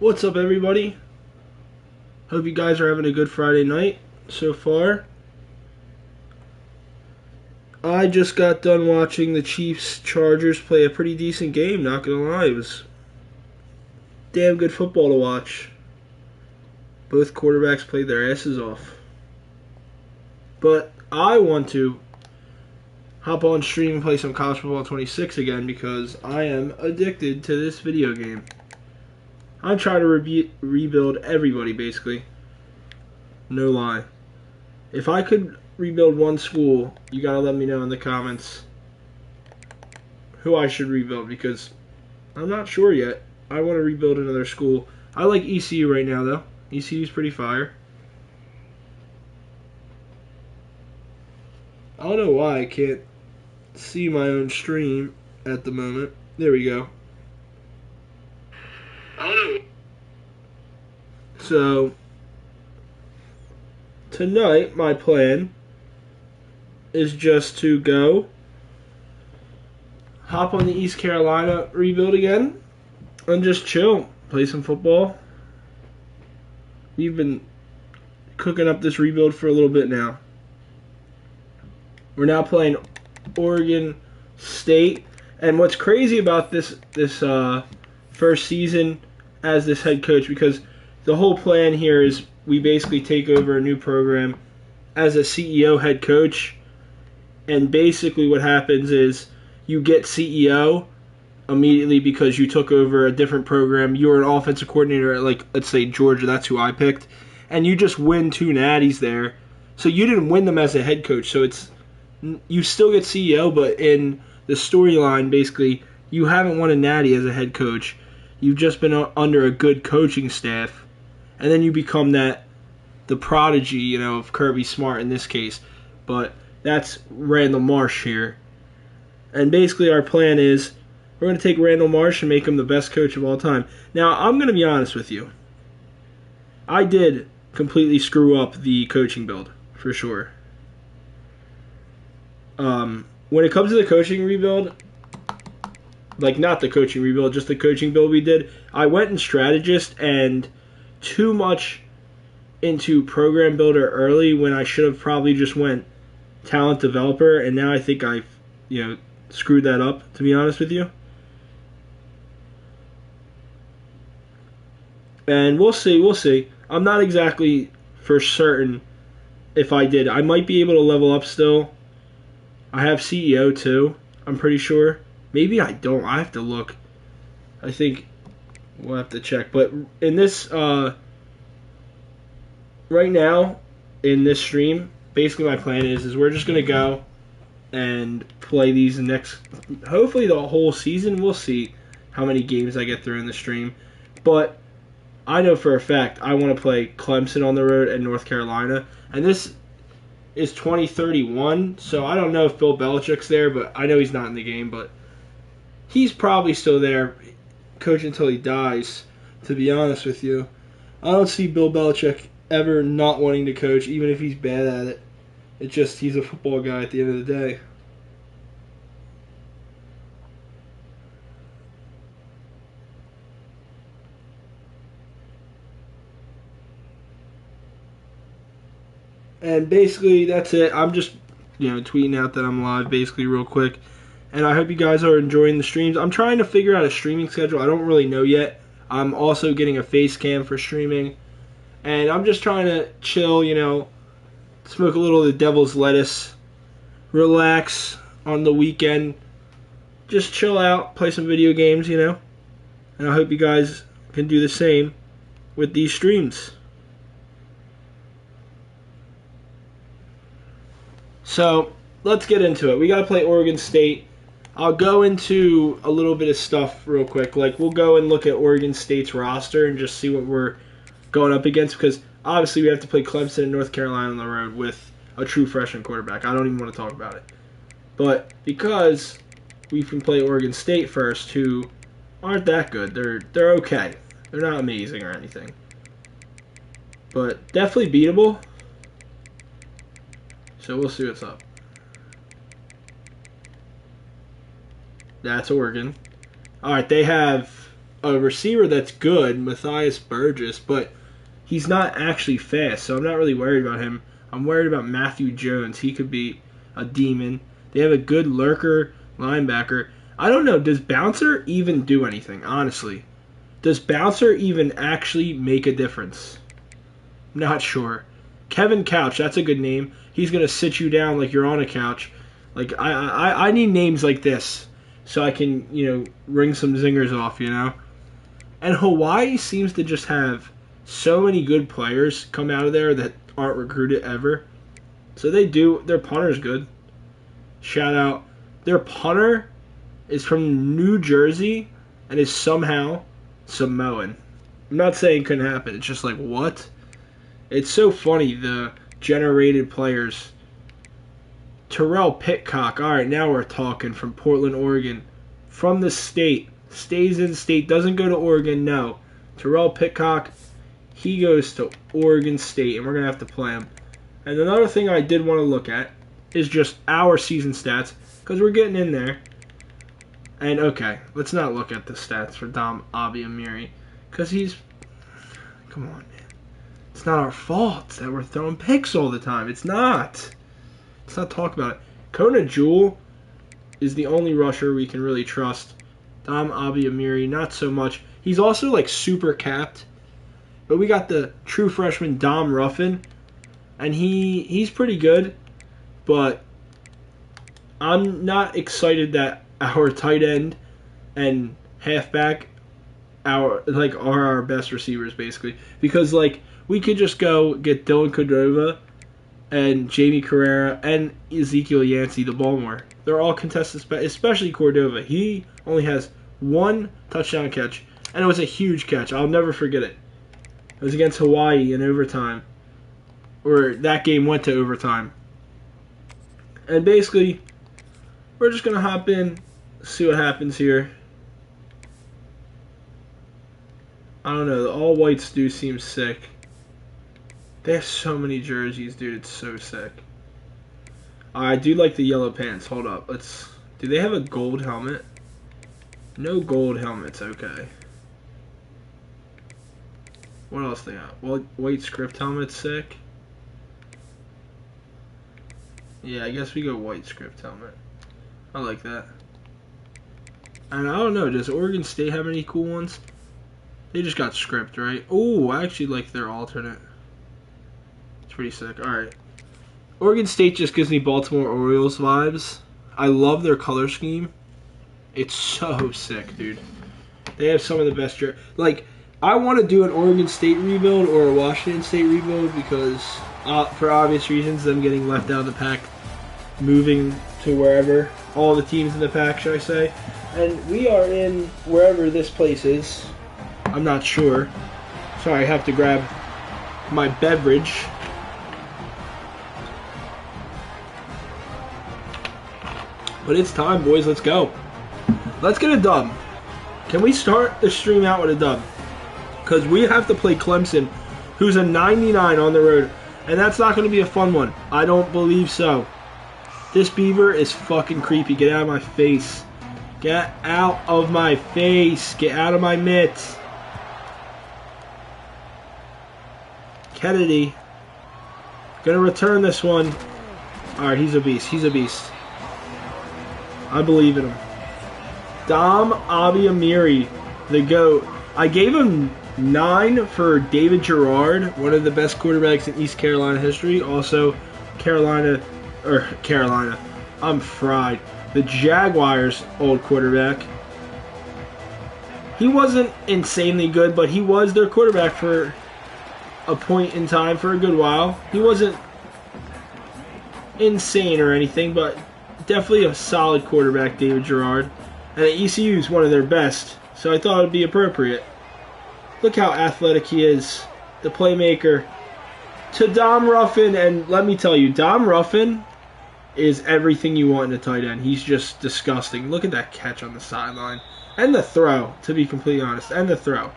What's up, everybody? Hope you guys are having a good Friday night so far. I just got done watching the Chiefs-Chargers play a pretty decent game, not gonna lie. It was damn good football to watch. Both quarterbacks played their asses off. But I want to hop on stream and play some College Football 26 again because I am addicted to this video game. I'm trying to rebuild everybody, basically. No lie. If I could rebuild one school, you gotta let me know in the comments who I should rebuild, because I'm not sure yet. I want to rebuild another school. I like ECU right now, though. ECU's pretty fire. I don't know why I can't see my own stream at the moment. There we go. So, tonight, my plan is just to go hop on the East Carolina rebuild again and just chill, play some football. We've been cooking up this rebuild for a little bit now. We're now playing Oregon State, and what's crazy about this first season as this head coach, because the whole plan here is we basically take over a new program as a CEO head coach, and basically what happens is you get CEO immediately because you took over a different program. You're an offensive coordinator at, like, let's say Georgia, that's who I picked, and you just win 2 natties there. So you didn't win them as a head coach, so you still get CEO, but in the storyline, basically, you haven't won a natty as a head coach. You've just been under a good coaching staff, and then you become the prodigy, of Kirby Smart in this case. But that's Randall Marsh here. And basically our plan is we're going to take Randall Marsh and make him the best coach of all time. Now, I'm going to be honest with you. I did completely screw up the coaching build, for sure. When it comes to the coaching rebuild, like not the coaching rebuild, just the coaching build we did, I went in strategist and too much into program builder early when I should have probably just went talent developer, and now I think I've, screwed that up, to be honest with you. And we'll see. I'm not exactly for certain if I did. I might be able to level up still. I have CEO too, I'm pretty sure. Maybe I don't. I have to look. I think we'll have to check. But in this, right now, in this stream, basically my plan is we're just going to go and play these hopefully the whole season. We'll see how many games I get through in the stream. But I know for a fact I want to play Clemson on the road and North Carolina. And this is 2031, so I don't know if Bill Belichick's there, but I know he's not in the game, but he's probably still there, coach until he dies, to be honest with you. I don't see Bill Belichick ever not wanting to coach, even if he's bad at it. It's just he's a football guy at the end of the day. And basically, that's it. I'm just, tweeting out that I'm live, basically, real quick. And I hope you guys are enjoying the streams. I'm trying to figure out a streaming schedule. I don't really know yet. I'm also getting a face cam for streaming. And I'm just trying to chill, smoke a little of the devil's lettuce, relax on the weekend, just chill out, play some video games, And I hope you guys can do the same with these streams. So, let's get into it. We got to play Oregon State. I'll go into a little bit of stuff real quick. Like, we'll go and look at Oregon State's roster and just see what we're going up against, because obviously we have to play Clemson and North Carolina on the road with a true freshman quarterback. I don't even want to talk about it. But because we can play Oregon State first, who aren't that good. They're okay. They're not amazing or anything. But definitely beatable. So we'll see what's up. That's Oregon. All right, they have a receiver that's good, Matthias Burgess, but he's not actually fast, so I'm not really worried about him. I'm worried about Matthew Jones. He could be a demon. They have a good lurker linebacker. I don't know. Does Bouncer even do anything, honestly? Does Bouncer even actually make a difference? Not sure. Kevin Couch, that's a good name. He's going to sit you down like you're on a couch. Like, I need names like this so I can, ring some zingers off, And Hawaii seems to just have so many good players come out of there that aren't recruited ever. So they do. Their punter's good. Shout out. Their punter is from New Jersey and is somehow Samoan. I'm not saying it couldn't happen. It's just like, what? It's so funny, the generated players. Terrell Pitcock. All right, now we're talking, from Portland, Oregon. From the state. Stays in state. Doesn't go to Oregon, no. Terrell Pitcock, he goes to Oregon State, and we're going to have to play him. And another thing I did want to look at is just our season stats, because we're getting in there. And, okay, let's not look at the stats for Dom Abiamiri, because he's... Come on, man. It's not our fault that we're throwing picks all the time. It's not. Let's not talk about it. Kona Jewel is the only rusher we can really trust. Dom Abiamiri, not so much. He's also, like, super capped. But we got the true freshman Dom Ruffin, and he's pretty good, but I'm not excited that our tight end and halfback are our best receivers, basically, because we could just go get Dylan Cordova and Jamie Carrera and Ezekiel Yancey, the Baltimore. They're all contested, especially Cordova. He only has one touchdown catch, and it was a huge catch. I'll never forget it. It was against Hawaii in overtime. Or that game went to overtime. And basically, we're just going to hop in, see what happens here. I don't know. The all-whites do seem sick. They have so many jerseys, dude. It's so sick. I do like the yellow pants. Hold up. Do they have a gold helmet? No gold helmets. Okay. What else they got? White script helmet, sick. Yeah, I guess we go white script helmet. I like that. And I don't know, does Oregon State have any cool ones? They just got script, right? Oh, I actually like their alternate. It's pretty sick. Alright. Oregon State just gives me Baltimore Orioles vibes. I love their color scheme. It's so sick, dude. They have some of the best I want to do an Oregon State rebuild or a Washington State rebuild because, for obvious reasons, them getting left out of the pack, moving to wherever, all the teams in the pack, should I say. And we are in wherever this place is. I'm not sure. Sorry, I have to grab my beverage. But it's time, boys. Let's go. Let's get a dub. Can we start the stream out with a dub? Because we have to play Clemson, who's a 99 on the road. And that's not going to be a fun one. I don't believe so. This beaver is fucking creepy. Get out of my face. Get out of my face. Get out of my mitts. Kennedy. Gonna return this one. Alright, he's a beast. He's a beast. I believe in him. Dom Abiamiri, the GOAT. I gave him 9 for David Gerard, one of the best quarterbacks in East Carolina history. Also, Carolina. I'm fried. The Jaguars' old quarterback. He wasn't insanely good, but he was their quarterback for a point in time for a good while. He wasn't insane or anything, but definitely a solid quarterback, David Gerard. And ECU is one of their best, so I thought it would be appropriate. Look how athletic he is. The playmaker. To Dom Ruffin, and let me tell you, Dom Ruffin is everything you want in a tight end. He's just disgusting. Look at that catch on the sideline. And the throw, to be completely honest. And the throw.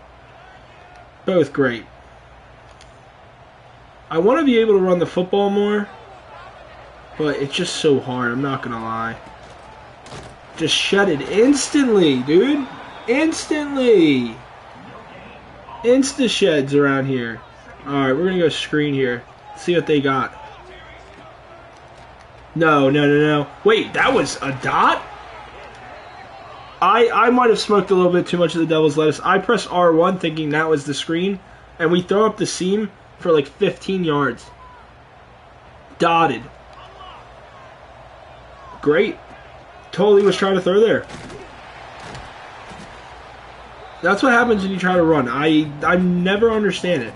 Both great. I want to be able to run the football more, but it's just so hard, I'm not going to lie. Just shut it instantly, dude. Instantly. Insta-sheds around here. Alright, we're going to go screen here. See what they got. No. Wait, that was a dot? I might have smoked a little bit too much of the devil's lettuce. I pressed R1 thinking that was the screen, and we throw up the seam for like 15 yards. Dotted. Great. Totally was trying to throw there. That's what happens when you try to run. I never understand it.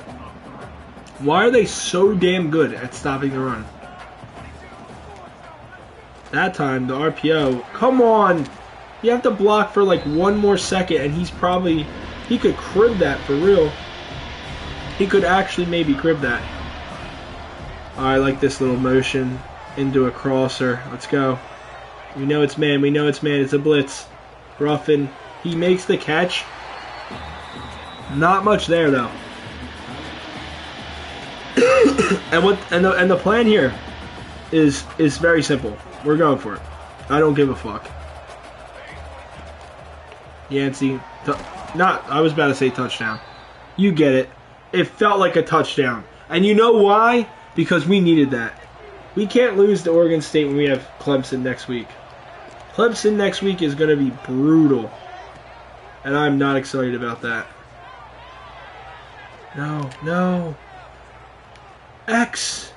Why are they so damn good at stopping the run? That time, the RPO. Come on! You have to block for like 1 more second, and he could crib that for real. He could actually maybe crib that. I like this little motion into a crosser. Let's go. We know it's man. It's a blitz. Ruffin. He makes the catch. Not much there though. and the plan here is very simple. We're going for it. I don't give a fuck. Yancey. I was about to say touchdown. You get it. It felt like a touchdown. And you know why? Because we needed that. We can't lose to Oregon State when we have Clemson next week. Clemson next week is going to be brutal. And I'm not excited about that. No. X.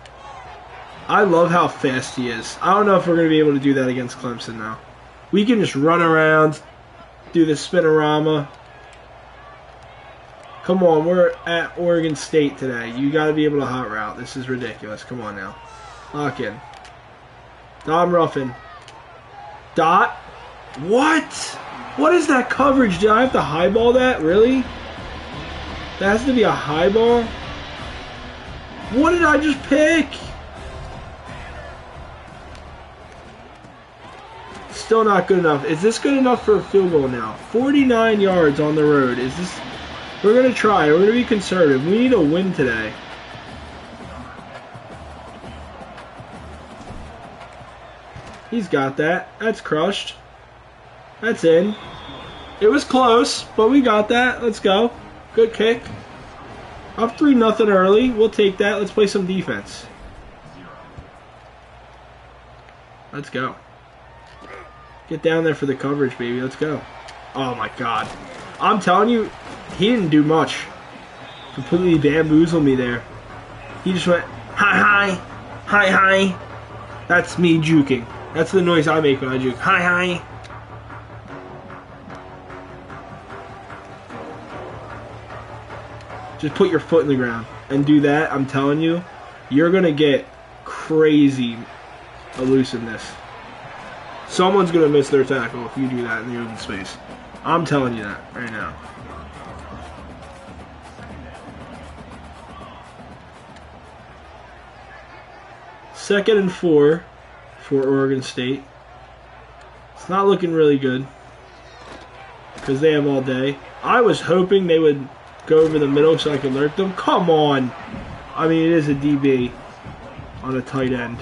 I love how fast he is. I don't know if we're going to be able to do that against Clemson now. We can just run around, do the spinorama. Come on, we're at Oregon State today. You got to be able to hot route. This is ridiculous. Come on now. Lock in. Dom Ruffin. Dot. What? What is that coverage? Did I have to highball that? Really? That has to be a highball? What did I just pick? Still not good enough. Is this good enough for a field goal now? 49 yards on the road. Is this... We're going to try. We're going to be conservative. We need a win today. He's got that. That's crushed. That's in. It was close, but we got that. Let's go. Good kick. Up 3-0 early. We'll take that. Let's play some defense. Let's go. Get down there for the coverage, baby. Let's go. Oh, my God. I'm telling you, he didn't do much. Completely bamboozled me there. He just went, hi, hi, hi, hi. That's me juking. That's the noise I make when I juke. Hi, hi. Just put your foot in the ground and do that. I'm telling you, you're going to get crazy elusiveness. Someone's going to miss their tackle if you do that in the open space. I'm telling you that right now. Second and 4 for Oregon State. It's not looking really good because they have all day. I was hoping they would go over the middle so I could lurk them. Come on. I mean, it is a DB on a tight end.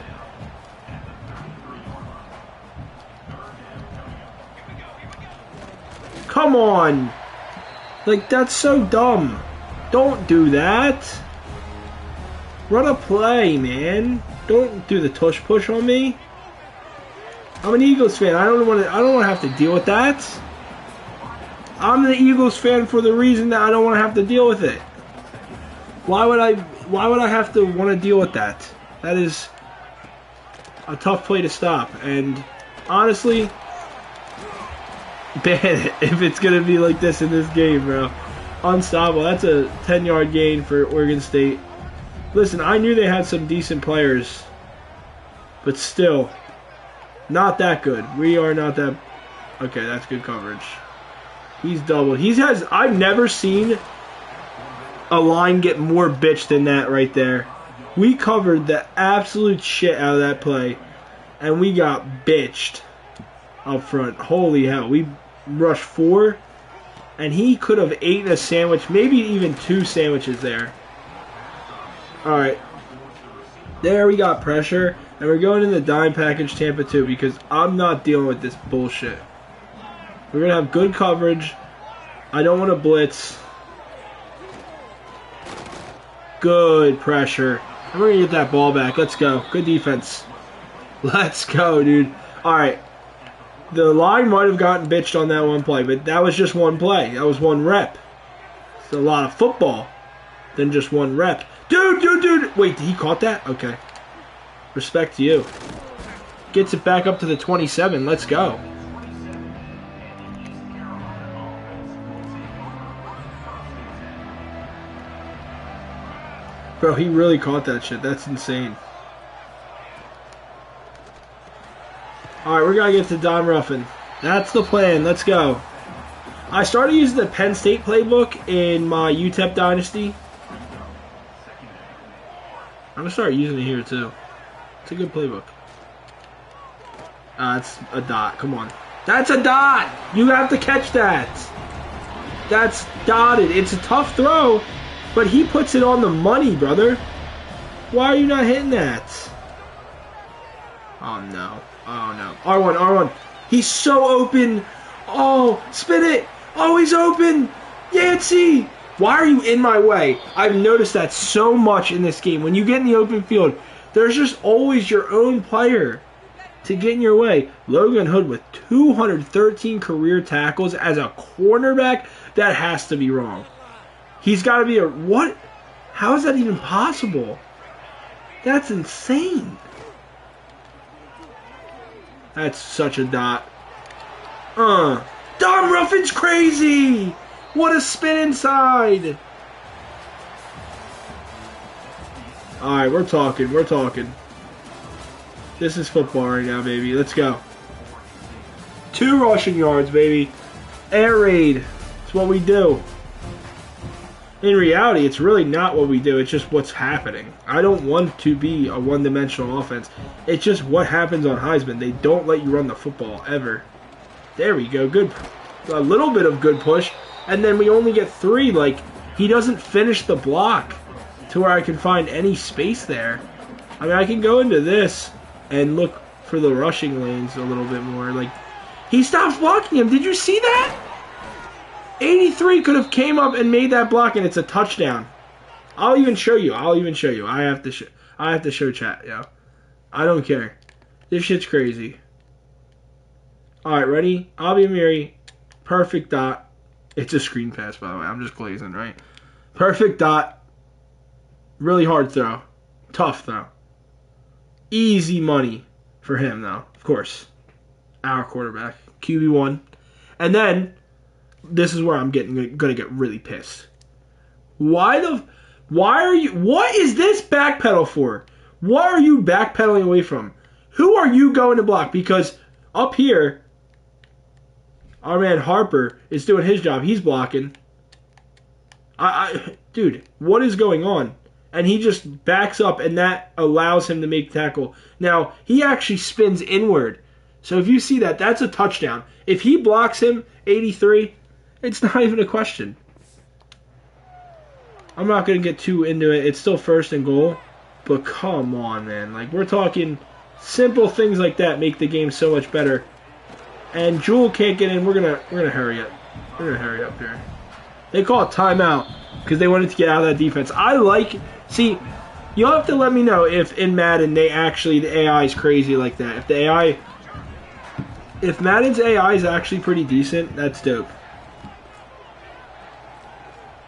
Come on. Like, that's so dumb. Don't do that. Run a play, man. Don't do the tush push on me. I'm an Eagles fan. I don't want to have to deal with that. I'm the Eagles fan for the reason that I don't want to have to deal with it. Why would I have to want to deal with that? That is a tough play to stop. And honestly, ban it if it's going to be like this in this game, bro. Unstoppable. That's a 10-yard gain for Oregon State. Listen, I knew they had some decent players, but still, not that good. We are not that... Okay, that's good coverage. He's doubled. I've never seen a line get more bitched than that right there. We covered the absolute shit out of that play, and we got bitched up front. Holy hell. We rushed 4, and he could have eaten a sandwich, maybe even 2 sandwiches there. Alright. There we got pressure, and we're going in the dime package Tampa 2 because I'm not dealing with this bullshit. We're going to have good coverage. I don't want to blitz. Good pressure. And we're going to get that ball back. Let's go. Good defense. Let's go, dude. All right. The line might have gotten bitched on that one play, but that was just one play. That was one rep. It's a lot of football than just one rep. Dude. Wait, he caught that? Okay. Respect to you. Gets it back up to the 27. Let's go. Bro, he really caught that shit. That's insane. Alright, we're going to get to Don Ruffin. That's the plan. Let's go. I started using the Penn State playbook in my UTEP Dynasty. I'm going to start using it here, too. It's a good playbook. It's a dot. Come on. That's a dot! You have to catch that. That's dotted. It's a tough throw, but he puts it on the money, brother. Why are you not hitting that? Oh, no. Oh, no. R1. He's so open. Oh, spin it. Oh, he's open. Yancey. Why are you in my way? I've noticed that so much in this game. When you get in the open field, there's just always your own player to get in your way. Logan Hood with 213 career tackles as a cornerback. That has to be wrong. He's got to be a... What? How is that even possible? That's insane. That's such a dot. Don Ruffin's crazy! What a spin inside! Alright, we're talking. This is football right now, baby. Let's go. 2 rushing yards, baby. Air raid. It's what we do. In reality, it's really not what we do. It's just what's happening. I don't want to be a one-dimensional offense. It's just what happens on Heisman. They don't let you run the football, ever. There we go. Good. A little bit of good push. And then we only get 3. Like, he doesn't finish the block to where I can find any space there. I mean, I can go into this and look for the rushing lanes a little bit more. Like, he stops blocking him. Did you see that? 83 could have came up and made that block, and it's a touchdown. I'll even show you. I have to show chat, yo. I don't care. This shit's crazy. Alright, ready? Avi Amiri. Perfect dot. It's a screen pass, by the way. I'm just glazing, right? Perfect dot. Really hard throw. Tough throw. Easy money for him, though. Of course. Our quarterback. QB1. And then... This is where I'm gonna get really pissed. Why are you... What is this backpedal for? What are you backpedaling away from? Who are you going to block? Because up here, our man Harper is doing his job. He's blocking. Dude, what is going on? And he just backs up, and that allows him to make tackle. Now, he actually spins inward. So if you see that, that's a touchdown. If he blocks him, 83... It's not even a question. I'm not going to get too into it. It's still 1st and goal. But come on, man. Like, we're talking simple things like that make the game so much better. And Jewel can't get in. We're gonna hurry up. We're going to hurry up here. They call it timeout because they wanted to get out of that defense. See, you'll have to let me know if in Madden the AI is crazy like that. If Madden's AI is actually pretty decent, that's dope.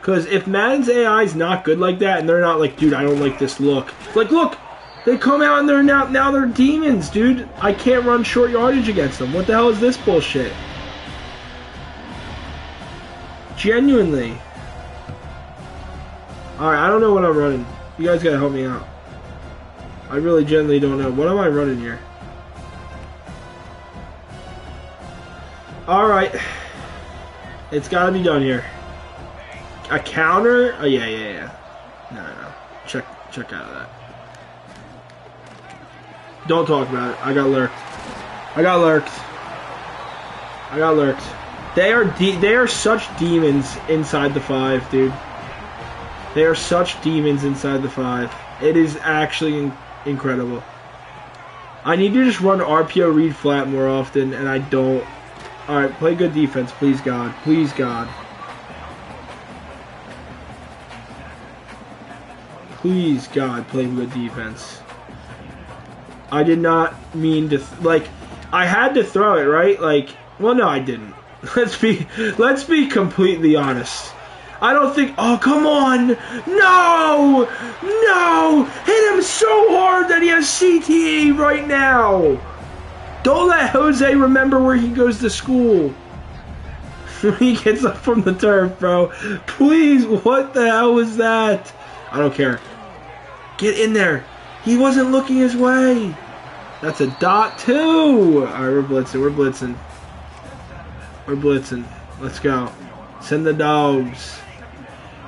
Because if Madden's AI is not good like that, and they're not like, dude, I don't like this look. Like, look, they come out and they're now they're demons, dude. I can't run short yardage against them. What the hell is this bullshit? Genuinely. Alright, I don't know what I'm running. You guys gotta help me out. I really genuinely don't know. What am I running here? Alright. It's gotta be done here. A counter? Oh, yeah. No. Check out of that. Don't talk about it. I got lurked. They are such demons inside the 5, dude. They are such demons inside the 5. It is actually incredible. I need to just run RPO read flat more often, and I don't. Alright, play good defense, please God. Please God. Please, God, play good defense. I did not mean to, I had to throw it, right? Well, no, I didn't. Let's be completely honest. I don't think, oh, come on. No! No! Hit him so hard that he has CTE right now. Don't let Jose remember where he goes to school. He gets up from the turf, bro. Please, what the hell was that? I don't care. Get in there. He wasn't looking his way. That's a dot, too. All right, we're blitzing. We're blitzing. We're blitzing. Let's go. Send the dogs.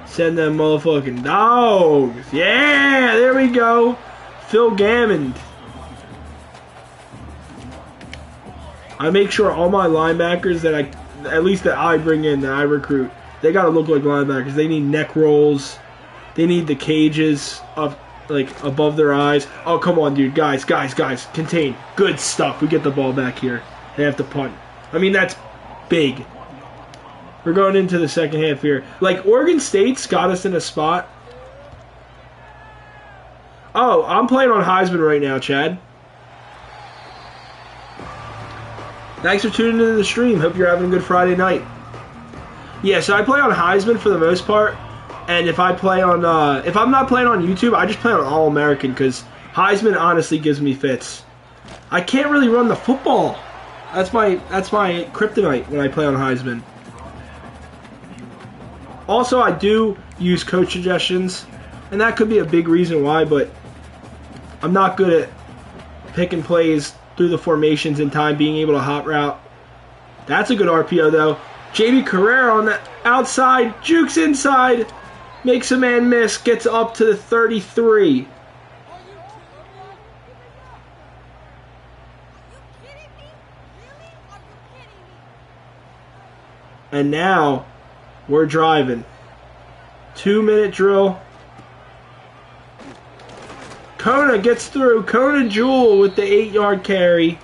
Send them motherfucking dogs. Yeah, there we go. Phil Gammond. I make sure all my linebackers that I bring in, that I recruit, they gotta look like linebackers. They need neck rolls. They need the cages up, above their eyes. Oh, come on, dude. Guys. Contain. Good stuff. We get the ball back here. They have to punt. I mean, that's big. We're going into the second half here. Oregon State's got us in a spot. Oh, I'm playing on Heisman right now, Chad. Thanks for tuning into the stream. Hope you're having a good Friday night. Yeah, so I play on Heisman for the most part. And if I play on, if I'm not playing on YouTube, I just play on All American because Heisman honestly gives me fits. I can't really run the football. That's my kryptonite when I play on Heisman. Also, I do use coach suggestions, and that could be a big reason why, but I'm not good at picking plays through the formations in time, being able to hot route. That's a good RPO, though. JB Carrera on the outside, jukes inside, makes a man miss, gets up to the 33. And now we're driving. 2-minute drill. Kona gets through. Kona Jewel with the 8-yard carry.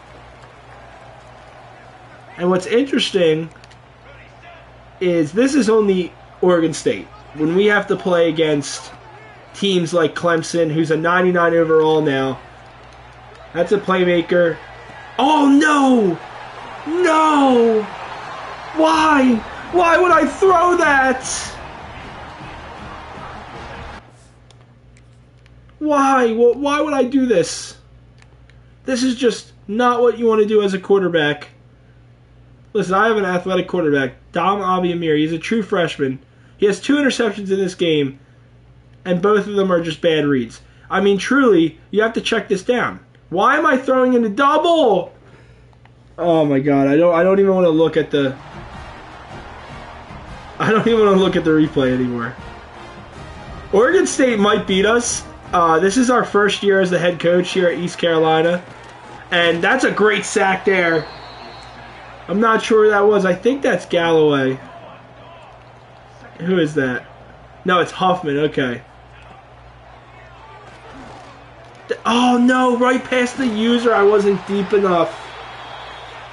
And what's interesting is this is only Oregon State. When we have to play against teams like Clemson, who's a 99 overall now. That's a playmaker. Oh, no! No! Why? Why would I throw that? Why? Why would I do this? This is just not what you want to do as a quarterback. Listen, I have an athletic quarterback, Dom Abiamir. He's a true freshman. He has 2 interceptions in this game, and both of them are just bad reads. I mean, truly, you have to check this down. Why am I throwing in a double? Oh my God! I don't even want to look at the. I don't even want to look at the replay anymore. Oregon State might beat us. This is our first year as the head coach here at East Carolina. And that's a great sack there. I'm not sure who that was. I think that's Galloway. Who is that? No, it's Huffman. Okay. Oh, no. Right past the user. I wasn't deep enough.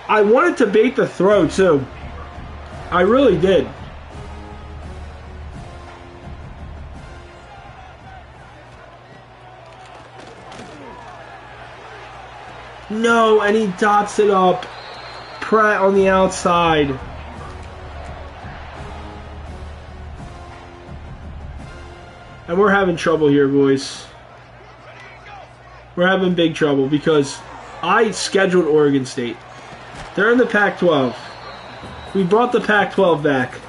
I wanted to bait the throw, too. I really did. No, and he dots it up. Pratt on the outside. And we're having trouble here, boys. We're having big trouble because I scheduled Oregon State. They're in the Pac-12. We brought the Pac-12 back.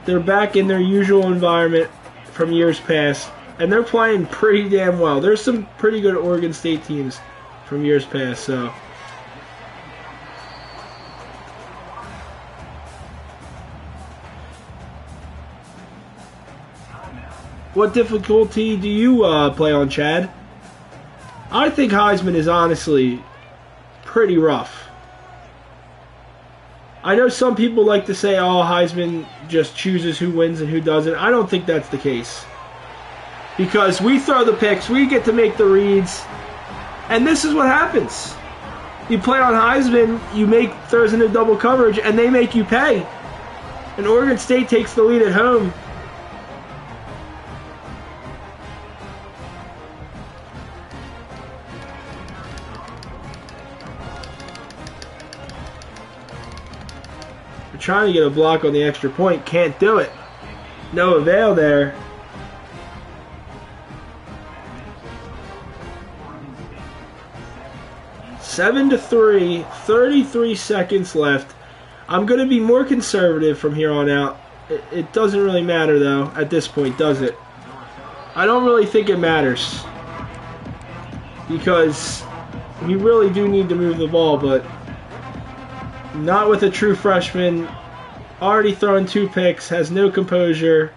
They're back in their usual environment from years past. And they're playing pretty damn well. There's some pretty good Oregon State teams from years past, so. What difficulty do you play on, Chad? I think Heisman is honestly pretty rough. I know some people like to say, oh, Heisman just chooses who wins and who doesn't. I don't think that's the case. Because we throw the picks, we get to make the reads, and this is what happens. You play on Heisman, you make throws into double coverage, and they make you pay. And Oregon State takes the lead at home. trying to get a block on the extra point. Can't do it. No avail there. Seven to 3, 33 seconds left. I'm going to be more conservative from here on out. It doesn't really matter, though, at this point, does it? I don't really think it matters. Because we really do need to move the ball, but not with a true freshman. Already throwing 2 picks, has no composure.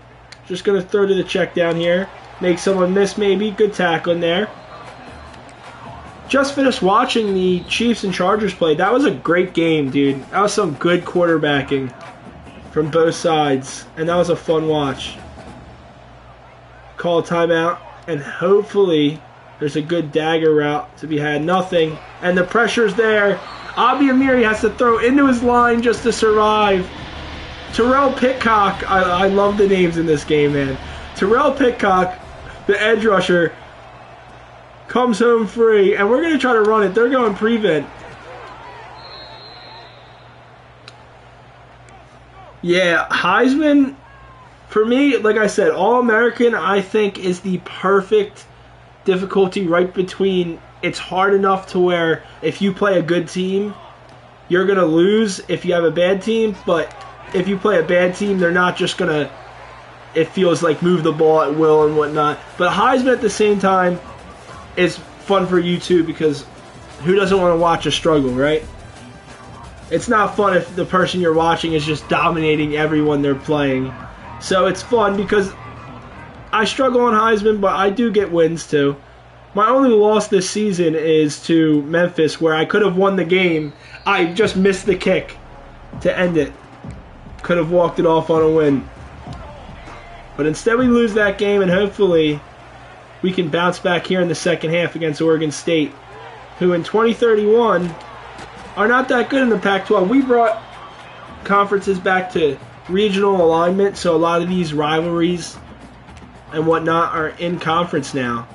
Just going to throw to the check down here. Make someone miss, maybe. Good tackling there. Just finished watching the Chiefs and Chargers play. That was a great game, dude. That was some good quarterbacking from both sides. And that was a fun watch. Call a timeout. And hopefully there's a good dagger route to be had. Nothing. And the pressure's there. Abi Amiri has to throw into his line just to survive. Terrell Pitcock. I love the names in this game, man. Terrell Pitcock, the edge rusher, comes home free, and we're going to try to run it. They're going prevent. Yeah, Heisman, for me, like I said, All-American, I think, is the perfect difficulty right between it's hard enough to where if you play a good team, you're going to lose if you have a bad team, but if you play a bad team, they're not just going to, it feels like, move the ball at will and whatnot. But Heisman at the same time is fun for you too, because who doesn't want to watch a struggle, right? It's not fun if the person you're watching is just dominating everyone they're playing. So it's fun because I struggle on Heisman, but I do get wins too. My only loss this season is to Memphis, where I could have won the game. I just missed the kick to end it. Could have walked it off on a win. But instead we lose that game, and hopefully we can bounce back here in the second half against Oregon State, who in 2031 are not that good in the Pac-12. We brought conferences back to regional alignment, so a lot of these rivalries and whatnot are in conference now.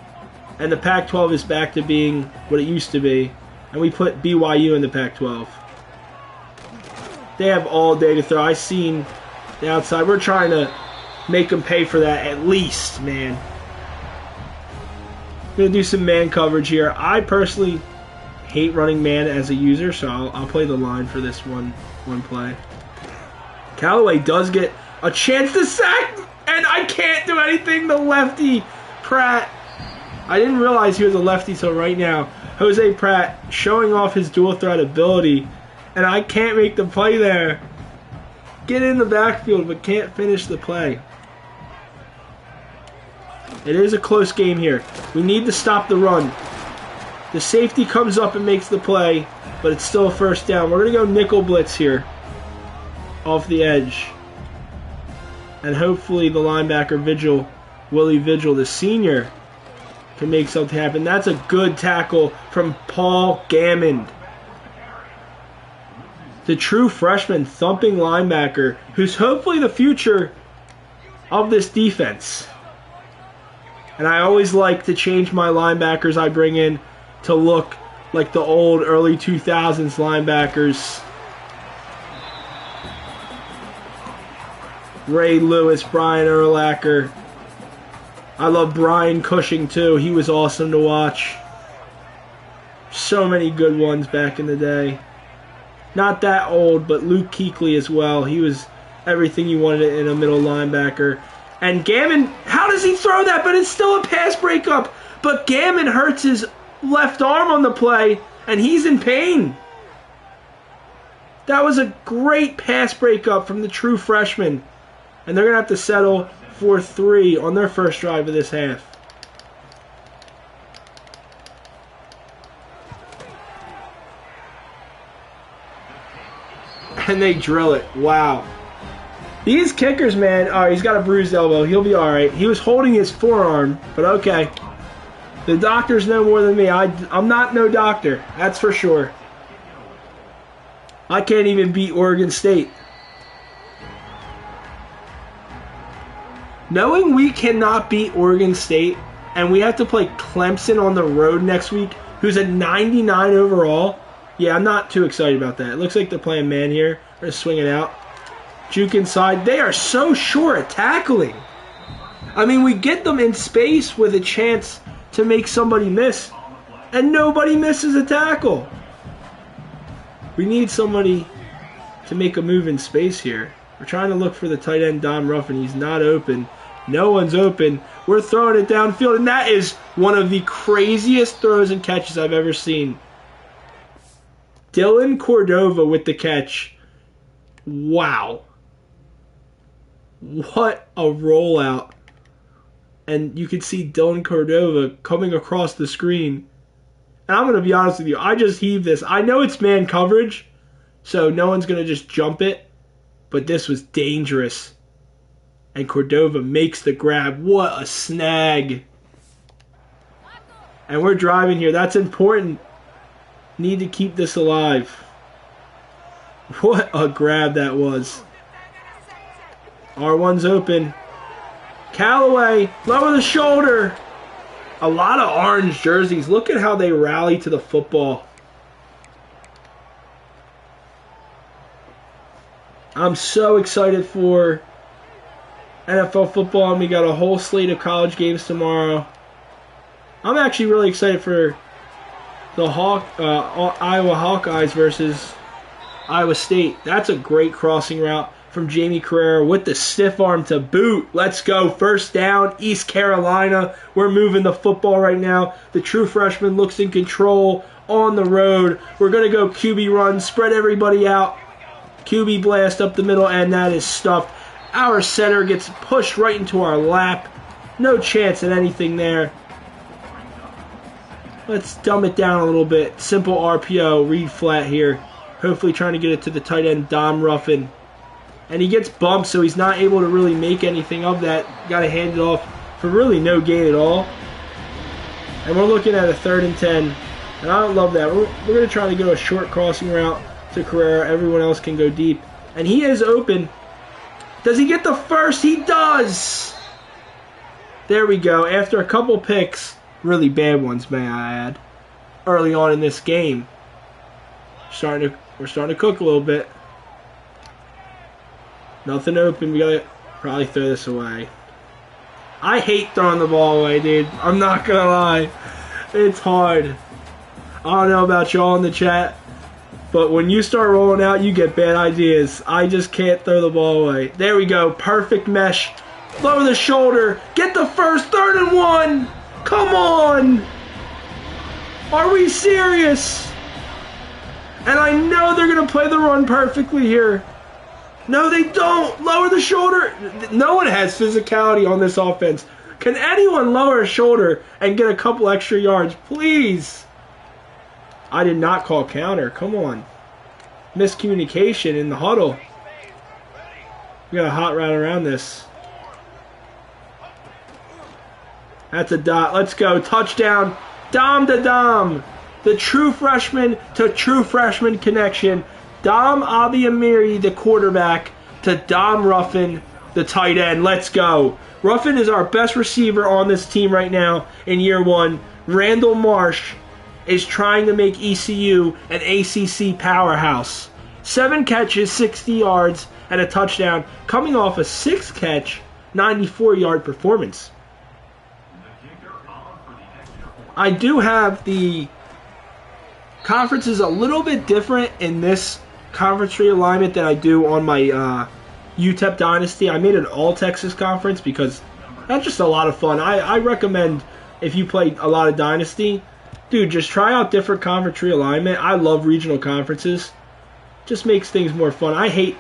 And the Pac-12 is back to being what it used to be. And we put BYU in the Pac-12. They have all day to throw. I seen the outside. We're trying to make them pay for that at least, man. Going to do some man coverage here. I personally hate running man as a user, so I'll play the line for this one play. Callaway does get a chance to sack, and I can't do anything. The lefty, Pratt. I didn't realize he was a lefty till right now. Jose Pratt showing off his dual threat ability, and I can't make the play there. Get in the backfield, but can't finish the play. It is a close game here. We need to stop the run. The safety comes up and makes the play, but it's still a first down. We're going to go nickel blitz here off the edge. And hopefully the linebacker Vigil, Willie Vigil, the senior, can make something happen. That's a good tackle from Paul Gammond. The true freshman thumping linebacker who's hopefully the future of this defense. And I always like to change my linebackers I bring in to look like the old early 2000s linebackers. Ray Lewis, Brian Urlacher. I love Brian Cushing too. He was awesome to watch. So many good ones back in the day. Not that old, but Luke Kuechly as well. He was everything you wanted in a middle linebacker. And Gammon, how does he throw that? But it's still a pass breakup. But Gammon hurts his left arm on the play, and he's in pain. That was a great pass breakup from the true freshman. And they're going to have to settle for 3 on their first drive of this half. And they drill it. Wow. These kickers, man. Oh, he's got a bruised elbow. He'll be all right. He was holding his forearm, but okay. The doctors know more than me. I'm not no doctor. That's for sure. I can't even beat Oregon State. Knowing we cannot beat Oregon State, and we have to play Clemson on the road next week, who's a 99 overall, yeah, I'm not too excited about that. It looks like they're playing man here. They're swinging out. Juke inside. They are so sure at tackling. I mean, we get them in space with a chance to make somebody miss, and nobody misses a tackle. We need somebody to make a move in space here. We're trying to look for the tight end, Dom Ruffin. He's not open. No one's open. We're throwing it downfield, and that is one of the craziest throws and catches I've ever seen. Dylan Cordova with the catch. Wow. What a rollout. And you can see Dylan Cordova coming across the screen. And I'm going to be honest with you, I just heaved this. I know it's man coverage, so no one's going to just jump it. But this was dangerous. And Cordova makes the grab. What a snag. And we're driving here. That's important. Need to keep this alive. What a grab that was. R1's open. Callaway, lower the shoulder. A lot of orange jerseys. Look at how they rally to the football. I'm so excited for NFL football, and we got a whole slate of college games tomorrow. I'm actually really excited for the Iowa Hawkeyes versus Iowa State. That's a great crossing route from Jamie Carrera with the stiff arm to boot. Let's go. First down, East Carolina. We're moving the football right now. The true freshman looks in control on the road. We're going to go QB run, spread everybody out. QB blast up the middle, and that is stuffed. Our center gets pushed right into our lap. No chance at anything there. Let's dumb it down a little bit. Simple RPO, read flat here. Hopefully trying to get it to the tight end, Dom Ruffin. And he gets bumped, so he's not able to really make anything of that. Got to hand it off for really no gain at all. And we're looking at a 3rd and 10. And I don't love that. We're going to try to go a short crossing route to Carrera. Everyone else can go deep. And he is open. Does he get the first? He does! There we go. After a couple picks, really bad ones, may I add, early on in this game. We're starting to cook a little bit. Nothing open. We gotta probably throw this away. I hate throwing the ball away, dude. I'm not gonna lie. It's hard. I don't know about y'all in the chat, but when you start rolling out, you get bad ideas. I just can't throw the ball away. There we go. Perfect mesh. Lower the shoulder. Get the first. 3rd and 1. Come on. Are we serious? And I know they're going to play the run perfectly here. No, they don't. Lower the shoulder. No one has physicality on this offense. Can anyone lower a shoulder and get a couple extra yards, please? I did not call counter. Come on. Miscommunication in the huddle. We got a hot route around this. That's a dot. Let's go. Touchdown. Dom to Dom. The true freshman to true freshman connection. Dom Abiamiri, the quarterback, to Dom Ruffin, the tight end. Let's go. Ruffin is our best receiver on this team right now in year 1. Randall Marsh is trying to make ECU an ACC powerhouse. 7 catches, 60 yards, and a touchdown, coming off a 6-catch, 94-yard performance. I do have the conferences a little bit different in this conference realignment than I do on my UTEP Dynasty. I made an all-Texas conference because that's just a lot of fun. I recommend, if you play a lot of Dynasty, dude, just try out different conference realignment. I love regional conferences. Just makes things more fun. I hate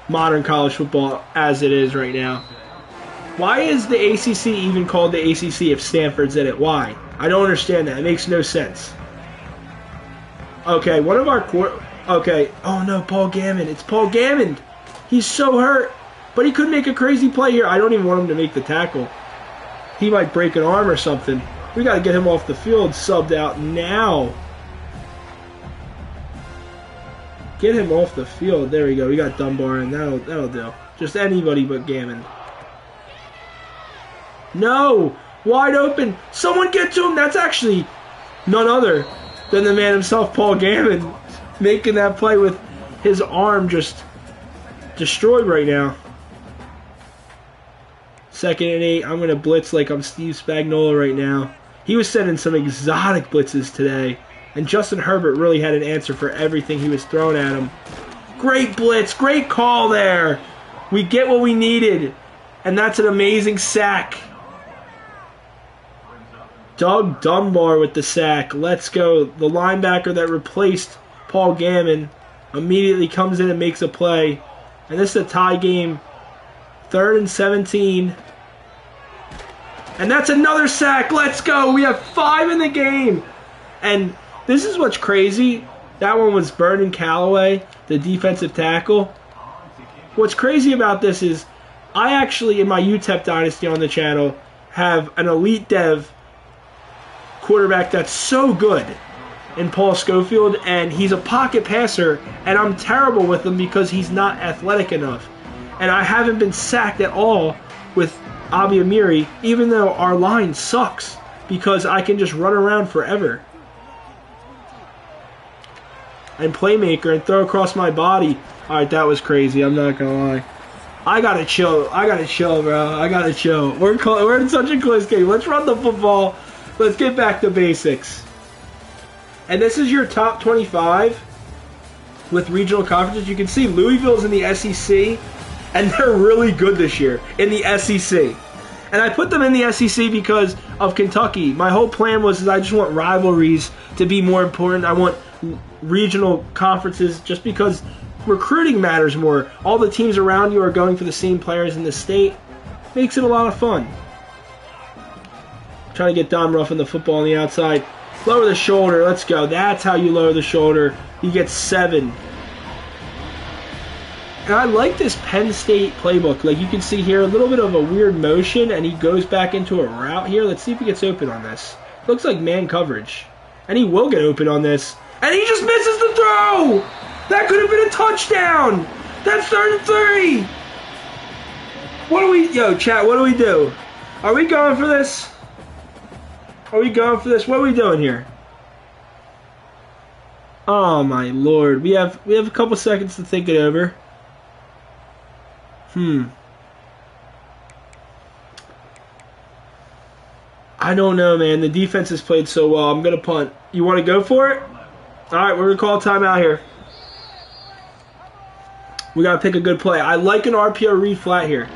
modern college football as it is right now. Why is the ACC even called the ACC if Stanford's in it? Why? I don't understand that. It makes no sense. Okay, one of our okay. Oh no, Paul Gammon. It's Paul Gammon. He's so hurt. But he could make a crazy play here. I don't even want him to make the tackle. He might break an arm or something. We got to get him off the field, subbed out now. Get him off the field. There we go. We got Dunbar, and that'll do. Just anybody but Gammon. No! Wide open. Someone get to him. That's actually none other than the man himself, Paul Gammon, making that play with his arm just destroyed right now. 2nd and 8. I'm going to blitz like I'm Steve Spagnuolo right now. He was sending some exotic blitzes today. And Justin Herbert really had an answer for everything he was throwing at him. Great blitz. Great call there. We get what we needed. And that's an amazing sack. Doug Dunbar with the sack. Let's go. The linebacker that replaced Paul Gammon immediately comes in and makes a play. And this is a tie game. 3rd and 17. And that's another sack. Let's go. We have 5 in the game. And this is what's crazy. That one was Vernon Callaway, the defensive tackle. What's crazy about this is I actually, in my UTEP Dynasty on the channel, have an elite dev quarterback that's so good in Paul Schofield, and he's a pocket passer, and I'm terrible with him because he's not athletic enough. And I haven't been sacked at all with Abi Amiri, even though our line sucks, because I can just run around forever and playmaker and throw across my body. Alright, that was crazy. I'm not going to lie. I got to chill. Bro. I got to chill. We're in such a close game. Let's run the football. Let's get back to basics. And this is your top 25 with regional conferences. You can see Louisville's in the SEC, and they're really good this year in the SEC. And I put them in the SEC because of Kentucky. My whole plan was I just want rivalries to be more important. I want regional conferences just because recruiting matters more. All the teams around you are going for the same players in the state. Makes it a lot of fun. Trying to get Dom Ruff in the football on the outside. Lower the shoulder. Let's go. That's how you lower the shoulder. You get 7. And I like this Penn State playbook. Like you can see here, a little bit of a weird motion, and he goes back into a route here. Let's see if he gets open on this. Looks like man coverage. And he will get open on this. And he just misses the throw! That could have been a touchdown! That's 3rd and 3! Yo, chat, what do we do? Are we going for this? What are we doing here? Oh my lord. We have a couple seconds to think it over. I don't know, man. The defense has played so well. I'm going to punt. You want to go for it? Alright, we're going to call a timeout here. We got to pick a good play. I like an RPO read flat here.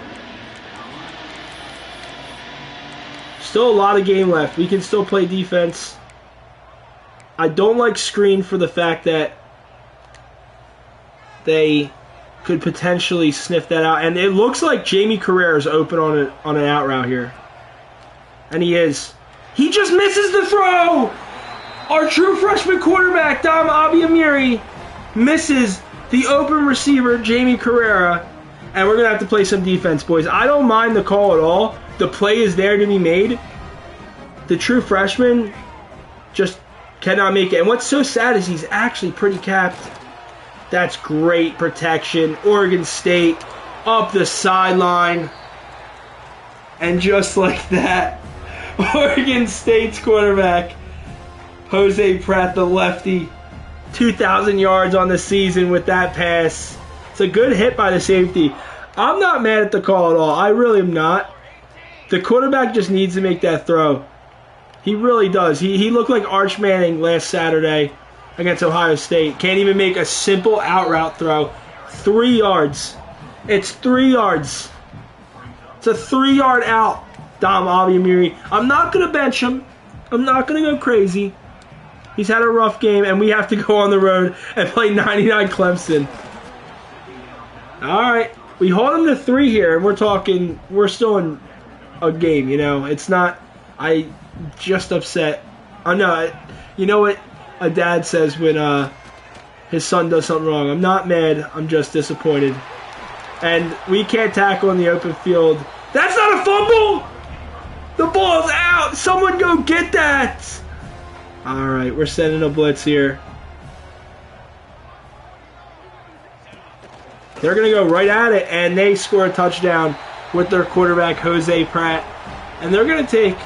Still a lot of game left. We can still play defense. I don't like screen for the fact that they could potentially sniff that out. And it looks like Jamie Carrera is open on an out route here. And he is. He just misses the throw! Our true freshman quarterback, Dom Abi Amiri, misses the open receiver, Jamie Carrera. And we're going to have to play some defense, boys. I don't mind the call at all. The play is there to be made. The true freshman just cannot make it. And what's so sad is he's actually pretty capped. That's great protection. Oregon State up the sideline. And just like that, Oregon State's quarterback, Jose Pratt, the lefty, 2,000 yards on the season with that pass. It's a good hit by the safety. I'm not mad at the call at all. I really am not. The quarterback just needs to make that throw. He really does. He looked like Arch Manning last Saturday against Ohio State. Can't even make a simple out route throw. 3 yards. It's 3 yards. It's a 3-yard out, Dom Abi Amiri. I'm not going to bench him. I'm not going to go crazy. He's had a rough game, and we have to go on the road and play 99 Clemson. All right. We hold him to 3 here, and we're still in a game, you know. It's not, I just upset. I know, you know what a dad says when his son does something wrong. I'm not mad. I'm just disappointed. And we can't tackle in the open field. That's not a fumble! The ball's out! Someone go get that! Alright, we're sending a blitz here. They're going to go right at it, and they score a touchdown with their quarterback, Jose Pratt. And they're going to take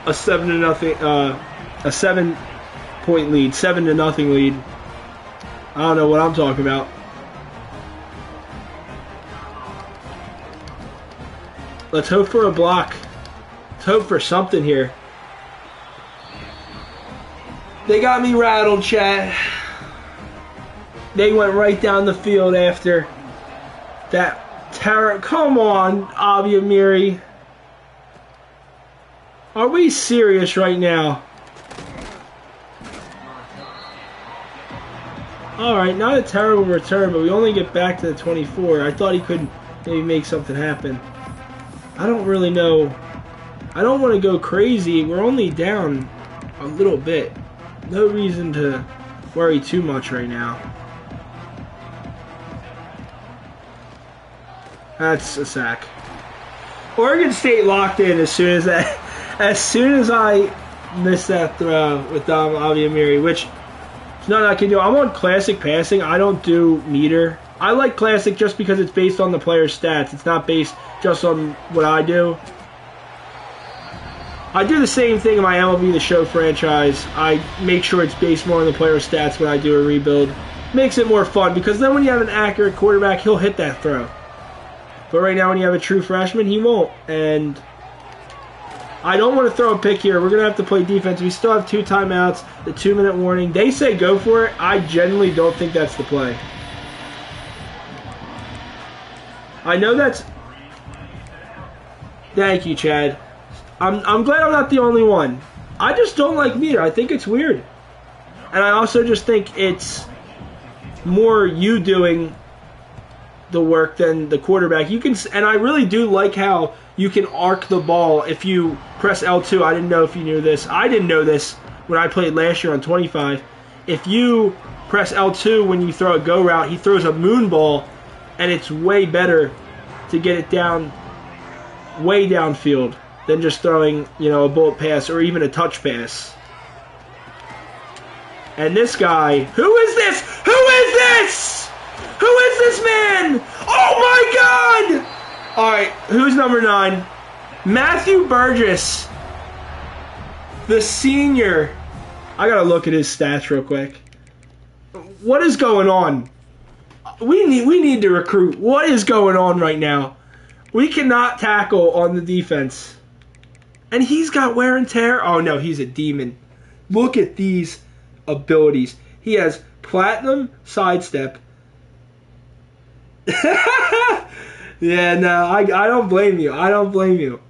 a 7-point lead, 7-0 lead. I don't know what I'm talking about. Let's hope for a block. Let's hope for something here. They got me rattled, chat. They went right down the field after that terror. Come on, Avi Amiri. Are we serious right now? Alright, not a terrible return, but we only get back to the 24. I thought he could maybe make something happen. I don't really know. I don't want to go crazy. We're only down a little bit. No reason to worry too much right now. That's a sack. Oregon State locked in as soon as I missed that throw with Dom Avi Amiri, which there's nothing I can do. I'm on classic passing. I don't do meter. I like classic just because it's based on the player's stats. It's not based just on what I do. I do the same thing in my MLB The Show franchise. I make sure it's based more on the player's stats when I do a rebuild. Makes it more fun because then when you have an accurate quarterback, he'll hit that throw. But right now when you have a true freshman, he won't. And I don't want to throw a pick here. We're going to have to play defense. We still have 2 timeouts, the 2-minute warning. They say go for it. I genuinely don't think that's the play. I know that's... Thank you, Chad. I'm glad I'm not the only one. I just don't like meter. I think it's weird. And I also just think it's more you doing the work than the quarterback. You can, and I really do like how you can arc the ball if you press L2. I didn't know if you knew this. I didn't know this when I played last year on 25. If you press L2 when you throw a go route, he throws a moon ball, and it's way better to get it down, way downfield than just throwing, you know, a bullet pass or even a touch pass. And this guy, who is this? Who is this? Who is this man? Oh my God! All right, who's number 9? Matthew Burgess, the senior. I gotta look at his stats real quick. What is going on? We need to recruit. What is going on right now? We cannot tackle on the defense. And he's got wear and tear. Oh no, he's a demon. Look at these abilities. He has platinum sidestep. Yeah, no, I don't blame you. I don't blame you.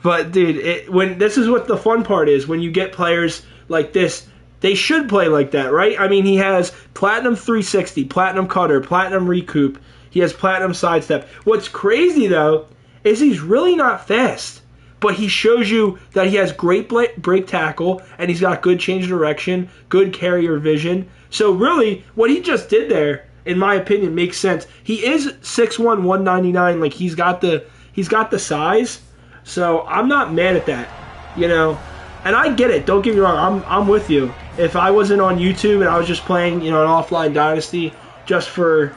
But dude, when this is what the fun part is, when you get players like this, they should play like that, right? I mean, he has platinum 360, platinum cutter, platinum recoup. He has platinum sidestep. What's crazy though is he's really not fast, but he shows you that he has great break tackle and he's got good change of direction, good carrier vision. So really, what he just did there, in my opinion, makes sense. He is 6'1", 199. Like he's got the size. So I'm not mad at that, you know. And I get it. Don't get me wrong. I'm with you. If I wasn't on YouTube and I was just playing, you know, an offline dynasty just for,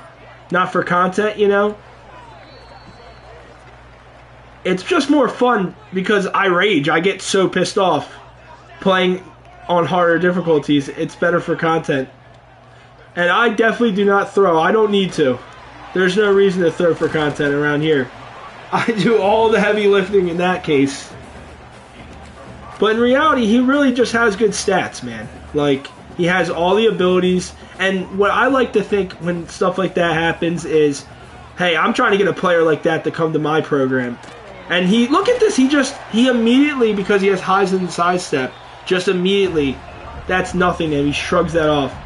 not for content, you know, it's just more fun because I rage. I get so pissed off playing on harder difficulties. It's better for content. And I definitely do not throw. I don't need to. There's no reason to throw for content around here. I do all the heavy lifting in that case. But in reality, he really just has good stats, man. Like, he has all the abilities. And what I like to think when stuff like that happens is, hey, I'm trying to get a player like that to come to my program. And he, look at this, he immediately, because he has Heisman sidestep, just immediately, that's nothing, and he shrugs that off.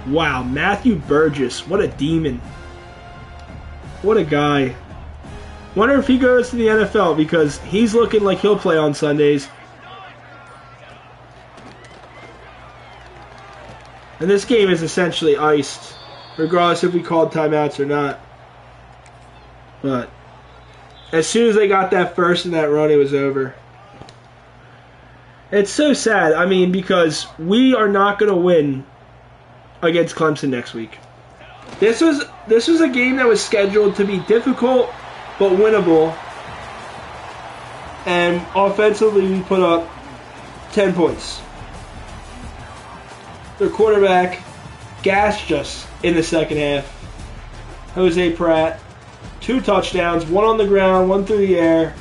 Wow, Matthew Burgess, what a demon. What a guy. Wonder if he goes to the NFL, because he's looking like he'll play on Sundays. And this game is essentially iced, regardless if we called timeouts or not. But as soon as they got that first in that run, it was over. It's so sad, I mean, because we are not going to win against Clemson next week. This was a game that was scheduled to be difficult but winnable. And offensively, we put up 10 points. Their quarterback gassed us in the second half. Jose Pratt, 2 touchdowns, 1 on the ground, 1 through the air.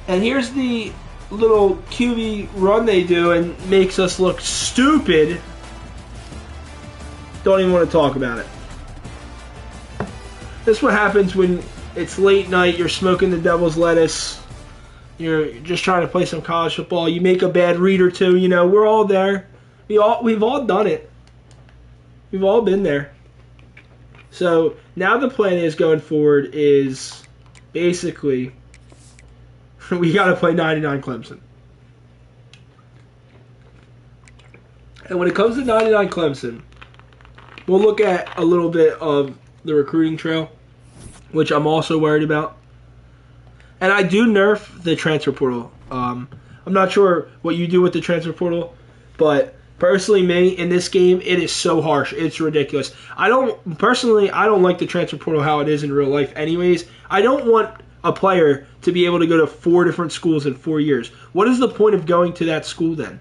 And here's the little QB run they do and makes us look stupid. Don't even want to talk about it. This is what happens when it's late night, you're smoking the devil's lettuce, you're just trying to play some college football, you make a bad read or two, you know, we're all there. We've all done it. We've all been there. So now the plan is going forward is basically we got to play 99 Clemson. And when it comes to 99 Clemson, we'll look at a little bit of the recruiting trail, which I'm also worried about. And I do nerf the transfer portal. I'm not sure what you do with the transfer portal, but personally, me, in this game, it is so harsh. It's ridiculous. I don't like the transfer portal how it is in real life anyways. I don't want a player to be able to go to 4 different schools in 4 years. What is the point of going to that school then?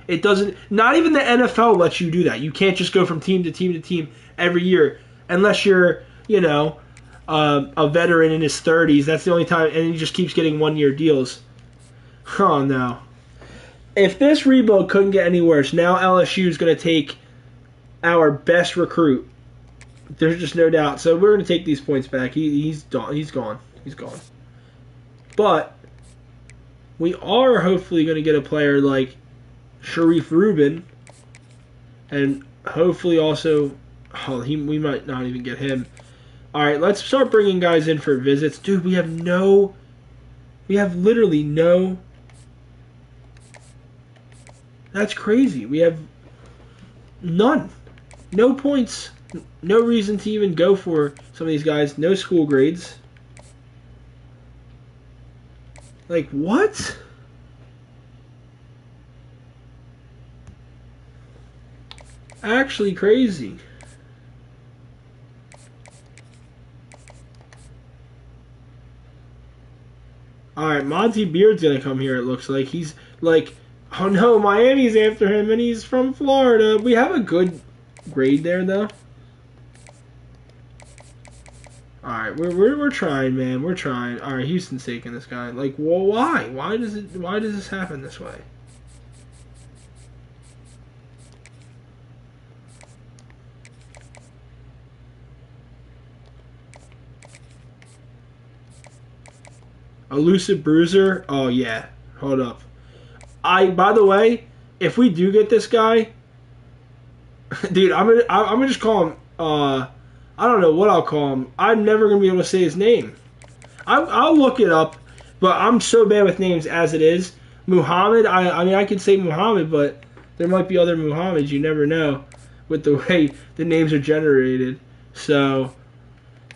It doesn't, not even the NFL lets you do that. You can't just go from team to team to team every year unless you're, you know, a veteran in his 30s. That's the only time, and he just keeps getting 1-year deals. Oh, no. If this rebuild couldn't get any worse, now LSU is going to take our best recruit. There's just no doubt. So we're going to take these points back. He's gone. He's gone. But we are hopefully going to get a player like Sharif Rubin, and hopefully also, we might not even get him. All right, let's start bringing guys in for visits. Dude, we have literally no. That's crazy. We have none. No points. No reason to even go for some of these guys. No school grades. Like, what? Actually crazy. Alright, Monty Beard's going to come here, it looks like. He's like, oh no, Miami's after him, and he's from Florida. We have a good grade there, though. Alright, we're trying, man. We're trying. Alright, Houston's taking this guy. Like, well, why? Why does this happen this way? Elusive Bruiser? Oh, yeah. Hold up. By the way, if we do get this guy, dude, I'm gonna just call him, I don't know what I'll call him. I'm never gonna be able to say his name. I'll look it up, but I'm so bad with names as it is. Muhammad, I mean, I could say Muhammad, but there might be other Muhammads. You never know with the way the names are generated. So,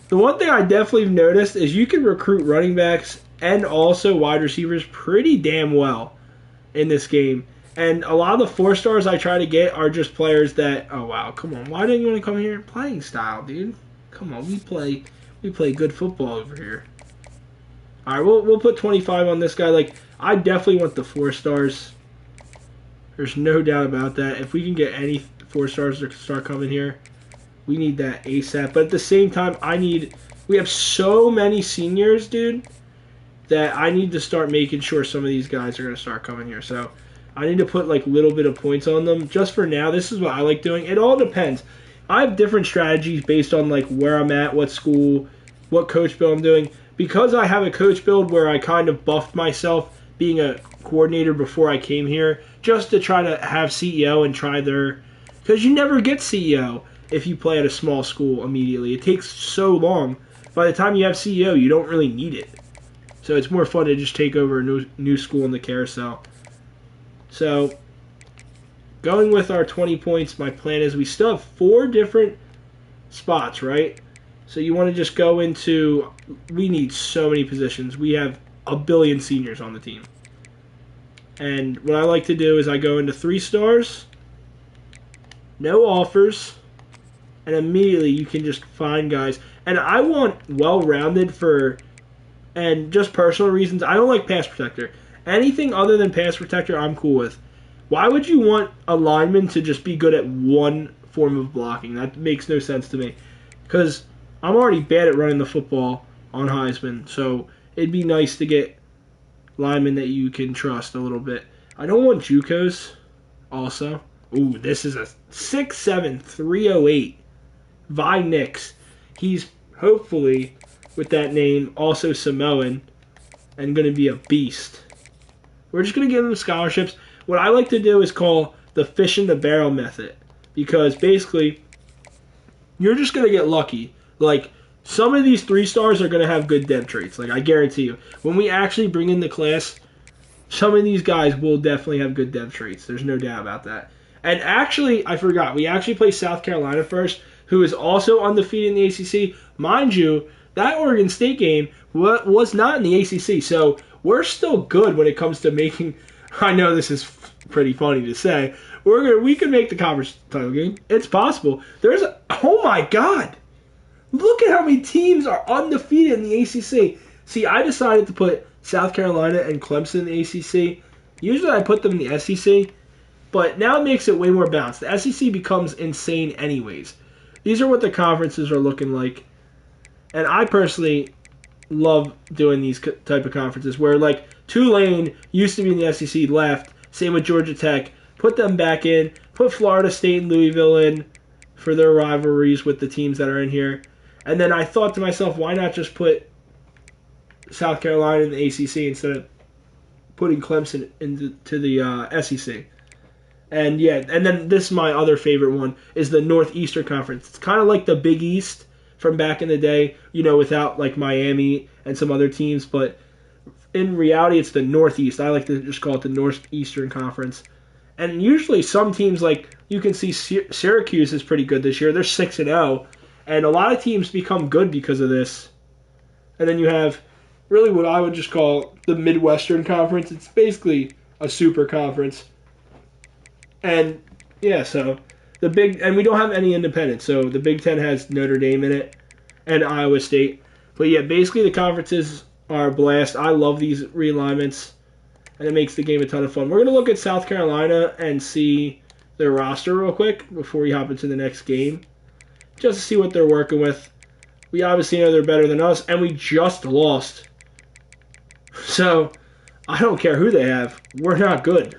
the one thing I definitely have noticed is you can recruit running backs and also wide receivers pretty damn well in this game. And a lot of the 4-stars I try to get are just players that, oh wow, come on, why didn't you want to come here? Playing style, dude. Come on, we play good football over here. Alright, we'll put 25 on this guy. Like, I definitely want the 4-stars. There's no doubt about that. If we can get any 4-stars to start coming here, we need that ASAP. But at the same time, we have so many seniors, dude, that I need to start making sure some of these guys are going to start coming here. So I need to put like a little bit of points on them. Just for now, this is what I like doing. It all depends. I have different strategies based on like where I'm at, what school, what coach build I'm doing. Because I have a coach build where I kind of buffed myself being a coordinator before I came here, just to try to have CEO and try their... Because you never get CEO if you play at a small school immediately. It takes so long. By the time you have CEO, you don't really need it. So it's more fun to just take over a new school in the carousel. So, going with our 20 points, my plan is we still have 4 different spots, right? So you want to just go into... We need so many positions. We have a billion seniors on the team. And what I like to do is I go into 3 stars, no offers, and immediately you can just find guys. And I want well-rounded for... And just personal reasons, I don't like pass protector. Anything other than pass protector, I'm cool with. Why would you want a lineman to just be good at one form of blocking? That makes no sense to me. Because I'm already bad at running the football on Heisman, so it'd be nice to get linemen that you can trust a little bit. I don't want JUCOs also. Ooh, this is a 6'7", 308. Vi Nix. He's hopefully, with that name, also Samoan and going to be a beast. We're just going to give them scholarships. What I like to do is call the fish in the barrel method, because basically you're just going to get lucky. Like, some of these 3-stars are going to have good depth traits. Like, I guarantee you. When we actually bring in the class, some of these guys will definitely have good depth traits. There's no doubt about that. And actually, I forgot. We actually play South Carolina first, who is also undefeated in the ACC. Mind you, that Oregon State game was not in the ACC. So we're still good when it comes to making... I know this is pretty funny to say. We can make the conference title game. It's possible. Oh my God! Look at how many teams are undefeated in the ACC. See, I decided to put South Carolina and Clemson in the ACC. Usually I put them in the SEC, but now it makes it way more balanced. The SEC becomes insane anyways. These are what the conferences are looking like. And I personally love doing these type of conferences where, like, Tulane used to be in the SEC, left. Same with Georgia Tech. Put them back in. Put Florida State and Louisville in for their rivalries with the teams that are in here. And then I thought to myself, why not just put South Carolina in the ACC instead of putting Clemson into the SEC? And yeah, and then this is my other favorite one, is the Northeastern Conference. It's kind of like the Big East from back in the day, without like Miami and some other teams, but in reality it's the Northeast. I like to just call it the Northeastern Conference. And usually some teams, like, you can see Syracuse is pretty good this year. They're 6-0, and a lot of teams become good because of this. And then you have really what I would just call the Midwestern Conference. It's basically a super conference. And yeah, so and we don't have any independents. So the Big Ten has Notre Dame in it and Iowa State. But yeah, basically the conferences are a blast. I love these realignments, and it makes the game a ton of fun. We're going to look at South Carolina and see their roster real quick before we hop into the next game, just to see what they're working with. We obviously know they're better than us, and we just lost. So I don't care who they have. We're not good.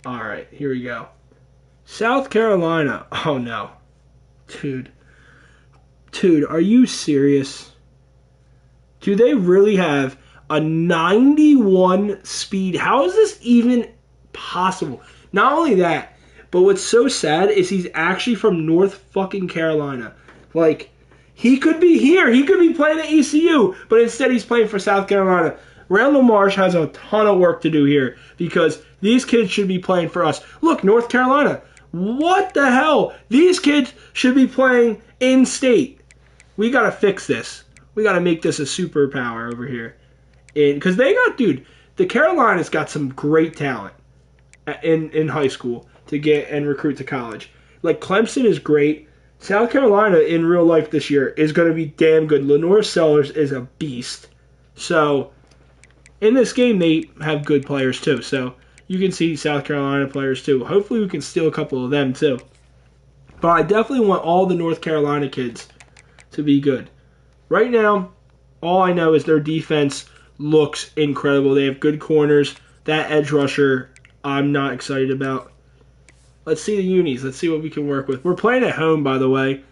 All right, here we go. South Carolina. Oh, no. Dude, are you serious? Do they really have a 91 speed? How is this even possible? Not only that, but what's so sad is he's actually from North fucking Carolina. Like, he could be here. He could be playing at ECU, but instead he's playing for South Carolina. Randall Marsh has a ton of work to do here because these kids should be playing for us. Look, North Carolina. What the hell? These kids should be playing in-state. We got to fix this. We got to make this a superpower over here. Because the Carolinas got some great talent in high school to get and recruit to college. Like, Clemson is great. South Carolina in real life this year is going to be damn good. Lenore Sellers is a beast. So, in this game, they have good players too. So, you can see South Carolina players too. Hopefully, we can steal a couple of them too. But I definitely want all the North Carolina kids to be good. Right now, all I know is their defense looks incredible. They have good corners. That edge rusher, I'm not excited about. Let's see the unis. Let's see what we can work with. We're playing at home, by the way,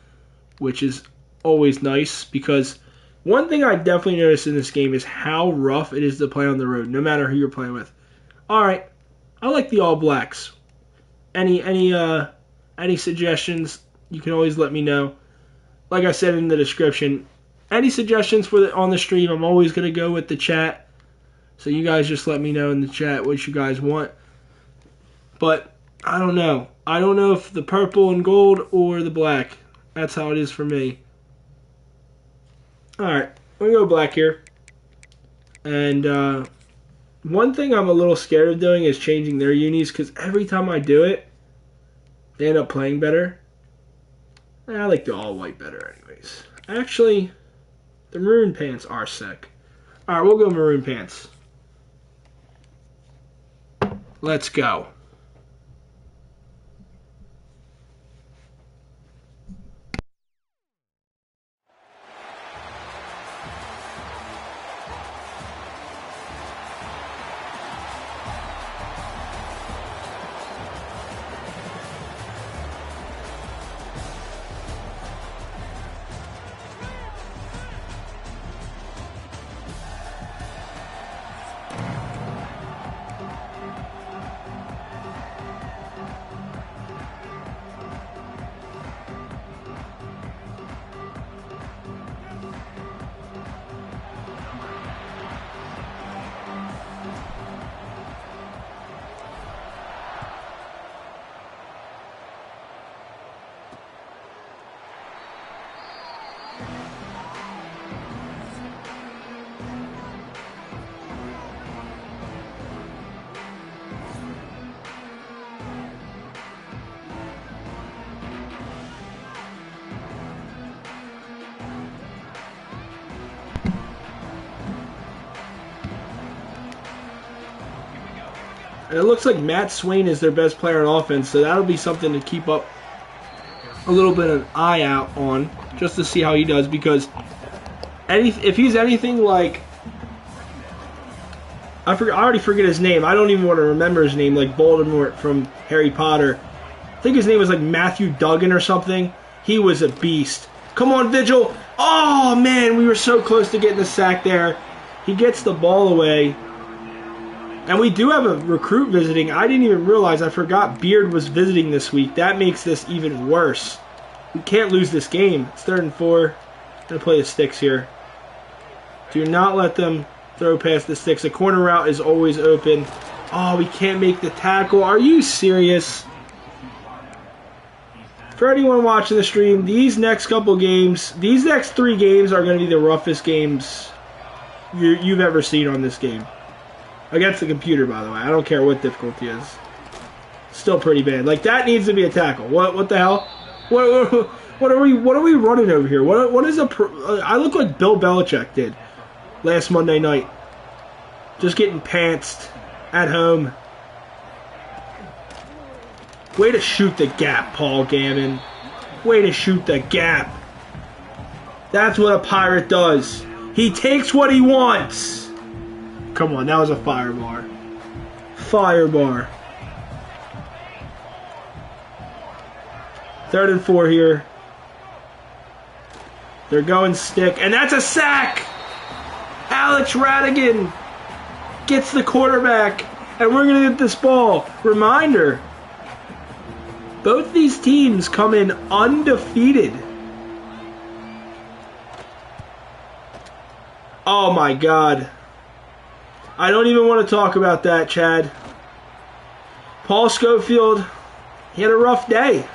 which is always nice because one thing I definitely noticed in this game is how rough it is to play on the road, no matter who you're playing with. All right, I like the All Blacks. Any suggestions? You can always let me know. Like I said in the description, any suggestions on the stream? I'm always gonna go with the chat. So you guys just let me know in the chat what you guys want. But I don't know. I don't know if the purple and gold or the black. That's how it is for me. Alright, I'm going to go black here. And one thing I'm a little scared of doing is changing their unis, because every time I do it, they end up playing better. I like the all-white better anyways. Actually, the maroon pants are sick. Alright, we'll go maroon pants. Let's go. And it looks like Matt Swain is their best player on offense, so that'll be something to keep up a little bit of an eye out on, just to see how he does, because if he's anything like, I already forget his name. I don't even want to remember his name, like Voldemort from Harry Potter. I think his name was like Matthew Duggan or something. He was a beast. Come on, Vigil. Oh, man, we were so close to getting the sack there. He gets the ball away. And we do have a recruit visiting. I didn't even realize. I forgot Beard was visiting this week. That makes this even worse. We can't lose this game. It's 3rd and 4. I'm going to play the sticks here. Do not let them throw past the sticks. The corner route is always open. Oh, we can't make the tackle. Are you serious? For anyone watching the stream, these next couple games, these next 3 games are going to be the roughest games you've ever seen on this game. Against the computer, by the way. I don't care what difficulty is. Still pretty bad. Like, that needs to be a tackle. What the hell? What are we running over here? What is I look like Bill Belichick did last Monday night. Just getting pantsed at home. Way to shoot the gap, Paul Gammon. Way to shoot the gap. That's what a Pirate does. He takes what he wants. Come on, that was a fire bar. Fire bar. 3rd and 4 here. They're going stick, and that's a sack! Alex Radigan gets the quarterback, and we're going to get this ball. Reminder, both these teams come in undefeated. Oh my God. I don't even want to talk about that, Chad. Paul Schofield, he had a rough day.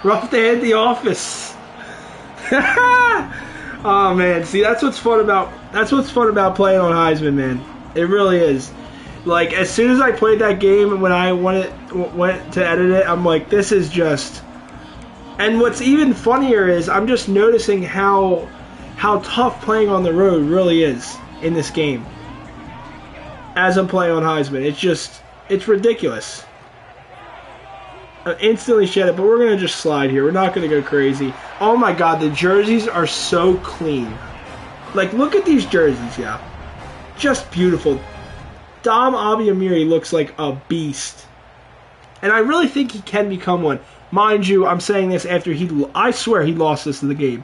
Rough day at the office. Oh man, see that's what's fun about playing on Heisman, man. It really is. Like as soon as I played that game and when I went to edit it, I'm like, this is just. And what's even funnier is I'm just noticing how tough playing on the road really is in this game. As I'm playing on Heisman, it's ridiculous. I instantly shed it, but we're going to just slide here. We're not going to go crazy. Oh my God, the jerseys are so clean. Like, look at these jerseys, yeah. Just beautiful. Dom Abiamiri looks like a beast. And I really think he can become one. Mind you, I'm saying this after I swear he lost us the game.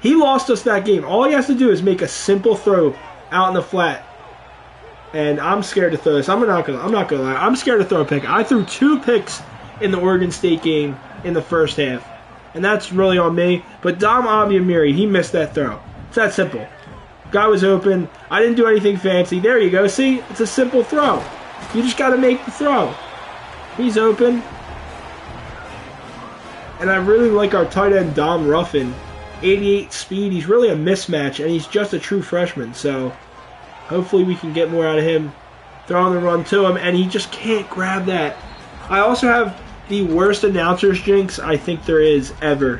He lost us that game. All he has to do is make a simple throw out in the flat. And I'm scared to throw this. I'm not gonna lie. I'm scared to throw a pick. I threw 2 picks in the Oregon State game in the first half. And that's really on me. But Dom Abiamiri, he missed that throw. It's that simple. Guy was open. I didn't do anything fancy. There you go. See? It's a simple throw. You just got to make the throw. He's open. And I really like our tight end, Dom Ruffin. 88 speed. He's really a mismatch. And he's just a true freshman. So hopefully we can get more out of him. Throwing the run to him. And he just can't grab that. I also have the worst announcer's jinx I think there is ever.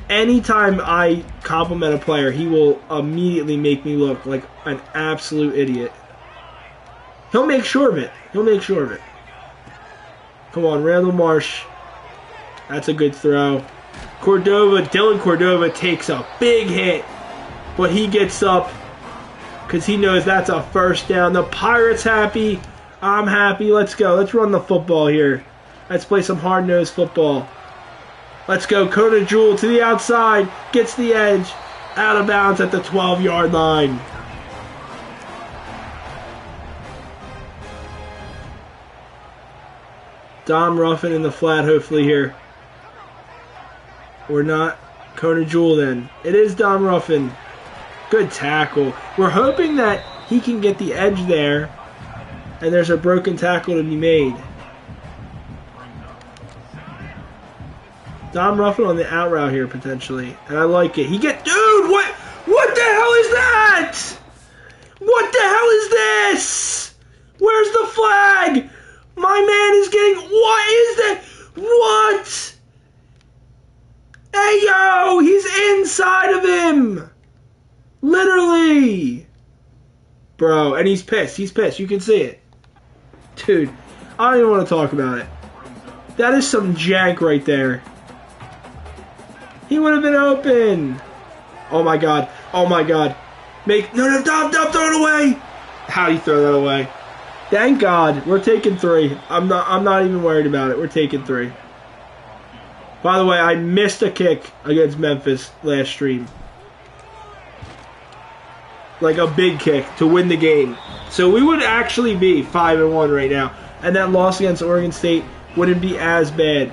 Anytime I compliment a player, he will immediately make me look like an absolute idiot. He'll make sure of it. Come on, Randall Marsh. That's a good throw. Dylan Cordova takes a big hit, but he gets up because he knows that's a first down. The Pirates happy. I'm happy. Let's go. Let's run the football here. Let's play some hard-nosed football. Let's go. Kona Jewel to the outside. Gets the edge. Out of bounds at the 12-yard line. Dom Ruffin in the flat, hopefully, here. Or not. Kona Jewel, then. It is Dom Ruffin. Good tackle. We're hoping that he can get the edge there. And there's a broken tackle to be made. Dom Ruffin on the out route here, potentially. And I like it. Dude, what the hell is that? What the hell is this? Where's the flag? My man is getting, what is that? What? Hey, yo, he's inside of him. Literally. Bro, and he's pissed. You can see it. Dude, I don't even want to talk about it. That is some jank right there. He would have been open. Oh my god. Oh my god. No, don't throw it away. How'd he throw that away? Thank God. We're taking 3. I'm not even worried about it. We're taking 3. By the way, I missed a kick against Memphis last stream. Like a big kick to win the game. So we would actually be 5-1 right now. And that loss against Oregon State wouldn't be as bad.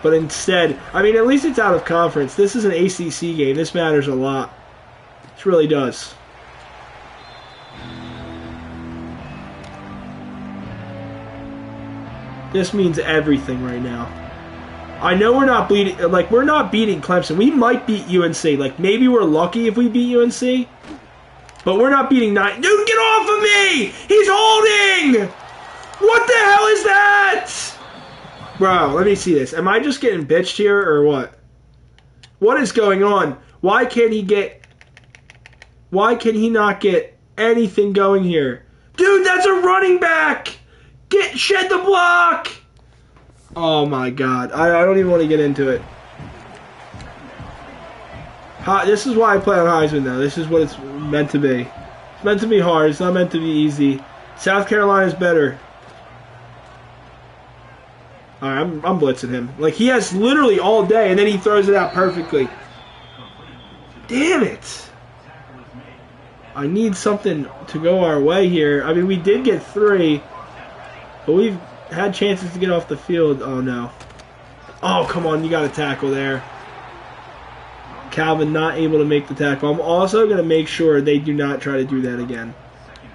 But instead, I mean, at least it's out of conference. This is an ACC game. This matters a lot. This really does. This means everything right now. I know we're not beating Clemson. We might beat UNC. Like, maybe we're lucky if we beat UNC. But we're not beating 9. Dude, get off of me! He's holding! What the hell is that? Bro, let me see this. Am I just getting bitched here or what? What is going on? Why can't he not get anything going here? Dude, that's a running back! Shed the block! Oh my god. I don't even want to get into it. This is why I play on Heisman, though. This is what it's meant to be. It's meant to be hard. It's not meant to be easy. South Carolina's better. Alright, I'm blitzing him. Like, he has literally all day, and then he throws it out perfectly. Damn it. I need something to go our way here. I mean, we did get 3, but we've had chances to get off the field. Oh, no. Oh, come on. You got a tackle there. Calvin not able to make the tackle. I'm also going to make sure they do not try to do that again.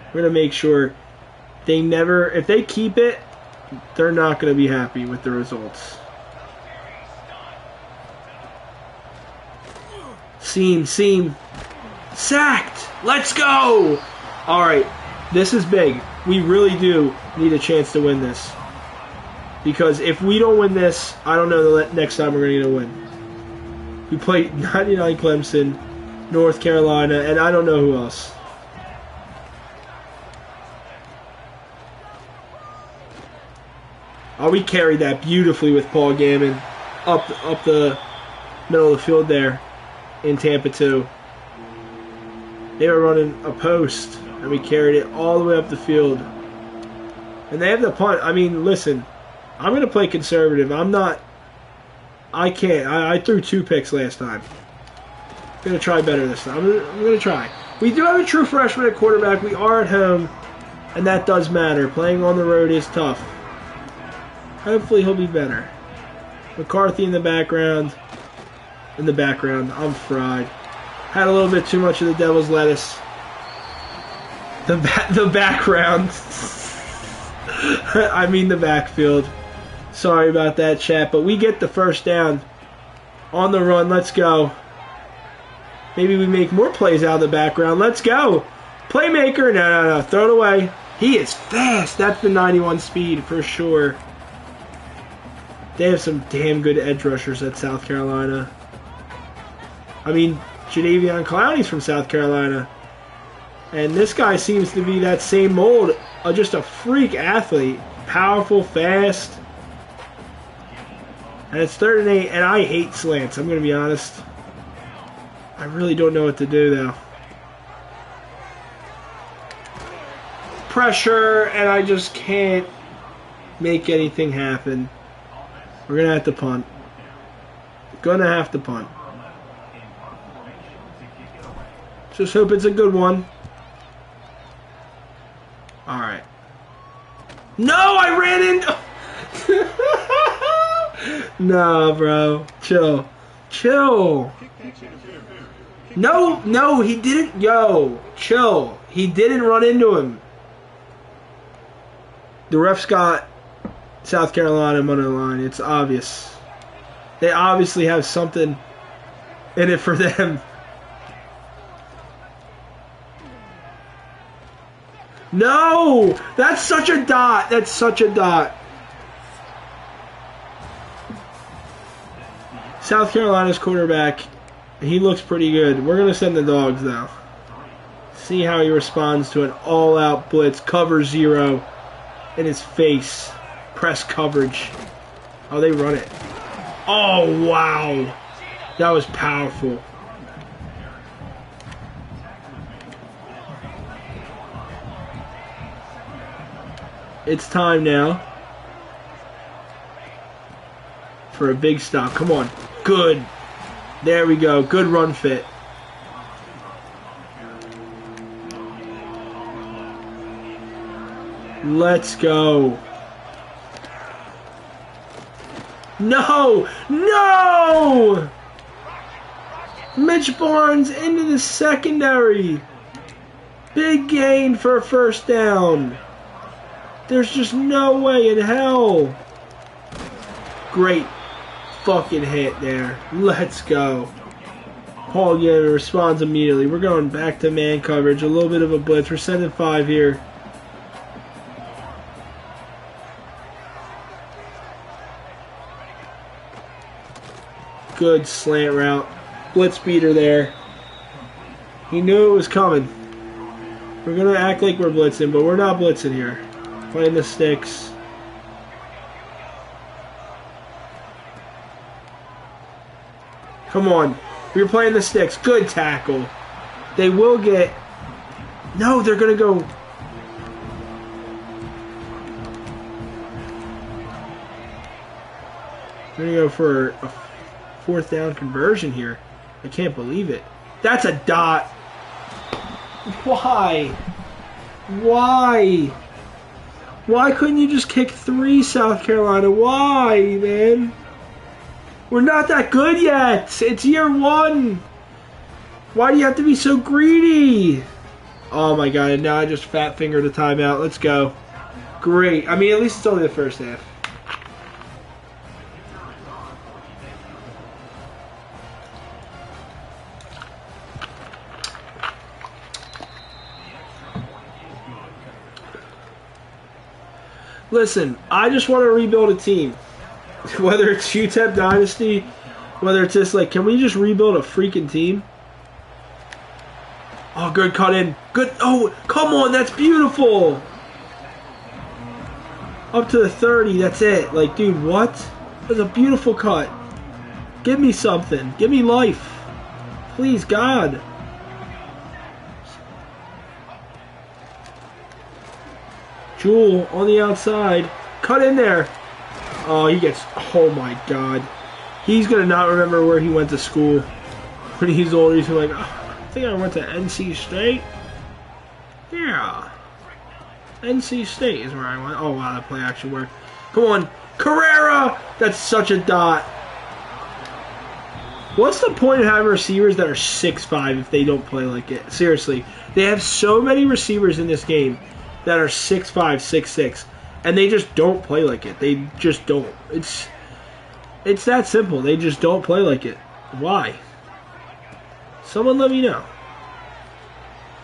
We're going to make sure they never, if they keep it, they're not going to be happy with the results. Seam. Sacked. Let's go. All right. This is big. We really do need a chance to win this. Because if we don't win this, I don't know the next time we're going to get a win. We played 99 Clemson, North Carolina, and I don't know who else. Oh, we carried that beautifully with Paul Gammon up the middle of the field there in Tampa 2. They were running a post, and we carried it all the way up the field. And they have the punt. I mean, listen, I'm going to play conservative. I can't. I threw 2 picks last time. I'm going to try better this time. I'm going to try. We do have a true freshman at quarterback. We are at home, and that does matter. Playing on the road is tough. Hopefully he'll be better. McCarthy in the background. I'm fried. Had a little bit too much of the devil's lettuce. The background. I mean the backfield. Sorry about that, chat, but we get the first down on the run. Let's go. Maybe we make more plays out of the background. Let's go. Playmaker. No. Throw it away. He is fast. That's the 91 speed for sure. They have some damn good edge rushers at South Carolina. I mean, Jadeveon Clowney's from South Carolina. And this guy seems to be that same mold. Just a freak athlete. Powerful, fast. And it's 3rd and 8, and I hate slants. I'm going to be honest. I really don't know what to do, though. Pressure, and I just can't make anything happen. We're going to have to punt. Just hope it's a good one. Alright. No, I ran in. Nah, bro. Chill. No, he didn't. Yo, chill. He didn't run into him. The refs got South Carolina money line. It's obvious. They obviously have something in it for them. No! That's such a dot. South Carolina's quarterback, he looks pretty good. We're going to send the dogs, though. See how he responds to an all-out blitz. Cover 0 in his face. Press coverage. Oh, they run it. Oh, wow. That was powerful. It's time now for a big stop. Come on. Good. There we go. Good run fit. Let's go. No! No! Mitch Barnes into the secondary. Big gain for a first down. There's just no way in hell. Great fucking hit there. Let's go. Paul Yeager responds immediately. We're going back to man coverage. A little bit of a blitz. We're sending 5 here. Good slant route. Blitz beater there. He knew it was coming. We're going to act like we're blitzing, but we're not blitzing here. Playing the sticks. Come on. We were playing the sticks. Good tackle. They will get... No, they're going to go... They're going to go for a 4th down conversion here. I can't believe it. That's a dot. Why? Why? Why couldn't you just kick 3, South Carolina? Why, man? We're not that good yet. It's year 1. Why do you have to be so greedy? Oh my god, and now I just fat fingered a timeout. Let's go. Great. I mean, at least it's only the first half. Listen, I just want to rebuild a team. Whether it's UTEP Dynasty, whether it's just like, can we just rebuild a freaking team? Oh, good cut in. Good. Oh, come on, that's beautiful. Up to the 30, that's it. Like, dude, what? That's a beautiful cut. Give me something. Give me life. Please, God. Jewel on the outside. Cut in there. Oh, he gets... Oh, my God. He's going to not remember where he went to school. When he's older, he's like, oh, I think I went to NC State. Yeah. NC State is where I went. Oh, wow, that play actually worked. Come on. Carrera! That's such a dot. What's the point of having receivers that are 6'5" if they don't play like it? Seriously. They have so many receivers in this game that are 6'5", 6'6", and they just don't play like it. They just don't. It's that simple. They just don't play like it. Why? Someone let me know.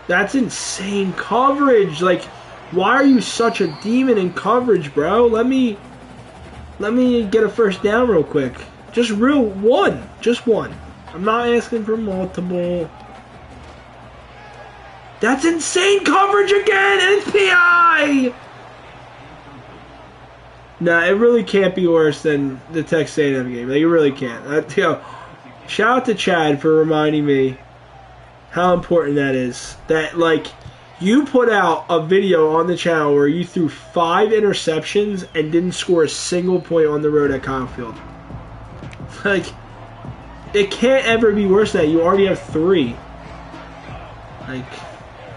That's insane coverage. Like, why are you such a demon in coverage, bro? Let me get a first down real quick. Just one. Just one. I'm not asking for multiple. That's insane coverage again, and it's PI! Nah, it really can't be worse than the Texas A&M game. Like, it really can't. Shout out to Chad for reminding me how important that is. That, like, you put out a video on the channel where you threw 5 interceptions and didn't score a single point on the road at Kyle Field. Like, it can't ever be worse than that. You already have 3. Like...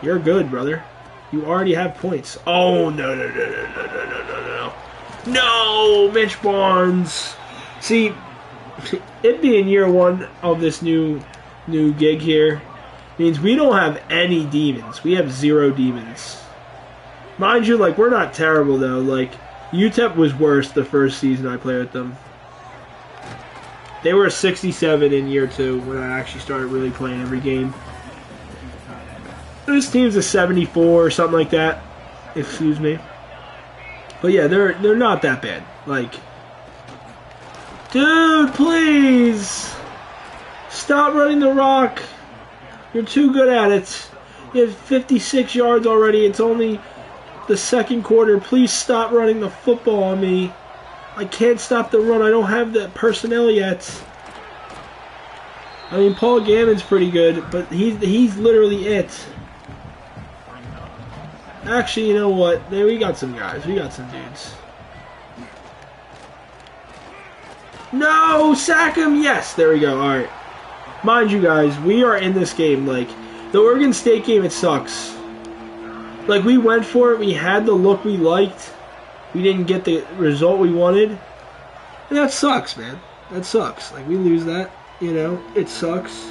You're good, brother. You already have points. Oh, no. No, Mitch Barnes. See, it being year 1 of this new gig here means we don't have any demons. We have 0 demons. Mind you, like, we're not terrible, though. Like, UTEP was worse the first season I played with them. They were a 67 in year 2 when I actually started really playing every game. This team's a 74 or something like that. Excuse me. But yeah, they're not that bad. Like, dude, please stop running the rock. You're too good at it. You have 56 yards already. It's only the second quarter. Please stop running the football on me. I can't stop the run. I don't have the personnel yet. I mean, Paul Gammon's pretty good, but he's literally it. Actually, you know what? There, we got some guys. We got some dudes. No! Sack him! Yes! There we go. Alright. Mind you guys, we are in this game. Like, the Oregon State game, it sucks. Like, we went for it. We had the look we liked. We didn't get the result we wanted. And that sucks, man. That sucks. Like, we lose that. You know, it sucks.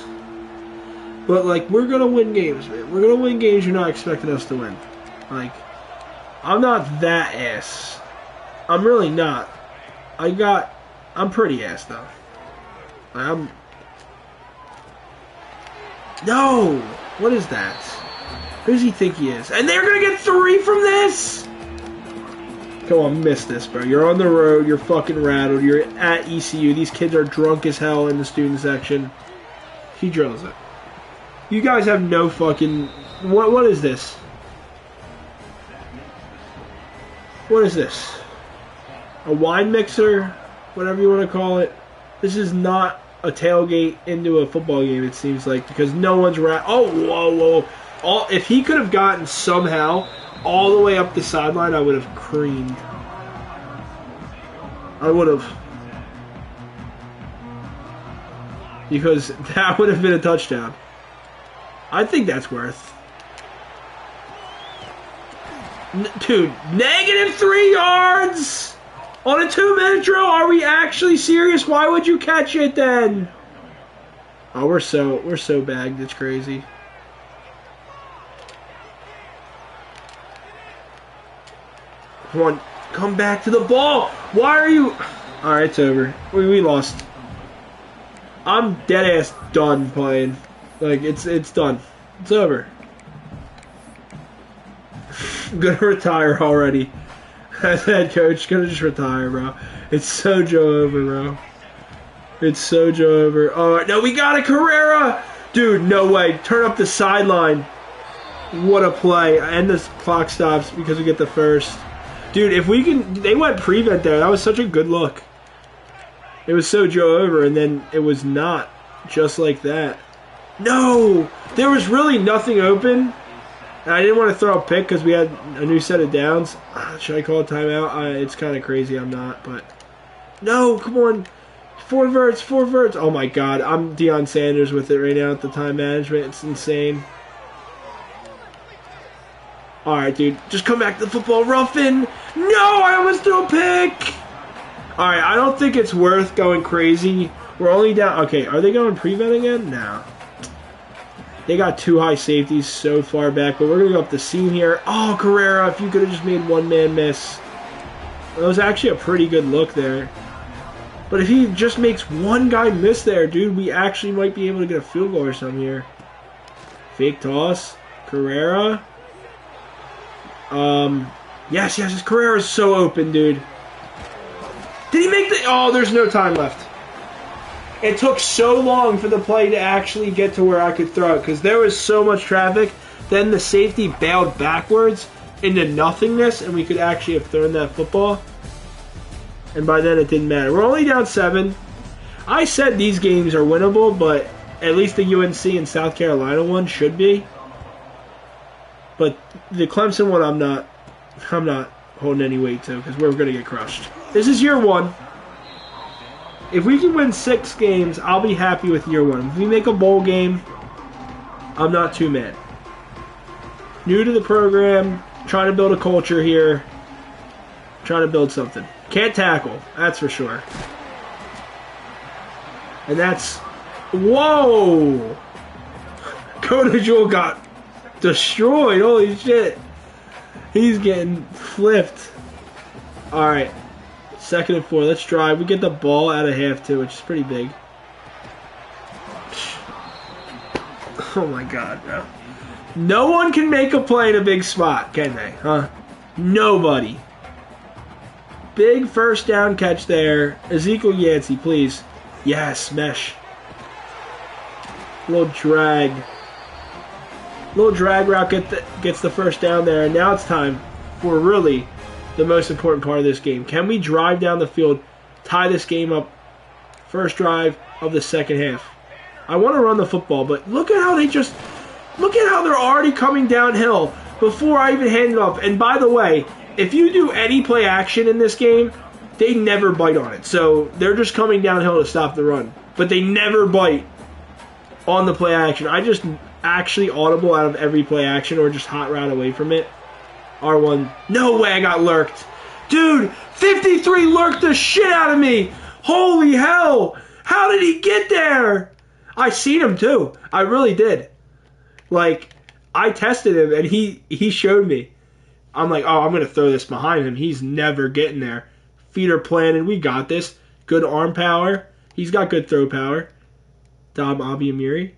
But, like, we're going to win games, man. We're going to win games you're not expecting us to win. Like, I'm not that ass. I'm really not. I'm pretty ass, though. No! What is that? Who does he think he is? And they're going to get 3 from this? Come on, miss this, bro. You're on the road. You're fucking rattled. You're at ECU. These kids are drunk as hell in the student section. He drills it. You guys have no fucking... What is this? What is this? A wine mixer? Whatever you want to call it. This is not a tailgate into a football game, it seems like, because no one's Oh, whoa. If he could have gotten somehow all the way up the sideline, I would have creamed. I would have. Because that would have been a touchdown. I think that's worth. Dude, -3 yards on a 2-minute drill. Are we actually serious? Why would you catch it then? Oh, we're so bagged. It's crazy. Come on, come back to the ball. Why are you... All right, it's over. We lost. I'm dead ass done playing. Like, it's done. It's over. I'm gonna retire already. As head coach, gonna just retire, bro. It's so Joe over, bro. It's so Joe over. Oh, no, we got a Carrera! Dude, no way. Turn up the sideline. What a play. And the clock stops because we get the first. Dude, if we can... They went prevent there. That was such a good look. It was so Joe over, and then it was not. Just like that. No! There was really nothing open. And I didn't want to throw a pick because we had a new set of downs. Should I call a timeout? It's kind of crazy. I'm not, but... No, come on. 4 verts. Oh, my God. I'm Deion Sanders with it right now at the time management. It's insane. All right, dude. Just come back to the football. Ruffin. No, I almost threw a pick. All right, I don't think it's worth going crazy. We're only down. Okay, are they going prevent again? No. They got 2 high safeties so far back, but we're going to go up the seam here. Oh, Carrera, if you could have just made one man miss. That was actually a pretty good look there. But if he just makes one guy miss there, dude, we actually might be able to get a field goal or something here. Fake toss. Carrera. Yes, Carrera's so open, dude. Did he make the... Oh, there's no time left. It took so long for the play to actually get to where I could throw it because there was so much traffic. Then the safety bailed backwards into nothingness, and we could actually have thrown that football. And by then, it didn't matter. We're only down 7. I said these games are winnable, but at least the UNC and South Carolina one should be. But the Clemson one, I'm not holding any weight to because we're going to get crushed. This is year 1. If we can win 6 games, I'll be happy with year 1. If we make a bowl game, I'm not too mad. New to the program, trying to build a culture here, trying to build something. Can't tackle, that's for sure. And that's... Whoa! Kona Jewel got destroyed, holy shit. He's getting flipped. Alright. 2nd and 4. Let's drive. We get the ball out of half, too, which is pretty big. Oh, my God, bro. No one can make a play in a big spot, can they? Huh? Nobody. Big first down catch there. Ezekiel Yancey, please. Yes, mesh. Little drag. Little drag route gets the first down there, and now it's time for really the most important part of this game. Can we drive down the field, tie this game up, first drive of the second half? I want to run the football, but look at how they're already coming downhill before I even hand it off. And by the way, if you do any play action in this game, they never bite on it. So they're just coming downhill to stop the run, but they never bite on the play action. I just actually audible out of every play action or just hot route away from it. R1. No way I got lurked. Dude, 53 lurked the shit out of me. Holy hell. How did he get there? I seen him too. I really did. Like, I tested him and he showed me. I'm like, oh, I'm going to throw this behind him. He's never getting there. Feet are planted. We got this. Good arm power. He's got good throw power. Dom Abiamiri.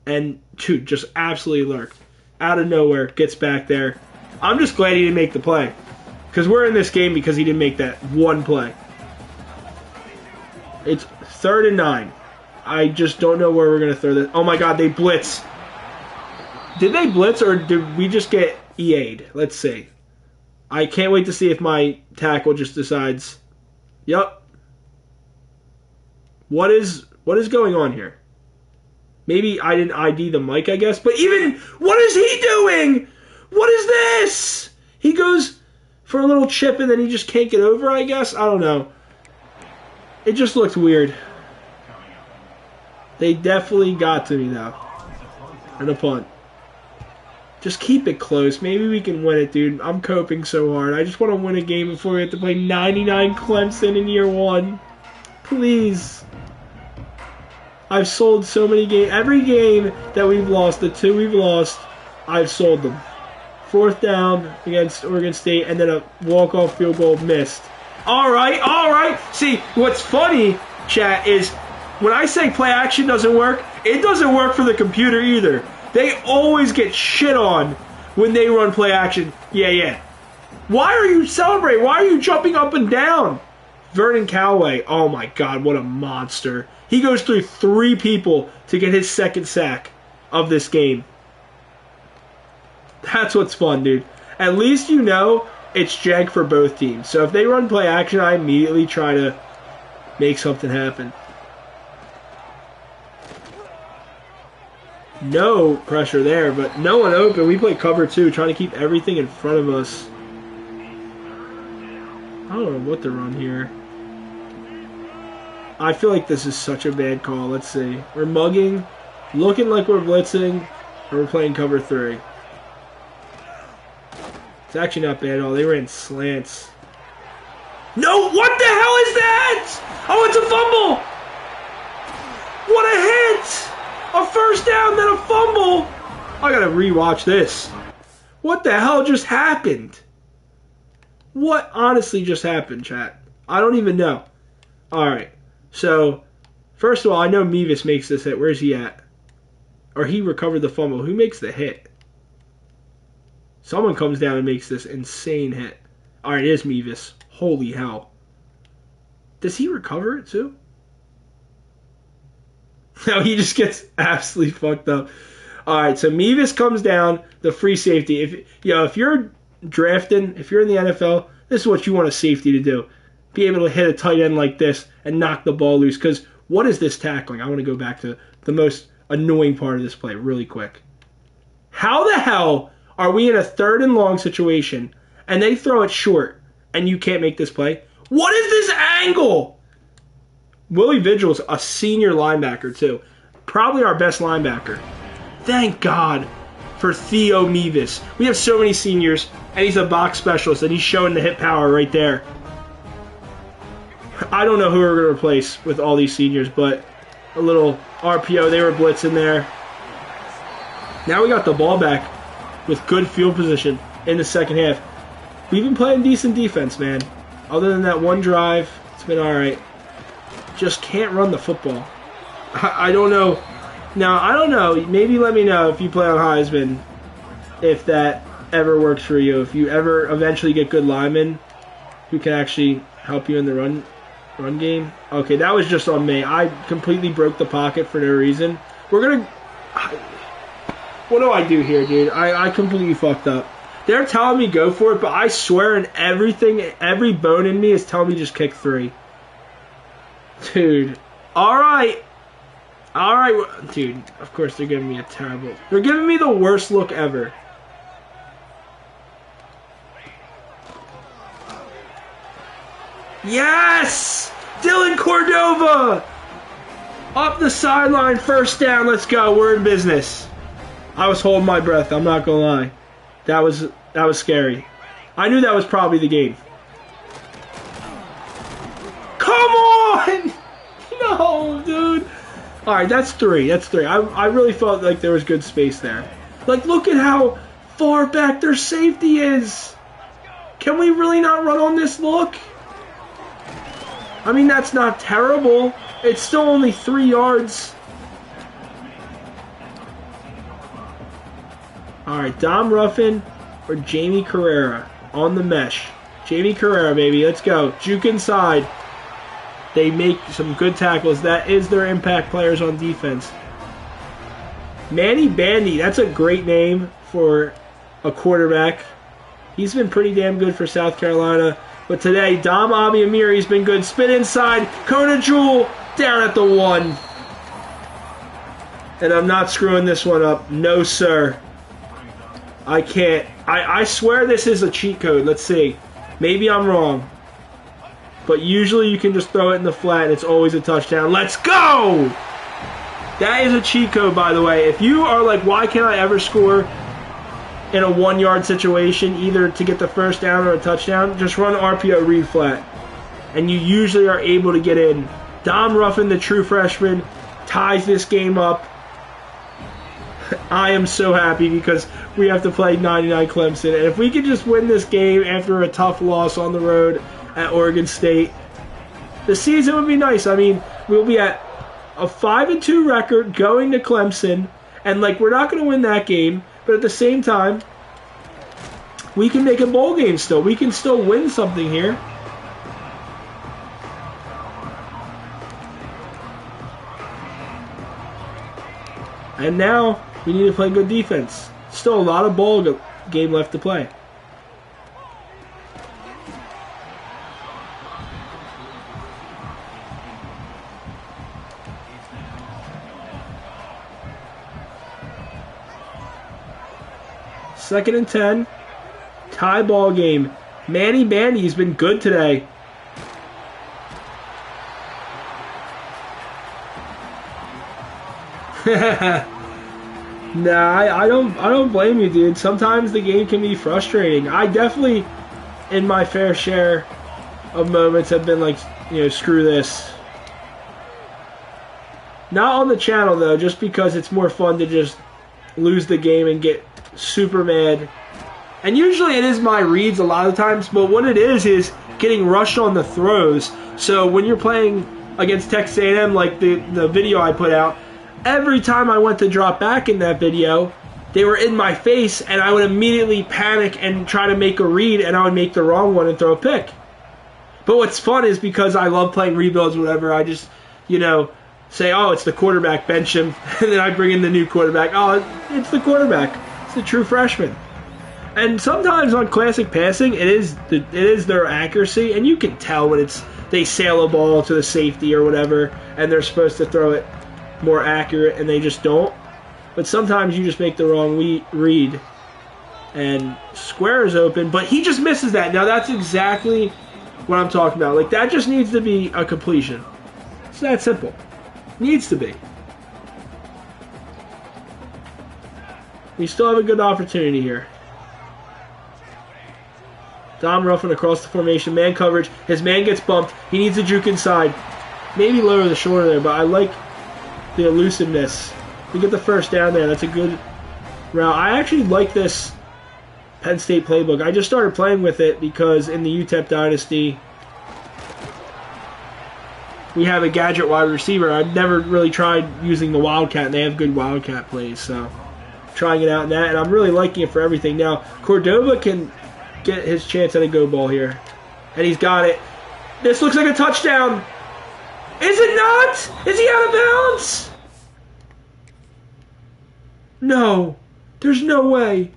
And, dude, just absolutely lurked. Out of nowhere, gets back there. I'm just glad he didn't make the play. Because we're in this game because he didn't make that one play. It's 3rd and 9. I just don't know where we're going to throw this. Oh, my God, they blitz. Did they blitz or did we just get EA'd? Let's see. I can't wait to see if my tackle just decides, yep. What is going on here? Maybe I didn't ID the mic, I guess. But even, what is he doing? What is this? He goes for a little chip and then he just can't get over, I guess. I don't know. It just looked weird. They definitely got to me, though. And a punt. Just keep it close. Maybe we can win it, dude. I'm coping so hard. I just want to win a game before we have to play 99 Clemson in year 1. Please. I've sold so many games. Every game that we've lost, the 2 we've lost, I've sold them. 4th down against Oregon State, and then a walk-off field goal missed. All right. See, what's funny, chat, is when I say play action doesn't work, it doesn't work for the computer either. They always get shit on when they run play action. Yeah. Why are you celebrating? Why are you jumping up and down? Vernon Callaway, oh my God, what a monster. He goes through 3 people to get his 2nd sack of this game. That's what's fun, dude. At least you know it's jank for both teams. So if they run play action, I immediately try to make something happen. No pressure there, but no one open. We play cover 2, trying to keep everything in front of us. I don't know what to run here. I feel like this is such a bad call. Let's see. We're mugging, looking like we're blitzing, or we're playing cover 3. It's actually not bad at all. They ran slants. No, what the hell is that? Oh, it's a fumble. What a hit. A first down, then a fumble. I gotta rewatch this. What the hell just happened? What honestly just happened, chat? I don't even know. Alright, so, first of all, I know Mevis makes this hit. Where's he at? Or he recovered the fumble. Who makes the hit? Someone comes down and makes this insane hit. Alright, it is Mevis. Holy hell. Does he recover it too? No, he just gets absolutely fucked up. Alright, so Mevis comes down, the free safety. If you're drafting, if you're in the NFL, this is what you want a safety to do. Be able to hit a tight end like this and knock the ball loose. Because what is this tackling? I want to go back to the most annoying part of this play really quick. How the hell are we in a 3rd and long situation and they throw it short and you can't make this play? What is this angle? Willie Vigil's a senior linebacker too. Probably our best linebacker. Thank God for Theo Mevis. We have so many seniors, and he's a box specialist, and he's showing the hit power right there. I don't know who we're going to replace with all these seniors, but a little RPO. They were blitzing there. Now we got the ball back with good field position in the second half. We've been playing decent defense, man. Other than that one drive, it's been all right. Just can't run the football. I don't know. Now, I don't know. Maybe let me know if you play on Heisman, if that ever works for you. If you ever eventually get good linemen who can actually help you in the run game. Okay, that was just on me. I completely broke the pocket for no reason. We're What do I do here, dude? I completely fucked up. They're telling me go for it, but I swear in everything, every bone in me is telling me just kick 3. Dude. Alright. Alright. Dude, of course they're giving me a terrible... They're giving me the worst look ever. Yes! Dylan Cordova! Up the sideline, first down, let's go. We're in business. I was holding my breath, I'm not gonna lie. That was scary. I knew that was probably the game. Come on! No, dude. Alright, that's 3. That's 3. I really felt like there was good space there. Like, look at how far back their safety is. Can we really not run on this look? I mean, that's not terrible. It's still only 3 yards. Alright, Dom Ruffin or Jamie Carrera on the mesh. Jamie Carrera, baby. Let's go. Juke inside. They make some good tackles. That is their impact players on defense. Manny Bandy. That's a great name for a quarterback. He's been pretty damn good for South Carolina. But today, Dom Abiamiri's been good. Spin inside. Kona Jewel down at the 1. And I'm not screwing this one up. No, sir. I can't. I swear this is a cheat code. Let's see. Maybe I'm wrong. But usually you can just throw it in the flat and it's always a touchdown. Let's go! That is a cheat code, by the way. If you are like, why can't I ever score in a 1-yard situation, either to get the first down or a touchdown, just run RPO read flat. And you usually are able to get in. Dom Ruffin, the true freshman, ties this game up. I am so happy because we have to play 99 Clemson. And if we could just win this game after a tough loss on the road at Oregon State, the season would be nice. I mean, we'll be at a 5-2 record going to Clemson. And, like, we're not going to win that game. But at the same time, we can make a bowl game still. We can still win something here. And now, we need to play good defense. Still a lot of bowl game left to play. Second and 10. Tie ball game. Manny Bandy's been good today. Nah, I don't blame you, dude. Sometimes the game can be frustrating. I definitely, in my fair share of moments, have been like, screw this. Not on the channel, though, just because it's more fun to just lose the game and get super mad. And usually it is my reads a lot of times, but what it is getting rushed on the throws. So when you're playing against Texas A&M, like the video I put out, every time I went to drop back in that video, they were in my face, and I would immediately panic and try to make a read, and I would make the wrong one and throw a pick. But what's fun is because I love playing rebuilds or whatever, I just, say, oh, it's the quarterback, bench him, and then I bring in the new quarterback. Oh, it's the quarterback. It's the true freshman. And sometimes on classic passing, it is their accuracy, and you can tell when they sail a ball to the safety or whatever, and they're supposed to throw it more accurate, and they just don't. But sometimes you just make the wrong read, and Square is open, but he just misses that. Now that's exactly what I'm talking about. Like, that just needs to be a completion. It's that simple. Needs to be. We still have a good opportunity here. Dom Ruffin across the formation, man coverage. His man gets bumped. He needs a juke inside. Maybe lower the shoulder there, but I like the elusiveness. We get the first down there. That's a good route. I actually like this Penn State playbook. I just started playing with it because in the UTEP Dynasty, we have a gadget wide receiver. I've never really tried using the Wildcat, and they have good Wildcat plays, so trying it out in that, and I'm really liking it for everything. Now, Cordova can get his chance at a go ball here, and he's got it. This looks like a touchdown. Is it not? Is he out of bounds? No. There's no way.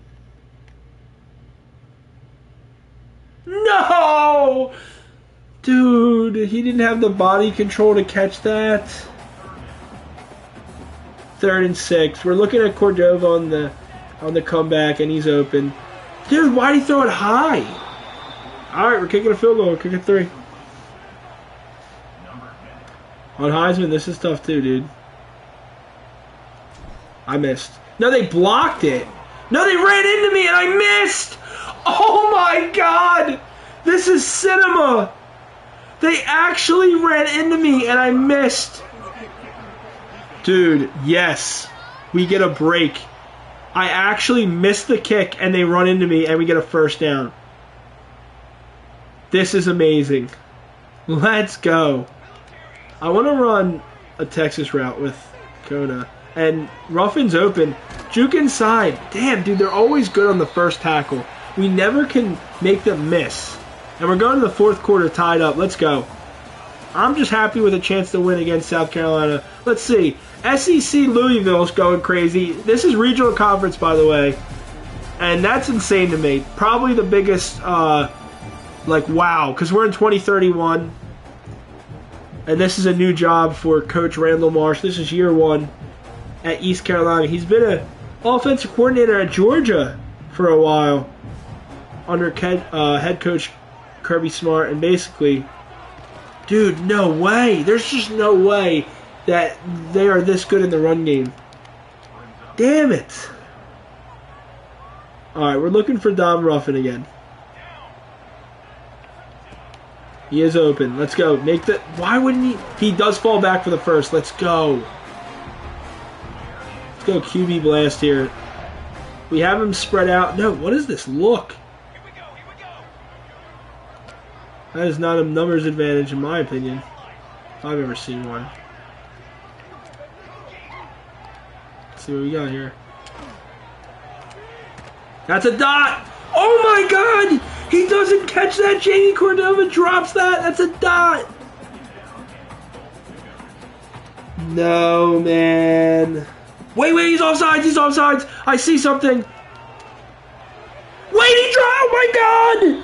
No! Dude, he didn't have the body control to catch that. 3rd and 6. We're looking at Cordova on the comeback, and he's open. Dude, why'd he throw it high? Alright, we're kicking a field goal. We're kicking 3. On Heisman, this is tough too, dude. I missed. No, they blocked it. No, they ran into me and I missed. Oh my god. This is cinema. They actually ran into me and I missed. Dude, yes. We get a break. I actually missed the kick and they run into me and we get a first down. This is amazing. Let's go. I want to run a Texas route with Kona. And Ruffin's open. Juke inside. Damn, dude, they're always good on the first tackle. We never can make them miss. And we're going to the 4th quarter tied up. Let's go. I'm just happy with a chance to win against South Carolina. Let's see. SEC Louisville's going crazy. This is regional conference, by the way. And that's insane to me. Probably the biggest, wow. Because we're in 2031. And this is a new job for Coach Randall Marsh. This is year 1 at East Carolina. He's been an offensive coordinator at Georgia for a while under head coach Kirby Smart. And basically, dude, no way. There's just no way that they are this good in the run game. Damn it. All right, we're looking for Dom Ruffin again. He is open. Let's go. Why wouldn't he? He does fall back for the first. Let's go. Let's go QB blast here. We have him spread out. No, what is this look? That is not a numbers advantage in my opinion. If I've ever seen one. Let's see what we got here. That's a dot! Oh my god! He doesn't catch that. Jamie Cordova drops that. That's a dot. No, man. Wait, he's offsides. He's offsides. I see something. Wait, he dropped. Oh my god.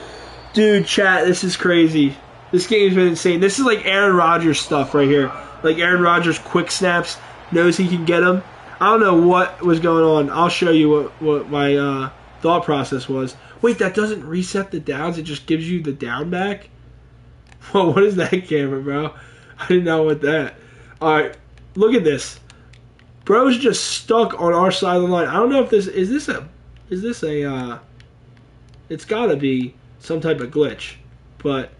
Dude, chat, this is crazy. This game's been insane. This is like Aaron Rodgers stuff right here. Like Aaron Rodgers quick snaps. Knows he can get them. I don't know what was going on. I'll show you what my thought process was. Wait, that doesn't reset the downs. It just gives you the down back? Whoa, what is that camera, bro? I didn't know what that. All right, look at this. Bro's just stuck on our side of the line. I don't know if this is this a it's got to be some type of glitch. But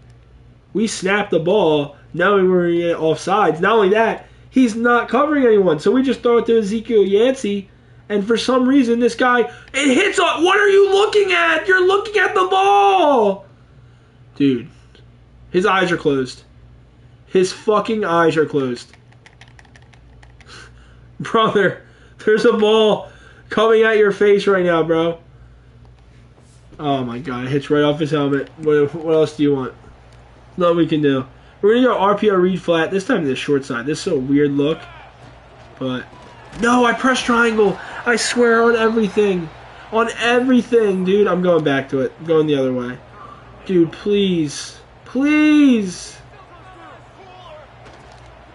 we snapped the ball knowing we were going to get offsides. Not only that, he's not covering anyone. So we just throw it to Ezekiel Yancey. And for some reason, this guy, it hits on. What are you looking at? You're looking at the ball. Dude, his eyes are closed. His fucking eyes are closed. Brother, there's a ball coming at your face right now, bro. Oh my god, it hits right off his helmet. What else do you want? Nothing we can do. We're going to go RPO read flat. This time to the short side. This is a weird look. But, no, I pressed triangle. I swear on everything. On everything, dude. I'm going back to it. I'm going the other way. Dude, please. Please.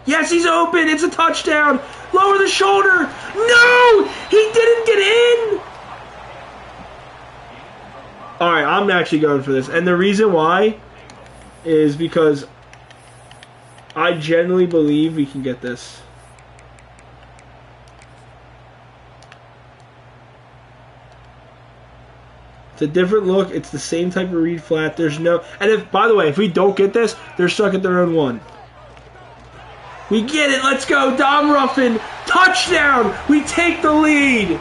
Yes, he's open. It's a touchdown. Lower the shoulder. No! He didn't get in. All right, I'm actually going for this. And the reason why is because I genuinely believe we can get this. It's a different look. It's the same type of read flat. There's no... And if, by the way, if we don't get this, they're stuck at their own one. We get it. Let's go. Dom Ruffin. Touchdown. We take the lead.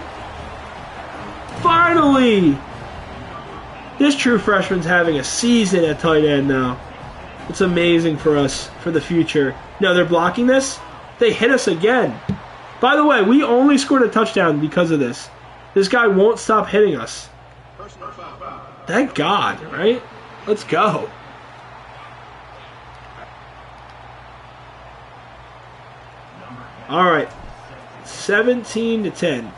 Finally. This true freshman's having a season at tight end now. It's amazing for us, for the future. No, they're blocking this. They hit us again. By the way, we only scored a touchdown because of this. This guy won't stop hitting us. Thank God, right? Let's go. All right. 17-10.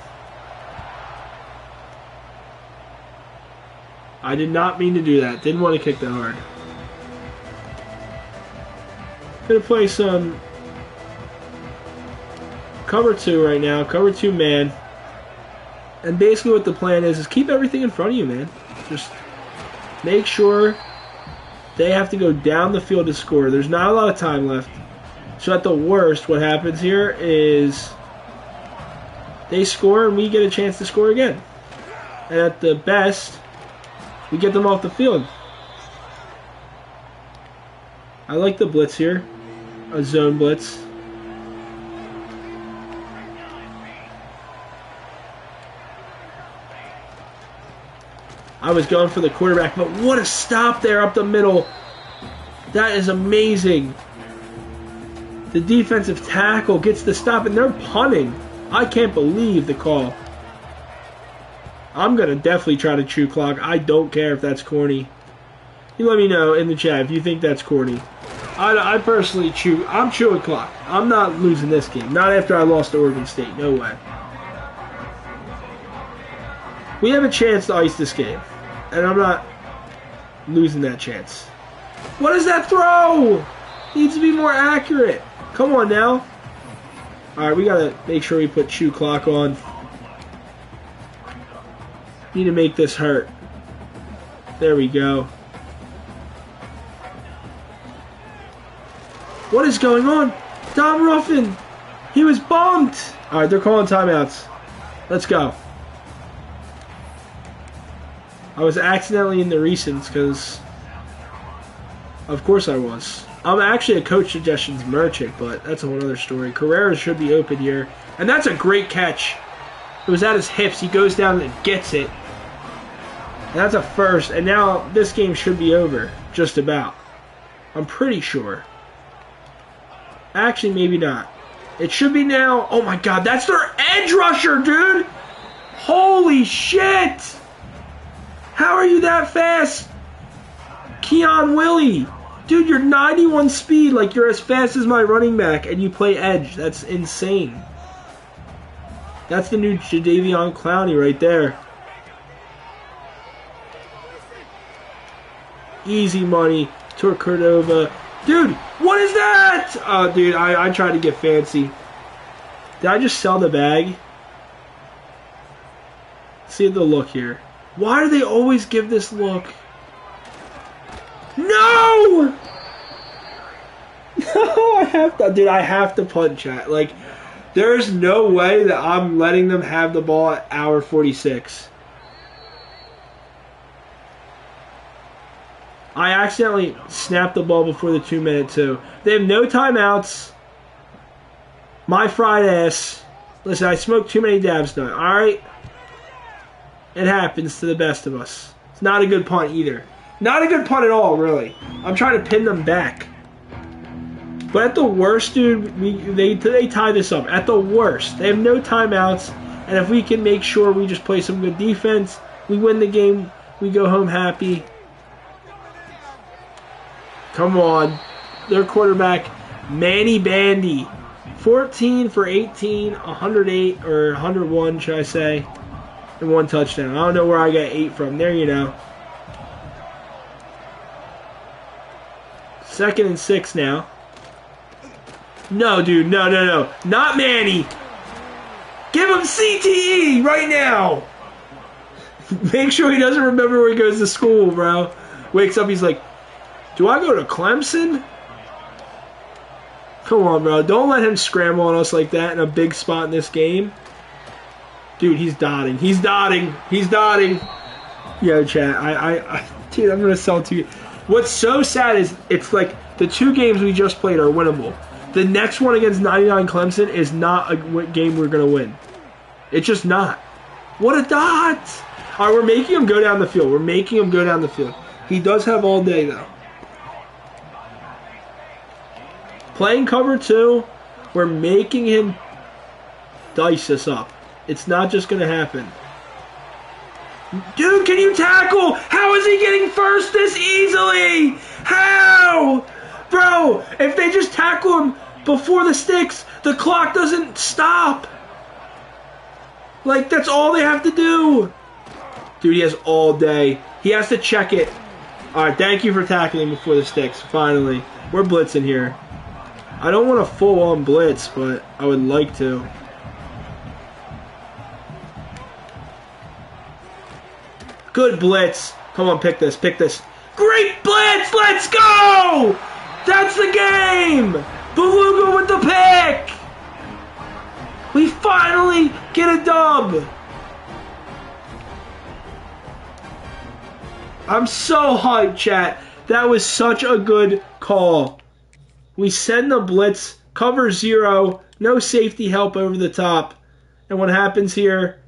I did not mean to do that. Didn't want to kick that hard. Gonna play some cover 2 right now. Cover 2 man. And basically what the plan is keep everything in front of you, man. Just make sure they have to go down the field to score. There's not a lot of time left. So at the worst, what happens here is they score and we get a chance to score again. And at the best, we get them off the field. I like the blitz here. A zone blitz. I was going for the quarterback, but what a stop there up the middle. That is amazing. The defensive tackle gets the stop, and they're punting. I can't believe the call. I'm going to definitely try to chew clock. I don't care if that's corny. You let me know in the chat if you think that's corny. I personally I'm chewing clock. I'm not losing this game. Not after I lost to Oregon State. No way. We have a chance to ice this game. And I'm not losing that chance. What is that throw? Needs to be more accurate. Come on now. Alright, we gotta make sure we put chew clock on. Need to make this hurt. There we go. What is going on? Dom Ruffin! He was bumped! Alright, they're calling timeouts. Let's go. I was accidentally in the recents because of course I was. I'm actually a Coach Suggestions merchant, but that's a whole other story. Carrera should be open here. And that's a great catch. It was at his hips. He goes down and gets it. And that's a first. And now this game should be over. Just about. I'm pretty sure. Actually, maybe not. It should be now. Oh my god, that's their edge rusher, dude! Holy shit! How are you that fast? Keon Willie. Dude, you're 91 speed, like you're as fast as my running back, and you play edge. That's insane. That's the new Jadeveon Clowney right there. Easy money. to Cordova. Dude, what is that? Dude, I tried to get fancy. Did I just sell the bag? See the look here. Why do they always give this look? No! No, I have to, dude, I have to punt chat. Like, there's no way that I'm letting them have the ball at hour 46. I accidentally snapped the ball before the 2-minute too. They have no timeouts. My fried ass. Listen, I smoked too many dabs tonight. Alright? It happens to the best of us. It's not a good punt either. Not a good punt at all, really. I'm trying to pin them back. But at the worst, dude, they tie this up. At the worst. They have no timeouts. And if we can make sure we just play some good defense, we win the game, we go home happy. Come on. Their quarterback, Manny Bandy. 14 for 18, 108, or 101, should I say. And 1 touchdown. I don't know where I got 8 from. There you know. 2nd and 6 now. No, dude. No. Not Manny. Give him CTE right now. Make sure he doesn't remember where he goes to school, bro. Wakes up, he's like, do I go to Clemson? Come on, bro. Don't let him scramble on us like that in a big spot in this game. Dude, he's dotting. He's dotting. Yo, chat. Dude, I'm going to sell to you. What's so sad is it's like the 2 games we just played are winnable. The next one against 99 Clemson is not a game we're going to win. It's just not. What a dot. All right, we're making him go down the field. He does have all day, though. Playing cover 2, we're making him dice us up. It's not just going to happen. Dude, can you tackle? How is he getting first this easily? How? Bro, if they just tackle him before the sticks, the clock doesn't stop. Like, that's all they have to do. Dude, he has all day. He has to check it. All right, thank you for tackling before the sticks. Finally, we're blitzing here. I don't want a full-on blitz, but I would like to. Good blitz. Come on, pick this, pick this. Great blitz! Let's go! That's the game! Beluga with the pick! We finally get a dub! I'm so hyped, chat. That was such a good call. We send the blitz, cover 0, no safety help over the top. And what happens here?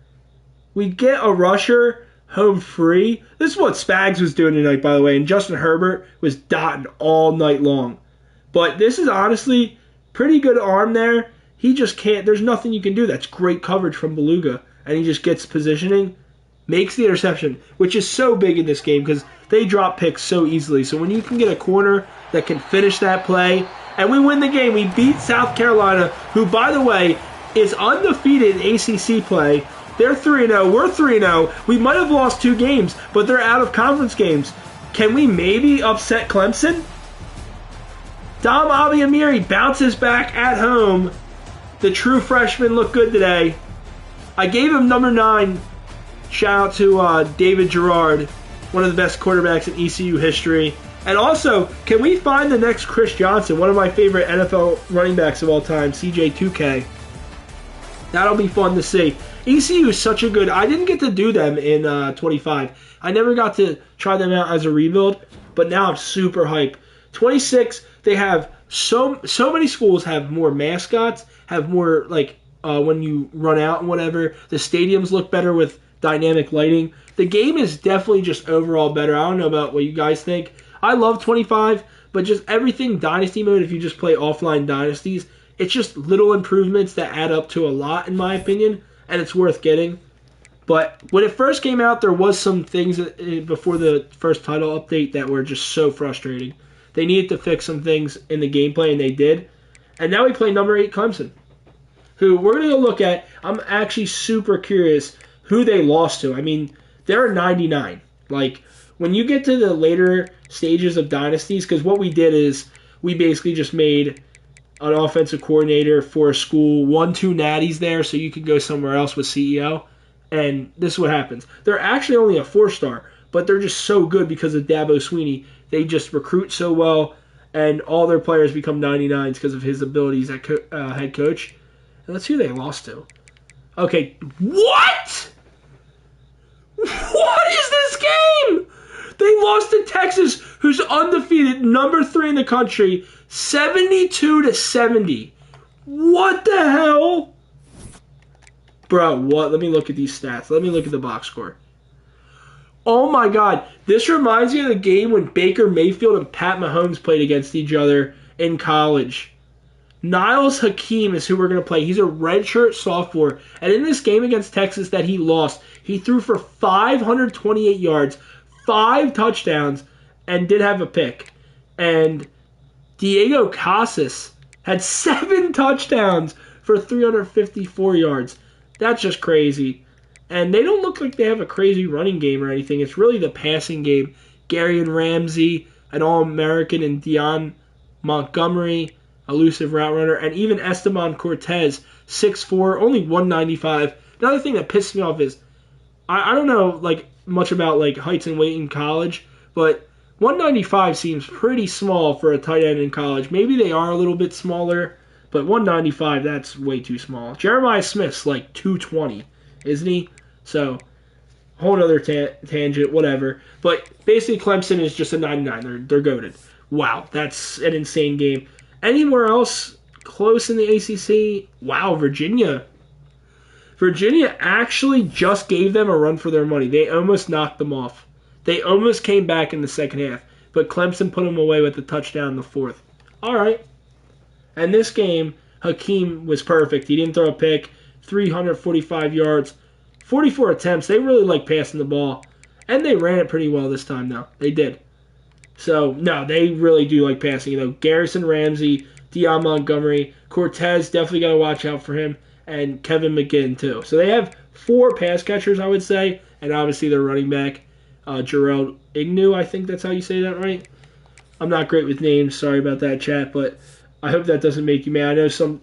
We get a rusher home free. This is what Spags was doing tonight, by the way, and Justin Herbert was dotting all night long. But this is honestly pretty good arm there. He just can't, there's nothing you can do. That's great coverage from Beluga. And he just gets positioning, makes the interception, which is so big in this game because they drop picks so easily. So when you can get a corner that can finish that play, and we win the game. We beat South Carolina, who, by the way, is undefeated in ACC play. They're 3-0. We're 3-0. We might have lost 2 games, but they're out of conference games. Can we maybe upset Clemson? Dom Abiamiri bounces back at home. The true freshman looked good today. I gave him number 9. Shout out to David Gerard, one of the best quarterbacks in ECU history. And also, can we find the next Chris Johnson, one of my favorite NFL running backs of all time, CJ2K? That'll be fun to see. ECU is such a good... I didn't get to do them in 25. I never got to try them out as a rebuild, but now I'm super hyped. 26, they have... So many schools have more mascots, have more, like, when you run out and whatever. The stadiums look better with dynamic lighting. The game is definitely just overall better. I don't know about what you guys think. I love 25, but just everything Dynasty mode, if you just play offline Dynasties, it's just little improvements that add up to a lot, in my opinion, and it's worth getting. But when it first came out, there was some things before the first title update that were just so frustrating. They needed to fix some things in the gameplay, and they did. And now we play number 8 Clemson, who we're going to look at. I'm actually super curious who they lost to. I mean, they're 99. Like, when you get to the later stages of dynasties, because what we did is we basically just made an offensive coordinator for a school, 1-2 natties there, so you could go somewhere else with CEO. And this is what happens. They're actually only a 4-star, but they're just so good because of Dabo Swinney. They just recruit so well, and all their players become 99s because of his abilities as head coach. And let's see who they lost to. Okay, what? What is this game? They lost to Texas, who's undefeated, number 3 in the country, 72-70. What the hell? Bro, what? Let me look at these stats. Let me look at the box score. Oh my God. This reminds me of the game when Baker Mayfield and Pat Mahomes played against each other in college. Niles Hakeem is who we're going to play. He's a redshirt sophomore. And in this game against Texas that he lost, he threw for 528 yards, 5 touchdowns, and did have a pick. And Diego Casas had 7 touchdowns for 354 yards. That's just crazy. And they don't look like they have a crazy running game or anything. It's really the passing game. Gary and Ramsey, an All-American, and Deion Montgomery, elusive route runner, and even Esteban Cortez, 6'4", only 195. Another thing that pisses me off is I don't know like much about like heights and weight in college, but 195 seems pretty small for a tight end in college. Maybe they are a little bit smaller, but 195, that's way too small. Jeremiah Smith's like 220, isn't he? So, whole other tangent, whatever. But basically, Clemson is just a 99. They're goated. Wow, that's an insane game. Anywhere else close in the ACC? Wow, Virginia. Virginia actually just gave them a run for their money. They almost knocked them off. They almost came back in the second half, but Clemson put them away with the touchdown in the fourth. All right. And this game, Hakeem was perfect. He didn't throw a pick, 345 yards, 44 attempts. They really like passing the ball, and they ran it pretty well this time, though. They did. So, no, they really do like passing. You know, Garrison Ramsey, Deion Montgomery, Cortez, definitely got to watch out for him, and Kevin McGinn, too. So they have 4 pass catchers, I would say, and obviously their running back. Jarrell Ignew, I think that's how you say that right. I'm not great with names. Sorry about that, chat, but I hope that doesn't make you mad. I know some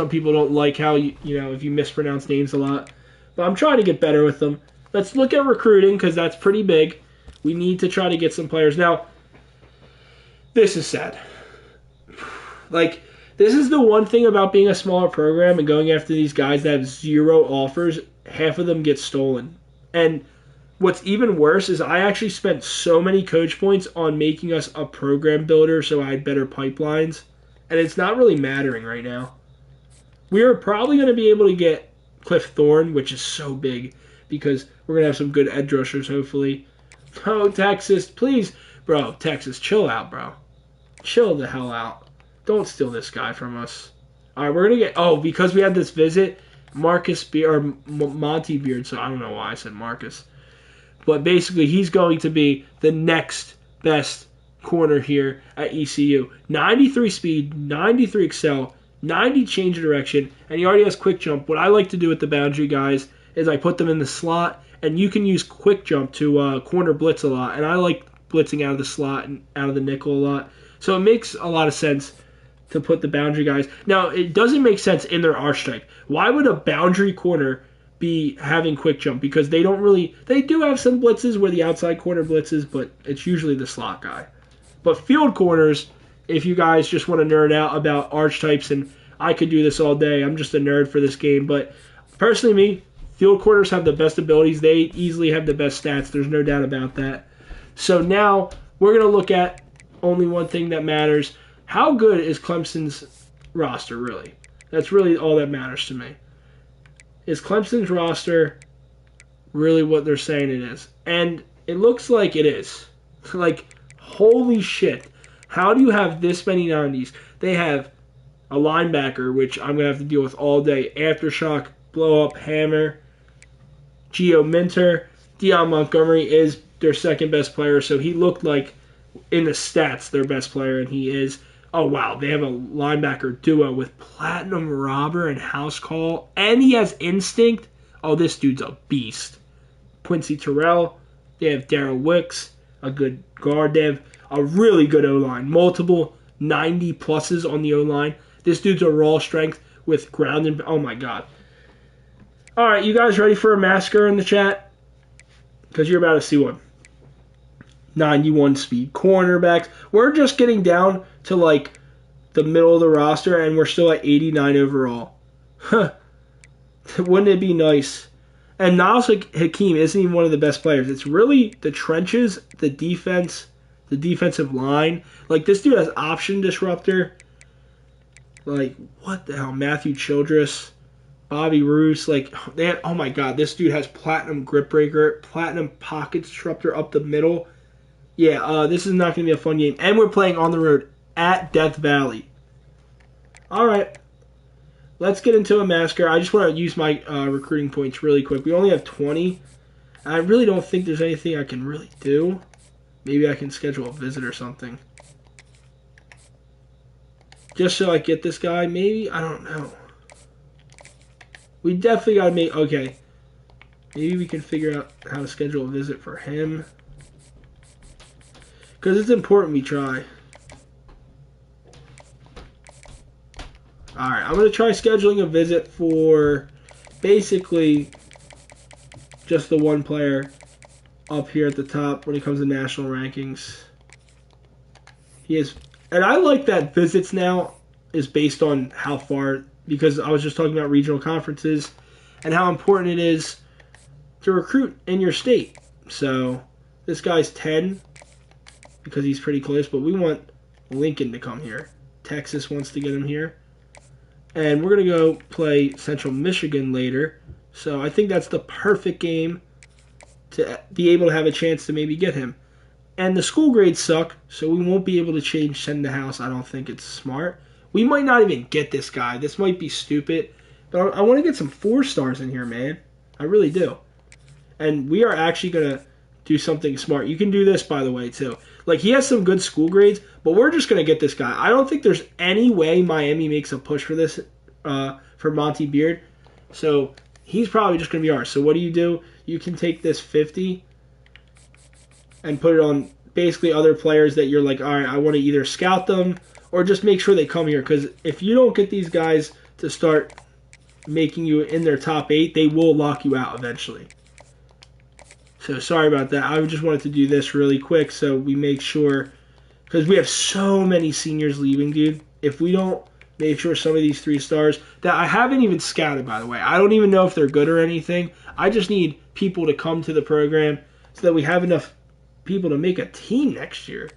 people don't like how if you mispronounce names a lot, but I'm trying to get better with them. Let's look at recruiting because that's pretty big. We need to try to get some players. Now, this is sad. Like, this is the one thing about being a smaller program and going after these guys that have 0 offers. Half of them get stolen. And what's even worse is I actually spent so many coach points on making us a program builder so I had better pipelines. And it's not really mattering right now. We are probably going to be able to get Cliff Thorne, which is so big, because we're going to have some good edge rushers, hopefully. Oh, Texas, please. Bro, Texas, chill out, bro. Chill the hell out. Don't steal this guy from us. All right, we're going to get... Oh, because we had this visit, Marcus Beard, or Monty Beard, so I don't know why I said Marcus. But basically, he's going to be the next best corner here at ECU. 93 speed, 93 excel, 90 change of direction, and he already has quick jump. What I like to do with the boundary guys is I put them in the slot, and you can use quick jump to corner blitz a lot, and I like blitzing out of the slot and out of the nickel a lot. So it makes a lot of sense to put the boundary guys. Now, it doesn't make sense in their archetype. Why would a boundary corner be having quick jump? Because they do have some blitzes where the outside corner blitzes, but it's usually the slot guy. But field corners, if you guys just want to nerd out about archetypes, and I could do this all day, I'm just a nerd for this game, but personally me, field corners have the best abilities. They easily have the best stats. There's no doubt about that. So now we're going to look at only one thing that matters. How good is Clemson's roster, really? That's really all that matters to me. Is Clemson's roster really what they're saying it is? And it looks like it is. Like, holy shit. How do you have this many 90s? They have a linebacker, which I'm going to have to deal with all day. Aftershock, blow up, hammer, Gio Minter. Deion Montgomery is their second best player, so he looked like, in the stats, their best player, and he is. Oh, wow, they have a linebacker duo with Platinum Robber and House Call, and he has instinct. Oh, this dude's a beast. Quincy Terrell. They have Darrell Wicks, a good guard. They have a really good O-line. Multiple 90 pluses on the O-line. This dude's a raw strength with ground and... Oh, my God. All right, you guys ready for a massacre in the chat? Because you're about to see one. 91 speed cornerbacks. We're just getting down to like the middle of the roster, and we're still at 89 overall. Huh. Wouldn't it be nice? And Niles Hakeem isn't even one of the best players. It's really the trenches, the defense, the defensive line. Like, this dude has option disruptor. Like, what the hell? Matthew Childress, Bobby Roos. Like, oh my God, this dude has platinum grip breaker, platinum pocket disruptor up the middle. Yeah, this is not going to be a fun game. And we're playing on the road at Death Valley. All right. Let's get into a massacre. I just want to use my recruiting points really quick. We only have 20. I really don't think there's anything I can really do. Maybe I can schedule a visit or something. Just so I get this guy, maybe? I don't know. We definitely got to make... Okay. Maybe we can figure out how to schedule a visit for him. Because it's important we try. Alright, I'm going to try scheduling a visit for basically just the one player up here at the top when it comes to national rankings. He is, and I like that visits now is based on how far, because I was just talking about regional conferences and how important it is to recruit in your state. So this guy's 10 because he's pretty close, but we want Lincoln to come here. Texas wants to get him here. And we're going to go play Central Michigan later. So I think that's the perfect game to be able to have a chance to maybe get him. And the school grades suck, so we won't be able to send the house. I don't think it's smart. We might not even get this guy. This might be stupid. But I want to get some 4-stars in here, man. I really do. And we are actually going to do something smart. You can do this, by the way, too. Like, he has some good school grades, but we're just going to get this guy. I don't think there's any way Miami makes a push for this, for Monty Beard. So he's probably just going to be ours. So what do? You can take this 50 and put it on basically other players that you're like, all right, I want to either scout them or just make sure they come here. Because if you don't get these guys to start making you in their top 8, they will lock you out eventually. So sorry about that. I just wanted to do this really quick so we make sure, because we have so many seniors leaving, dude. If we don't make sure some of these 3-stars that I haven't even scouted, by the way, I don't even know if they're good or anything. I just need people to come to the program so that we have enough people to make a team next year.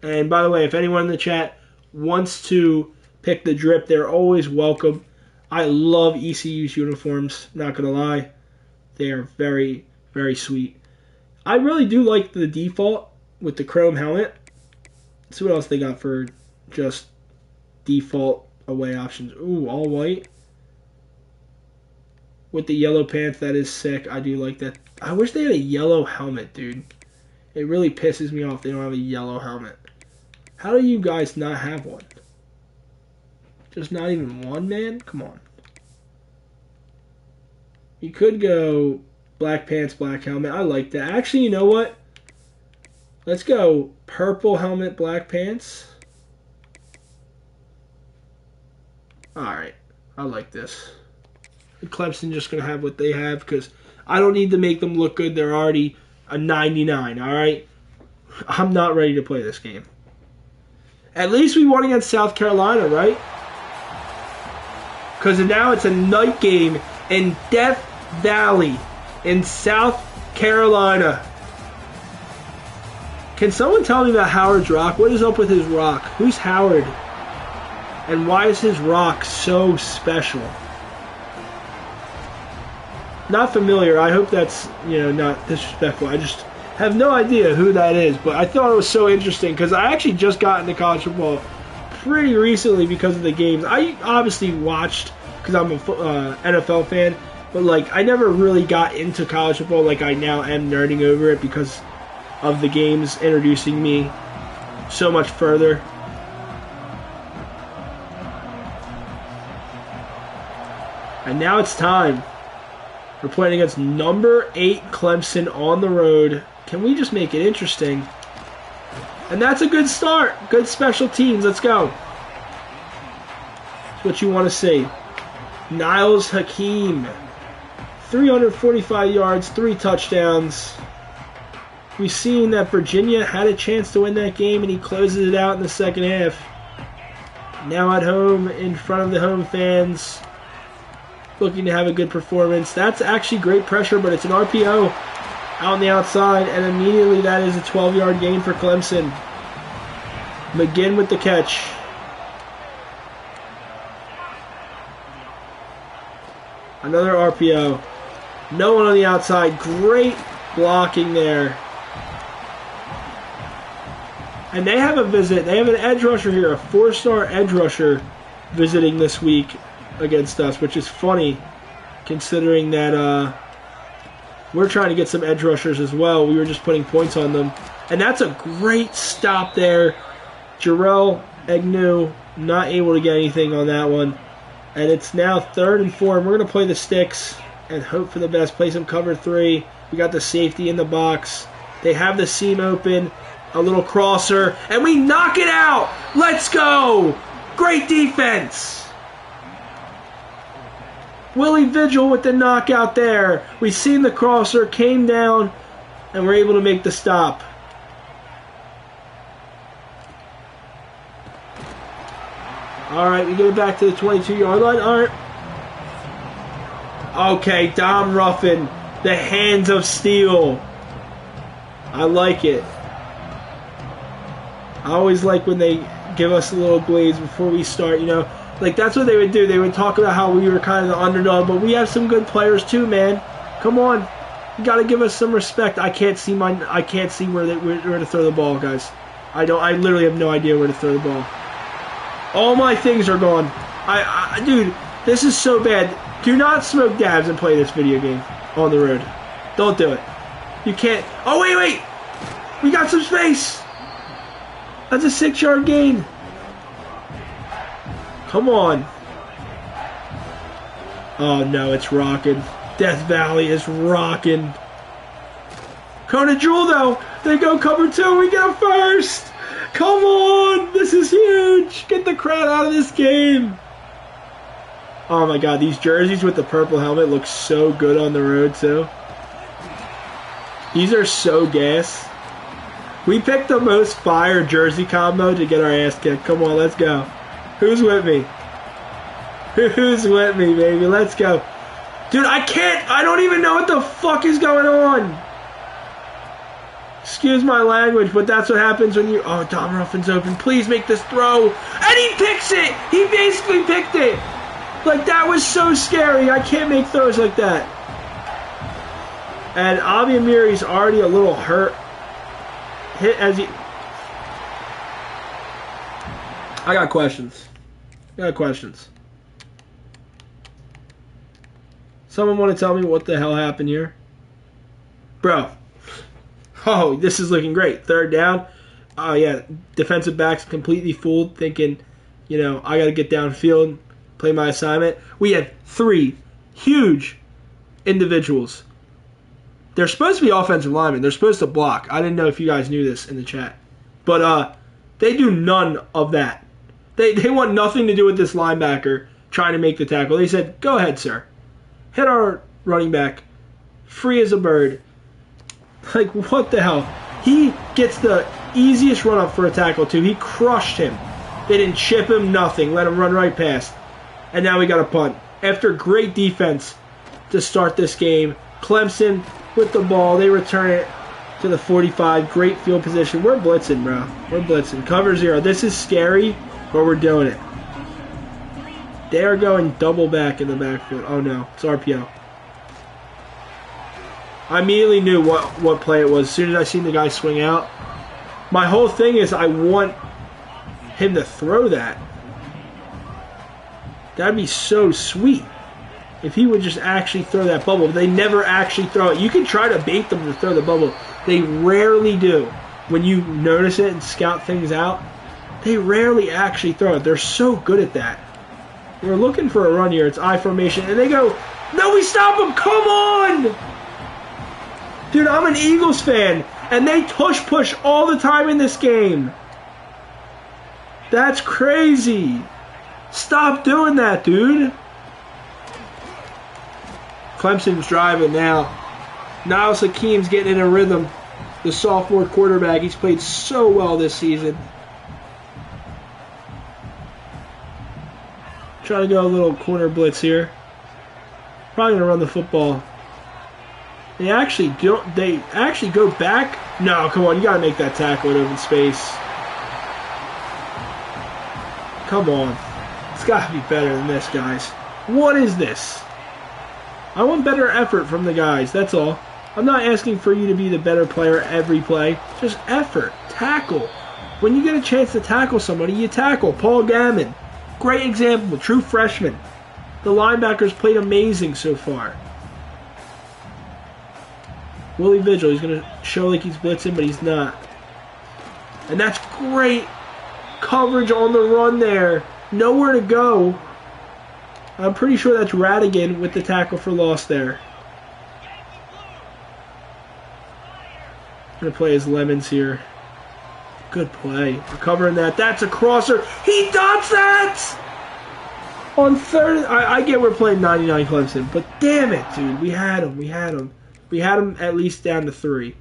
And by the way, if anyone in the chat wants to pick the drip, they're always welcome. I love ECU's uniforms, not going to lie. They are very, very sweet. I really do like the default with the chrome helmet. Let's see what else they got for just default away options. Ooh, all white. With the yellow pants, that is sick. I do like that. I wish they had a yellow helmet, dude. It really pisses me off they don't have a yellow helmet. How do you guys not have one? Just not even one, man? Come on. You could go black pants, black helmet. I like that. Actually, you know what? Let's go purple helmet, black pants. Alright. I like this. Clemson just going to have what they have because I don't need to make them look good. They're already a 99, alright? I'm not ready to play this game. At least we won against South Carolina, right? Because now it's a night game in Death Valley in South Carolina. Can someone tell me about Howard's rock? What is up with his rock? Who's Howard? And why is his rock so special? Not familiar. I hope that's, not disrespectful. I just have no idea who that is. But I thought it was so interesting because I actually just got into college football pretty recently because of the games. I obviously watched because I'm a NFL fan. But, I never really got into college football like I now am nerding over it because of the games introducing me so much further. And now it's time. We're playing against number 8 Clemson on the road. Can we just make it interesting? And that's a good start. Good special teams. Let's go. That's what you want to see. Niles Hakeem. 345 yards, 3 touchdowns. We've seen that Virginia had a chance to win that game, and he closes it out in the second half. Now at home, in front of the home fans, looking to have a good performance. That's actually great pressure, but it's an RPO out on the outside, and immediately that is a 12-yard gain for Clemson. McGinn with the catch. Another RPO. No one on the outside. Great blocking there. And they have a visit. They have an edge rusher here, a 4-star edge rusher visiting this week against us, which is funny considering that we're trying to get some edge rushers as well. We were just putting points on them. And that's a great stop there. Jarrell Agnew not able to get anything on that one. And it's now 3rd and 4. And we're going to play the sticks and hope for the best. Play some cover 3. We got the safety in the box. They have the seam open. A little crosser. And we knock it out. Let's go. Great defense. Willie Vigil with the knockout there. We seen the crosser, came down, and we're able to make the stop. Alright, we get it back to the 22-yard line. Alright. Okay, Dom Ruffin. The hands of steel. I like it. I always like when they give us a little glaze before we start, That's what they would do. They would talk about how we were kind of the underdog, but we have some good players too, man. Come on. You got to give us some respect. I can't see where to throw the ball, guys. I literally have no idea where to throw the ball. All my things are gone. Dude, this is so bad. Do not smoke dabs and play this video game on the road. Don't do it. You can't. Oh, wait. We got some space. That's a 6-yard gain. Come on. Oh, no, it's rocking. Death Valley is rocking. Kona Jewel, though. They go cover 2. We get a first. Come on. This is huge. Get the crowd out of this game. Oh, my God. These jerseys with the purple helmet look so good on the road, too. These are so gas. We picked the most fire jersey combo to get our ass kicked. Come on, let's go. Who's with me? Who's with me, baby? Let's go. Dude, I don't even know what the fuck is going on. Excuse my language, but that's what happens when you... Oh, Dom Ruffin's open. Please make this throw. And he picks it. He basically picked it. Like, that was so scary. I can't make throws like that. And Avi Amiri's already a little hurt. Hit as he... I got questions. Someone want to tell me what the hell happened here? Bro. Oh, this is looking great. Third down. Oh, yeah. Defensive backs completely fooled, thinking, you know, I got to get downfield, play my assignment. We had 3 huge individuals. They're supposed to be offensive linemen. They're supposed to block. I didn't know if you guys knew this in the chat. But they do none of that. They want nothing to do with this linebacker trying to make the tackle. They said, go ahead, sir. Hit our running back. Free as a bird. Like, what the hell? He gets the easiest run up for a tackle, too. He crushed him. They didn't chip him, nothing. Let him run right past. And now we got a punt. After great defense to start this game, Clemson with the ball. They return it to the 45. Great field position. We're blitzing, bro. We're blitzing. Cover 0. This is scary, but we're doing it. They are going double back in the backfield. Oh, no. It's RPO. I immediately knew what play it was as soon as I seen the guy swing out. My whole thing is I want him to throw that. That'd be so sweet if he would just actually throw that bubble. They never actually throw it. You can try to bait them to throw the bubble. They rarely do. When you notice it and scout things out, they rarely actually throw it. They're so good at that. We're looking for a run here. It's I formation. And they go, no, we stop them. Come on. Dude, I'm an Eagles fan. And they push all the time in this game. That's crazy. Stop doing that, dude. Clemson's driving now. Niles Hakeem's getting in a rhythm. The sophomore quarterback. He's played so well this season. Try to go a little corner blitz here. Probably gonna run the football. They actually don't. They actually go back. No, come on, you gotta make that tackle in open space. Come on, it's gotta be better than this, guys. What is this? I want better effort from the guys. That's all. I'm not asking for you to be the better player every play. Just effort, tackle. When you get a chance to tackle somebody, you tackle. Paul Gammon. Great example, true freshman. The linebackers played amazing so far. Willie Vigil, he's going to show like he's blitzing, but he's not. And that's great coverage on the run there. Nowhere to go. I'm pretty sure that's Radigan with the tackle for loss there. Going to play his Lemons here. Good play. Recovering that. That's a crosser. He dots that! On third. I get we're playing 99 Clemson, but damn it, dude. We had him. We had him at least down to 3.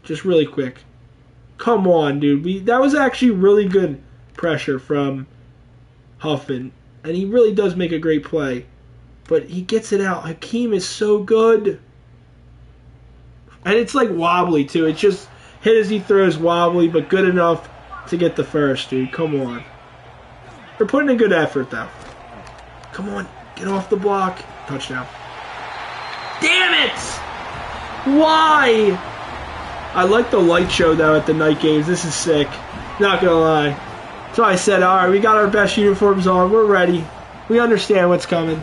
Just really quick. Come on, dude. That was actually really good pressure from Huffman. And he really does make a great play. But he gets it out. Hakeem is so good. And it's like wobbly, too. It's just hit as he throws, wobbly, but good enough to get the first, dude. Come on. They're putting in good effort, though. Come on. Get off the block. Touchdown. Damn it! Why? I like the light show, though, at the night games. This is sick. Not gonna lie. So I said, alright, we got our best uniforms on. We're ready. We understand what's coming.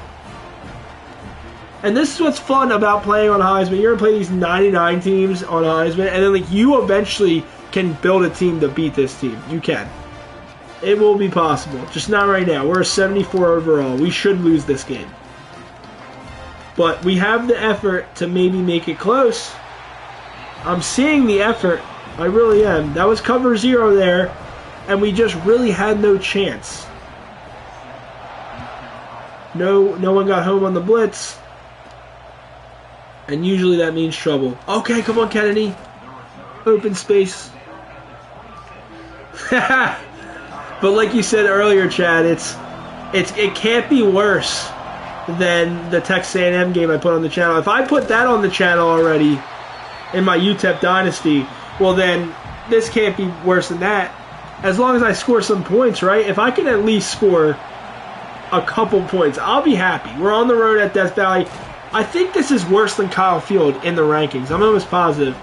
And this is what's fun about playing on Heisman. You're going to play these 99 teams on Heisman, and then like you eventually can build a team to beat this team. You can. It will be possible. Just not right now. We're a 74 overall. We should lose this game. But we have the effort to maybe make it close. I'm seeing the effort. I really am. That was cover 0 there, and we just really had no chance. No one got home on the blitz, and usually that means trouble. Okay, come on, Kennedy. Open space. But like you said earlier, Chad, it can't be worse than the Texas A&M game I put on the channel. If I put that on the channel already in my UTEP Dynasty, well then this can't be worse than that. As long as I score some points, right? If I can at least score a couple points, I'll be happy. We're on the road at Death Valley. I think this is worse than Kyle Field in the rankings. I'm almost positive.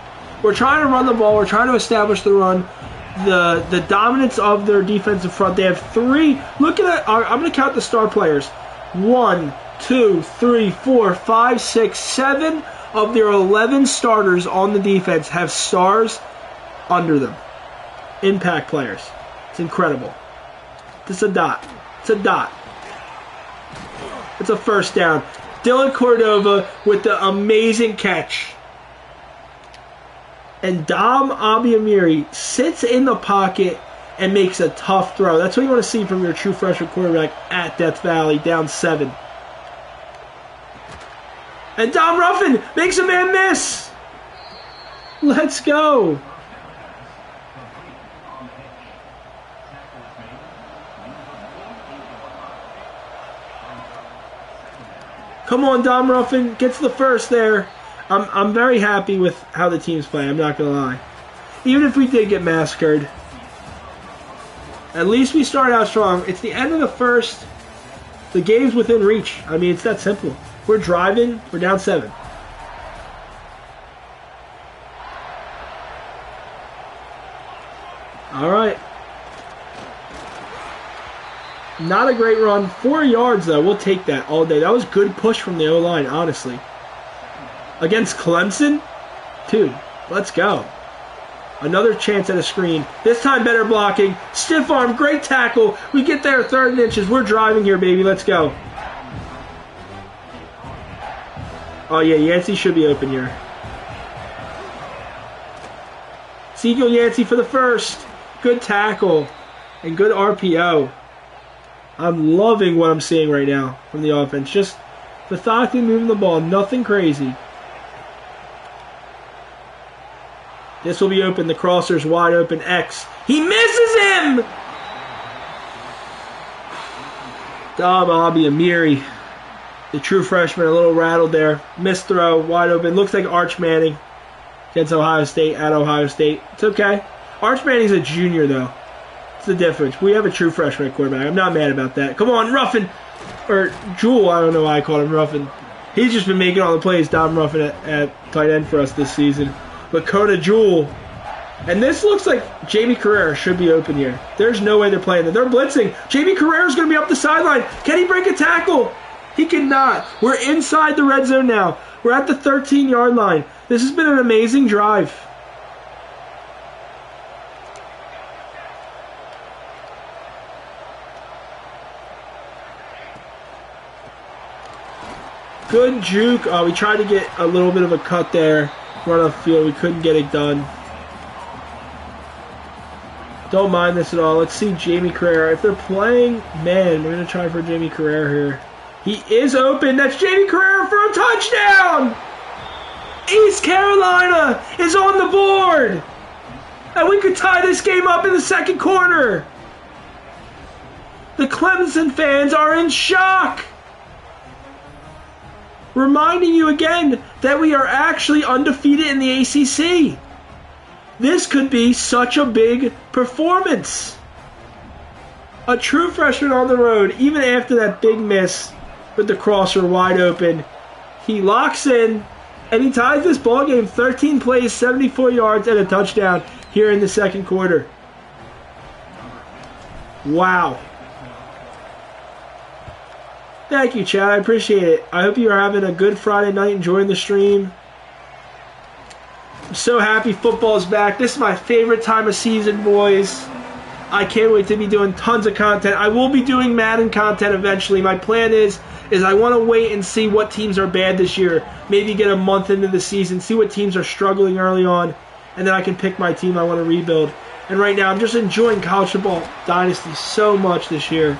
We're trying to run the ball. We're trying to establish the run. The dominance of their defensive front. They have 3. Look at it. I'm going to count the star players. 1, 2, 3, 4, 5, 6, 7 of their 11 starters on the defense have stars under them. Impact players. It's incredible. It's a dot. It's a dot. It's a first down. Dylan Cordova with the amazing catch. And Dom Abiamiri sits in the pocket and makes a tough throw. That's what you want to see from your true freshman quarterback at Death Valley, down 7. And Dom Ruffin makes a man miss. Let's go. Come on, Dom Ruffin gets the first there. I'm very happy with how the team's playing, I'm not going to lie. Even if we did get massacred, at least we started out strong. It's the end of the first. The game's within reach. I mean, it's that simple. We're driving. We're down 7. All right. Not a great run. 4 yards, though. We'll take that all day. That was good push from the O-line, honestly. Against Clemson? Dude, let's go. Another chance at a screen. This time better blocking. Stiff arm, great tackle. We get there 3rd and inches. We're driving here, baby. Let's go. Oh, yeah, Yancey should be open here. Ezekiel Yancey for the first. Good tackle and good RPO. I'm loving what I'm seeing right now from the offense. Just methodically moving the ball. Nothing crazy. This will be open. The crosser's wide open. X. He misses him! Dom Abiamiri, the true freshman, a little rattled there. Missed throw, wide open. Looks like Arch Manning against Ohio State, at Ohio State. It's okay. Arch Manning's a junior, though. It's the difference. We have a true freshman quarterback. I'm not mad about that. Come on, Ruffin. Or Jewel, I don't know why I called him Ruffin. He's just been making all the plays, Dom Ruffin, at tight end for us this season. Lakota Jewel. And this looks like Jamie Carrera should be open here. There's no way they're playing that. They're blitzing. Jamie Carrera's going to be up the sideline. Can he break a tackle? He cannot. We're inside the red zone now. We're at the 13-yard line. This has been an amazing drive. Good juke. We tried to get a little bit of a cut there. Run off field. We couldn't get it done. Don't mind this at all. Let's see Jamie Carrera. If they're playing, man, we're going to try for Jamie Carrera here. He is open. That's Jamie Carrera for a touchdown! East Carolina is on the board! And we could tie this game up in the second quarter. The Clemson fans are in shock. Reminding you again that we are actually undefeated in the ACC. This could be such a big performance. A true freshman on the road, even after that big miss with the crosser wide open. He locks in, and he ties this ball game. 13 plays, 74 yards, and a touchdown here in the second quarter. Wow. Thank you, Chad. I appreciate it. I hope you are having a good Friday night, enjoying the stream. I'm so happy football's back. This is my favorite time of season, boys. I can't wait to be doing tons of content. I will be doing Madden content eventually. My plan is is I want to wait and see what teams are bad this year. Maybe get a month into the season, see what teams are struggling early on, and then I can pick my team I want to rebuild. And right now, I'm just enjoying College Football Dynasty so much this year.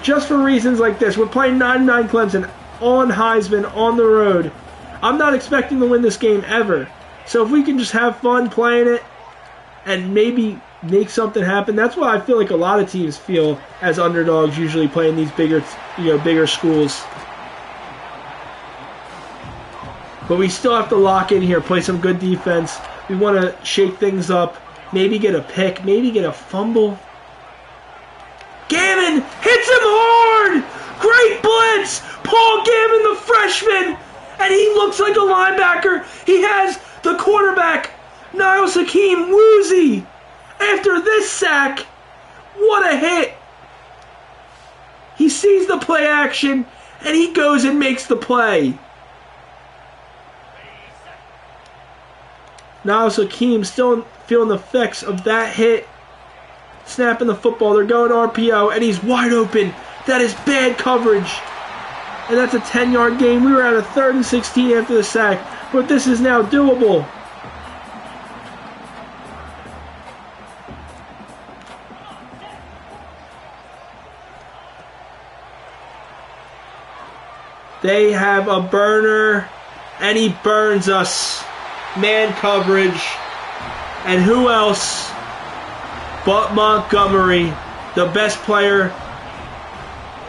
Just for reasons like this. We're playing 99 Clemson on Heisman, on the road. I'm not expecting to win this game ever. So if we can just have fun playing it and maybe make something happen, that's what I feel like a lot of teams feel as underdogs usually playing these bigger schools. But we still have to lock in here, play some good defense. We want to shake things up, maybe get a pick, maybe get a fumble. Gammon hits him hard! Great blitz! Paul Gammon, the freshman! And he looks like a linebacker. He has the quarterback, Niles Hakeem, woozy. After this sack, what a hit. He sees the play action, and he goes and makes the play. Niles Hakeem still feeling the effects of that hit. Snapping the football, they're going RPO, and he's wide open. That is bad coverage. And that's a 10-yard gain. We were at a 3rd and 16 after the sack, but this is now doable. They have a burner, and he burns us. Man coverage. And who else but Montgomery, the best player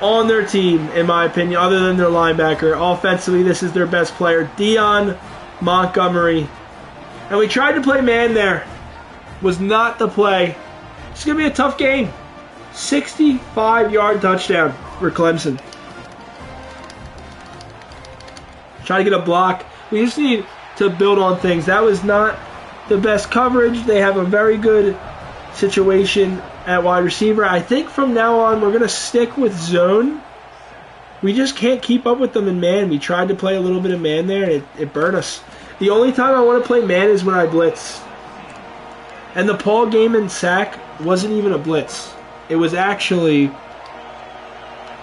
on their team, in my opinion, other than their linebacker. Offensively, this is their best player, Dion Montgomery. And we tried to play man there. Was not the play. It's going to be a tough game. 65-yard touchdown for Clemson. Try to get a block. We just need to build on things. That was not the best coverage. They have a very good situation at wide receiver. I think from now on we're going to stick with zone. We just can't keep up with them in man. We tried to play a little bit of man there, and it burned us. The only time I want to play man is when I blitz. And the Paul Gammon sack wasn't even a blitz. It was actually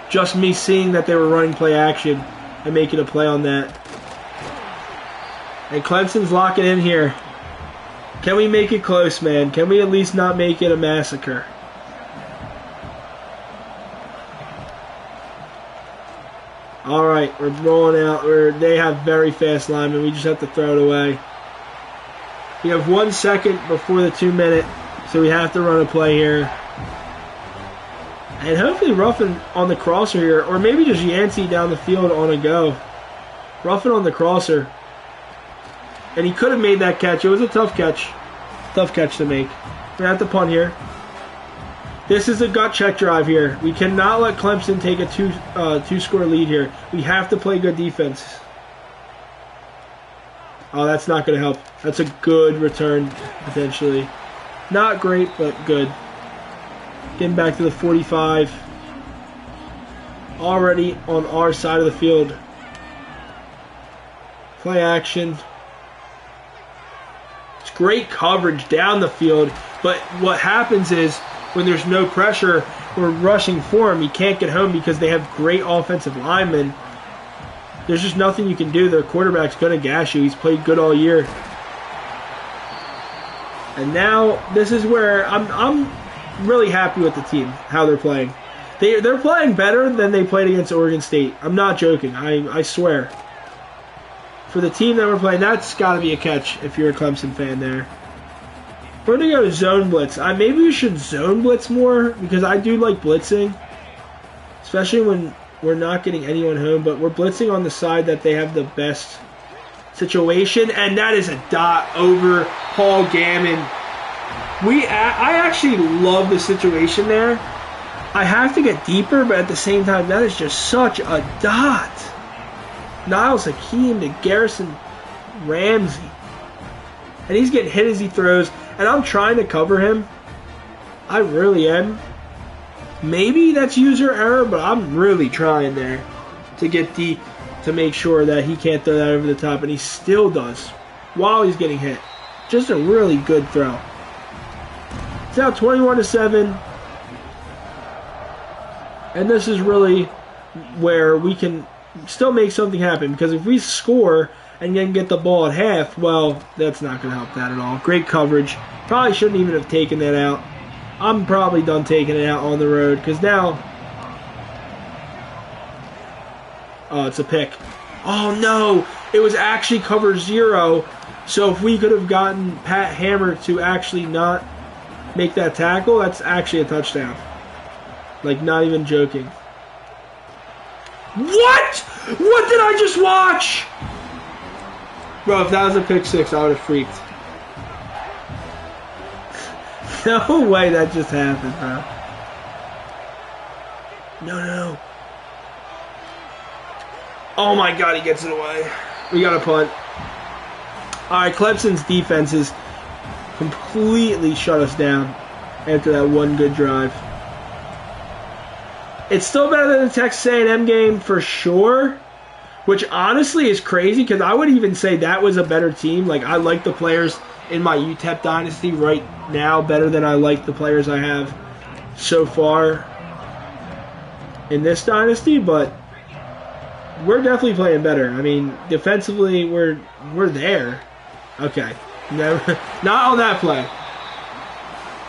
just me seeing that they were running play action and making a play on that. And Clemson's locking in here. Can we make it close, man? Can we at least not make it a massacre? Alright, we're rolling out. They have very fast linemen. We just have to throw it away. We have 1 second before the 2 minute, so we have to run a play here. And hopefully Ruffin on the crosser here, or maybe just Yancey down the field on a go. Ruffin on the crosser. And he could have made that catch. It was a tough catch. Tough catch to make. We're going to have to punt here. This is a gut check drive here. We cannot let Clemson take a two-score lead here. We have to play good defense. Oh, that's not going to help. That's a good return, potentially. Not great, but good. Getting back to the 45. Already on our side of the field. Play action. It's great coverage down the field, but what happens is when there's no pressure, we're rushing for him. He can't get home because they have great offensive linemen. There's just nothing you can do. Their quarterback's going to gash you. He's played good all year. And now this is where I'm really happy with the team, how they're playing. They're playing better than they played against Oregon State. I'm not joking. I swear. For the team that we're playing, that's got to be a catch if you're a Clemson fan there. We're going to go to zone blitz. Maybe we should zone blitz more because I do like blitzing, especially when we're not getting anyone home, but we're blitzing on the side that they have the best situation, and that is a dot over Paul Gammon. I actually love the situation there. I have to get deeper, but at the same time, that is just such a dot. Niles Hakeem to Garrison Ramsey. And he's getting hit as he throws. And I'm trying to cover him. I really am. Maybe that's user error, but I'm really trying there to get deep to make sure that he can't throw that over the top. And he still does while he's getting hit. Just a really good throw. It's now 21-7. And this is really where we can still make something happen. Because if we score and then get the ball at half, well, that's not going to help that at all. Great coverage. Probably shouldn't even have taken that out. I'm probably done taking it out on the road because now... Oh, it's a pick. Oh, no. It was actually cover 0. So if we could have gotten Pat Hammer to actually not make that tackle, that's actually a touchdown. Like, not even joking. What? What did I just watch? Bro, if that was a pick 6, I would have freaked. No way that just happened, bro. No. Oh my god, he gets it away. We got a punt. Alright, Clemson's defenses completely shut us down after that one good drive. It's still better than the Texas A&M game for sure, which honestly is crazy because I would even say that was a better team. Like, I like the players in my UTEP dynasty right now better than I like the players I have so far in this dynasty, but we're definitely playing better. I mean, defensively, we're there. Okay. Never, not on that play.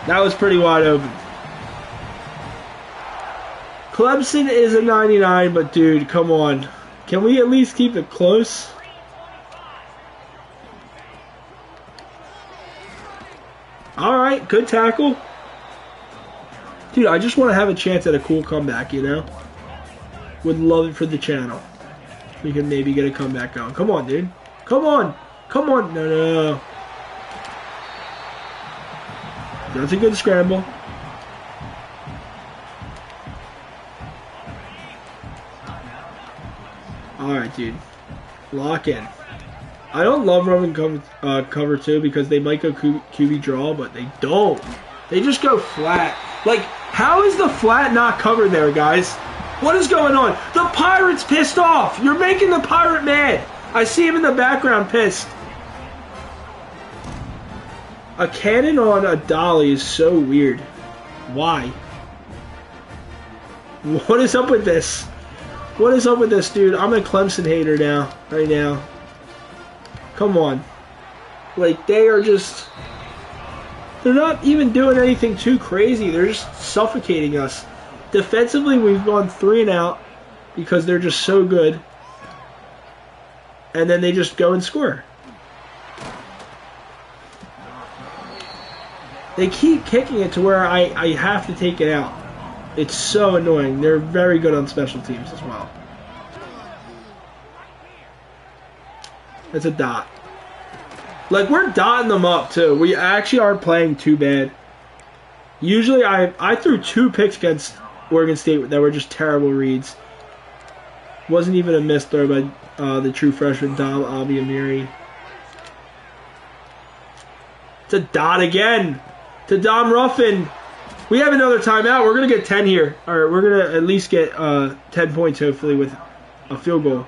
That was pretty wide open. Clemson is a 99, but dude, come on. Can we at least keep it close? Alright, good tackle. Dude, I just want to have a chance at a cool comeback, you know? Would love it for the channel. We can maybe get a comeback going. Come on, dude. Come on. Come on. No. That's a good scramble. Alright, dude. Lock in. I don't love running cover 2 because they might go QB draw, but they don't. They just go flat. Like, how is the flat not covered there, guys? What is going on? The Pirate's pissed off. You're making the Pirate mad. I see him in the background pissed. A cannon on a dolly is so weird. Why? What is up with this? What is up with this, dude? I'm a Clemson hater now. Right now. Come on. Like, they are just... They're not even doing anything too crazy. They're just suffocating us. Defensively, we've gone 3 and out because they're just so good. And then they just go and score. They keep kicking it to where I have to take it out. It's so annoying. They're very good on special teams as well. It's a dot. Like, we're dotting them up, too. We actually aren't playing too bad. Usually, I threw 2 picks against Oregon State that were just terrible reads. Wasn't even a missed throw by the true freshman, Dom Abiamiri. It's a dot again. To Dom Ruffin. We have another timeout. We're going to get 10 here. All right, we're going to at least get 10 points, hopefully, with a field goal.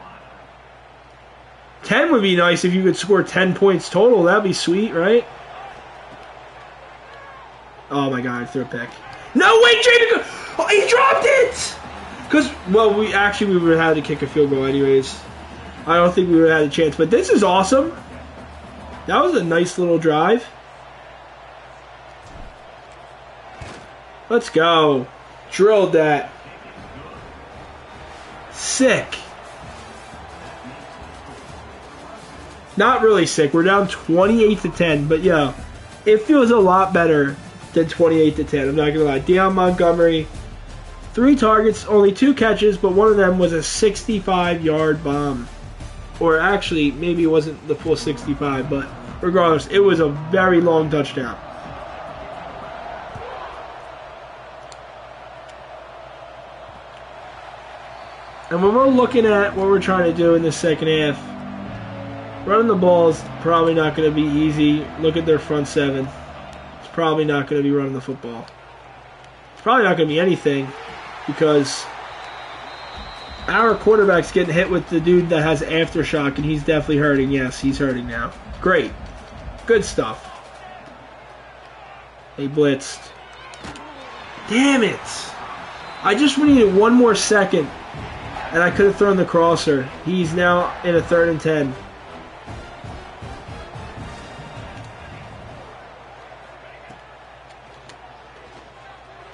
10 would be nice if you could score 10 points total. That'd be sweet, right? Oh, my God. I threw a pick. No, wait, Jaden. Oh, he dropped it! Because, well, we would have had to kick a field goal anyways. I don't think we would have had a chance. But this is awesome. That was a nice little drive. Let's go. Drilled that. Sick. Not really sick. We're down 28-10, but yeah, it feels a lot better than 28-10. I'm not gonna lie. Deion Montgomery, 3 targets, only 2 catches, but one of them was a 65-yard bomb. Or actually, maybe it wasn't the full 65, but regardless, it was a very long touchdown. And when we're looking at what we're trying to do in the second half, running the ball is probably not going to be easy. Look at their front 7. It's probably not going to be running the football. It's probably not going to be anything because our quarterback's getting hit with the dude that has aftershock, and he's definitely hurting. Yes, he's hurting now. Great. Good stuff. They blitzed. Damn it. I just needed one more second And I could have thrown the crosser. He's now in a 3rd and 10.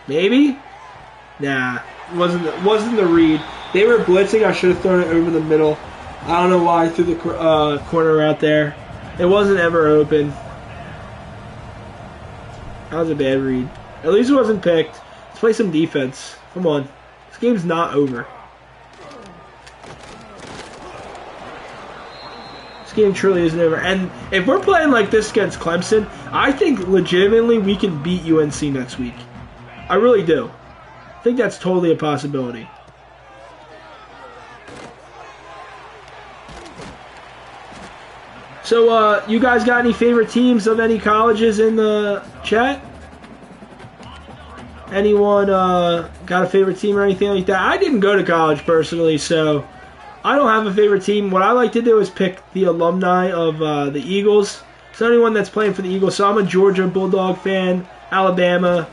Maybe? Nah. Wasn't the read. They were blitzing. I should have thrown it over the middle. I don't know why I threw the corner out there. It wasn't ever open. That was a bad read. At least it wasn't picked. Let's play some defense. Come on. This game's not over. This game truly isn't over. And if we're playing like this against Clemson, I think legitimately we can beat UNC next week. I really do. I think that's totally a possibility. So, you guys got any favorite teams of any colleges in the chat? Anyone got a favorite team or anything like that? I didn't go to college personally, so I don't have a favorite team. What I like to do is pick the alumni of the Eagles. So anyone that's playing for the Eagles. So I'm a Georgia Bulldog fan, Alabama.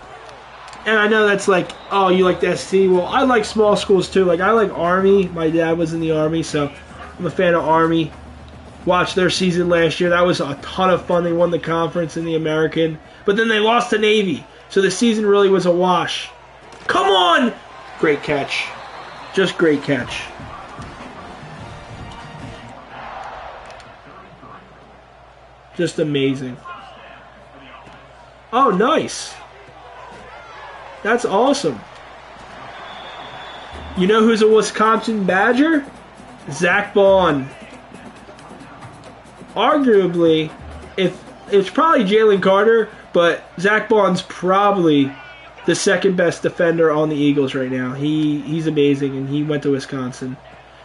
And I know that's like, oh, you like the SC. Well, I like small schools too. Like, I like Army. My dad was in the Army, so I'm a fan of Army. Watched their season last year. That was a ton of fun. They won the conference in the American. But then they lost to Navy. So the season really was a wash. Come on! Great catch. Just great catch. Just amazing. Oh, nice. That's awesome. You know who's a Wisconsin Badger? Zach Bond. Arguably, if it's probably Jalen Carter, but Zach Bond's probably the second best defender on the Eagles right now. He's amazing, and he went to Wisconsin.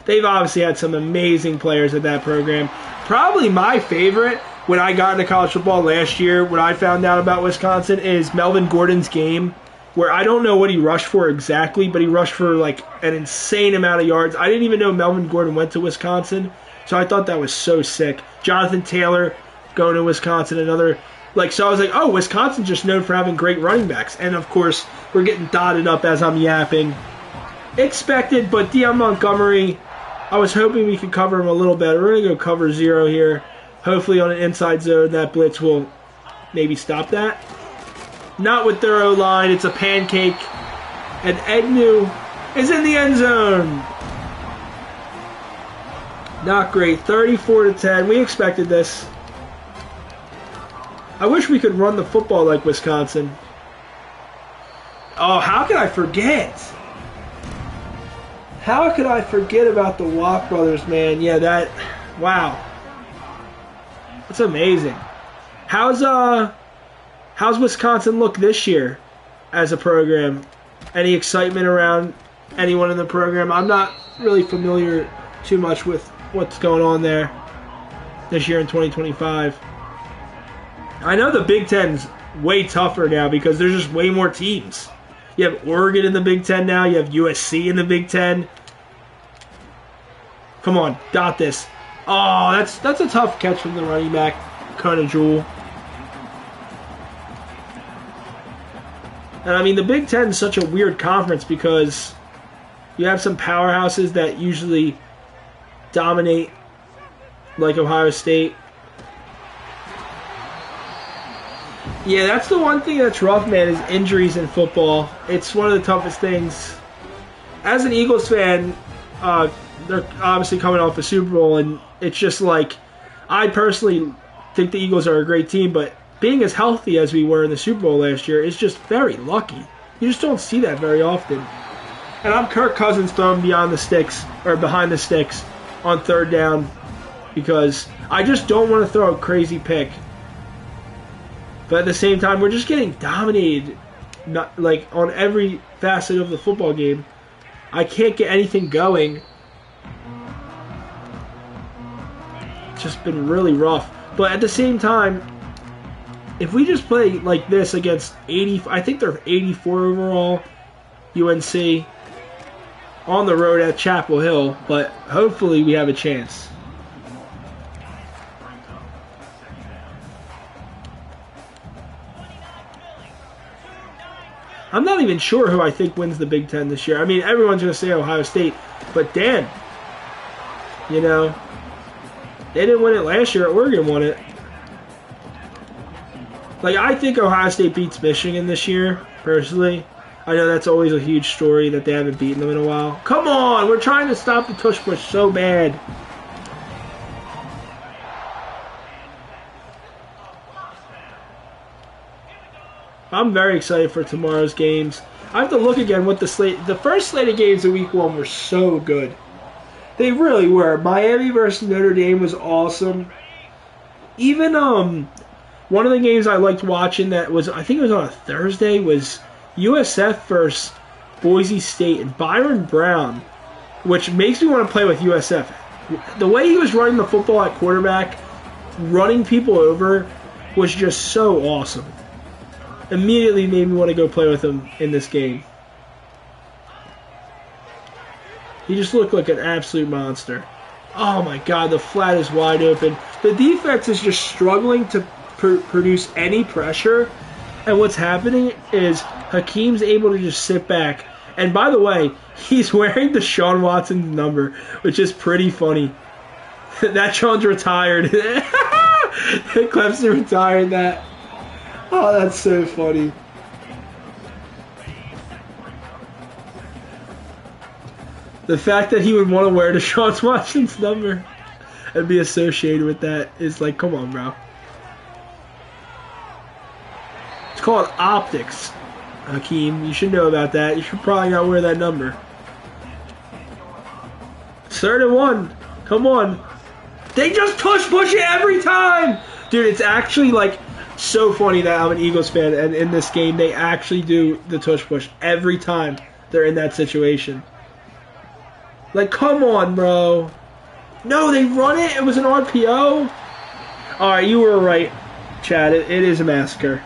They've obviously had some amazing players at that program. Probably my favorite when I got into college football last year, what I found out about Wisconsin is Melvin Gordon's game, where I don't know what he rushed for exactly, but he rushed for like an insane amount of yards. I didn't even know Melvin Gordon went to Wisconsin, so I thought that was so sick. Jonathan Taylor going to Wisconsin, another, so I was like, oh, Wisconsin's just known for having great running backs. And of course, we're getting dotted up as I'm yapping. Expected, but Deion Montgomery, I was hoping we could cover him a little better. We're going to go cover 0 here. Hopefully on an inside zone, that blitz will maybe stop that. Not with their O-line. It's a pancake. And Egnew is in the end zone. Not great. 34-10. We expected this. I wish we could run the football like Wisconsin. Oh, how could I forget? How could I forget about the Watt brothers, man? Yeah, that... Wow. That's amazing. How's Wisconsin look this year as a program? Any excitement around anyone in the program? I'm not really familiar too much with what's going on there this year in 2025. I know the Big Ten's way tougher now because there's just way more teams. You have Oregon in the Big Ten now. You have USC in the Big Ten. Come on, got this. Oh, that's a tough catch from the running back, Kona Jewel. And I mean, the Big Ten is such a weird conference because you have some powerhouses that usually dominate, like Ohio State. Yeah, that's the one thing that's rough, man, is injuries in football. It's one of the toughest things. As an Eagles fan, they're obviously coming off a Super Bowl, and it's just like, I personally think the Eagles are a great team, but being as healthy as we were in the Super Bowl last year is just very lucky. You just don't see that very often. And I'm Kirk Cousins throwing behind the sticks on 3rd down because I just don't want to throw a crazy pick. But at the same time, we're just getting dominated, on every facet of the football game. I can't get anything going. It's just been really rough. But at the same time, if we just play like this against I think they're 84 overall, UNC, on the road at Chapel Hill, but hopefully we have a chance. I'm not even sure who I think wins the Big Ten this year. I mean, everyone's going to say Ohio State. But damn, you know, they didn't win it last year. Oregon won it. Like, I think Ohio State beats Michigan this year, personally. I know that's always a huge story that they haven't beaten them in a while. Come on, we're trying to stop the tush push so bad. I'm very excited for tomorrow's games. I have to look again what the slate. The first slate of games of week 1 were so good. They really were. Miami versus Notre Dame was awesome. Even one of the games I liked watching that was, I think it was on a Thursday, was USF versus Boise State and Byron Brown, which makes me want to play with USF. The way he was running the football at quarterback, running people over, was just so awesome. Immediately made me want to go play with him in this game. He just looked like an absolute monster. Oh my God, the flat is wide open. The defense is just struggling to produce any pressure. And what's happening is Hakeem's able to just sit back. And by the way, he's wearing Deshaun Watson's number, which is pretty funny. That Sean's retired. Clemson retired that. Oh, that's so funny. The fact that he would want to wear Deshaun Watson's number and be associated with that is like, come on, bro. It's called optics, Hakeem. You should know about that. You should probably not wear that number. 3rd and 1. Come on. They just push it every time. Dude, it's actually like so funny that I'm an Eagles fan, and in this game they actually do the tush push every time they're in that situation. Like, come on, bro. No, they run it. It was an RPO. All right, you were right, Chad. It is a massacre,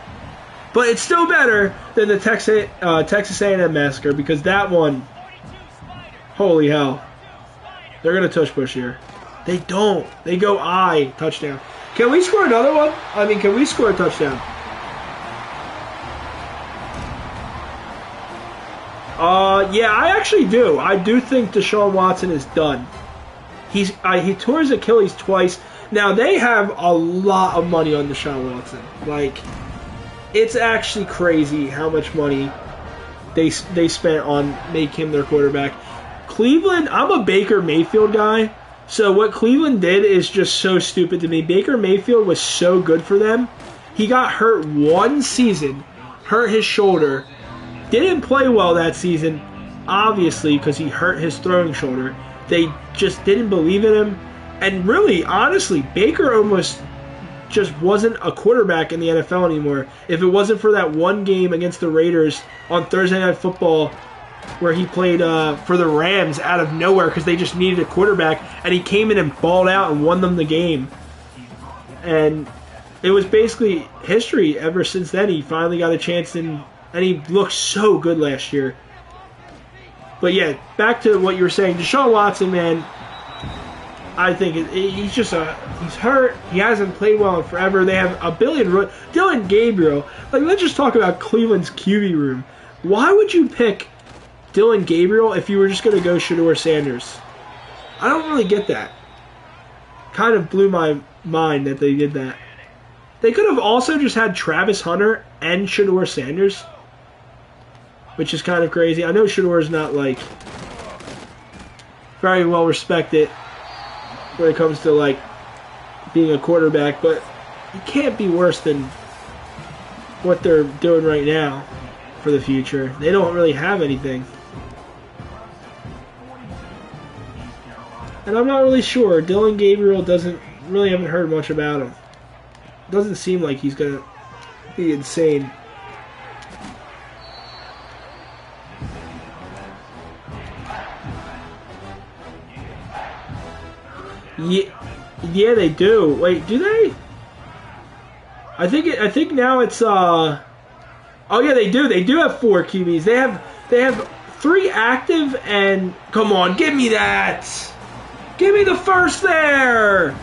but it's still better than the Texas A&M massacre, because that one, holy hell, they're gonna tush push here. They don't. They go touchdown. Can we score another one? I mean, can we score a touchdown? Yeah, I actually do. I do think Deshaun Watson is done. He tore his Achilles twice. Now, they have a lot of money on Deshaun Watson. Like, it's actually crazy how much money they spent on making him their quarterback. Cleveland, I'm a Baker Mayfield guy. So what Cleveland did is just so stupid to me. Baker Mayfield was so good for them. He got hurt one season, hurt his shoulder. Didn't play well that season, obviously, because he hurt his throwing shoulder. They just didn't believe in him. And really, honestly, Baker almost just wasn't a quarterback in the NFL anymore. If it wasn't for that one game against the Raiders on Thursday Night Football, where he played for the Rams out of nowhere because they just needed a quarterback, and he came in and balled out and won them the game. And it was basically history ever since then. He finally got a chance, and he looked so good last year. But yeah, back to what you were saying. Deshaun Watson, man, I think he's just he's hurt. He hasn't played well in forever. They have a billion. Dylan Gabriel. Like, let's just talk about Cleveland's QB room. Why would you pick Dylan Gabriel if you were just going to go Shedeur Sanders? I don't really get that. Kind of blew my mind that they did that. They could have also just had Travis Hunter and Shedeur Sanders, which is kind of crazy. I know Shedeur's not, like, very well respected when it comes to, like, being a quarterback, but it can't be worse than what they're doing right now for the future. They don't really have anything. And I'm not really sure. Dylan Gabriel haven't heard much about him. Doesn't seem like he's going to be insane. Yeah, they do. Wait, do they? I think now it's oh yeah, they do. They do have 4 QBs. They have 3 active, and come on, give me that. Give me the first there.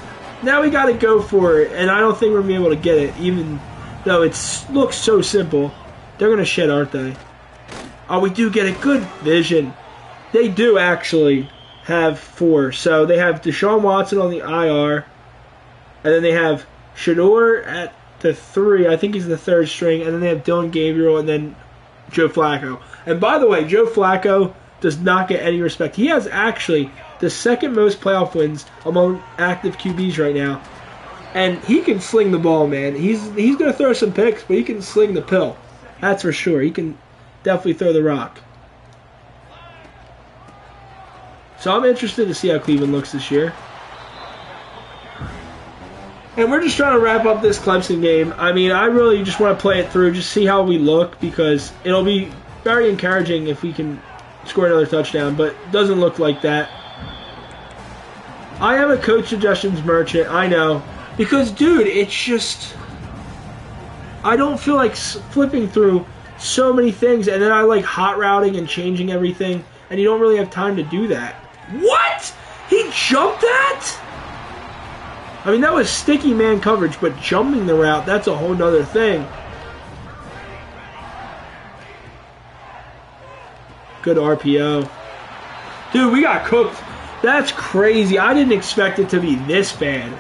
Now we got to go for it, and I don't think we're going to be able to get it, even though it looks so simple. They're going to shed, aren't they? Oh, we do get a good vision. They do, actually. have 4. So they have Deshaun Watson on the IR, and then they have Shador at the 3. I think he's the 3rd string, and then they have Dylan Gabriel and then Joe Flacco. And by the way, Joe Flacco does not get any respect. He has actually the 2nd most playoff wins among active QBs right now. And he can sling the ball, man. He's going to throw some picks, but he can sling the pill. That's for sure. He can definitely throw the rock. So I'm interested to see how Cleveland looks this year. And we're just trying to wrap up this Clemson game. I mean, I really just want to play it through, just see how we look, because it'll be very encouraging if we can score another touchdown, but it doesn't look like that. I am a coach suggestions merchant, I know. Because, dude, it's just... I don't feel like flipping through so many things, and then I like hot routing and changing everything, and you don't really have time to do that. What? He jumped that? I mean, that was sticky man coverage, but jumping the route, that's a whole nother thing. Good RPO. Dude, we got cooked. That's crazy. I didn't expect it to be this bad.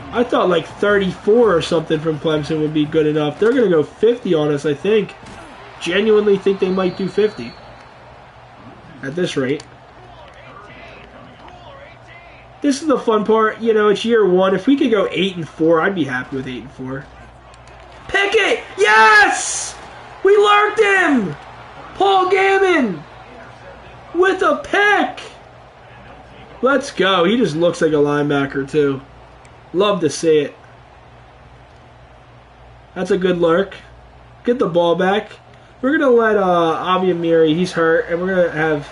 I thought like 34 or something from Clemson would be good enough. They're going to go 50 on us, I think. Genuinely think they might do 50. At this rate. This is the fun part. You know, it's year 1. If we could go 8-4, I'd be happy with 8-4. Pickett! Yes! We lurked him! Paul Gammon! With a pick! Let's go. He just looks like a linebacker, too. Love to see it. That's a good lurk. Get the ball back. We're going to let Avi Amiri, he's hurt, and we're going to have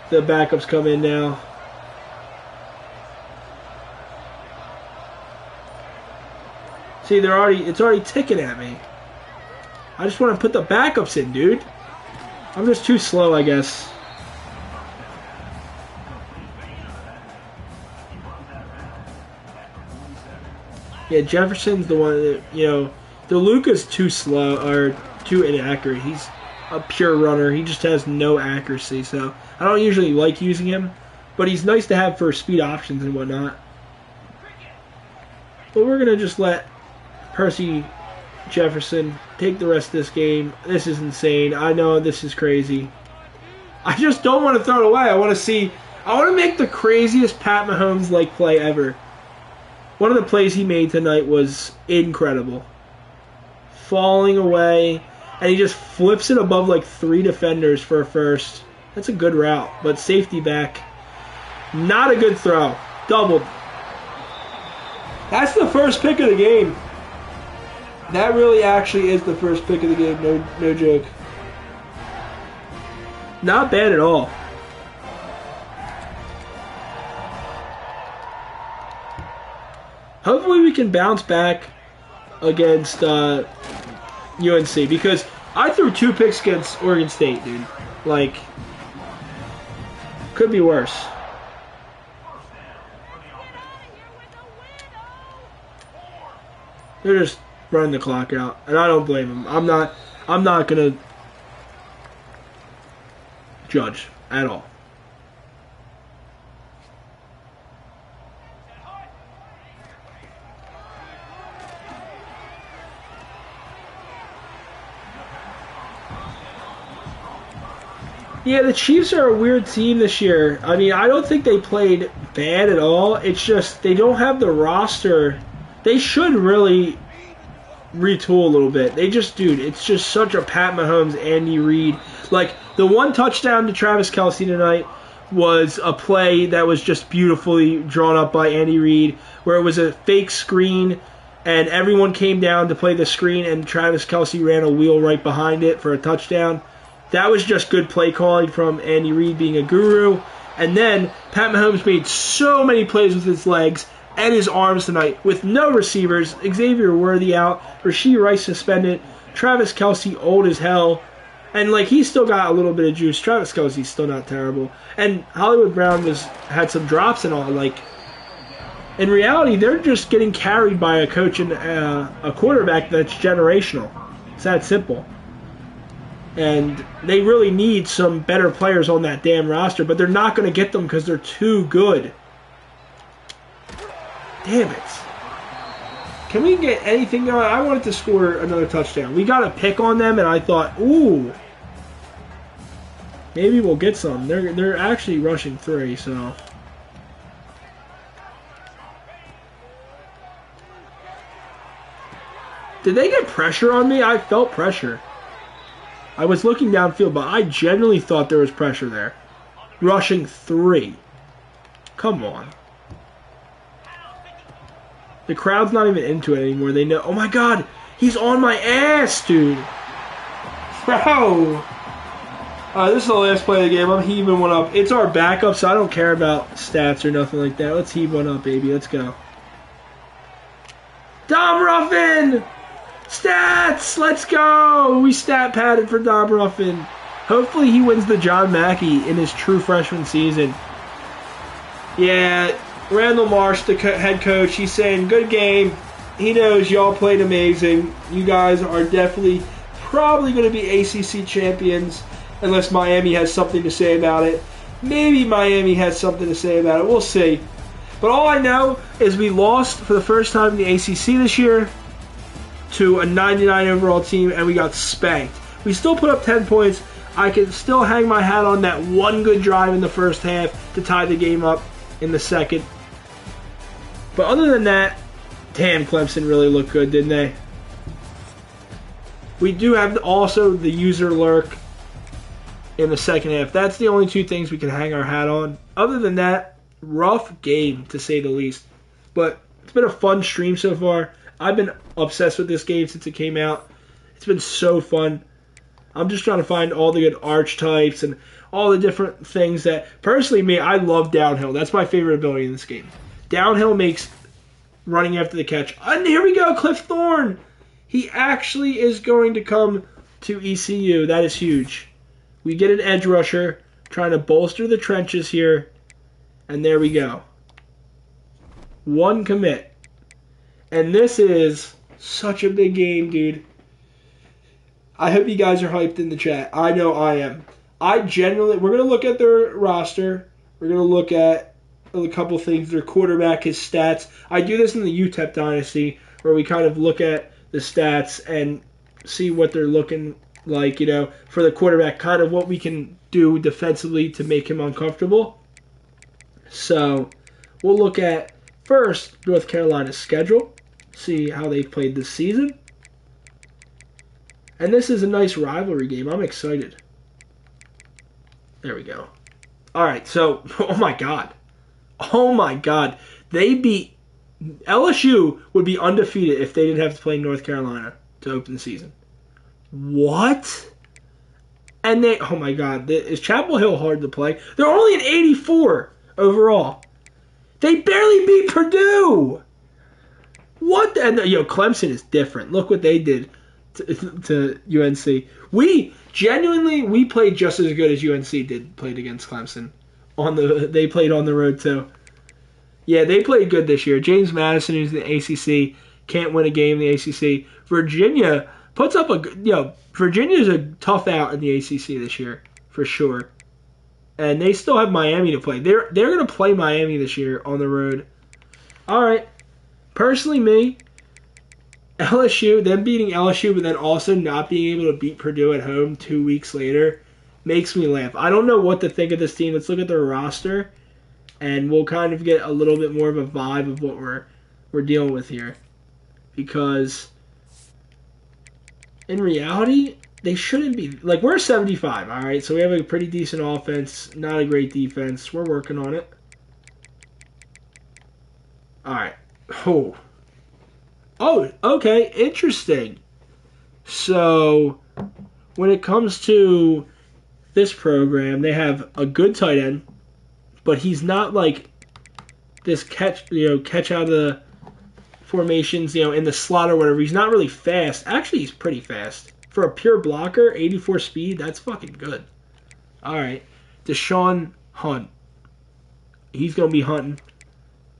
the backups come in now. See, it's already ticking at me. I just want to put the backups in, dude. I'm just too slow, I guess. Yeah, Jefferson's the one that, you know, DeLuca's too slow, or too inaccurate. He's a pure runner. He just has no accuracy, so I don't usually like using him, but he's nice to have for speed options and whatnot. But we're going to just let Percy Jefferson take the rest of this game. This is insane. I know this is crazy. I just don't want to throw it away. I want to make the craziest Pat Mahomes-like play ever. One of the plays he made tonight was incredible. Falling away, and he just flips it above like 3 defenders for a first. That's a good route, but safety back. Not a good throw. Doubled. That's the first pick of the game. That really actually is the first pick of the game. No joke. Not bad at all. Hopefully we can bounce back against UNC, because I threw 2 picks against Oregon State, dude. Like, could be worse. They're just running the clock out, and I don't blame them. I'm not gonna judge at all. Yeah, the Chiefs are a weird team this year. I mean, I don't think they played bad at all. It's just they don't have the roster. They should really retool a little bit. They just, dude, it's just such a Pat Mahomes, Andy Reid. Like, the one touchdown to Travis Kelce tonight was a play that was just beautifully drawn up by Andy Reid, where it was a fake screen, and everyone came down to play the screen, and Travis Kelce ran a wheel right behind it for a touchdown. That was just good play calling from Andy Reid being a guru. And then Pat Mahomes made so many plays with his legs and his arms tonight with no receivers. Xavier Worthy out, Rashee Rice suspended, Travis Kelce old as hell. And like, he's still got a little bit of juice. Travis Kelce's still not terrible. And Hollywood Brown had some drops and all. Like, in reality, they're just getting carried by a coach and a quarterback that's generational. It's that simple. And they really need some better players on that damn roster, but they're not going to get them because they're too good. Damn it. Can we get anything going? I wanted to score another touchdown. We got a pick on them, and I thought, ooh, maybe we'll get some. They're actually rushing 3, so. Did they get pressure on me? I felt pressure. I was looking downfield, but I genuinely thought there was pressure there. Rushing 3. Come on. The crowd's not even into it anymore. They know. Oh my god, he's on my ass, dude. Bro. This is the last play of the game. I'm heaving one up. It's our backup, so I don't care about stats or nothing like that. Let's heave one up, baby. Let's go. Dom Ruffin! Stats! Let's go! We stat padded for Dom Ruffin. Hopefully he wins the John Mackey in his true freshman season. Yeah. Randall Marsh, the head coach, he's saying, good game. He knows y'all played amazing. You guys are definitely probably going to be ACC champions unless Miami has something to say about it. Maybe Miami has something to say about it. We'll see. But all I know is we lost for the first time in the ACC this year to a 99 overall team, and we got spanked. We still put up 10 points. I can still hang my hat on that one good drive in the first half to tie the game up in the second. But other than that, damn, Clemson really looked good, didn't they? We do have also the user lurk in the second half. That's the only 2 things we can hang our hat on. Other than that, rough game, to say the least. But it's been a fun stream so far. I've been obsessed with this game since it came out. It's been so fun. I'm just trying to find all the good archetypes and all the different things that, personally, me, I love downhill. That's my favorite ability in this game. Downhill makes running after the catch. And here we go, Cliff Thorne. He actually is going to come to ECU. That is huge. We get an edge rusher trying to bolster the trenches here. And there we go. 1 commit. And this is such a big game, dude. I hope you guys are hyped in the chat. I know I am. We're going to look at their roster. We're going to look at a couple things, their quarterback, his stats. I do this in the UTEP Dynasty, where we kind of look at the stats and see what they're looking like, for the quarterback, kind of what we can do defensively to make him uncomfortable. So we'll look at, first, North Carolina's schedule, see how they've played this season. And this is a nice rivalry game. I'm excited. There we go. All right, so, oh my God. Oh my God. LSU would be undefeated if they didn't have to play North Carolina to open the season. What? And oh my God. Is Chapel Hill hard to play? They're only an 84 overall. They barely beat Purdue. What? And Clemson is different. Look what they did to UNC. We played just as good as UNC played against Clemson. They played on the road too. Yeah, they played good this year. James Madison, who's in the ACC, can't win a game in the ACC. Virginia puts up Virginia's a tough out in the ACC this year for sure. And they still have Miami to play. They're going to play Miami this year on the road. All right. Personally, me, LSU, them beating LSU, but then also not being able to beat Purdue at home 2 weeks later makes me laugh. I don't know what to think of this team. Let's look at their roster, and we'll kind of get a little bit more of a vibe of what we're dealing with here. Because in reality, they shouldn't be. Like, we're 75, all right? So we have a pretty decent offense, not a great defense. We're working on it. All right. Oh, okay. Interesting. So when it comes to this program, they have a good tight end, but he's not like this catch out of the formations, in the slot or whatever. He's not really fast. Actually, he's pretty fast. For a pure blocker, 84 speed, that's fucking good. All right. Deshaun Hunt. He's going to be hunting.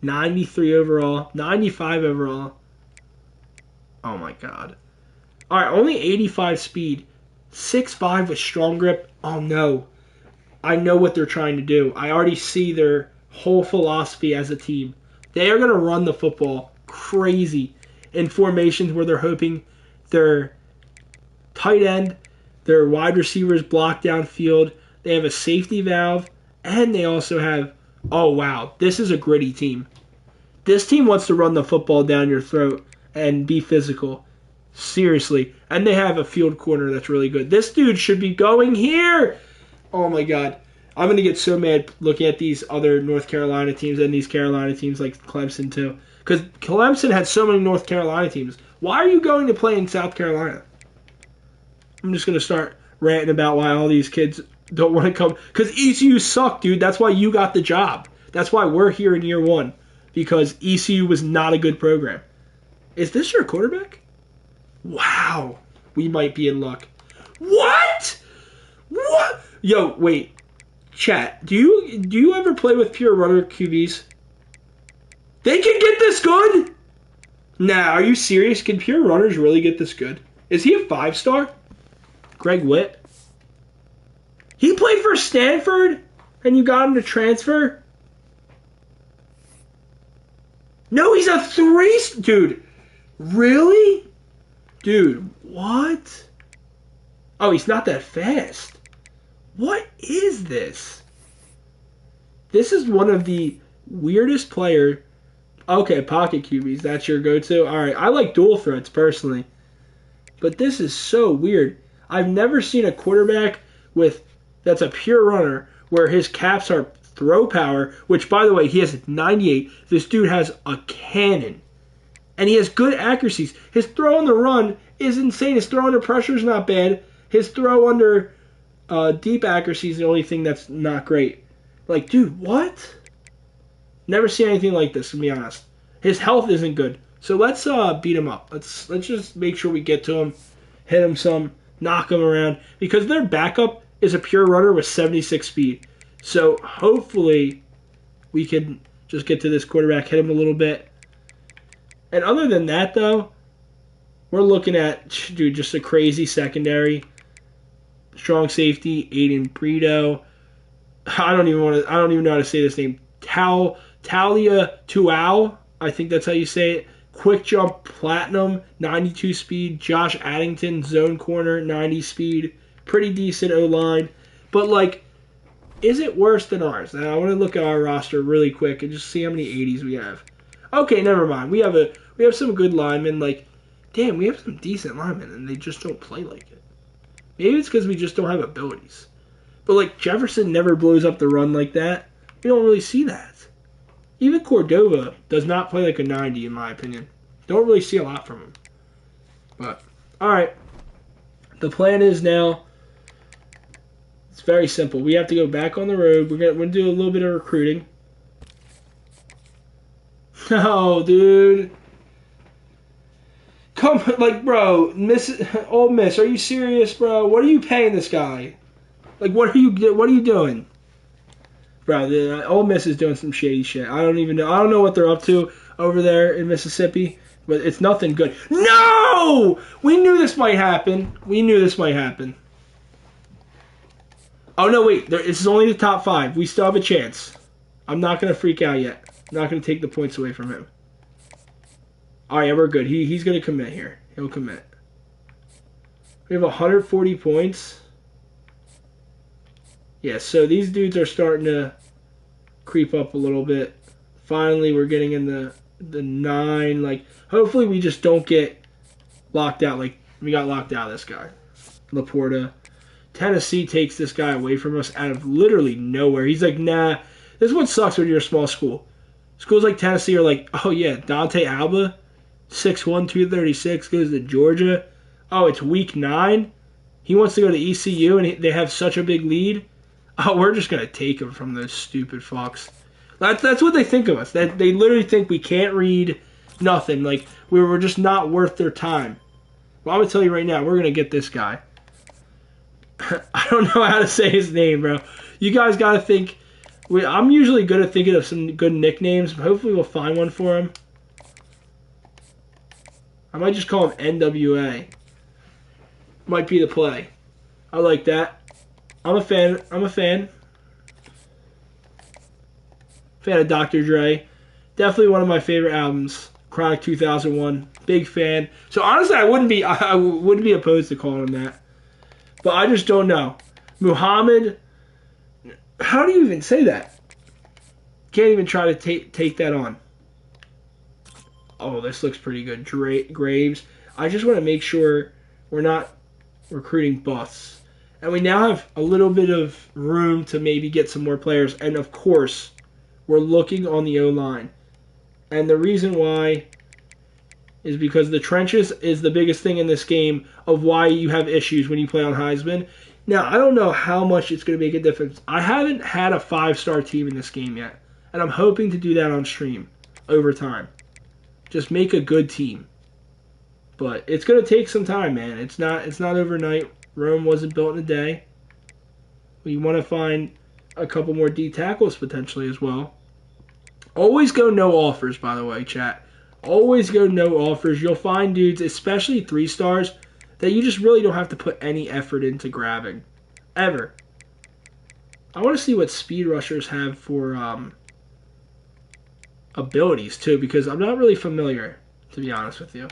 93 overall. 95 overall. Oh, my God. All right, only 85 speed. 6'5" with strong grip. Oh no. I know what they're trying to do. I already see their whole philosophy as a team. They are going to run the football crazy in formations where they're hoping their tight end, their wide receivers block downfield. They have a safety valve, and they also have, oh wow, this is a gritty team. This team wants to run the football down your throat and be physical. Seriously. And they have a field corner that's really good. This dude should be going here. Oh my God. I'm going to get so mad looking at these other North Carolina teams and these Carolina teams like Clemson too. Because Clemson had so many North Carolina teams. Why are you going to play in South Carolina? I'm just going to start ranting about why all these kids don't want to come. Because ECU sucked, dude. That's why you got the job. That's why we're here in year one. Because ECU was not a good program. Is this your quarterback? Wow. We might be in luck. What? What? Yo, wait. Chat, do you ever play with pure runner QBs? They can get this good? Nah, are you serious? Can pure runners really get this good? Is he a 5-star? Greg Witt? He played for Stanford and you got him to transfer? No, he's a 3. Dude, really? Dude, what? Oh, he's not that fast. What is this? This is one of the weirdest player. Okay, pocket QBs, that's your go-to? Alright, I like dual threats personally. But this is so weird. I've never seen a quarterback that's a pure runner where his caps are throw power, which by the way, he has 98. This dude has a cannon. And he has good accuracies. His throw on the run is insane. His throw under pressure is not bad. His throw under deep accuracy is the only thing that's not great. Like, dude, what? Never seen anything like this, to be honest. His health isn't good. So let's beat him up. Let's just make sure we get to him, hit him some, knock him around. Because their backup is a pure runner with 76 speed. So hopefully we can just get to this quarterback, hit him a little bit. And other than that, though, we're looking at, dude, just a crazy secondary. Strong safety, Aiden Brito. I don't even know how to say this name. Talia Tuau. I think that's how you say it. Quick jump platinum, 92 speed. Josh Addington, zone corner, 90 speed. Pretty decent O-line. But, like, is it worse than ours? Now, I want to look at our roster really quick and just see how many 80s we have. Okay, never mind. We have some good linemen. Like, damn, we have some decent linemen, and they just don't play like it. Maybe it's because we just don't have abilities. But, like, Jefferson never blows up the run like that. We don't really see that. Even Cordova does not play like a 90, in my opinion. Don't really see a lot from him. But, alright. The plan is now, it's very simple. We have to go back on the road. We're gonna do a little bit of recruiting. No, dude. Come, like, bro, Ole Miss, are you serious, bro? What are you paying this guy? Like, what are you doing? Bro, the Ole Miss is doing some shady shit. I don't even know. I don't know what they're up to over there in Mississippi, but it's nothing good. No! We knew this might happen. Oh, no, wait. This is only the top 5. We still have a chance. I'm not going to freak out yet. I'm not going to take the points away from him. All right, yeah, we're good. He's going to commit here. He'll commit. We have 140 points. Yeah, so these dudes are starting to creep up a little bit. Finally, we're getting in the 9. Like, hopefully we just don't get locked out like we got locked out of this guy. Laporta. Tennessee takes this guy away from us out of literally nowhere. He's like, nah. This is what sucks when you're a small school. Schools like Tennessee are like, oh yeah, Dante Alba, 6'1", 236, goes to Georgia. Oh, it's week 9. He wants to go to ECU, and they have such a big lead. Oh, we're just going to take him from those stupid fucks. That's what they think of us. They literally think we can't read nothing. Like, we're just not worth their time. Well, I'm going to tell you right now, we're going to get this guy. I don't know how to say his name, bro. You guys got to think. I'm usually good at thinking of some good nicknames. Hopefully we'll find one for him. I might just call him NWA. Might be the play. I like that. I'm a fan. Fan of Dr. Dre. Definitely one of my favorite albums. Chronic 2001. Big fan. So honestly, I wouldn't be opposed to calling him that. But I just don't know. Muhammad. How do you even say that? Can't even try to take that on. Oh, this looks pretty good. Graves. I just want to make sure we're not recruiting busts. And we now have a little bit of room to maybe get some more players. And of course, we're looking on the O-line. And the reason why is because the trenches is the biggest thing in this game of why you have issues when you play on Heisman. Now, I don't know how much it's going to make a difference. I haven't had a 5-star team in this game yet. And I'm hoping to do that on stream over time. Just make a good team. But it's going to take some time, man. It's not overnight. Rome wasn't built in a day. We want to find a couple more D tackles potentially as well. Always go no offers, by the way, chat. Always go no offers. You'll find dudes, especially 3-stars, that you just really don't have to put any effort into grabbing. Ever. I want to see what speed rushers have for abilities, too, because I'm not really familiar, to be honest with you.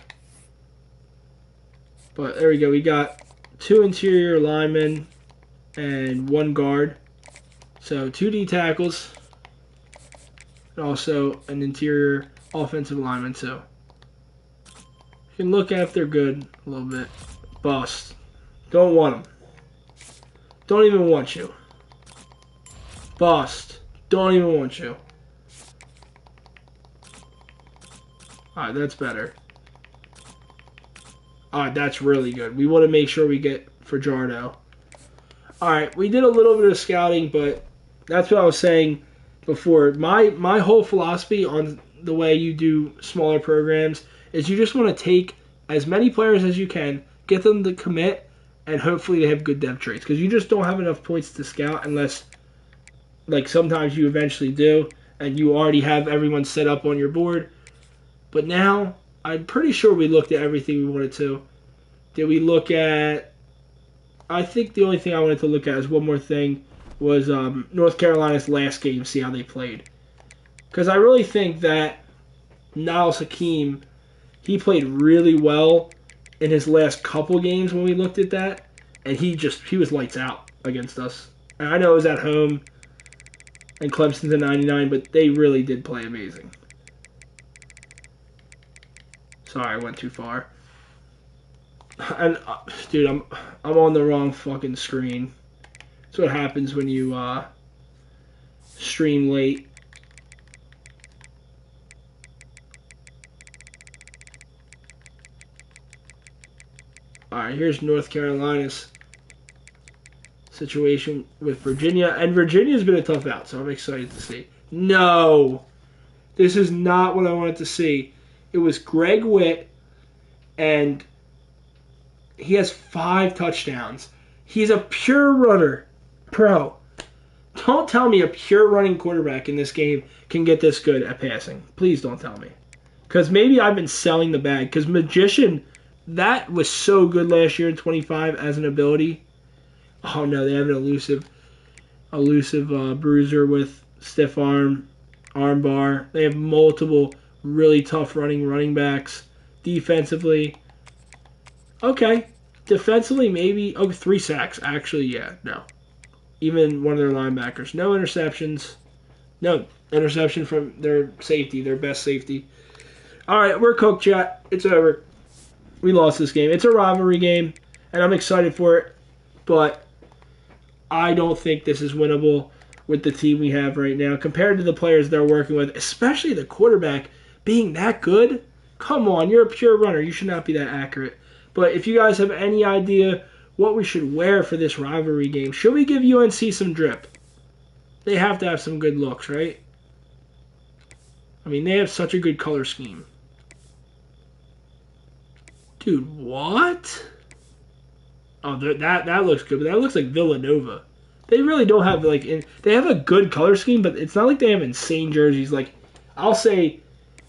But there we go. We got 2 interior linemen and 1 guard. So 2 D tackles. And also an interior offensive lineman too. You can look at if they're good a little bit. Bust. Don't want them. Don't even want you. Bust. Don't even want you. Alright, that's better. Alright, that's really good. We want to make sure we get Fajardo. Alright, we did a little bit of scouting, but that's what I was saying before. My whole philosophy on the way you do smaller programs is you just want to take as many players as you can, get them to commit, and hopefully they have good depth traits. Because you just don't have enough points to scout unless, like, sometimes you eventually do, and you already have everyone set up on your board. But now, I'm pretty sure we looked at everything we wanted to. Did we look at... I think the only thing I wanted to look at is one more thing, was North Carolina's last game, see how they played. Because I really think that Niles Hakeem, he played really well in his last couple games when we looked at that, and he was lights out against us. And I know it was at home, and Clemson's a 99, but they really did play amazing. Sorry, I went too far. And dude, I'm on the wrong fucking screen. That's what happens when you stream late. Alright, here's North Carolina's situation with Virginia. And Virginia's been a tough out, so I'm excited to see. No! This is not what I wanted to see. It was Greg Witt, and he has 5 touchdowns. He's a pure runner. Bro, don't tell me a pure running quarterback in this game can get this good at passing. Please don't tell me. Because maybe I've been selling the bag. Because Magician, that was so good last year in 25 as an ability. Oh no, they have an elusive bruiser with stiff arm bar. They have multiple really tough running backs. Defensively, okay. Defensively, maybe 3 sacks. Actually, yeah, no. Even one of their linebackers. No interceptions. No interception from their safety, their best safety. All right, we're cooked, chat. It's over. We lost this game. It's a rivalry game, and I'm excited for it, but I don't think this is winnable with the team we have right now compared to the players they're working with, especially the quarterback being that good. Come on, you're a pure runner. You should not be that accurate. But if you guys have any idea what we should wear for this rivalry game, should we give UNC some drip? They have to have some good looks, right? I mean, they have such a good color scheme. Dude, what? Oh, that looks good, but that looks like Villanova. They really don't have, like... They have a good color scheme, but it's not like they have insane jerseys. Like, I'll say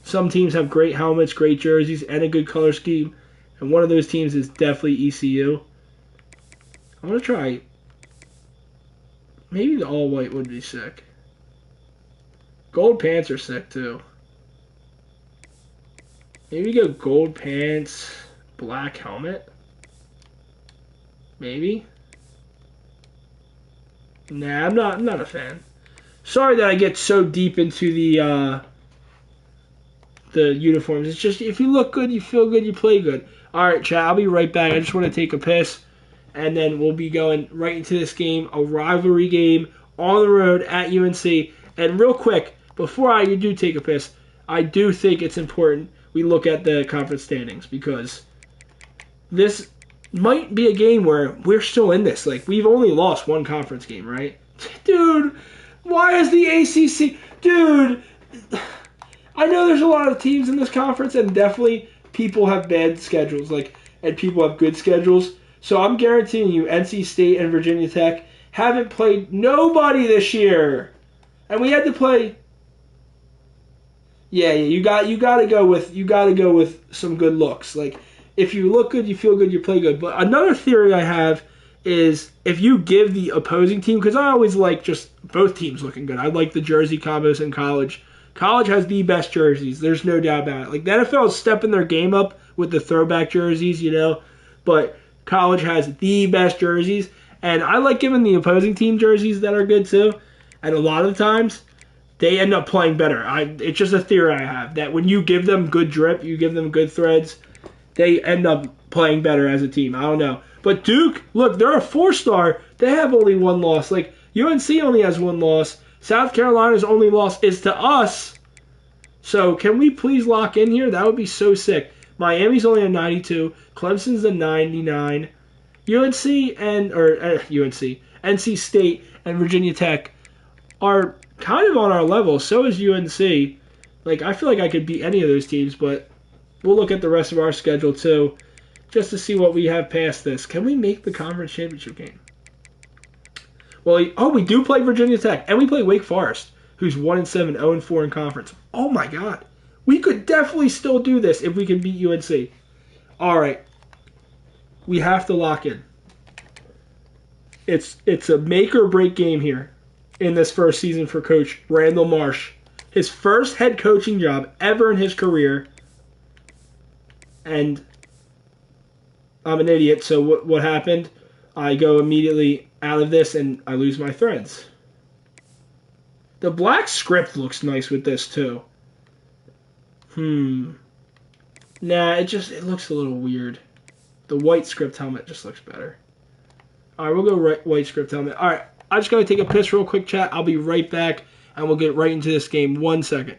some teams have great helmets, great jerseys, and a good color scheme. And one of those teams is definitely ECU. I'm going to try. Maybe the all white would be sick. Gold pants are sick too. Maybe go gold pants, black helmet. Maybe. Nah, I'm not a fan. Sorry that I get so deep into the uniforms. It's just if you look good, you feel good, you play good. All right, chat. I'll be right back. I just want to take a piss, and then we'll be going right into this game, a rivalry game on the road at UNC. And real quick, before I do take a piss, I do think it's important we look at the conference standings because this might be a game where we're still in this. Like we've only lost one conference game, right? Dude, why is the ACC? Dude, I know there's a lot of teams in this conference, and definitely people have bad schedules, and people have good schedules. So I'm guaranteeing you, NC State and Virginia Tech haven't played nobody this year, and we had to play. Yeah, you got to go with some good looks. Like if you look good, you feel good, you play good. But another theory I have is if you give the opposing team, because I always like just both teams looking good. I like the jersey combos in college. College has the best jerseys. There's no doubt about it. Like the NFL is stepping their game up with the throwback jerseys, but college has the best jerseys, and I like giving the opposing team jerseys that are good too. And a lot of times they end up playing better. It's just a theory I have that when you give them good drip, you give them good threads, they end up playing better as a team. I don't know. But Duke, look, they're a 4-star. They have only one loss. Like UNC only has one loss. South Carolina's only loss is to us. So can we please lock in here? That would be so sick. Miami's only a 92. Clemson's a 99. NC State and Virginia Tech are kind of on our level. So is UNC. Like I feel like I could beat any of those teams, but we'll look at the rest of our schedule too, just to see what we have past this. Can we make the conference championship game? Well, we do play Virginia Tech, and we play Wake Forest, who's 1-7, 0-4 in conference. Oh my God, we could definitely still do this if we can beat UNC. All right, we have to lock in. It's a make or break game here in this first season for Coach Randall Marsh. His first head coaching job ever in his career. And I'm an idiot, so what happened? I go immediately out of this and I lose my threads. The black script looks nice with this too. Nah, it looks a little weird. The white script helmet just looks better. Alright, we'll go white script helmet. Alright, I just gotta take a piss real quick, chat. I'll be right back and we'll get right into this game. 1 second.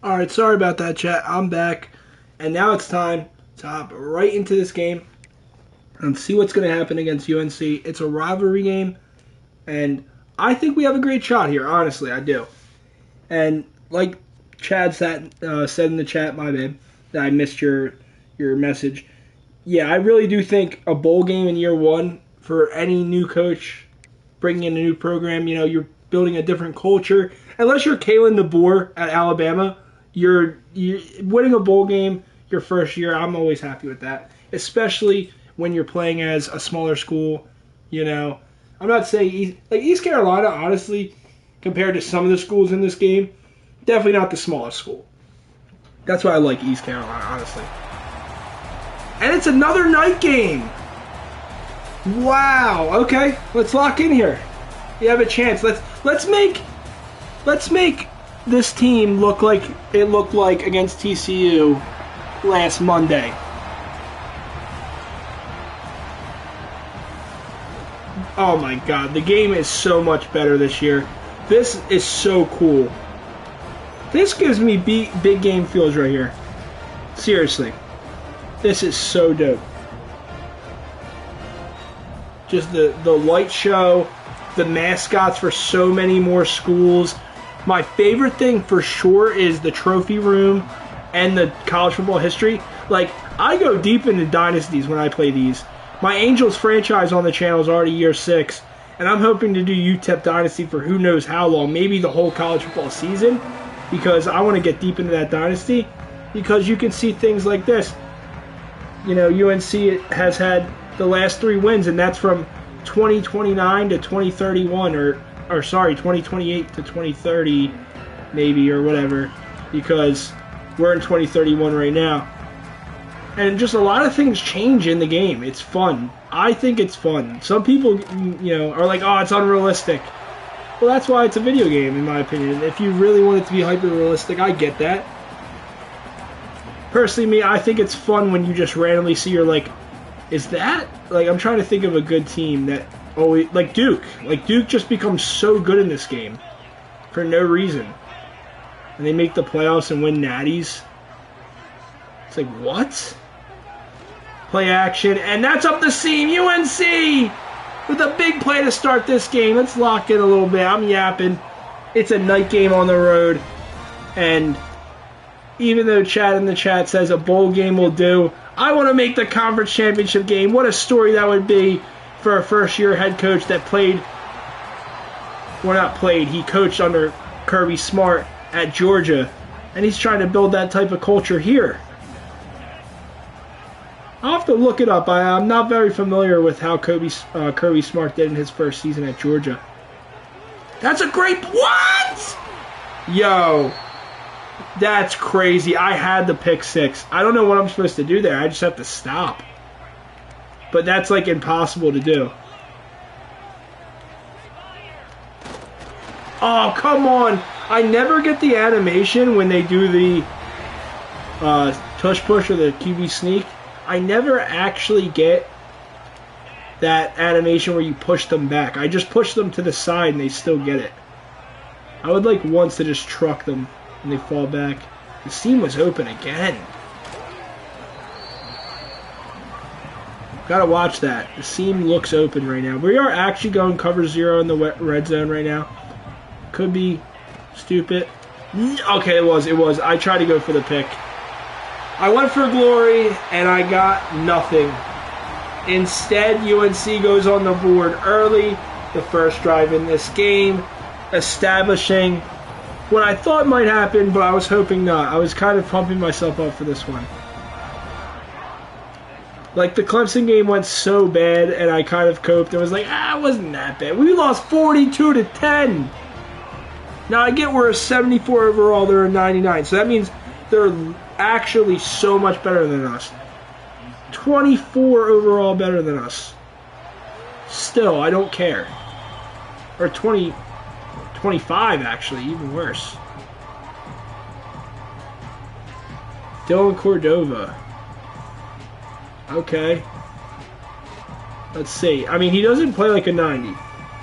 All right, sorry about that, chat. I'm back, and now it's time to hop right into this game and see what's going to happen against UNC. It's a rivalry game, and I think we have a great shot here. Honestly, I do. And like Chad said in the chat, my bad, that I missed your message. Yeah, I really do think a bowl game in year one for any new coach bringing in a new program. You know, you're building a different culture. Unless you're Kalen DeBoer at Alabama, you're winning a bowl game your first year. I'm always happy with that, especially when you're playing as a smaller school. You know, I'm not saying East Carolina, honestly, compared to some of the schools in this game, definitely not the smallest school. That's why I like East Carolina, honestly. And it's another night game. Wow. Okay, let's lock in here. You have a chance. Let's make this team look like it looked like against TCU last Monday. Oh my God, the game is so much better this year. This is so cool. This gives me big game feels right here. Seriously. This is so dope. Just the light show, the mascots for so many more schools. My favorite thing for sure is the trophy room and the college football history. Like, I go deep into dynasties when I play these. My Angels franchise on the channel is already year 6, and I'm hoping to do UTEP Dynasty for who knows how long, maybe the whole college football season, because I want to get deep into that dynasty, because you can see things like this. You know, UNC has had the last 3 wins, and that's from 2029 to 2031, or sorry, 2028 to 2030, maybe, or whatever, because we're in 2031 right now. And just a lot of things change in the game. It's fun. I think it's fun. Some people, you know, are like, oh, it's unrealistic. Well, that's why it's a video game, in my opinion. If you really want it to be hyper-realistic, I get that. Personally, me, I think it's fun when you just randomly see you're like, is that? Like, I'm trying to think of a good team that always, like Duke. Like, Duke just becomes so good in this game for no reason. And they make the playoffs and win natties. It's like, what? Play action, and that's up the seam. UNC with a big play to start this game. Let's lock in a little bit. I'm yapping. It's a night game on the road, and even though Chad in the chat says a bowl game will do, I want to make the conference championship game. What a story that would be for a first-year head coach that he coached under Kirby Smart at Georgia, and he's trying to build that type of culture here. I'll have to look it up. I'm not very familiar with how Kirby Smart did in his first season at Georgia. That's a great... What? Yo. That's crazy. I had the pick 6. I don't know what I'm supposed to do there. I just have to stop. But that's like impossible to do. Oh, come on. I never get the animation when they do the tush push or the QB sneak. I never actually get that animation where you push them back. I just push them to the side and they still get it. I would like once to just truck them and they fall back. The seam was open again. Gotta watch that. The seam looks open right now. We are actually going cover 0 in the red zone right now. Could be stupid. Okay, it was. I tried to go for the pick. I went for glory, and I got nothing. Instead, UNC goes on the board early, the first drive in this game, establishing what I thought might happen, but I was hoping not. I was kind of pumping myself up for this one. Like, the Clemson game went so bad, and I kind of coped. It was like, it wasn't that bad. We lost 42-10. Now, I get we're a 74 overall, they're a 99, so that means they're actually so much better than us. 24 overall better than us. Still, I don't care. Or 25 actually, even worse. Dylan Cordova. Okay. Let's see. I mean, he doesn't play like a 90.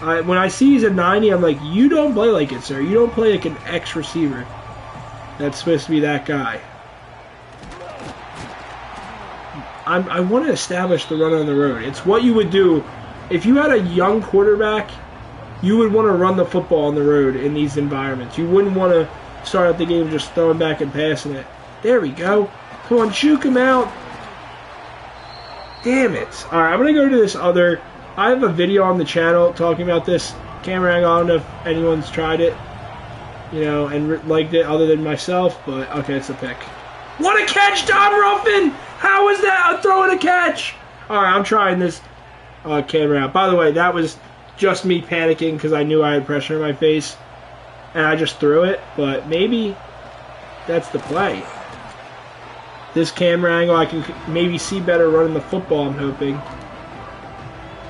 When I see he's a 90, I'm like, you don't play like it, sir. You don't play like an X receiver. that's supposed to be that guy. I want to establish the run on the road. It's what you would do if you had a young quarterback. You would want to run the football on the road in these environments. You wouldn't want to start out the game just throwing back and passing it. There we go. Come on, juke him out. Damn it. All right, I'm going to go to this other. I have a video on the channel talking about this camera angle. I don't know if anyone's tried it, you know, and liked it other than myself, but okay, it's a pick. What a catch, Dom Ruffin! How was that a throw and a catch? All right, I'm trying this camera out. By the way, that was just me panicking because I knew I had pressure in my face, and I just threw it, but maybe that's the play. This camera angle, I can maybe see better running the football, I'm hoping.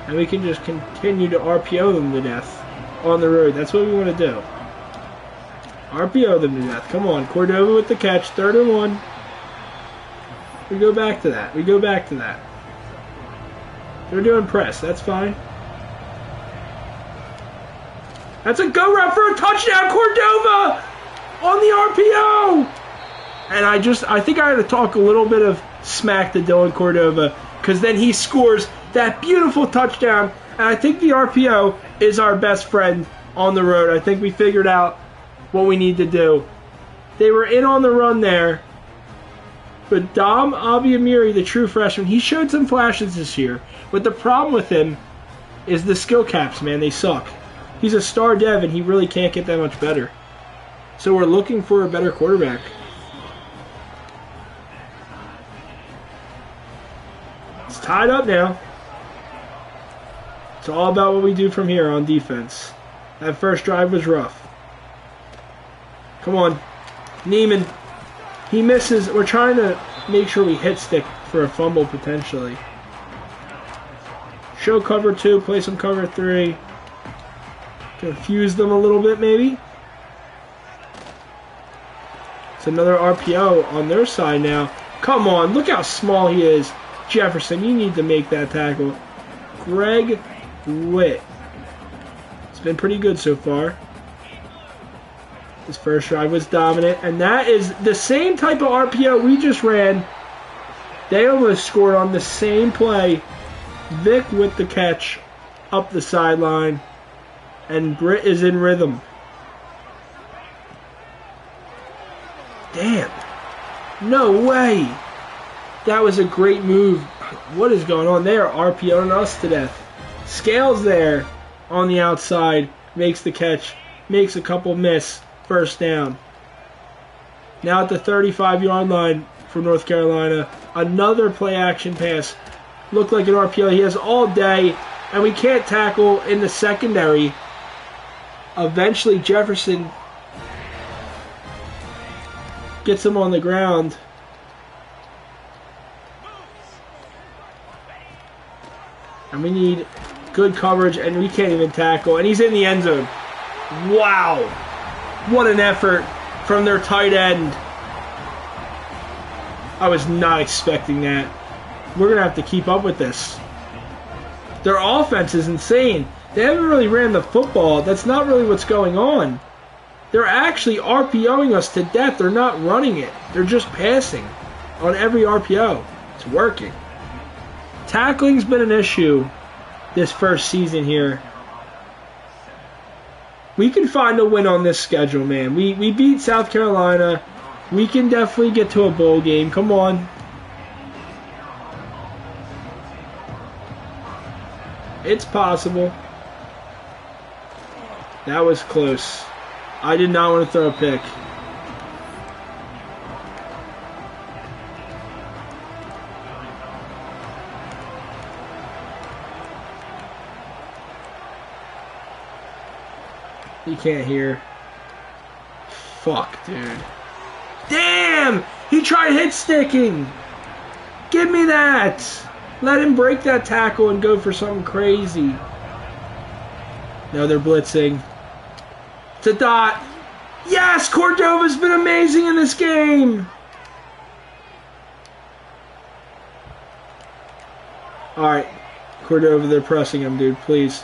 And we can just continue to RPO them to death on the road. That's what we want to do. RPO them to death. Come on, Cordova with the catch, 3rd and 1. We go back to that. We go back to that. They're doing press. That's fine. That's a go route for a touchdown, Cordova on the RPO. And I think I had to talk a little bit of smack to Dylan Cordova because then he scores that beautiful touchdown. And I think the RPO is our best friend on the road. I think we figured out what we need to do. They were in on the run there. But Dom Abiamiri, the true freshman, he showed some flashes this year. But the problem with him is the skill caps, man. They suck. He's a star dev, and he really can't get that much better. So we're looking for a better quarterback. It's tied up now. It's all about what we do from here on defense. That first drive was rough. Come on. Neiman. He misses. We're trying to make sure we hit stick for a fumble potentially. Show cover 2, play some cover 3. Confuse them a little bit maybe. It's another RPO on their side now. Come on, look how small he is. Jefferson, you need to make that tackle. Greg Witt. It's been pretty good so far. His first drive was dominant, and that is the same type of RPO we just ran. They almost scored on the same play. Vic with the catch up the sideline, and Britt is in rhythm. Damn. No way. That was a great move. What is going on there? RPOing us to death. Scales there on the outside. Makes the catch. Makes a couple miss. First down. Now at the 35-yard line for North Carolina. Another play action pass. Looked like an RPO. He has all day. And we can't tackle in the secondary. Eventually Jefferson gets him on the ground. And we need good coverage, and we can't even tackle. And he's in the end zone. Wow. What an effort from their tight end. I was not expecting that. We're going to have to keep up with this. Their offense is insane. They haven't really ran the football. That's not really what's going on. They're actually RPOing us to death. They're not running it. They're just passing on every RPO. It's working. Tackling's been an issue this first season here. We can find a win on this schedule, man. We beat South Carolina. We can definitely get to a bowl game. Come on. It's possible. That was close. I did not want to throw a pick. You can't hear. Fuck, dude. Damn! He tried hit sticking! Give me that! Let him break that tackle and go for something crazy. No, they're blitzing. To Dot. Yes! Cordova's been amazing in this game! Alright. Cordova, they're pressing him, dude. Please.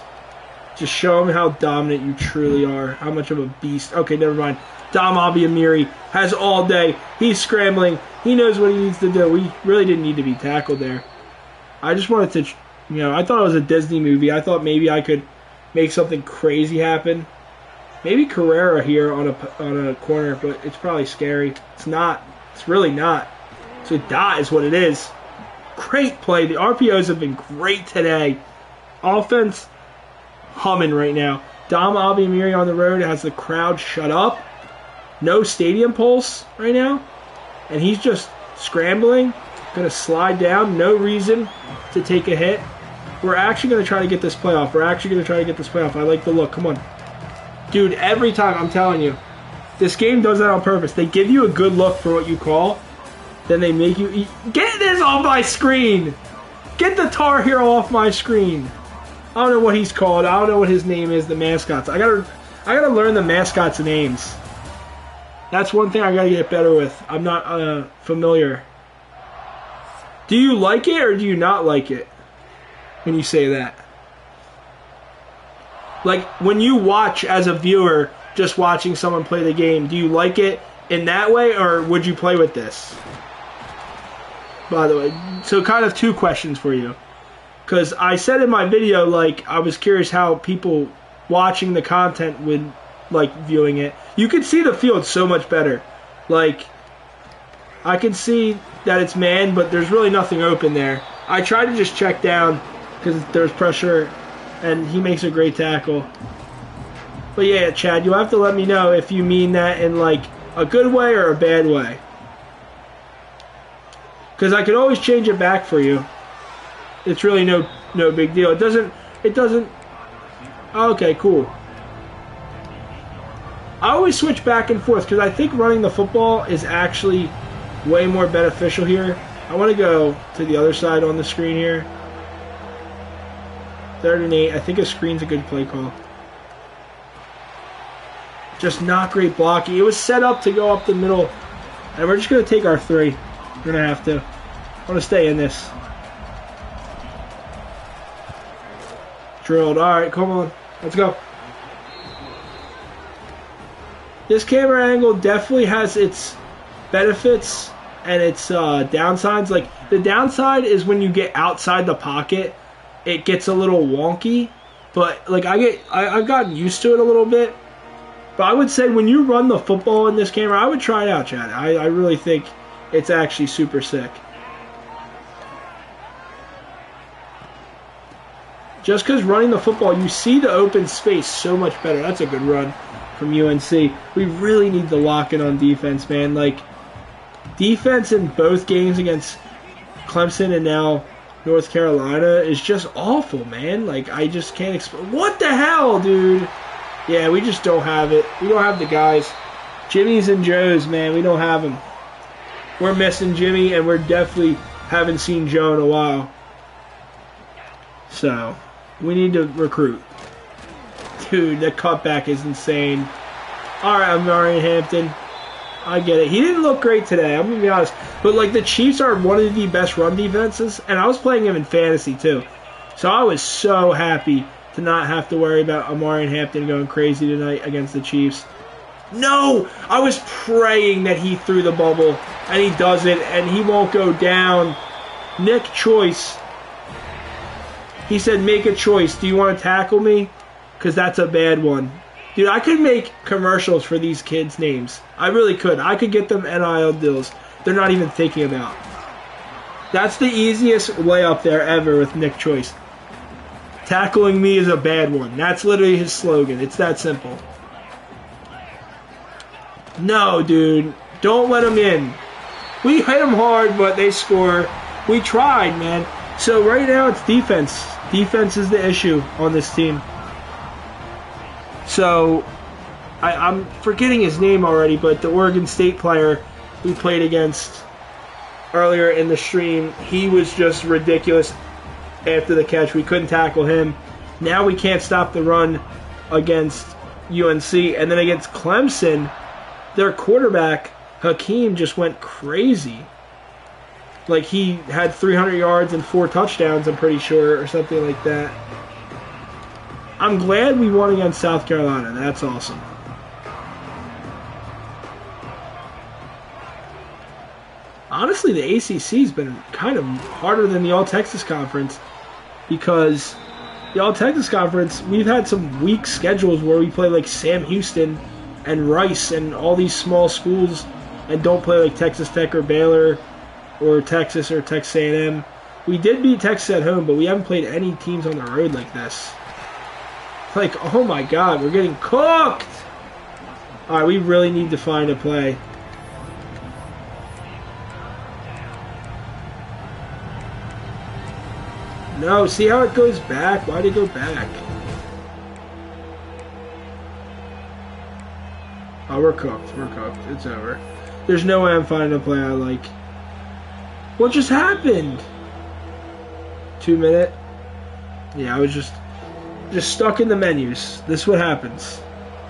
Just show him how dominant you truly are. How much of a beast. Okay, never mind. Dom Abiamiri has all day. He's scrambling. He knows what he needs to do. We really didn't need to be tackled there. I just wanted to, I thought it was a Disney movie. I thought maybe I could make something crazy happen. Maybe Carrera here on a corner, but it's probably scary. It's not. It's really not. So that is what it is. Great play. The RPOs have been great today. Offense humming right now. Dom Abiamiri on the road has the crowd shut up. No stadium pulse right now. And he's just scrambling. Going to slide down. No reason to take a hit. We're actually going to try to get this playoff. I like the look. Come on. Dude, every time, I'm telling you, this game does that on purpose. They give you a good look for what you call, then they make you eat. Get this off my screen! Get the Tar Heel off my screen. I don't know what he's called. I don't know what his name is, the mascots. I gotta learn the mascots' names. That's one thing I gotta get better with. I'm not familiar. Do you like it or do you not like it when you say that? Like, when you watch as a viewer, just watching someone play the game, do you like it in that way, or would you play with this? By the way, so kind of two questions for you. Because I said in my video, like, I was curious how people watching the content would like viewing it. You can see the field so much better. Like, I can see that it's man, but there's really nothing open there. I tried to just check down because there's pressure, and he makes a great tackle. But yeah, Chad, you'll have to let me know if you mean that in like a good way or a bad way. Because I could always change it back for you. It's really no big deal. It doesn't. Okay, cool. I always switch back and forth because I think running the football is actually way more beneficial here. I want to go to the other side on the screen here. 3rd and 8. I think a screen's a good play call. Just not great blocking. It was set up to go up the middle. And we're just going to take our 3. We're going to have to. I want to stay in this. Drilled. Alright, come on. Let's go. This camera angle definitely has its benefits and its downsides. Like, the downside is when you get outside the pocket, it gets a little wonky, but like I've gotten used to it a little bit. But I would say when you run the football in this camera, I would try it out, Chad. I really think it's actually super sick. Just because running the football, you see the open space so much better. That's a good run from UNC. We really need the lock-in on defense, man. Like, defense in both games against Clemson and now North Carolina is just awful, man. Like, I just can't explain. What the hell, dude? Yeah, we just don't have it. We don't have the guys. Jimmy's and Joe's, man. We don't have them. We're missing Jimmy, and we're definitely haven't seen Joe in a while. So, we need to recruit. Dude, the cutback is insane. Alright, Omarion Hampton. I get it. He didn't look great today, I'm going to be honest. But, like, the Chiefs are one of the best run defenses, and I was playing him in fantasy, too. So I was so happy to not have to worry about Omarion Hampton going crazy tonight against the Chiefs. No! I was praying that he threw the bubble, and he doesn't, and he won't go down. Nick Choice. He said, make a choice. Do you want to tackle me? Because that's a bad one. Dude, I could make commercials for these kids' names. I really could. I could get them NIL deals they're not even thinking about. That's the easiest way up there ever with Nick Choice. Tackling me is a bad one. That's literally his slogan. It's that simple. No, dude. Don't let them in. We hit them hard, but they score. We tried, man. So right now it's defense. Defense is the issue on this team. So, I'm forgetting his name already, but the Oregon State player we played against earlier in the stream, he was just ridiculous after the catch. We couldn't tackle him. Now we can't stop the run against UNC. And then against Clemson, their quarterback, Hakeem, just went crazy. Like, he had 300 yards and 4 touchdowns, I'm pretty sure, or something like that. I'm glad we won against South Carolina. That's awesome. honestly, the ACC's been kind of harder than the All-Texas Conference because the All-Texas Conference, we've had some weak schedules where we play like Sam Houston and Rice and all these small schools and don't play like Texas Tech or Baylor or Texas A&M. We did beat Texas at home, but we haven't played any teams on the road like this. Like, oh my God, we're getting cooked! All right, we really need to find a play. No, see how it goes back? Why'd it go back? Oh, we're cooked. We're cooked. It's over. There's no way I'm finding a play I like. What just happened? 2 minute? Yeah, I was just stuck in the menus. This is what happens.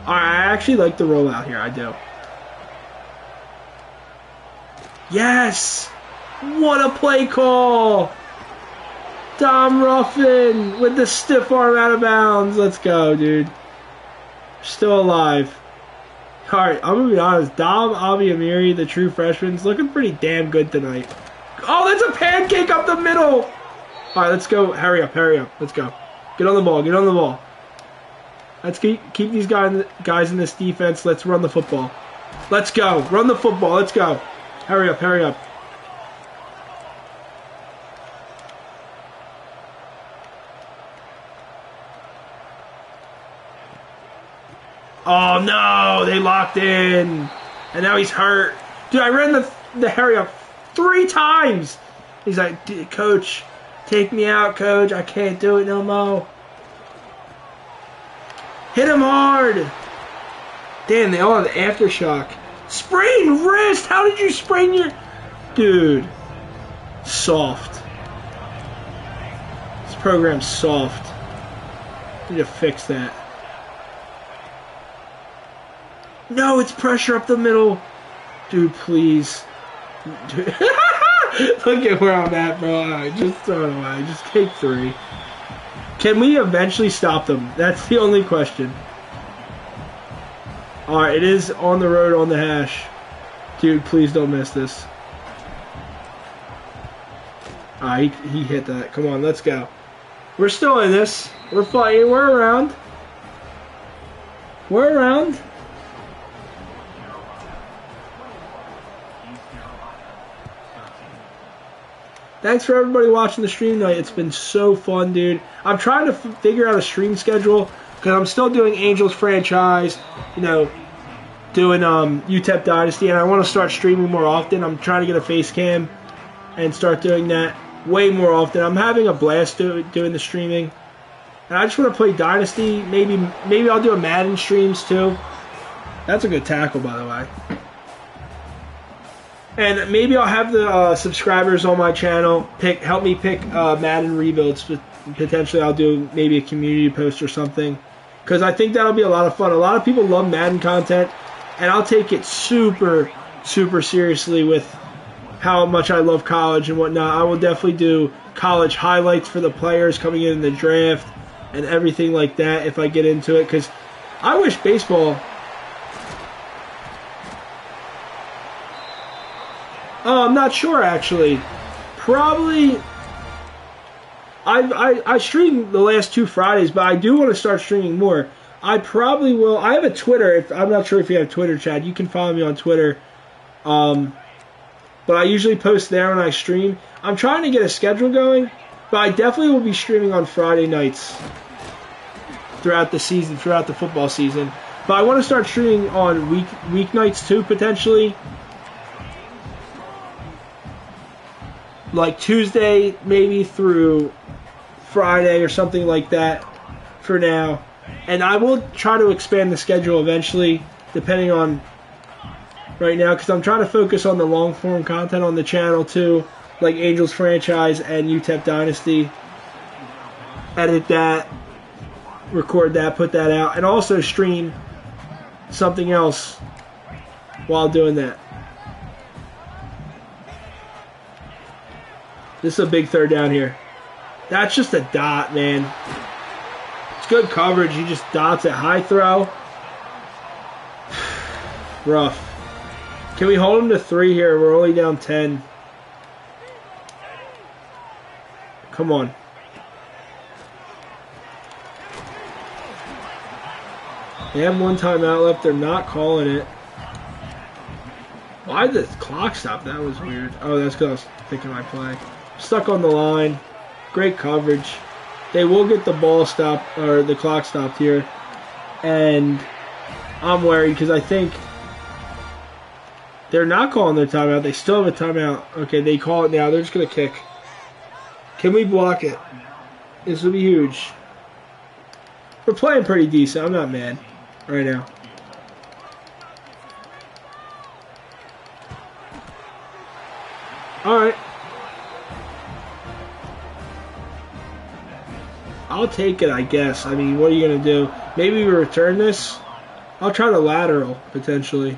I actually like the rollout here. I do. Yes! What a play call! Dom Ruffin with the stiff arm out of bounds. Let's go, dude. Still alive. Alright, I'm going to be honest. Dom Abiamiri, the true freshman, is looking pretty damn good tonight. Oh, that's a pancake up the middle! Alright, let's go. Hurry up, hurry up. Let's go. Get on the ball, get on the ball. Let's keep these guys in this defense. Let's run the football. Let's go. Run the football. Let's go. Hurry up, hurry up. Oh no, they locked in. And now he's hurt. Dude, I ran the hurry up 3 times. He's like, Coach, take me out, Coach. I can't do it no more. Hit him hard. Damn, they all have aftershock. Sprained wrist. How did you sprain your... Dude. Soft. This program's soft. Need to fix that. No, it's pressure up the middle. Dude, please. Dude. Look at where I'm at, bro. Right, just throw it away. Just take 3. Can we eventually stop them? That's the only question. Alright, it is on the road on the hash. Dude, please don't miss this. Alright, he hit that. Come on, let's go. We're still in this. We're fighting. We're around. We're around. Thanks for everybody watching the stream tonight. It's been so fun, dude. I'm trying to figure out a stream schedule because I'm still doing Angels franchise, you know, doing UTEP Dynasty, and I want to start streaming more often. I'm trying to get a face cam and start doing that way more often. I'm having a blast doing the streaming, and I just want to play Dynasty. Maybe I'll do a Madden streams too. That's a good tackle, by the way. And maybe I'll have the subscribers on my channel help me pick Madden rebuilds. Potentially I'll do maybe a community post or something. Because I think that'll be a lot of fun. A lot of people love Madden content. And I'll take it super, super seriously with how much I love college and whatnot. I will definitely do college highlights for the players coming in the draft and everything like that if I get into it. Because I wish baseball... Oh, I'm not sure actually. Probably. I streamed the last 2 Fridays, but I do want to start streaming more. I probably will. I have a Twitter. I'm not sure if you have Twitter, Chad. You can follow me on Twitter. But I usually post there when I stream. I'm trying to get a schedule going, but I definitely will be streaming on Friday nights throughout the season, throughout the football season. But I want to start streaming on weeknights too, potentially. Like Tuesday maybe through Friday or something like that for now. And I will try to expand the schedule eventually, depending on right now, because I'm trying to focus on the long form content on the channel too, like Angels franchise and UTEP Dynasty. Edit that, record that, put that out, and also stream something else while doing that. This is a big 3rd down here. That's just a dot, man. It's good coverage. He just dots it. High throw. Rough. Can we hold him to 3 here? We're only down 10. Come on. They have one timeout left. They're not calling it. Why did the clock stop? That was weird. Oh, that's because I was thinking my play. Stuck on the line. Great coverage. They will get the ball stopped, or the clock stopped here. And I'm worried because I think they're not calling their timeout. They still have a timeout. Okay, they call it now. They're just going to kick. Can we block it? This will be huge. We're playing pretty decent. I'm not mad right now. All right. I'll take it, I guess. I mean, what are you going to do? Maybe we return this. I'll try to lateral, potentially.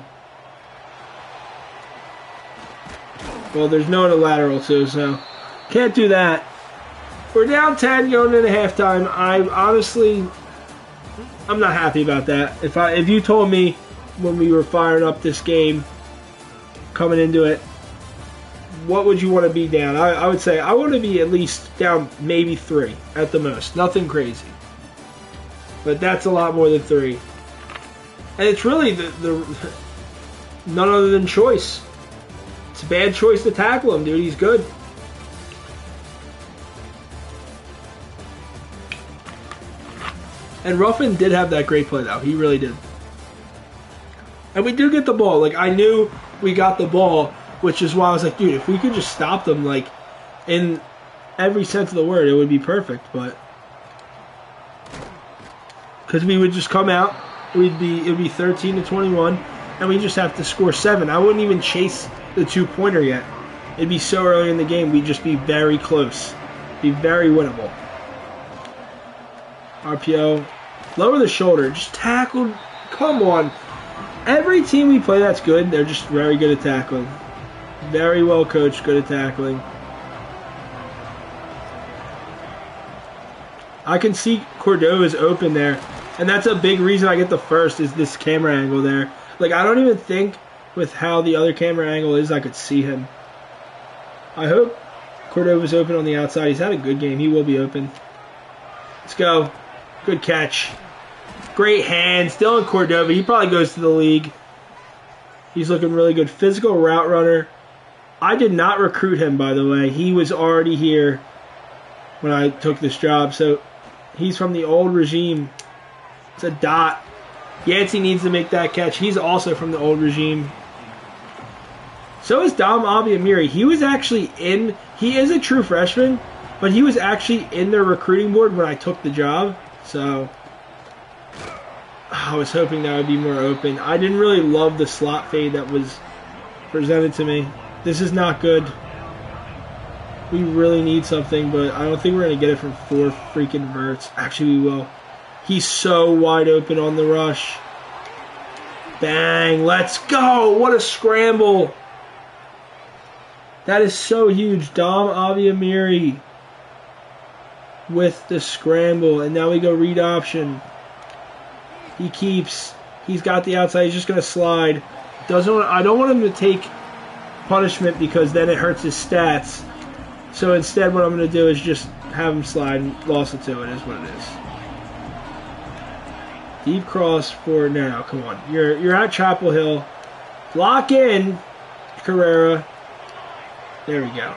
Well, there's no one to lateral to, so can't do that. We're down 10 going into halftime. I'm not happy about that. If you told me when we were firing up this game, coming into it, what would you want to be down? I would say I want to be at least down maybe 3 at the most. Nothing crazy. But that's a lot more than 3. And it's really the none other than choice. It's a bad choice to tackle him, dude. He's good. And Ruffin did have that great play, though. He really did. And we do get the ball. Like, I knew we got the ball, which is why I was like, dude, if we could just stop them, like, in every sense of the word, it would be perfect. But because we would just come out, it would be 13-21, and we just have to score 7. I wouldn't even chase the 2-pointer yet. It'd be so early in the game, we'd just be very close. Be very winnable. RPO. Lower the shoulder. Just tackle. Come on. Every team we play that's good, they're just very good at tackling. Very well coached, good at tackling. I can see Cordova's open there. And that's a big reason I get the first is this camera angle there. Like, I don't even think with how the other camera angle is I could see him. I hope Cordova's open on the outside. He's had a good game. He will be open. Let's go. Good catch. Great hands. Dylan Cordova. He probably goes to the league. He's looking really good. Physical route runner. I did not recruit him, by the way. He was already here when I took this job. So he's from the old regime. It's a dot. Yancey needs to make that catch. He's also from the old regime. So is Dom Abiamiri. He was actually in. He is a true freshman, but he was actually in their recruiting board when I took the job. So I was hoping that would be more open. I didn't really love the slot fade that was presented to me. This is not good. We really need something, but I don't think we're going to get it from 4 freaking verts. Actually, we will. He's so wide open on the rush. Bang. Let's go. What a scramble. That is so huge. Dom Abiamiri with the scramble. And now we go read option. He keeps. He's got the outside. He's just going to slide. I don't want him to take punishment because then it hurts his stats. So instead what I'm going to do is just have him slide and loss it to it is what it is. Deep cross for now. Come on. You're at Chapel Hill. Lock in, Carrera. There we go.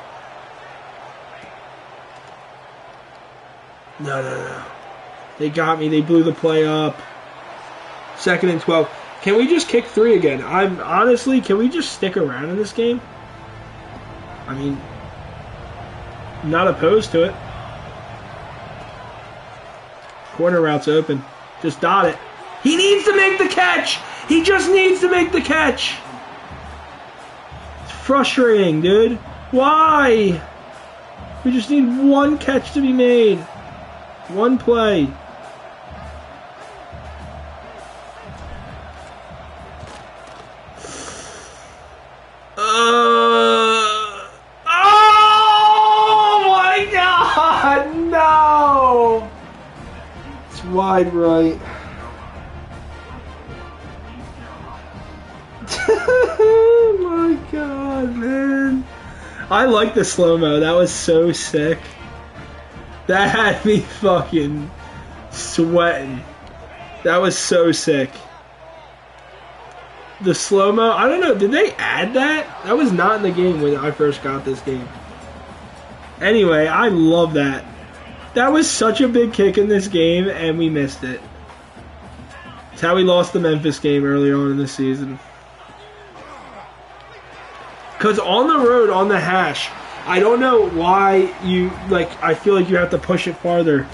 No. They got me. They blew the play up. 2nd and 12. Can we just kick 3 again? Honestly, can we just stick around in this game? I mean, I'm not opposed to it. Corner route's open. Just dot it. He needs to make the catch. He just needs to make the catch. It's frustrating, dude. Why? We just need one catch to be made. One play. Oh my God, no! It's wide right. Oh my God, man. I like the slow-mo. That was so sick. That had me fucking sweating. That was so sick. The slow-mo, I don't know, did they add that? That was not in the game when I first got this game. Anyway, I love that. That was such a big kick in this game, and we missed it. It's how we lost the Memphis game early on in the season. Because on the road, on the hash, I don't know why you, like, I feel like you have to push it farther.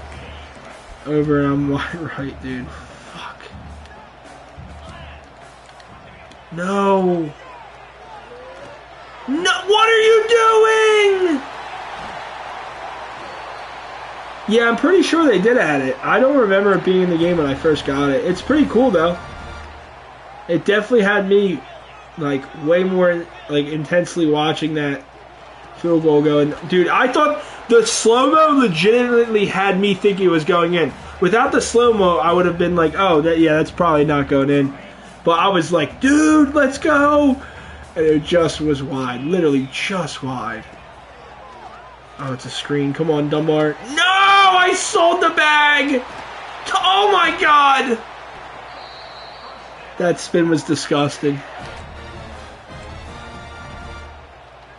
Over and I'm wide right, dude. Fuck. No. No, what are you doing? Yeah, I'm pretty sure they did add it. I don't remember it being in the game when I first got it. It's pretty cool, though. It definitely had me, like, way more, like, intensely watching that field goal going. Dude, I thought the slow-mo legitimately had me thinking it was going in. Without the slow-mo, I would have been like, oh, that's probably not going in. But I was like, dude, let's go. And it just was wide. Literally just wide. Oh, it's a screen. Come on, Dunbar. No! I sold the bag! Oh, my God! That spin was disgusting.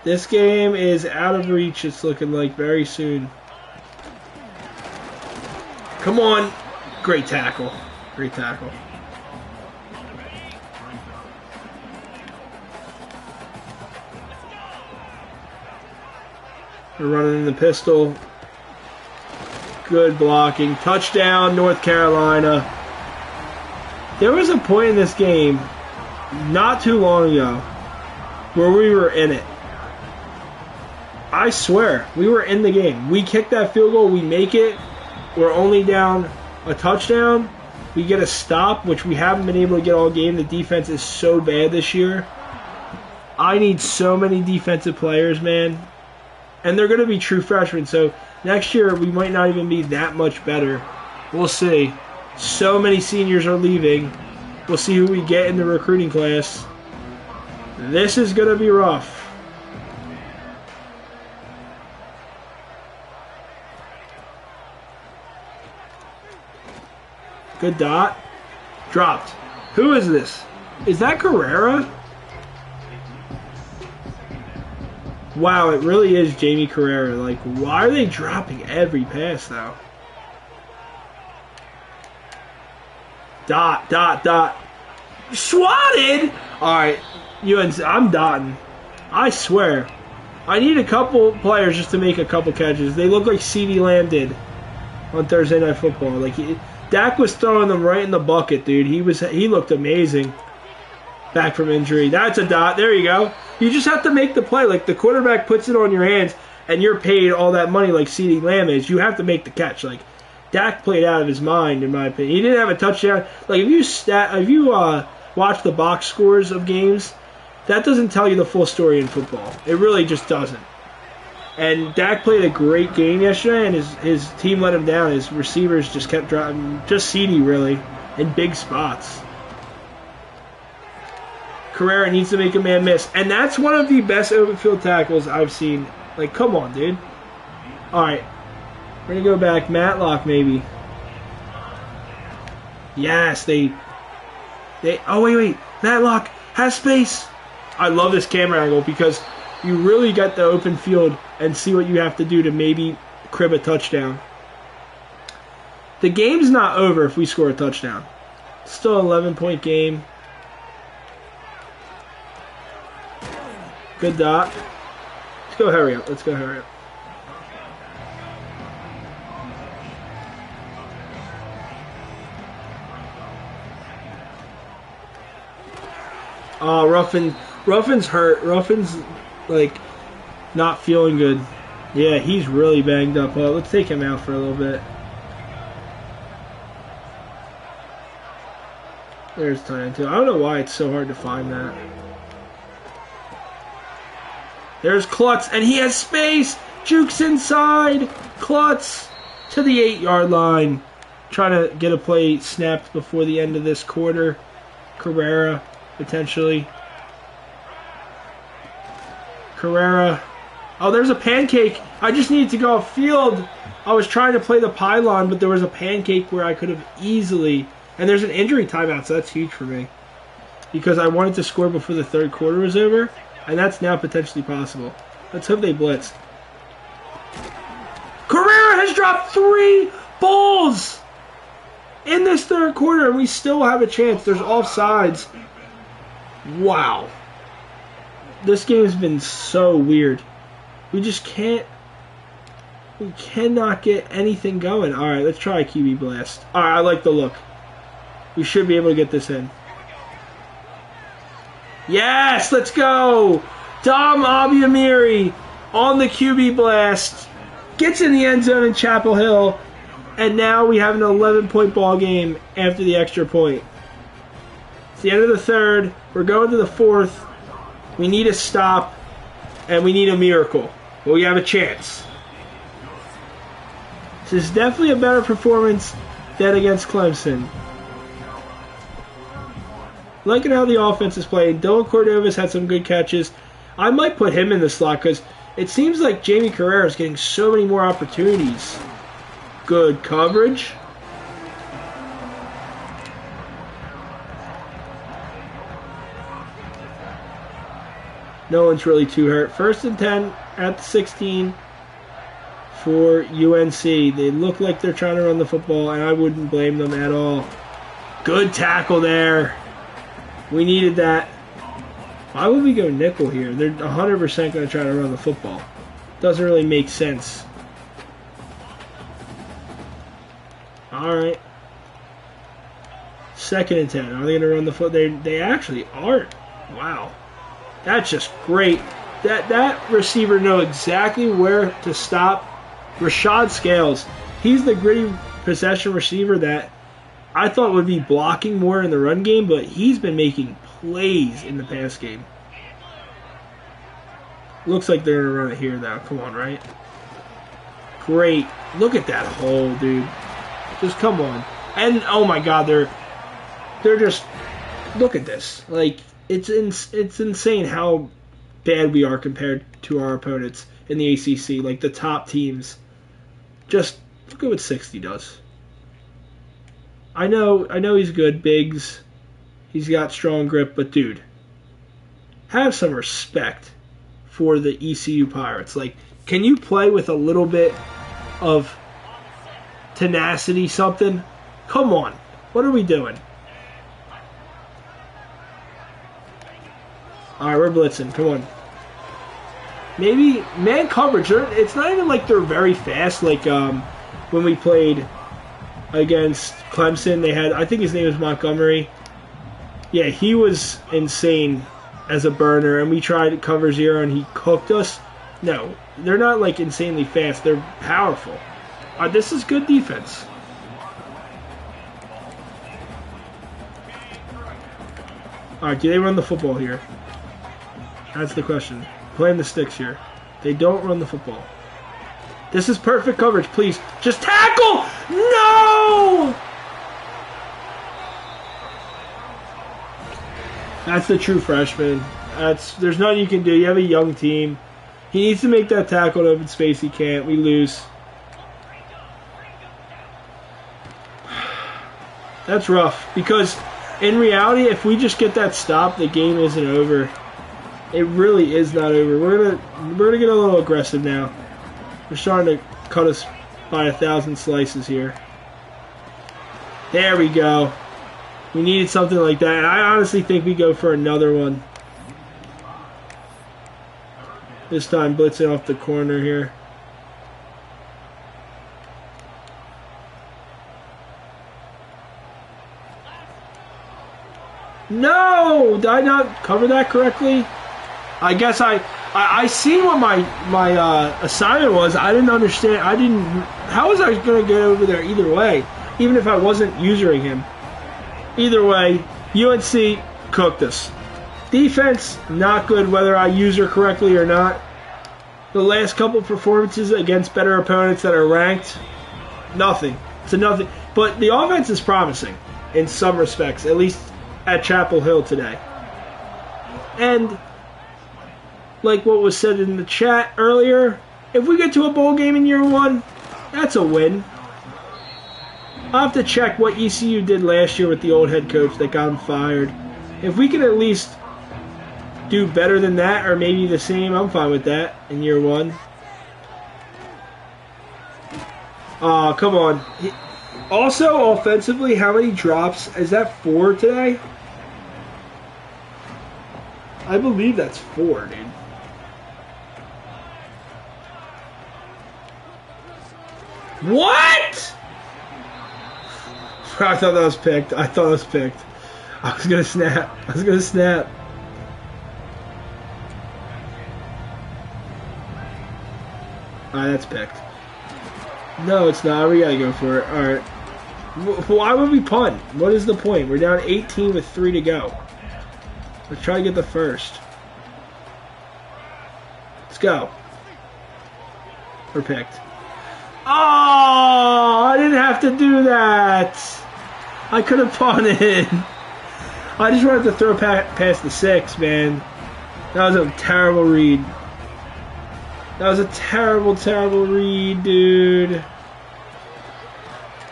This game is out of reach, it's looking like, very soon. Come on. Great tackle. Great tackle. We're running in the pistol. Good blocking. Touchdown, North Carolina. There was a point in this game, not too long ago, where we were in it. I swear, we were in the game. We kick that field goal, we make it. We're only down a touchdown. We get a stop, which we haven't been able to get all game. The defense is so bad this year. I need so many defensive players, man. And they're going to be true freshmen, so next year we might not even be that much better. We'll see. So many seniors are leaving. We'll see who we get in the recruiting class. This is going to be rough. Good dot. Dropped. Who is this? Is that Carrera? Wow, it really is Jamie Carrera. Like, why are they dropping every pass, though? Dot, dot, dot. Swatted? Alright, I'm dotting. I swear. I need a couple players just to make a couple catches. They look like CeeDee Lamb did on Thursday Night Football. Like, Dak was throwing them right in the bucket, dude. He looked amazing. Back from injury. That's a dot. There you go. You just have to make the play. Like, the quarterback puts it on your hands, and you're paid all that money like CeeDee Lamb is. You have to make the catch. Like, Dak played out of his mind, in my opinion. He didn't have a touchdown. Like, if you watch the box scores of games, that doesn't tell you the full story in football. It really just doesn't. And Dak played a great game yesterday, and his team let him down. His receivers just kept dropping, just CeeDee, really, in big spots. Carrera needs to make a man miss. And that's one of the best open field tackles I've seen. Like, come on, dude. All right. We're going to go back. Matlock, maybe. Yes, oh, wait. Matlock has space. I love this camera angle because you really get the open field and see what you have to do to maybe crib a touchdown. The game's not over if we score a touchdown. It's still an 11-point game. Good dot. Let's go hurry up. Oh, Ruffin's hurt. Ruffin's, like, not feeling good. Yeah, he's really banged up. Let's take him out for a little bit. There's time too. I don't know why it's so hard to find that. There's Klutz, and he has space. Jukes inside. Klutz to the 8-yard line. Trying to get a play snapped before the end of this quarter. Carrera, potentially. Carrera Oh, there's a pancake. I just needed to go upfield. I was trying to play the pylon, but there was a pancake where I could have easily... And there's an injury timeout, so that's huge for me. Because I wanted to score before the third quarter was over, and that's now potentially possible. Let's hope they blitz. Carrera has dropped 3 balls in this third quarter, and we still have a chance. There's offsides. Wow. This game has been so weird. We just can't... We cannot get anything going. All right, let's try a QB blast. All right, I like the look. We should be able to get this in. Yes, let's go. Dom Abiamiri on the QB blast. Gets in the end zone in Chapel Hill. And now we have an 11-point ball game after the extra point. It's the end of the third. We're going to the fourth. We need a stop. And we need a miracle. But we have a chance. This is definitely a better performance than against Clemson. Liking how the offense is playing. Dylan Cordova's had some good catches. I might put him in the slot because it seems like Jamie Carrera is getting so many more opportunities. Good coverage. No one's really too hurt. 1st and 10 at the 16 for UNC. They look like they're trying to run the football, and I wouldn't blame them at all. Good tackle there. We needed that. Why would we go nickel here? They're 100% going to try to run the football. Doesn't really make sense. All right. 2nd and 10. Are they going to run the foot? They actually aren't. Wow. That's just great. That receiver knows exactly where to stop. Rashad Scales, he's the gritty possession receiver that I thought would be blocking more in the run game, but he's been making plays in the pass game. Looks like they're going to run it here, though. Come on, right? Great. Look at that hole, dude. Just come on. And, oh my God, they're just... Look at this. Like, it's insane how bad we are compared to our opponents in the ACC. Like, the top teams. Just look at what 60 does. I know he's good, Biggs. He's got strong grip, but dude, have some respect for the ECU Pirates. Like, can you play with a little bit of tenacity, something? Come on. What are we doing? All right, we're blitzing. Come on. Maybe man coverage. It's not even like they're very fast. Like when we played against Clemson, they had, I think his name was Montgomery. Yeah, he was insane as a burner, and we tried to cover zero, and he cooked us. No, they're not like insanely fast. They're powerful. This is good defense. All right, do they run the football here? That's the question. Playing the sticks here. They don't run the football. This is perfect coverage, please. Just tackle! No! That's the true freshman. There's nothing you can do. You have a young team. He needs to make that tackle in open space. He can't. We lose. That's rough. Because in reality, if we just get that stop, the game isn't over. It really is not over. We're gonna get a little aggressive now. They're starting to cut us by 1,000 slices here. There we go. We needed something like that. And I honestly think we go for another one. This time blitzing off the corner here. No! Did I not cover that correctly? I guess I seen what my assignment was. I didn't understand. How was I going to get over there either way? Even if I wasn't usering him. Either way, UNC cooked us. Defense, not good whether I use her correctly or not. The last couple performances against better opponents that are ranked, nothing. It's a nothing. But the offense is promising in some respects, at least at Chapel Hill today. And like what was said in the chat earlier, if we get to a bowl game in year one, that's a win. I'll have to check what ECU did last year with the old head coach that got him fired. If we can at least do better than that, or maybe the same, I'm fine with that in year one. Oh, come on. Also, offensively, how many drops? Is that 4 today? I believe that's 4, dude. What? I thought that was picked. I was gonna snap. Alright, that's picked. No, it's not. We gotta go for it. Alright. Why would we punt? What is the point? We're down 18 with 3 to go. Let's try to get the first. Let's go. We're picked. Oh, I didn't have to do that. I could have punted. I just wanted to throw past the 6, man. That was a terrible read. That was a terrible, terrible read, dude.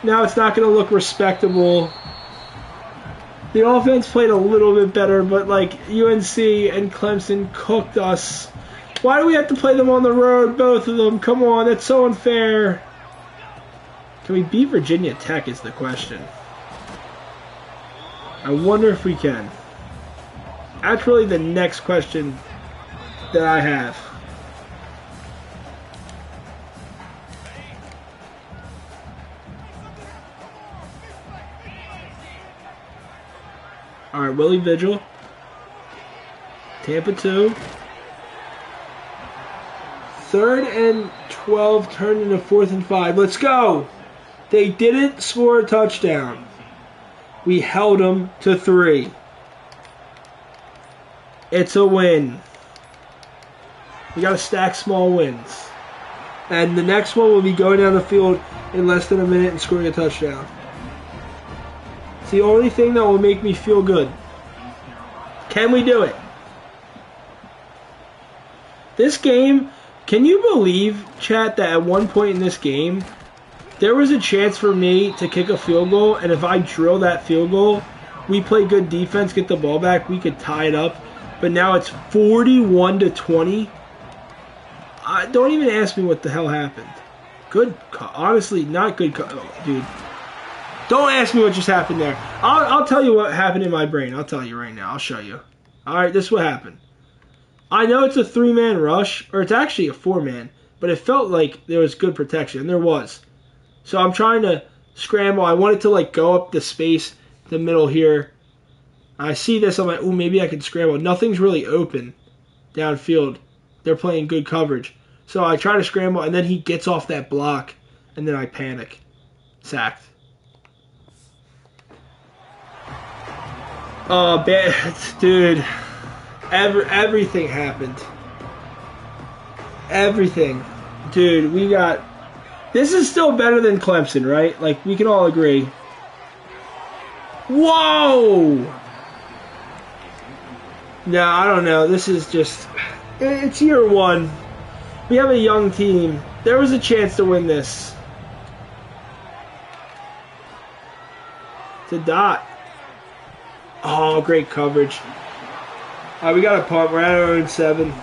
Now it's not going to look respectable. The offense played a little bit better, but like UNC and Clemson cooked us. Why do we have to play them on the road, both of them? Come on, that's so unfair. Can we beat Virginia Tech is the question. I wonder if we can. That's really the next question that I have. Alright, Willie Vigil. Tampa 2. 3rd and 12 turned into 4th and 5. Let's go! They didn't score a touchdown. We held them to 3. It's a win. We got to stack small wins. And the next one will be going down the field in less than a minute and scoring a touchdown. It's the only thing that will make me feel good. Can we do it? This game, can you believe, chat, that at one point in this game, there was a chance for me to kick a field goal, and if I drill that field goal, we play good defense, get the ball back, we could tie it up. But now it's 41-20. Don't even ask me what the hell happened. Good call. Honestly, not good call. Oh, dude. Don't ask me what just happened there. I'll tell you what happened in my brain. I'll tell you right now. I'll show you. Alright, this is what happened. I know it's a 3-man rush, or it's actually a 4-man, but it felt like there was good protection, and there was. So I'm trying to scramble. I wanted to like go up the space, the middle here. I see this, I'm like, ooh, maybe I can scramble. Nothing's really open downfield. They're playing good coverage. So I try to scramble, and then he gets off that block, and then I panic. Sacked. Oh, bad. Dude. Everything happened. Everything. Dude, we got... This is still better than Clemson, right? Like, we can all agree. Whoa! No, I don't know. This is just... It's year one. We have a young team. There was a chance to win this. It's a dot. Oh, great coverage. All right, we got a punt. We're at our own 7.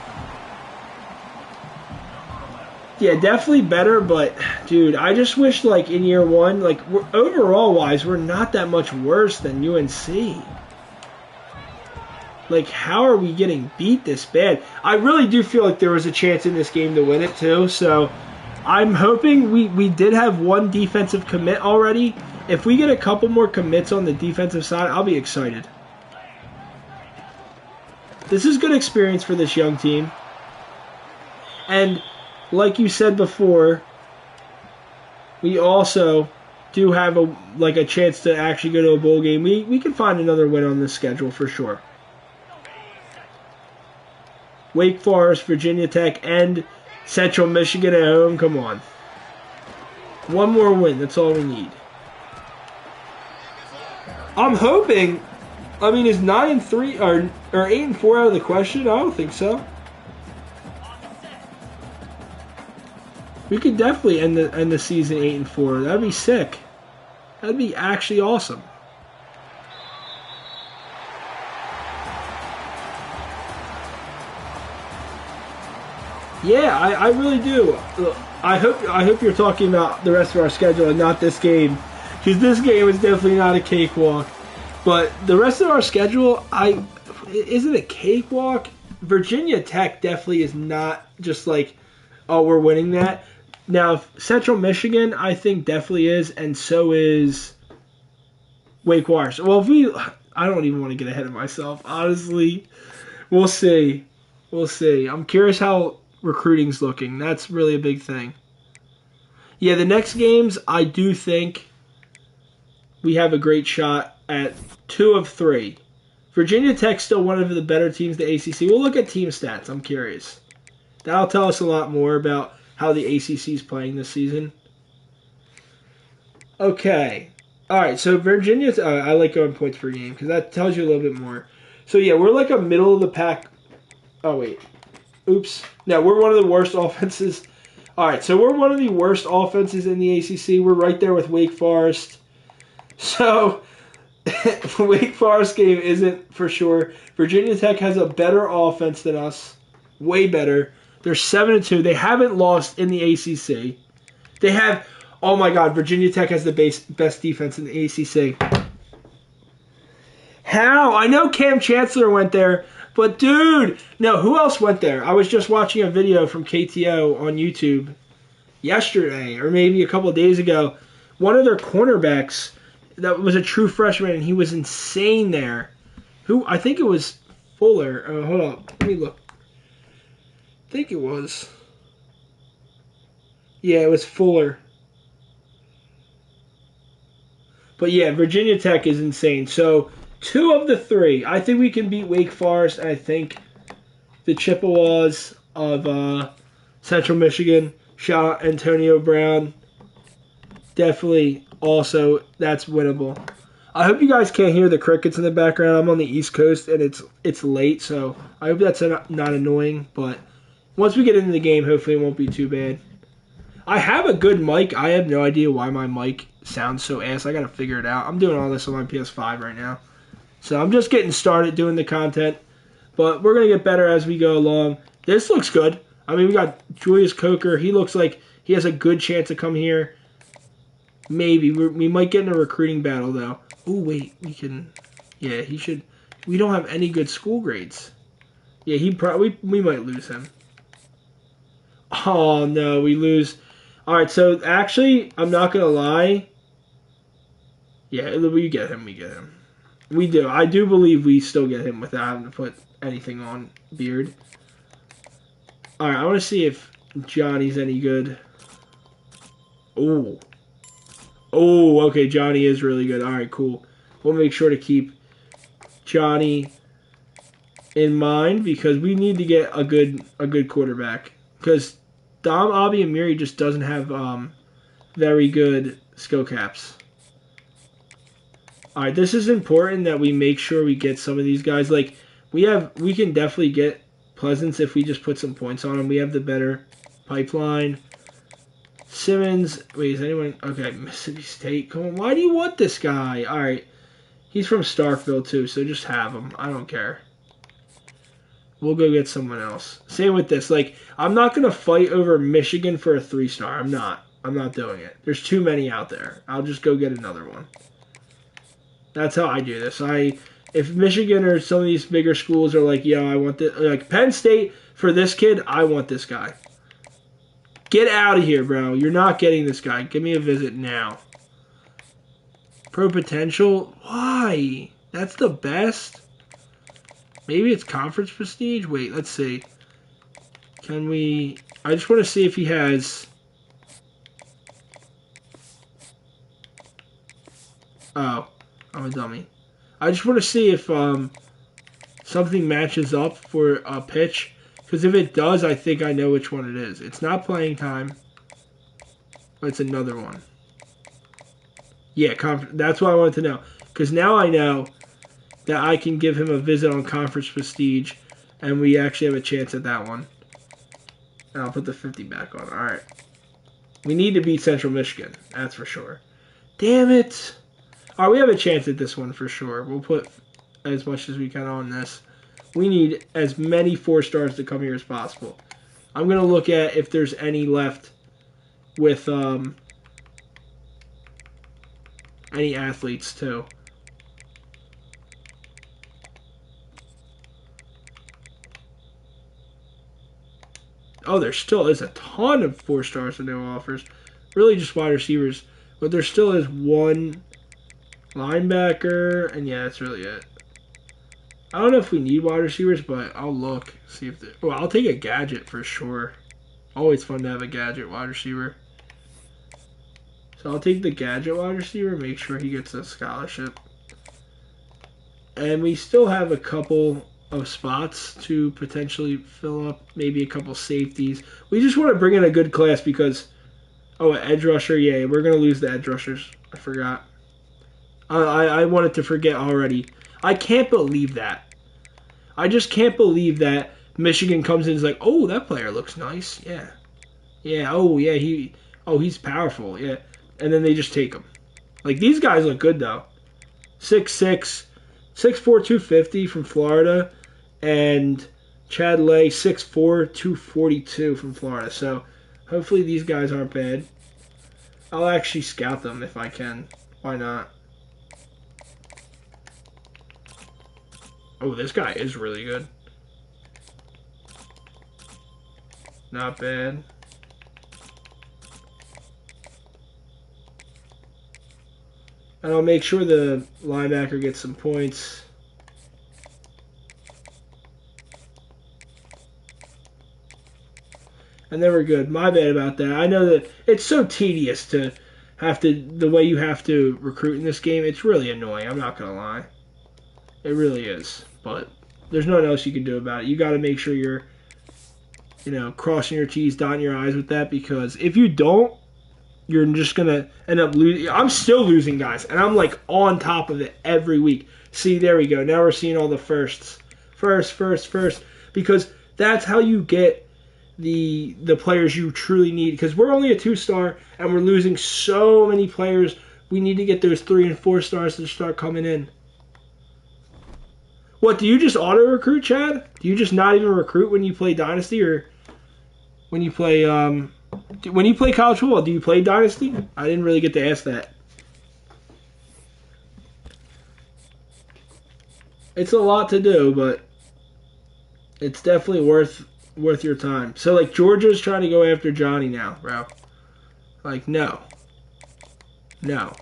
Yeah, definitely better, but, dude, I just wish, like, in year one, like, overall-wise, we're not that much worse than UNC. Like, how are we getting beat this bad? I really do feel like there was a chance in this game to win it, too, so I'm hoping we did have one defensive commit already. If we get a couple more commits on the defensive side, I'll be excited. This is good experience for this young team. And... like you said before, we also do have a chance to actually go to a bowl game. We can find another win on this schedule for sure. Wake Forest, Virginia Tech, and Central Michigan at home. Come on. One more win. That's all we need. I'm hoping. I mean, is 9-3 or 8-4 out of the question? I don't think so. We could definitely end the season 8-4. That'd be sick. That'd be actually awesome. Yeah, I really do. I hope you're talking about the rest of our schedule and not this game, because this game is definitely not a cakewalk. But the rest of our schedule, isn't a cakewalk. Virginia Tech definitely is not just like, oh, we're winning that. Now, Central Michigan, I think definitely is, and so is Wake Forest. Well, I don't even want to get ahead of myself. Honestly, we'll see. We'll see. I'm curious how recruiting's looking. That's really a big thing. Yeah, the next games, I do think we have a great shot at 2 of 3. Virginia Tech's still one of the better teams in the ACC. We'll look at team stats. I'm curious. That'll tell us a lot more about how the ACC is playing this season. Okay. All right, so Virginia, I like going points per game because that tells you a little bit more. So, yeah, we're like a middle of the pack. Oh, wait. Oops. No, we're one of the worst offenses. All right, so we're one of the worst offenses in the ACC. We're right there with Wake Forest. So, Wake Forest game isn't for sure. Virginia Tech has a better offense than us. Way better. They're 7-2. They haven't lost in the ACC. They have, oh my God, Virginia Tech has the best defense in the ACC. How? I know Cam Chancellor went there, but dude, no, who else went there? I was just watching a video from KTO on YouTube yesterday, or maybe a couple of days ago. One of their cornerbacks that was a true freshman, and he was insane there. I think it was Fuller. Hold on, let me look. I think it was. Yeah, it was Fuller. But yeah, Virginia Tech is insane. So 2 of the 3, I think we can beat Wake Forest. I think the Chippewas of Central Michigan. Shout out Antonio Brown. Definitely also, that's winnable. I hope you guys can't hear the crickets in the background. I'm on the East Coast and it's late, so I hope that's not annoying. But once we get into the game, hopefully it won't be too bad. I have a good mic. I have no idea why my mic sounds so ass. I gotta figure it out. I'm doing all this on my PS5 right now. So I'm just getting started doing the content. But we're gonna get better as we go along. This looks good. I mean, we got Julius Coker. He looks like he has a good chance to come here. Maybe. We might get in a recruiting battle, though. Oh, wait. We can... Yeah, he should... We don't have any good school grades. Yeah, we might lose him. Oh, no. We lose... Alright, so actually, I'm not going to lie. Yeah, we get him. We get him. We do. I do believe we still get him without having to put anything on Beard. Alright, I want to see if Johnny's any good. Oh. Oh, okay, Johnny is really good. Alright, cool. We'll make sure to keep Johnny in mind because we need to get a good quarterback. Because Dom Abiamiri just doesn't have very good skill caps. Alright, this is important that we make sure we get some of these guys. Like, we can definitely get Pleasance if we just put some points on him. We have the better pipeline. Simmons. Wait, is anyone... Okay, Mississippi State. Come on, why do you want this guy? Alright. He's from Starkville, too, so just have him. I don't care. We'll go get someone else. Same with this. Like, I'm not going to fight over Michigan for a 3-star. I'm not. I'm not doing it. There's too many out there. I'll just go get another one. That's how I do this. If Michigan or some of these bigger schools are like, yo, I want this, like Penn State, for this kid, I want this guy. Get out of here, bro. You're not getting this guy. Give me a visit now. Pro Potential? Why? That's the best? Maybe it's Conference Prestige? Wait, let's see. Can we... I just want to see if he has... Oh, I'm a dummy. I just want to see if something matches up for a pitch. Because if it does, I think I know which one it is. It's not playing time. But it's another one. Yeah, that's what I wanted to know. Because now I know that I can give him a visit on Conference Prestige. And we actually have a chance at that one. And I'll put the 50 back on. Alright. We need to beat Central Michigan. That's for sure. Damn it. All right, we have a chance at this one for sure. We'll put as much as we can on this. We need as many 4 stars to come here as possible. I'm going to look at if there's any left with any athletes too. Oh, there still is a ton of 4 stars and no offers. Really just wide receivers. But there still is one linebacker. And yeah, that's really it. I don't know if we need wide receivers, but I'll look. See if well, I'll take a gadget for sure. Always fun to have a gadget wide receiver. So I'll take the gadget wide receiver. Make sure he gets a scholarship. And we still have a couple of spots to potentially fill up, maybe a couple safeties. We just want to bring in a good class because, oh, an edge rusher, yeah, we're going to lose the edge rushers. I forgot. I wanted to forget already. I can't believe that. I just can't believe that Michigan comes in and is like, oh, that player looks nice. Yeah. Yeah, oh, yeah, he's powerful. Yeah. And then they just take him. Like, these guys look good, though. 6'6", 6'4", 250 from Florida, and Chad Lay, 6'4", 242 from Florida. So hopefully these guys aren't bad. I'll actually scout them if I can. Why not? Oh, this guy is really good. Not bad. And I'll make sure the linebacker gets some points. And then we're good. My bad about that. I know that it's so tedious to have to, the way you have to recruit in this game. It's really annoying. I'm not going to lie. It really is. But there's nothing else you can do about it. You got to make sure you're, crossing your T's, dotting your I's with that. Because if you don't, you're just going to end up losing. I'm still losing, guys. And I'm, like, on top of it every week. See, there we go. Now we're seeing all the firsts. First. Because that's how you get the players you truly need. Because we're only a 2-star, and we're losing so many players. We need to get those 3 and 4 stars to start coming in. What, do you just auto-recruit, Chad? Do you just not even recruit when you play Dynasty? Or when you play... When you play college football, do you play Dynasty? I didn't really get to ask that. It's a lot to do, but it's definitely worth your time. So, like, Georgia's trying to go after Johnny now, bro. Like, no. No.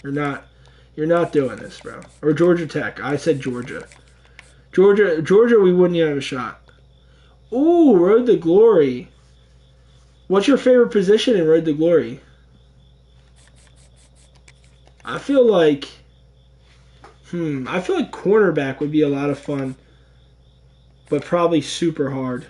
You're not doing this, bro. Or Georgia Tech. I said Georgia. Georgia, we wouldn't even have a shot. Ooh, Road to Glory. What's your favorite position in Road to Glory? I feel like cornerback would be a lot of fun, but probably super hard.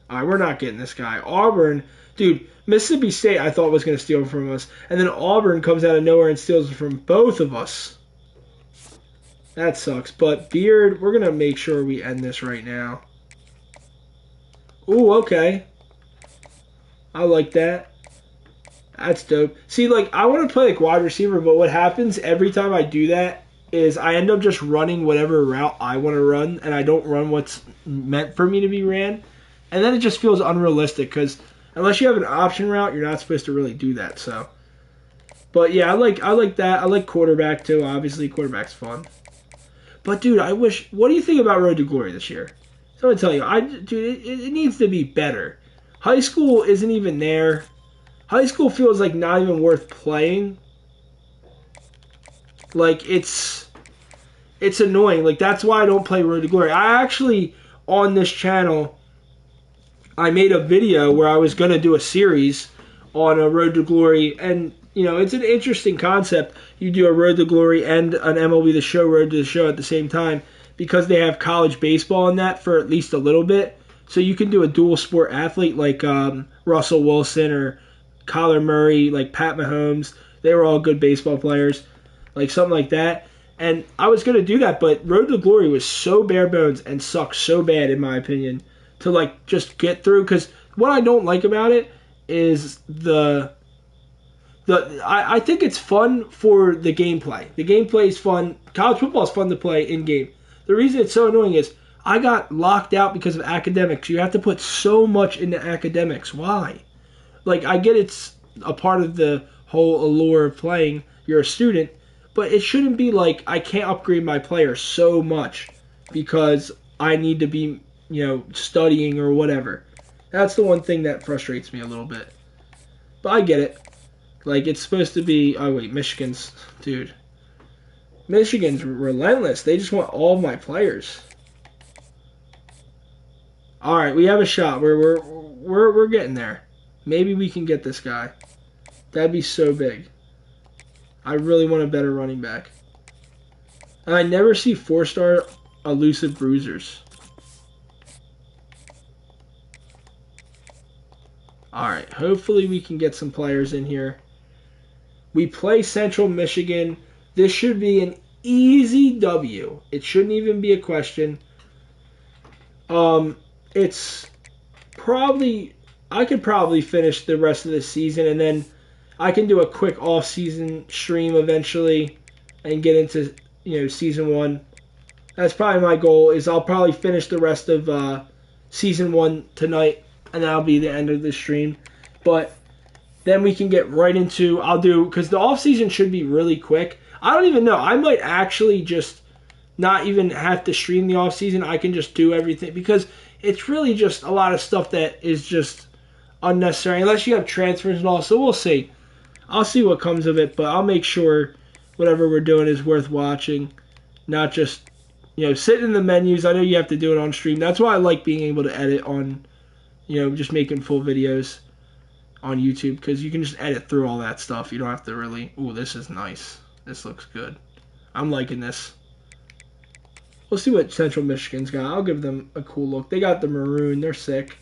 All right, we're not getting this guy. Auburn, dude, Mississippi State I thought was going to steal from us, and then Auburn comes out of nowhere and steals from both of us. That sucks, but Beard, we're going to make sure we end this right now. Ooh, okay. I like that. That's dope. See, like, I want to play like wide receiver, but what happens every time I do that is I end up just running whatever route I want to run, and I don't run what's meant for me to be ran. And then it just feels unrealistic because unless you have an option route, you're not supposed to really do that. So, but yeah, I like that. I like quarterback too. Obviously, quarterback's fun. But dude, what do you think about Road to Glory this year? So I'm gonna tell you, dude, it needs to be better. High school isn't even there. High school feels like not even worth playing. Like, it's annoying. Like, that's why I don't play Road to Glory. I actually, on this channel, I made a video where I was going to do a series on a Road to Glory. And, it's an interesting concept. You do a Road to Glory and an MLB The Show, Road to the Show at the same time. Because they have college baseball in that for at least a little bit. So you can do a dual sport athlete like Russell Wilson or Kyler Murray, like Pat Mahomes. They were all good baseball players, like something like that. And I was going to do that, but Road to Glory was so bare bones and sucked so bad, in my opinion, to like just get through. Because what I don't like about it is I think it's fun for the gameplay. The gameplay is fun. College football is fun to play in game. The reason it's so annoying is I got locked out because of academics. You have to put so much into academics. Why? Like, I get it's a part of the whole allure of playing. You're a student. But it shouldn't be like I can't upgrade my player so much because I need to be, studying or whatever. That's the one thing that frustrates me a little bit. But I get it. Like, it's supposed to be... Oh, wait, Michigan's relentless. They just want all of my players. All right, we have a shot. We're getting there. Maybe we can get this guy. That'd be so big. I really want a better running back. And I never see 4-star elusive bruisers. Alright, hopefully we can get some players in here. We play Central Michigan. This should be an easy W. It shouldn't even be a question. It's probably... I could probably finish the rest of the season and then I can do a quick off-season stream eventually and get into, Season 1. That's probably my goal, is I'll probably finish the rest of Season 1 tonight, and that'll be the end of the stream. But then we can get right into, because the off-season should be really quick. I don't even know. I might actually just not even have to stream the off-season. I can just do everything, because it's really just a lot of stuff that is just unnecessary, unless you have transfers and all, so we'll see. I'll see what comes of it, but I'll make sure whatever we're doing is worth watching, not just, sitting in the menus. I know you have to do it on stream. That's why I like being able to edit on, just making full videos on YouTube, because you can just edit through all that stuff. You don't have to really, ooh, this is nice. This looks good. I'm liking this. We'll see what Central Michigan's got. I'll give them a cool look. They got the maroon. They're sick.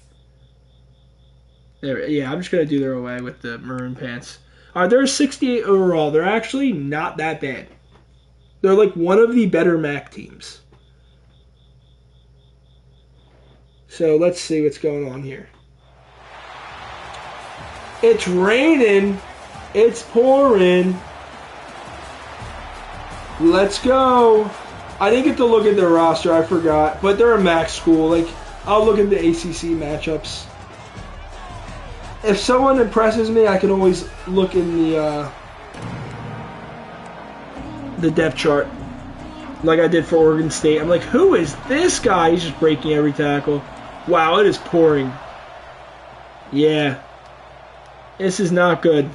Yeah, I'm just going to do their away with the maroon pants. All right, they're 68 overall. They're actually not that bad. They're like one of the better MAC teams. So let's see what's going on here. It's raining. It's pouring. Let's go. I didn't get to look at their roster. I forgot. But they're a MAC school. Like, I'll look at the ACC matchups. If someone impresses me, I can always look in the depth chart, like I did for Oregon State. I'm like, who is this guy? He's just breaking every tackle. Wow, it is pouring. Yeah. This is not good.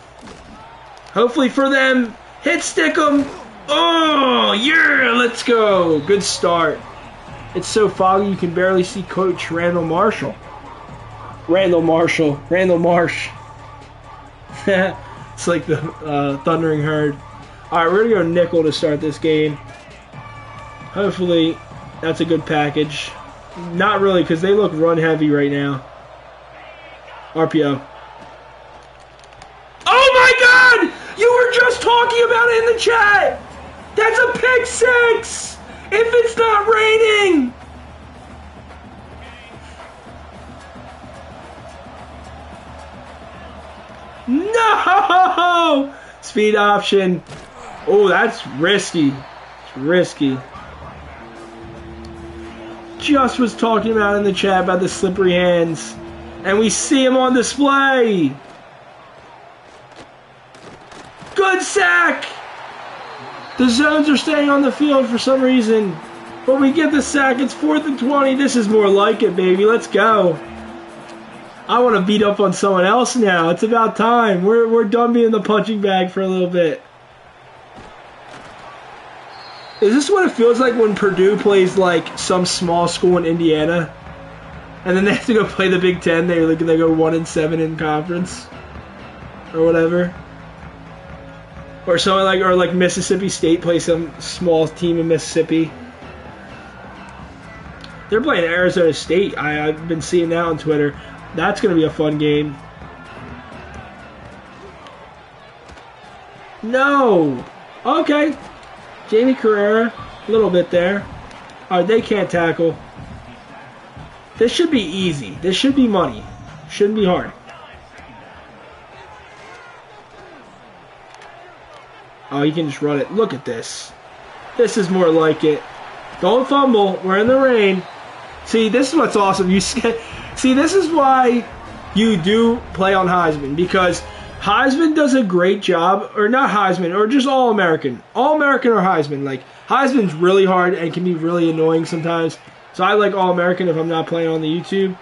Hopefully for them, hit stick 'em. Oh, yeah, let's go. Good start. It's so foggy you can barely see Coach Randall Marsh. It's like the Thundering Herd. Alright, we're going to go nickel to start this game. Hopefully, that's a good package. Not really, because they look run heavy right now. RPO. Oh my god! You were just talking about it in the chat! That's a pick six! If it's not raining! No! Speed option. Oh, that's risky. It's risky. Just was talking about in the chat about the slippery hands. And we see him on display. Good sack! The zones are staying on the field for some reason. But we get the sack. It's 4th and 20. This is more like it, baby. Let's go. I want to beat up on someone else now. It's about time. We're done being the punching bag for a little bit. Is this what it feels like when Purdue plays like some small school in Indiana? And then they have to go play the Big Ten. They go 1-7 in conference. Or whatever. Or something like Mississippi State plays some small team in Mississippi. They're playing Arizona State. I've been seeing that on Twitter. That's going to be a fun game. No! Okay. Jamie Carrera, a little bit there. Alright, they can't tackle. This should be easy. This should be money. Shouldn't be hard. Oh, he can just run it. Look at this. This is more like it. Don't fumble. We're in the rain. See, this is what's awesome. See, this is why you do play on Heisman, because Heisman does a great job, or not Heisman, or just All-American. All-American or Heisman. Like, Heisman's really hard and can be really annoying sometimes. So I like All-American if I'm not playing on the YouTube.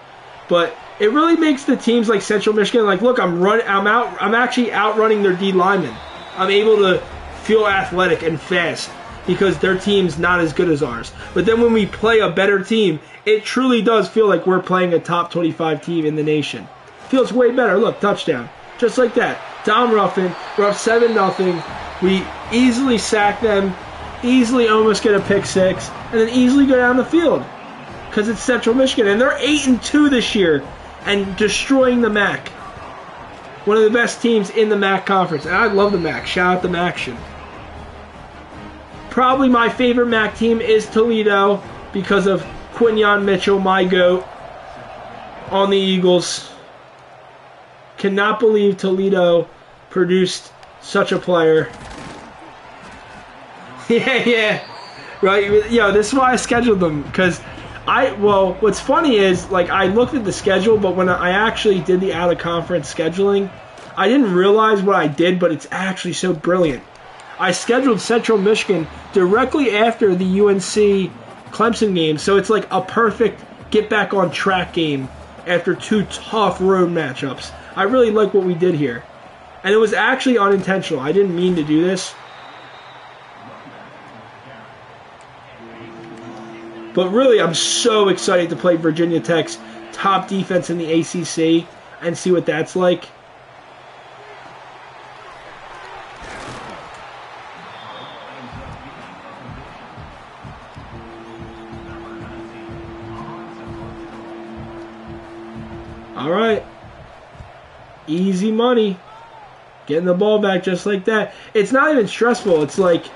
But it really makes the teams like Central Michigan, like, look, I'm actually outrunning their D linemen. I'm able to feel athletic and fast because their team's not as good as ours. But then when we play a better team, it truly does feel like we're playing a top 25 team in the nation. Feels way better. Look, touchdown. Just like that. Dom Ruffin, we're up 7-0. We easily sack them, easily almost get a pick six, and then easily go down the field. Because it's Central Michigan. And they're 8-2 this year and destroying the MAC. One of the best teams in the MAC conference. And I love the MAC. Shout out the MACtion. Probably my favorite MAC team is Toledo because of Quinyon Mitchell, my GOAT, on the Eagles. Cannot believe Toledo produced such a player. Yeah. Right? Yo, this is why I scheduled them. Because what's funny is, like, I looked at the schedule, but when I actually did the out-of-conference scheduling, I didn't realize what I did, but it's actually so brilliant. I scheduled Central Michigan directly after the UNC Clemson game, so it's like a perfect get-back-on-track game after two tough road matchups. I really like what we did here. And it was actually unintentional. I didn't mean to do this. But really, I'm so excited to play Virginia Tech's top defense in the ACC and see what that's like. All right. Easy money. Getting the ball back just like that. It's not even stressful. It's like,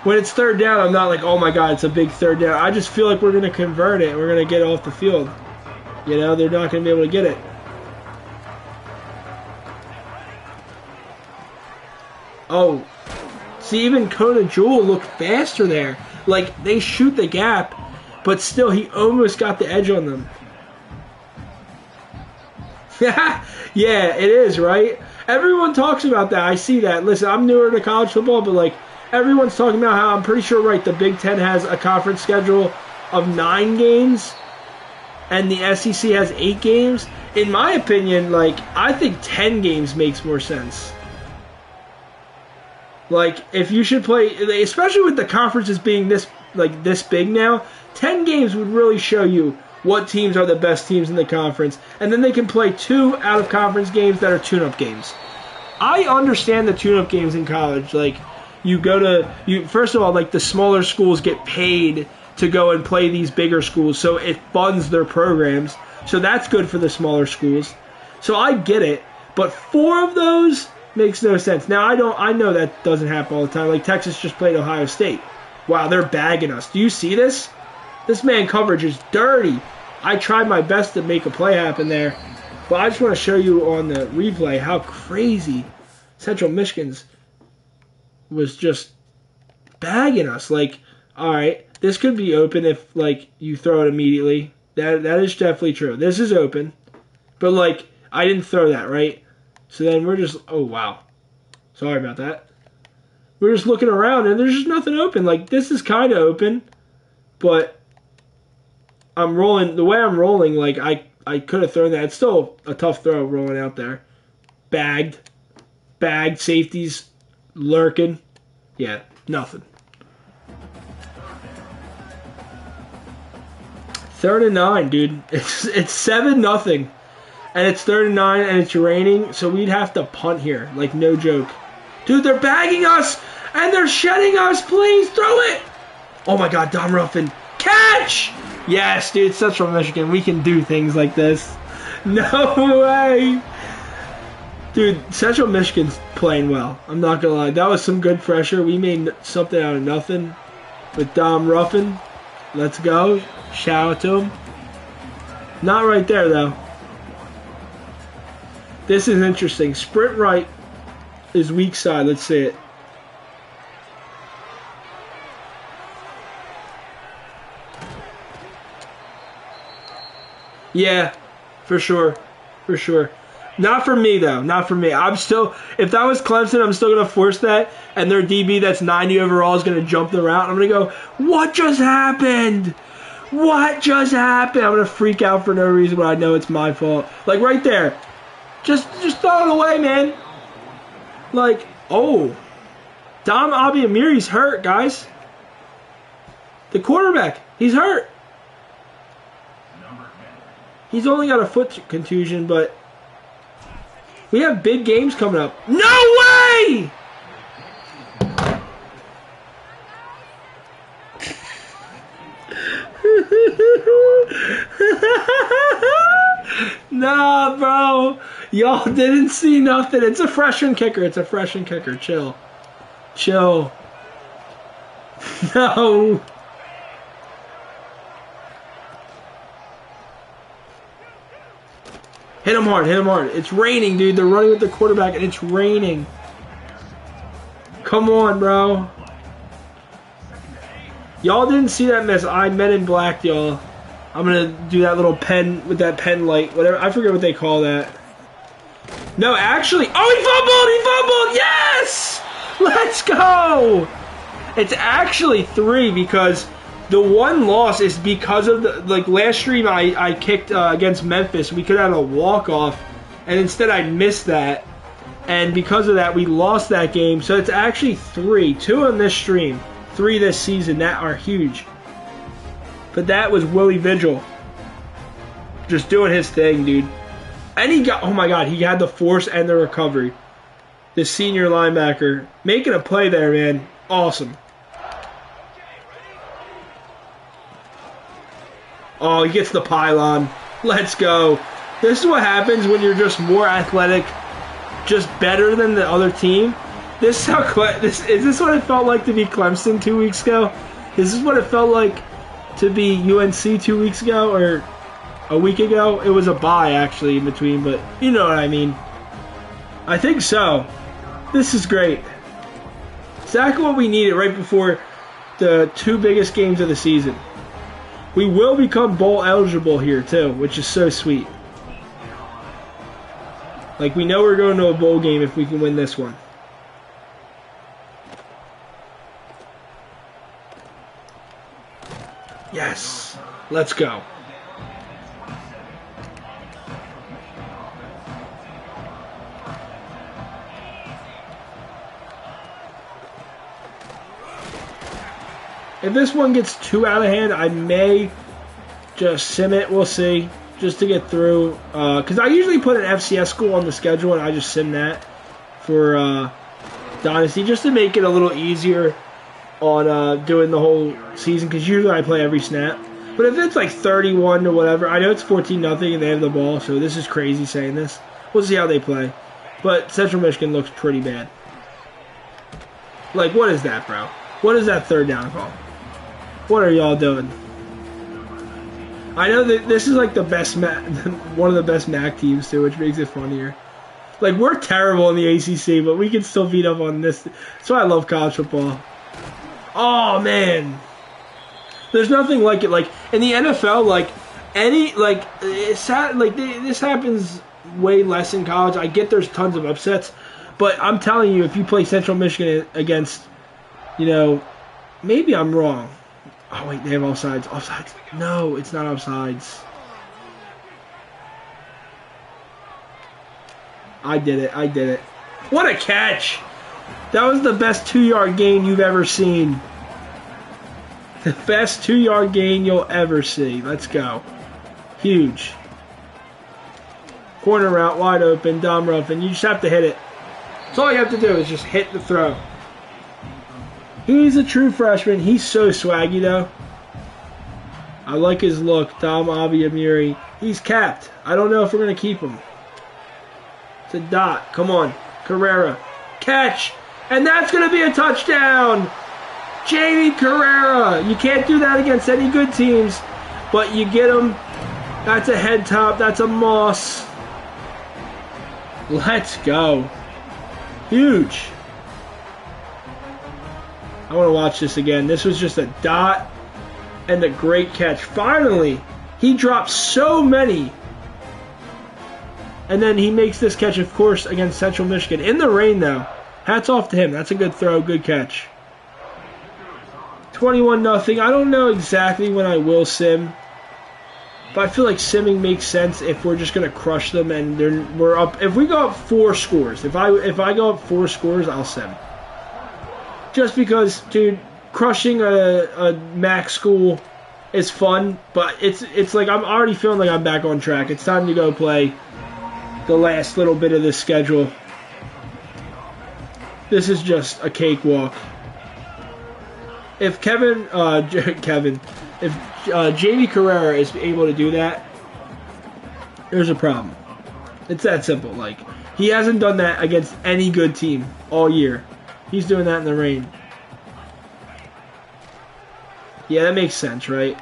when it's third down, I'm not like, oh my God, it's a big third down. I just feel like we're going to convert it. We're going to get off the field. You know, they're not going to be able to get it. Oh. See, even Kona Jewel looked faster there. Like, they shoot the gap, but still, he almost got the edge on them. Yeah, it is, right? Everyone talks about that. I see that. Listen, I'm newer to college football, but, like, everyone's talking about how, I'm pretty sure, right, the Big Ten has a conference schedule of 9 games, and the SEC has 8 games. In my opinion, like, I think 10 games makes more sense. Like, if you should play, especially with the conferences being this big now, 10 games would really show you what teams are the best teams in the conference, and then they can play 2 out-of-conference games that are tune-up games. I understand the tune-up games in college. Like, first of all, like, the smaller schools get paid to go and play these bigger schools, so it funds their programs. So that's good for the smaller schools. So I get it, but 4 of those makes no sense. Now, I know that doesn't happen all the time. Like, Texas just played Ohio State. Wow, they're bagging us. Do you see this? This man coverage is dirty. I tried my best to make a play happen there, but I just want to show you on the replay how crazy Central Michigan's was just bagging us. Like, all right, this could be open if, like, you throw it immediately. That is definitely true. This is open, but, like, I didn't throw that, right? So then we're just, oh, wow. Sorry about that. We're just looking around, and there's just nothing open. Like, this is kind of open, but I'm rolling, the way I'm rolling, like, I could have thrown that. It's still a tough throw rolling out there. Bagged, safeties lurking. Yeah, nothing. 3rd and 9, dude. It's 7-0. And it's 3rd and 9, and it's raining, so we'd have to punt here. Like, no joke. Dude, they're bagging us, and they're shedding us. Please, throw it. Oh, my God, Dom Ruffin. Catch! Yes, dude, Central Michigan. We can do things like this. No way. Dude, Central Michigan's playing well. I'm not going to lie. That was some good pressure. We made something out of nothing with Dom Ruffin. Let's go. Shout out to him. Not right there, though. This is interesting. Sprint right is weak side. Let's see it. Yeah, for sure. For sure. Not for me, though. Not for me. I'm still, if that was Clemson, I'm still going to force that, and their DB that's 90 overall is going to jump the route. I'm going to go, what just happened? What just happened? I'm going to freak out for no reason when I know it's my fault. Like, right there. Just throw it away, man. Like, oh. Dom Abiamiri's hurt, guys. The quarterback, he's hurt. He's only got a foot contusion, but we have big games coming up. No way! Nah, bro. Y'all didn't see nothing. It's a freshman kicker. It's a freshman kicker. Chill. Chill. No. Hit him hard. Hit him hard. It's raining, dude. They're running with the quarterback, and it's raining. Come on, bro. Y'all didn't see that miss. I Men in Black, y'all. I'm going to do that little pen with that pen light. Whatever. I forget what they call that. No, actually. Oh, he fumbled. He fumbled. Yes! Let's go. It's actually 3 because the one loss is because of the, like, last stream I kicked against Memphis. We could have had a walk-off, and instead I missed that. And because of that, we lost that game. So it's actually 3. 2 on this stream. 3 this season. That are huge. But that was Willie Vigil. Just doing his thing, dude. And he got, oh my God, he had the force and the recovery. The senior linebacker. Making a play there, man. Awesome. Oh, he gets the pylon. Let's go. This is what happens when you're just more athletic, just better than the other team. This is how is this what it felt like to be Clemson 2 weeks ago? Is this what it felt like to be UNC 2 weeks ago or a week ago? It was a bye actually in between, but you know what I mean. I think so. This is great. Exactly what we needed right before the 2 biggest games of the season. We will become bowl eligible here too, which is so sweet. Like, we know we're going to a bowl game if we can win this one. Yes. Let's go. If this one gets too out of hand, I may just sim it. We'll see. Just to get through. Because I usually put an FCS school on the schedule, and I just sim that for Dynasty, just to make it a little easier on doing the whole season, because usually I play every snap. But if it's like 31 to whatever, I know it's 14-0 and they have the ball, so this is crazy saying this. We'll see how they play. But Central Michigan looks pretty bad. Like, what is that, bro? What is that third down call? What are y'all doing? I know that this is like the best one of the best MAC teams too, which makes it funnier. Like, we're terrible in the ACC, but we can still beat up on this. That's why I love college football. Oh man, there's nothing like it. Like in the NFL, like it's sad. Like this happens way less in college. I get there's tons of upsets, but I'm telling you, if you play Central Michigan against, you know, maybe I'm wrong. Oh wait, they have offsides. Offsides? No, it's not offsides. I did it. I did it. What a catch! That was the best 2-yard gain you've ever seen. The best 2-yard gain you'll ever see. Let's go. Huge. Corner route, wide open, Dom Ruffin. You just have to hit it. That's all you have to do is just hit the throw. He's a true freshman. He's so swaggy, though. I like his look. Dom Abiamiri. He's capped. I don't know if we're going to keep him. It's a dot. Come on. Carrera. Catch. And that's going to be a touchdown. Jamie Carrera. You can't do that against any good teams, but you get him. That's a head top. That's a Moss. Let's go. Huge. I want to watch this again. This was just a dot and a great catch. Finally, He drops so many. And then he makes this catch, of course, against Central Michigan. In the rain, though. Hats off to him. That's a good throw, good catch. 21-0. I don't know exactly when I will sim. But I feel like simming makes sense if we're just going to crush them and we're up. If we go up 4 scores, if I go up 4 scores, I'll sim. Just because, dude, crushing a MAC school is fun, but it's like I'm already feeling like I'm back on track. It's time to go play the last little bit of this schedule. This is just a cakewalk. If if Jamie Carrera is able to do that, there's a problem. It's that simple. Like, he hasn't done that against any good team all year. He's doing that in the rain. Yeah, that makes sense, right?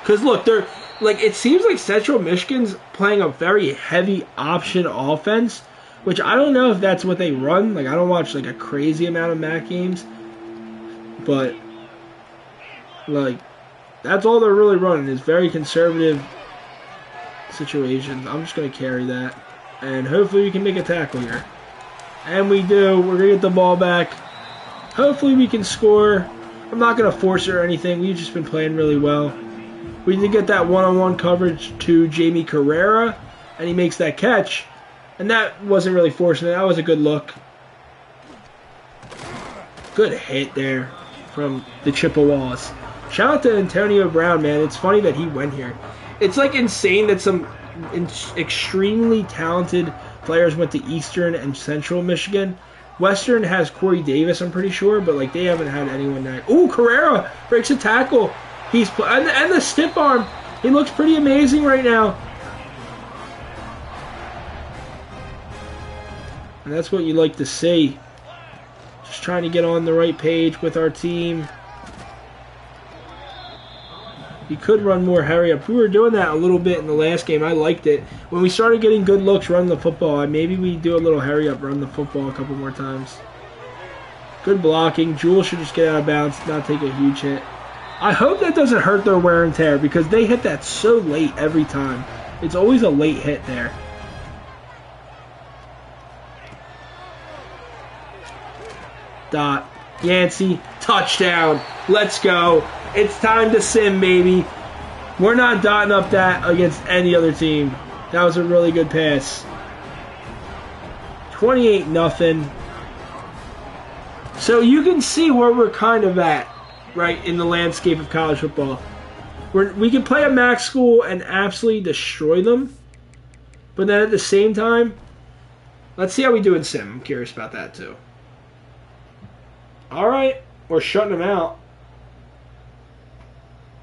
Because look, they're like, it seems like Central Michigan's playing a very heavy option offense, which I don't know if that's what they run. Like, I don't watch like a crazy amount of MAC games, but like, that's all they're really running is very conservative situations. I'm just going to carry that, and hopefully we can make a tackle here. And we do. We're going to get the ball back. Hopefully we can score. I'm not going to force it or anything. We've just been playing really well. We did get that one-on-one coverage to Jamie Carrera, and he makes that catch. And that wasn't really forcing it. That was a good look. Good hit there from the Chippewas. Shout out to Antonio Brown, man. It's funny that he went here. It's like insane that some extremely talented players went to Eastern and Central Michigan. Western has Corey Davis, I'm pretty sure, but like they haven't had anyone that. Ooh, Carrera breaks a tackle. And the stiff arm. He looks pretty amazing right now. And that's what you like to see. Just trying to get on the right page with our team. You could run more hurry up. We were doing that a little bit in the last game. I liked it. When we started getting good looks running the football, maybe we do a little hurry up, run the football a couple more times. Good blocking. Jewel should just get out of bounds, not take a huge hit. I hope that doesn't hurt their wear and tear because they hit that so late every time. It's always a late hit there. Dot. Yancey, touchdown. Let's go. It's time to sim, baby. We're not dotting up that against any other team. That was a really good pass. 28-0. So you can see where we're kind of at, right, in the landscape of college football. We can play a MAC school and absolutely destroy them. But then at the same time, let's see how we do in sim. I'm curious about that too. Alright, we're shutting them out.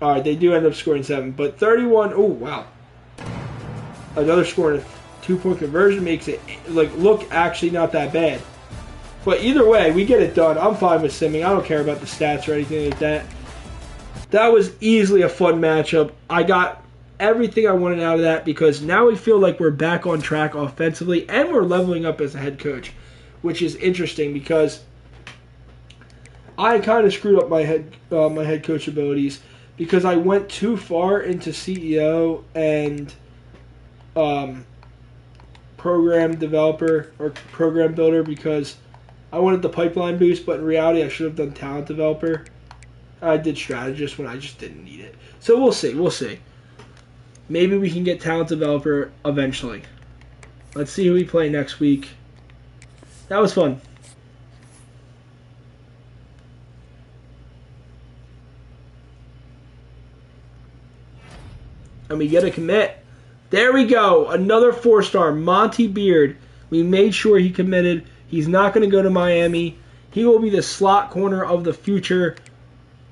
Alright, they do end up scoring 7. But 31, oh wow. Another score and a 2-point conversion makes it look actually not that bad. But either way, we get it done. I'm fine with simming. I don't care about the stats or anything like that. That was easily a fun matchup. I got everything I wanted out of that because now we feel like we're back on track offensively and we're leveling up as a head coach, which is interesting because I kind of screwed up my head coach abilities because I went too far into CEO and program developer or program builder because I wanted the pipeline boost, but in reality I should have done talent developer. I did strategist when I just didn't need it. So we'll see. We'll see. Maybe we can get talent developer eventually. Let's see who we play next week. That was fun. And we get a commit. There we go. Another 4-star. Monty Beard. We made sure he committed. He's not going to go to Miami. He will be the slot corner of the future.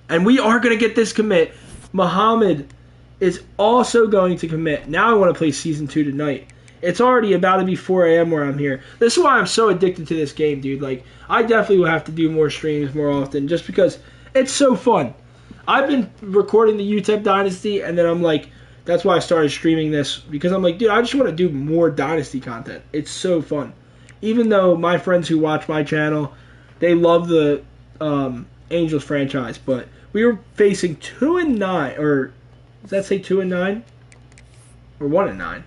And we are going to get this commit. Muhammad is also going to commit. Now I want to play Season 2 tonight. It's already about to be 4 a.m. where I'm here. This is why I'm so addicted to this game, dude. Like, I definitely will have to do more streams more often just because it's so fun. I've been recording the UTEP Dynasty, and then I'm like, that's why I started streaming this, because I'm like, dude, I just want to do more Dynasty content. It's so fun. Even though my friends who watch my channel, they love the Angels franchise, but we were facing 2-9, or Does that say 2-9? Or 1-9?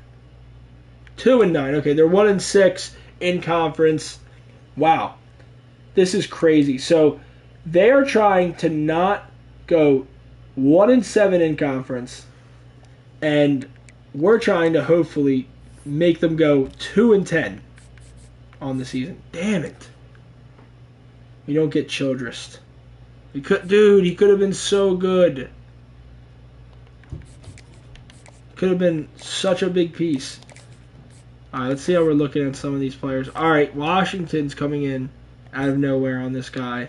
2-9. Okay, they're 1-6 in conference. Wow. This is crazy. So they're trying to not go 1-7 in conference, and we're trying to hopefully make them go 2-10 on the season. Damn it. We don't get Childress. He could have been so good. Could have been such a big piece. Alright, let's see how we're looking at some of these players. Alright, Washington's coming in out of nowhere on this guy.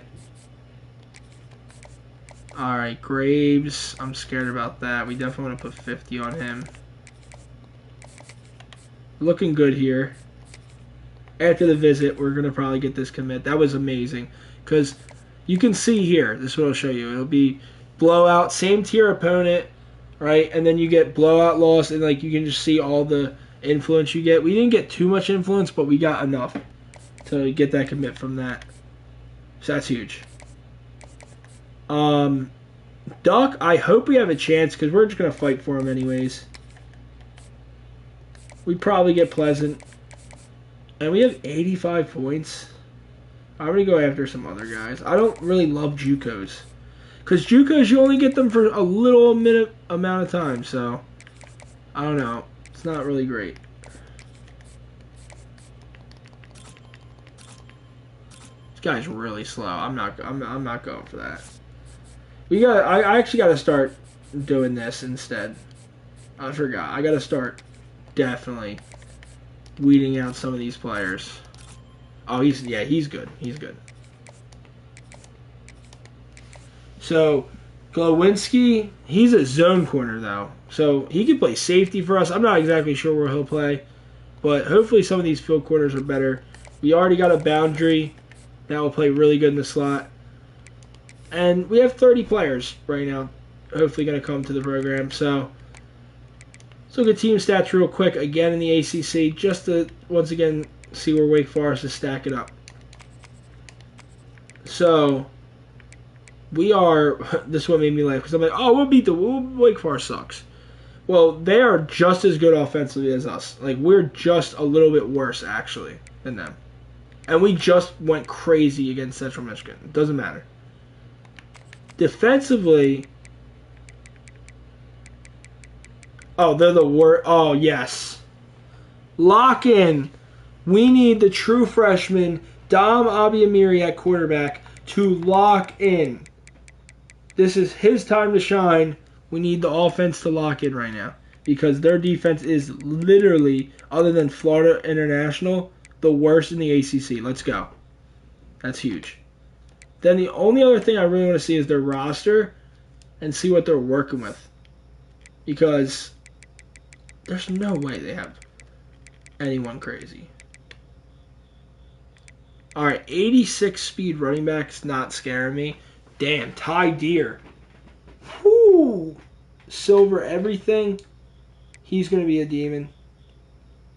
Alright, Graves. I'm scared about that. We definitely want to put 50 on him. Looking good here. After the visit, we're going to probably get this commit. That was amazing. Because you can see here, this is what I'll show you. It'll be blowout, same tier opponent, right? And then you get blowout loss, and like you can just see all the influence you get. We didn't get too much influence, but we got enough to get that commit from that. So that's huge. Duck, I hope we have a chance because we're just going to fight for him anyways. We probably get Pleasant. And we have 85 points. I'm going to go after some other guys. I don't really love JUCOs. Because JUCOs, you only get them for a little amount of time. So, I don't know. It's not really great. This guy's really slow. I'm not going for that. I actually got to start doing this instead. I forgot. I got to start definitely weeding out some of these players. Oh, he's good. He's good. So, Glowinski, he's a zone corner though. So, he can play safety for us. I'm not exactly sure where he'll play, but hopefully some of these field corners are better. We already got a boundary that will play really good in the slot. And we have 30 players right now, hopefully going to come to the program. So, let's look at team stats real quick again in the ACC, just to once again see where Wake Forest is stacking up. So, we are. This is what made me laugh because I'm like, oh, Wake Forest sucks. Well, they are just as good offensively as us. Like, we're just a little bit worse actually than them, and we just went crazy against Central Michigan. It doesn't matter. Defensively, oh, they're the worst. Oh, yes. Lock in. We need the true freshman, Dom Abiamiri at quarterback, to lock in. This is his time to shine. We need the offense to lock in right now because their defense is literally, other than Florida International, the worst in the ACC. Let's go. That's huge. Then the only other thing I really want to see is their roster and see what they're working with. Because there's no way they have anyone crazy. Alright, 86 speed running back's not scaring me. Damn, Ty Deer. Whoo! Silver everything. He's going to be a demon.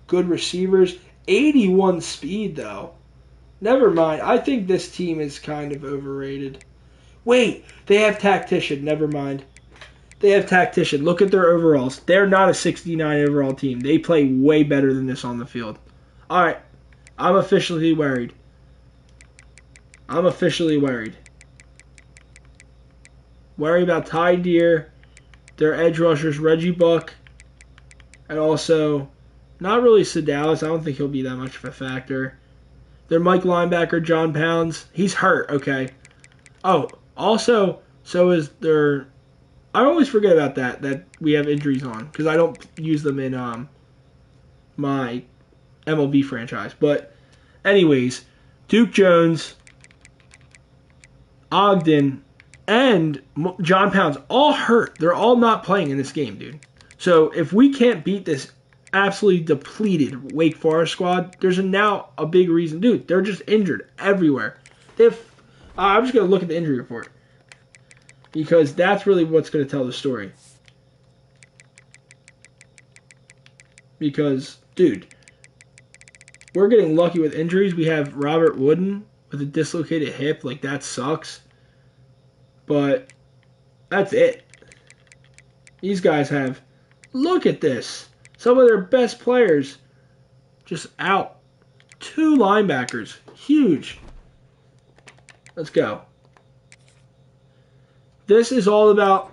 Good receivers. 81 speed, though. Never mind. I think this team is kind of overrated. Wait, they have Tactician. Never mind. They have Tactician. Look at their overalls. They're not a 69 overall team. They play way better than this on the field. Alright. I'm officially worried. Worry about Ty Deer, their edge rushers, Reggie Buck, and also not really Sedalis. I don't think he'll be that much of a factor. Their Mike linebacker, John Pounds. He's hurt, okay. Oh, also, so is their... I always forget about that we have injuries on, because I don't use them in my MLB franchise. But anyways, Duke Jones, Ogden, and John Pounds all hurt. They're all not playing in this game, dude. So if we can't beat this absolutely depleted Wake Forest squad, there's now a big reason. Dude, they're just injured everywhere. I'm just going to look at the injury report because that's really what's going to tell the story. Because, dude, we're getting lucky with injuries. We have Robert Wooden with a dislocated hip. Like, that sucks. But that's it. These guys have. Look at this. Some of their best players just out. 2 linebackers. Huge. Let's go. This is all about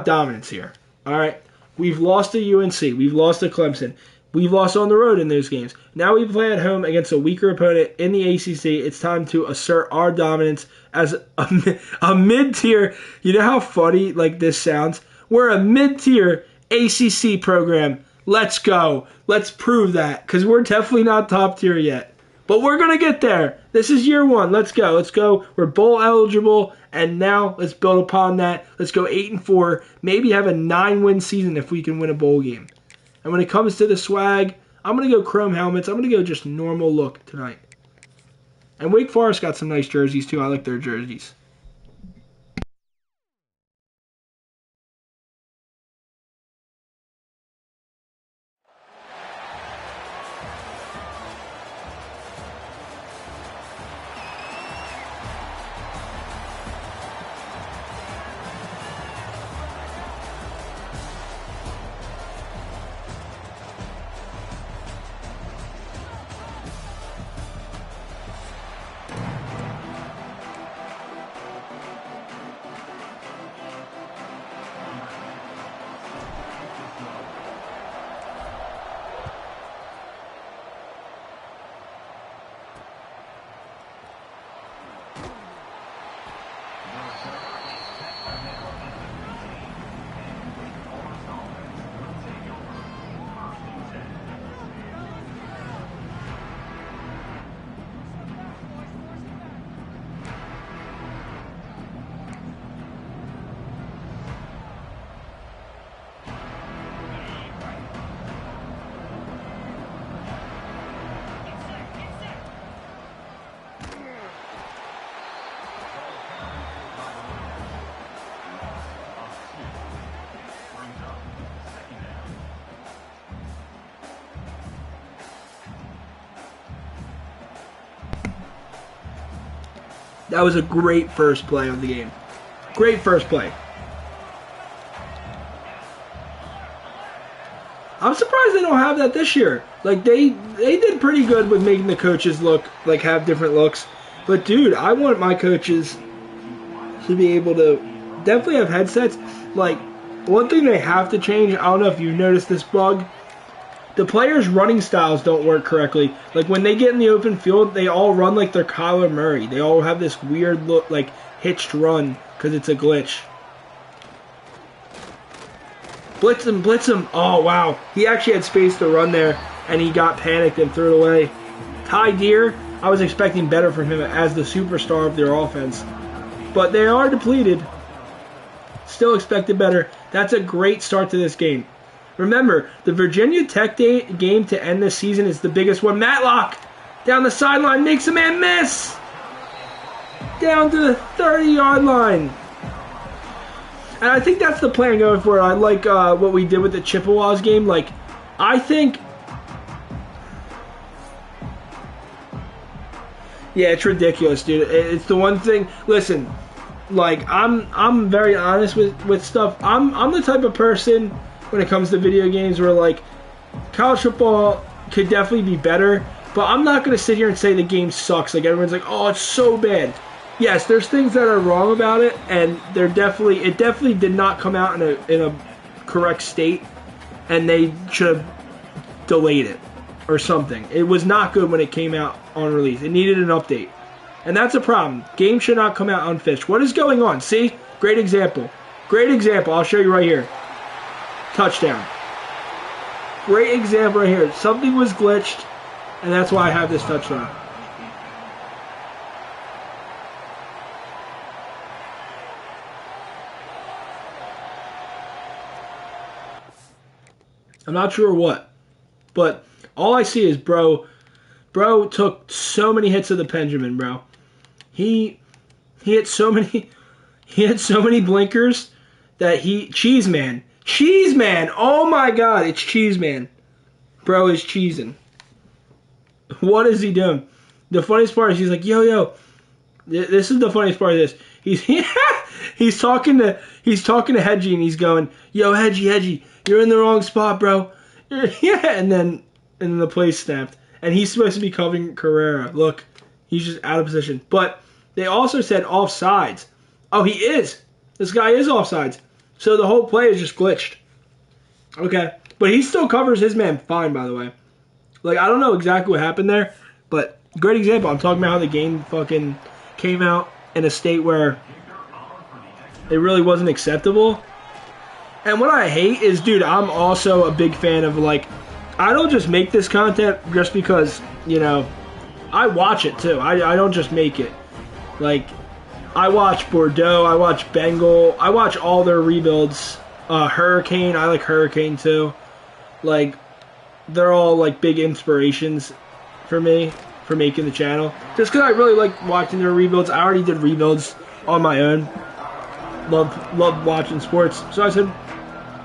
dominance here. All right. We've lost to UNC. We've lost to Clemson. We've lost on the road in those games. Now we play at home against a weaker opponent in the ACC. It's time to assert our dominance as a mid-tier. You know how funny like this sounds? We're a mid-tier ACC program. Let's go. Let's prove that because we're definitely not top tier yet. But we're going to get there. This is year 1. Let's go. Let's go. We're bowl eligible. And now let's build upon that. Let's go 8-4. Maybe have a 9-win season if we can win a bowl game. And when it comes to the swag, I'm going to go chrome helmets. I'm going to go just normal look tonight. And Wake Forest got some nice jerseys too. I like their jerseys. That was a great first play of the game. Great first play. I'm surprised they don't have that this year. Like they did pretty good with making the coaches look like have different looks. But dude, I want my coaches to be able to definitely have headsets. Like one thing they have to change, I don't know if you've noticed this bug. The players' running styles don't work correctly. Like when they get in the open field, they all run like they're Kyler Murray. They all have this weird look, like hitched run because it's a glitch. Blitz him, blitz him. Oh, wow. He actually had space to run there, and he got panicked and threw it away. Ty Deer, I was expecting better from him as the superstar of their offense. But they are depleted. Still expected better. That's a great start to this game. Remember, the Virginia Tech game to end this season is the biggest one. Matlock down the sideline makes a man miss. Down to the 30-yard line. And I think that's the plan going forward. I like what we did with the Chippewas game. Like, I think... Yeah, it's ridiculous, dude. It's the one thing... Listen, like, I'm very honest with stuff. I'm the type of person... when it comes to video games where like college football could definitely be better, but I'm not going to sit here and say the game sucks. Like everyone's like, oh, it's so bad. Yes, there's things that are wrong about it, and it definitely did not come out in a correct state, and they should have delayed it or something. It was not good when it came out on release. It needed an update, and that's a problem. Games should not come out unfished. What is going on? See? Great example. Great example. I'll show you right here. Touchdown. Great example right here. Something was glitched, and that's why I have this touchdown. I'm not sure what, but all I see is bro took so many hits of the Benjamin, bro. He hit so many blinkers that Cheese Man! Oh my god, it's Cheese Man. Bro is cheesing. What is he doing? The funniest part is he's like, yo. This is the funniest part of this. he's talking to Hedgie and he's going, "Yo, Hedgie, you're in the wrong spot, bro." Yeah, and then the play snapped, and he's supposed to be covering Carrera. Look, he's just out of position. But they also said offsides. Oh, he is. This guy is offsides. So the whole play is just glitched. Okay, but he still covers his man fine, by the way. Like, I don't know exactly what happened there, but great example. I'm talking about how the game fucking came out in a state where it really wasn't acceptable. And what I hate is, dude, I'm also a big fan of, like, I don't just make this content just because, you know, I watch it too. I don't just make it. Like, I watch Bordeaux, I watch Bengal, I watch all their rebuilds. Hurricane, I like Hurricane too. Like, they're all, like, big inspirations for me for making the channel. Just because I really like watching their rebuilds. I already did rebuilds on my own. Love watching sports. So I said,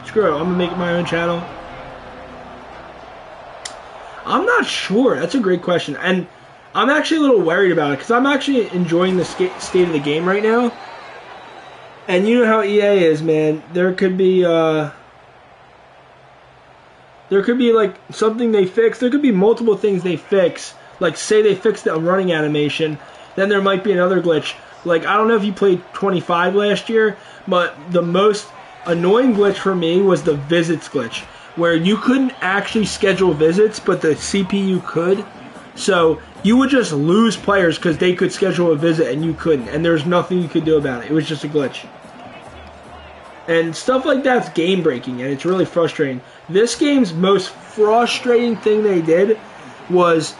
screw it, I'm going to make my own channel. I'm not sure. That's a great question. And I'm actually a little worried about it because I'm actually enjoying the state of the game right now. And you know how EA is, man. There could be like something they fix. There could be multiple things they fix. Like, say they fixed a running animation, then there might be another glitch. Like, I don't know if you played 25 last year, but the most annoying glitch for me was the visits glitch, where you couldn't actually schedule visits, but the CPU could. So you would just lose players because they could schedule a visit and you couldn't, and there's nothing you could do about it. It was just a glitch. And stuff like that's game breaking, and it's really frustrating. This game's most frustrating thing they did was,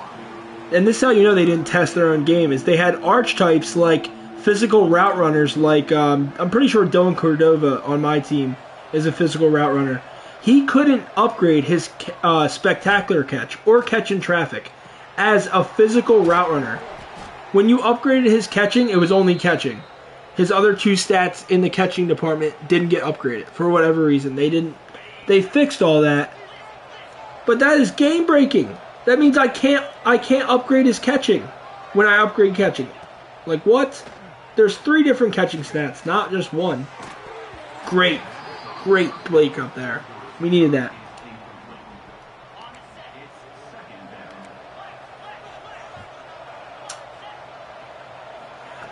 and this is how you know they didn't test their own game, is they had archetypes like physical route runners, like I'm pretty sure Dylan Cordova on my team is a physical route runner. He couldn't upgrade his spectacular catch or catch in traffic as a physical route runner. When you upgraded his catching, it was only catching. His other two stats in the catching department didn't get upgraded for whatever reason. They fixed all that. But that is game breaking. That means I can't upgrade his catching when I upgrade catching. Like, what? There's 3 different catching stats, not just one. Great Blake up there. We needed that.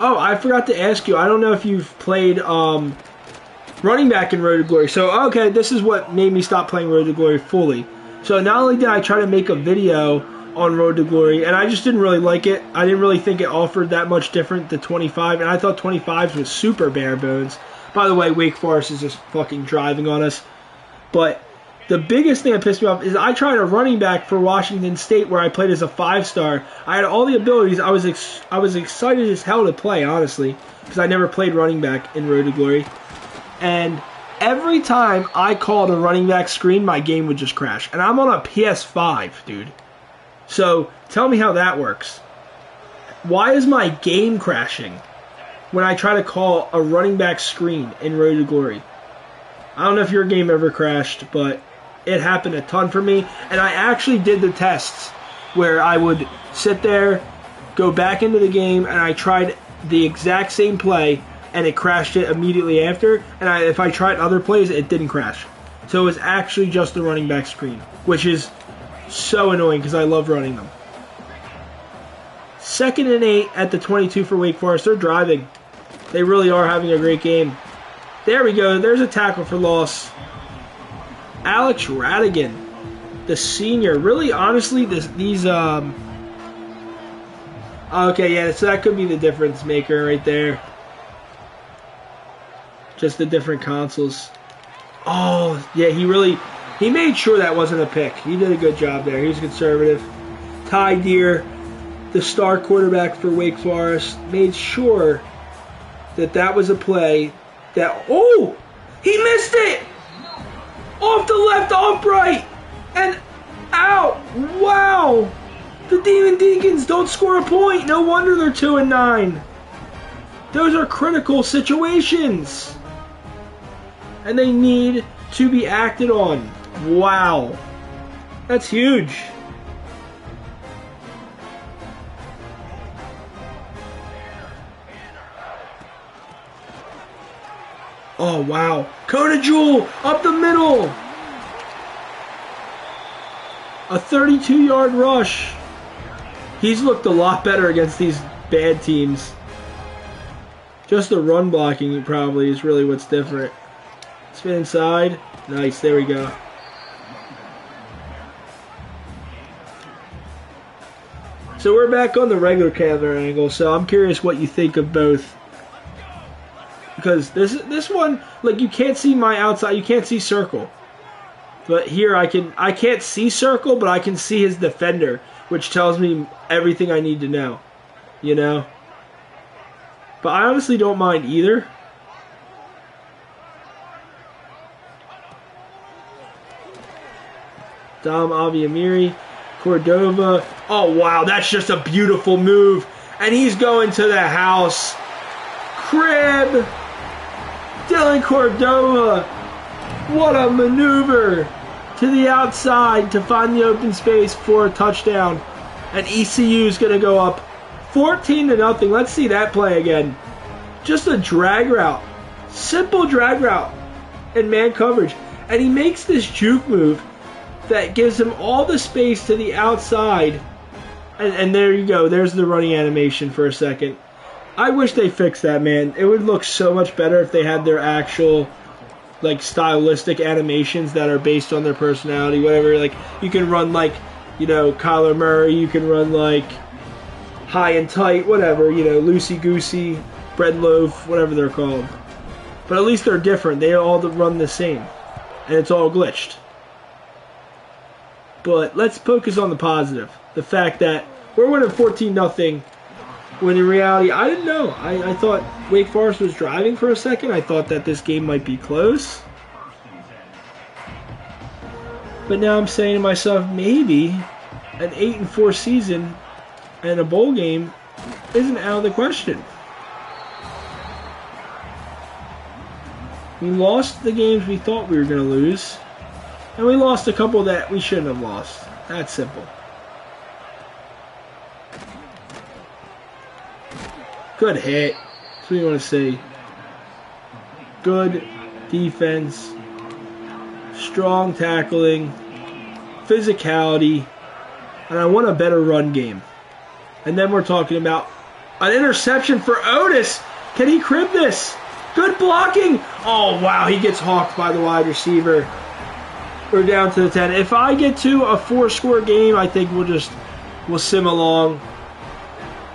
Oh, I forgot to ask you. I don't know if you've played running back in Road to Glory. So, okay, this is what made me stop playing Road to Glory fully. So, not only did I try to make a video on Road to Glory, and I just didn't really like it. I didn't really think it offered that much different to 25, and I thought 25s was super bare bones. By the way, Wake Forest is just fucking driving on us. But the biggest thing that pissed me off is I tried a running back for Washington State where I played as a 5-star. I had all the abilities. I was excited as hell to play, honestly, because I never played running back in Road to Glory. And every time I called a running back screen, my game would just crash. And I'm on a PS5, dude. So tell me how that works. Why is my game crashing when I try to call a running back screen in Road to Glory? I don't know if your game ever crashed, but it happened a ton for me. And I actually did the tests where I would sit there, go back into the game, and I tried the exact same play, and it crashed it immediately after. And if I tried other plays, it didn't crash. So it was actually just the running back screen, which is so annoying because I love running them. 2nd and 8 at the 22 for Wake Forest. They're driving. They really are having a great game. There we go. There's a tackle for loss. Alex Radigan, the senior. Really, honestly, these okay, yeah, so that could be the difference maker right there. Just the different consoles. Oh, yeah, he made sure that wasn't a pick. He did a good job there. He was conservative. Ty Deer, the star quarterback for Wake Forest, made sure that was a play that, oh, he missed it! Off the left upright! And out! Wow! The Demon Deacons don't score a point. No wonder they're 2-9. Those are critical situations. And they need to be acted on. Wow. That's huge. Oh, wow. Kona Jewel up the middle. A 32-yard rush. He's looked a lot better against these bad teams. Just the run blocking probably is really what's different. Spin inside. Nice, there we go. So we're back on the regular camera angle, so I'm curious what you think of both. Because this one, like, you can't see my outside, you can't see circle. But here I can't see circle, but I can see his defender, which tells me everything I need to know. You know? But I honestly don't mind either. Dom Aviamiri, Cordova. Oh, wow, that's just a beautiful move. And he's going to the house. Crib. Dylan Cordova. What a maneuver. To the outside to find the open space for a touchdown. And ECU is going to go up 14-0. Let's see that play again. Just a drag route. Simple drag route in man coverage. And he makes this juke move that gives him all the space to the outside. And there you go. There's the running animation for a second. I wish they fixed that, man. It would look so much better if they had their actual, like, stylistic animations that are based on their personality, whatever. Like, you can run like, you know, Kyler Murray. You can run like high and tight, whatever, you know, loosey-goosey, bread loaf, whatever they're called. But at least they're different. They all run the same. And it's all glitched. But let's focus on the positive. The fact that we're winning 14-0, when in reality, I didn't know. I thought Wake Forest was driving for a second. I thought that this game might be close. But now I'm saying to myself, maybe an 8-4 season and a bowl game isn't out of the question. We lost the games we thought we were going to lose. And we lost a couple that we shouldn't have lost. That's simple. Good hit. That's what you want to say. Good defense. Strong tackling. Physicality. And I want a better run game. And then we're talking about an interception for Otis. Can he crib this? Good blocking. Oh, wow. He gets hawked by the wide receiver. We're down to the 10. If I get to a 4-score game, I think we'll sim along.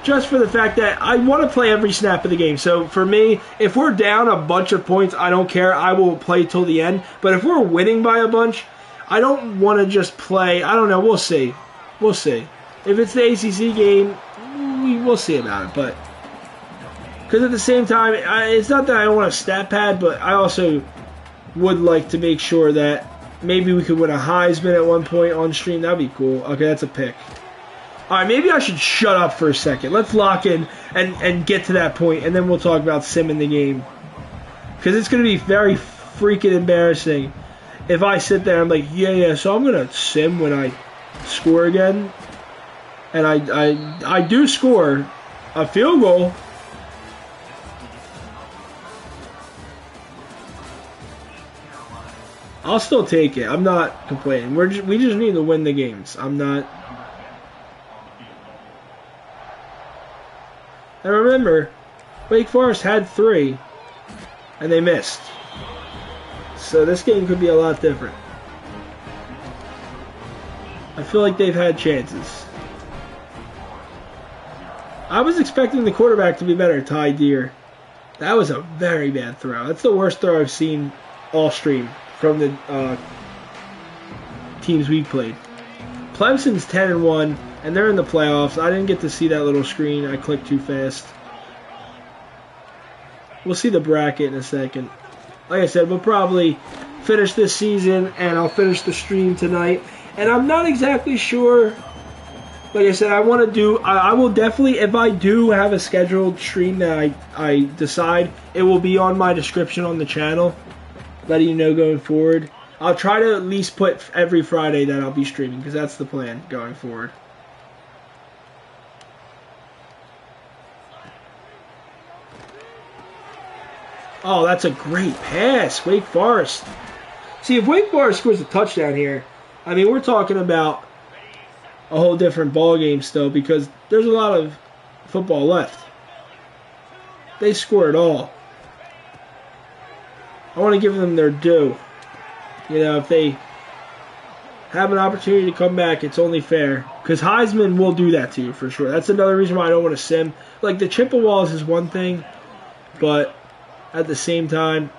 Just for the fact that I want to play every snap of the game. So for me, if we're down a bunch of points, I don't care. I will play till the end. But if we're winning by a bunch, I don't want to just play. I don't know. We'll see. We'll see. If it's the ACC game, we'll see about it. But because at the same time, it's not that I don't want a stat pad, but I also would like to make sure that maybe we could win a Heisman at one point on stream. That'd be cool. Okay, that's a pick. All right, maybe I should shut up for a second. Let's lock in and get to that point, and then we'll talk about simming the game. Because it's going to be very freaking embarrassing if I sit there and I'm like, yeah, so I'm going to sim when I score again. And I do score a field goal. I'll still take it. I'm not complaining. We just need to win the games. I'm not. And remember, Wake Forest had 3, and they missed. So this game could be a lot different. I feel like they've had chances. I was expecting the quarterback to be better, Ty Deer. That was a very bad throw. That's the worst throw I've seen all stream from the teams we played. Clemson's 10-1, and they're in the playoffs. I didn't get to see that little screen. I clicked too fast. We'll see the bracket in a second. Like I said, we'll probably finish this season, and I'll finish the stream tonight. And I'm not exactly sure. Like I said, I want to do. I will definitely, if I do have a scheduled stream that I decide, it will be on my description on the channel, letting you know going forward. I'll try to at least put every Friday that I'll be streaming, because that's the plan going forward. Oh, that's a great pass. Wake Forest. See, if Wake Forest scores a touchdown here, I mean, we're talking about a whole different ball game still because there's a lot of football left. They score it all. I want to give them their due. You know, if they have an opportunity to come back, it's only fair. Because Heisman will do that to you for sure. That's another reason why I don't want to sim. Like, the Chippewas is one thing, but at the same time,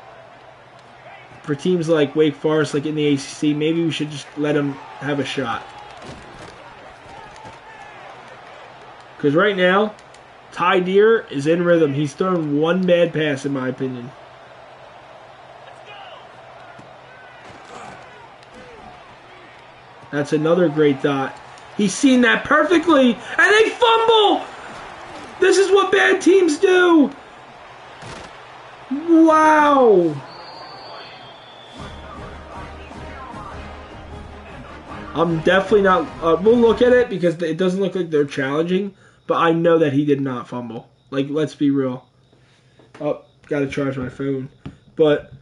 for teams like Wake Forest, like in the ACC, maybe we should just let them have a shot. Because right now, Ty Deer is in rhythm. He's thrown one bad pass, in my opinion. That's another great dot. He's seen that perfectly, and they fumble! This is what bad teams do! Wow! I'm definitely not... we'll look at it because it doesn't look like they're challenging, but I know that he did not fumble. Like, let's be real. Oh, gotta charge my phone. But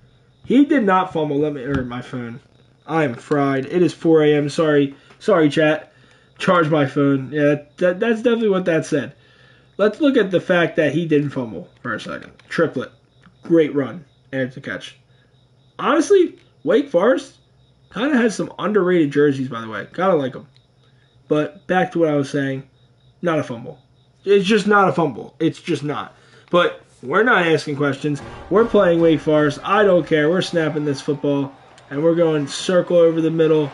he did not fumble. My phone. I am fried. It is 4 a.m. Sorry, chat. Charge my phone. Yeah, that's definitely what that said. Let's look at the fact that he didn't fumble for a second. Triplet. Great run. And to catch. Honestly, Wake Forest kind of has some underrated jerseys, by the way. Gotta like them. But back to what I was saying. Not a fumble. It's just not a fumble. It's just not. But we're not asking questions. We're playing Wake Forest. I don't care. We're snapping this football. And we're going circle over the middle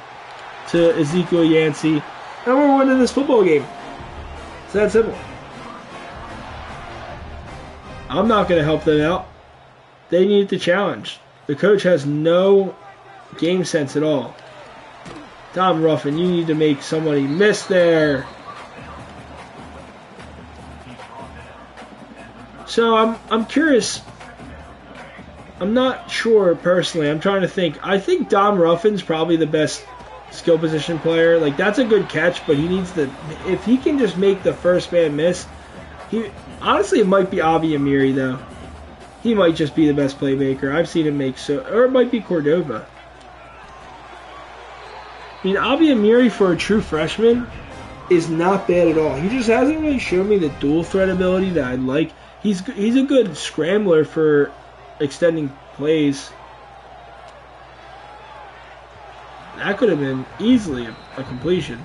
to Ezekiel Yancey. And we're winning this football game. It's that simple. I'm not going to help them out. They need the challenge. The coach has no game sense at all. Tom Ruffin, you need to make somebody miss there. So I'm curious. I'm not sure personally. I'm trying to think. I think Dom Ruffin's probably the best skill position player. Like, that's a good catch, but he needs to... If he can just make the first man miss... Honestly, it might be Avi Amiri, though. He might just be the best playmaker. I've seen him make so... Or it might be Cordova. I mean, Avi Amiri for a true freshman is not bad at all. He just hasn't really shown me the dual threat ability that I'd like. He's a good scrambler for extending plays. That could have been easily a completion.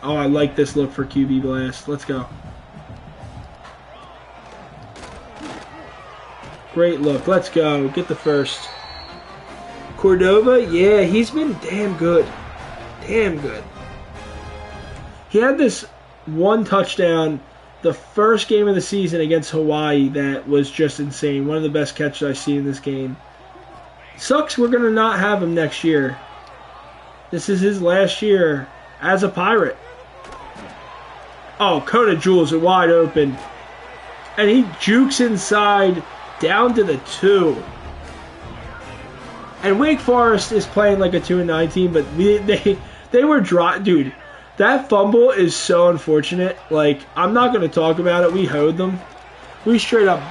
Oh, I like this look for QB blast. Let's go. Great look. Let's go. Get the first. Cordova, yeah, he's been damn good. Damn good. He had this one touchdown the first game of the season against Hawaii that was just insane. One of the best catches I've seen in this game. Sucks we're going to not have him next year. This is his last year as a Pirate. Oh, Kona Jules are wide open. And he jukes inside down to the 2. And Wake Forest is playing like a 2-9 team, but they were dry. Dude, that fumble is so unfortunate. Like, I'm not going to talk about it. We hoed them. We straight up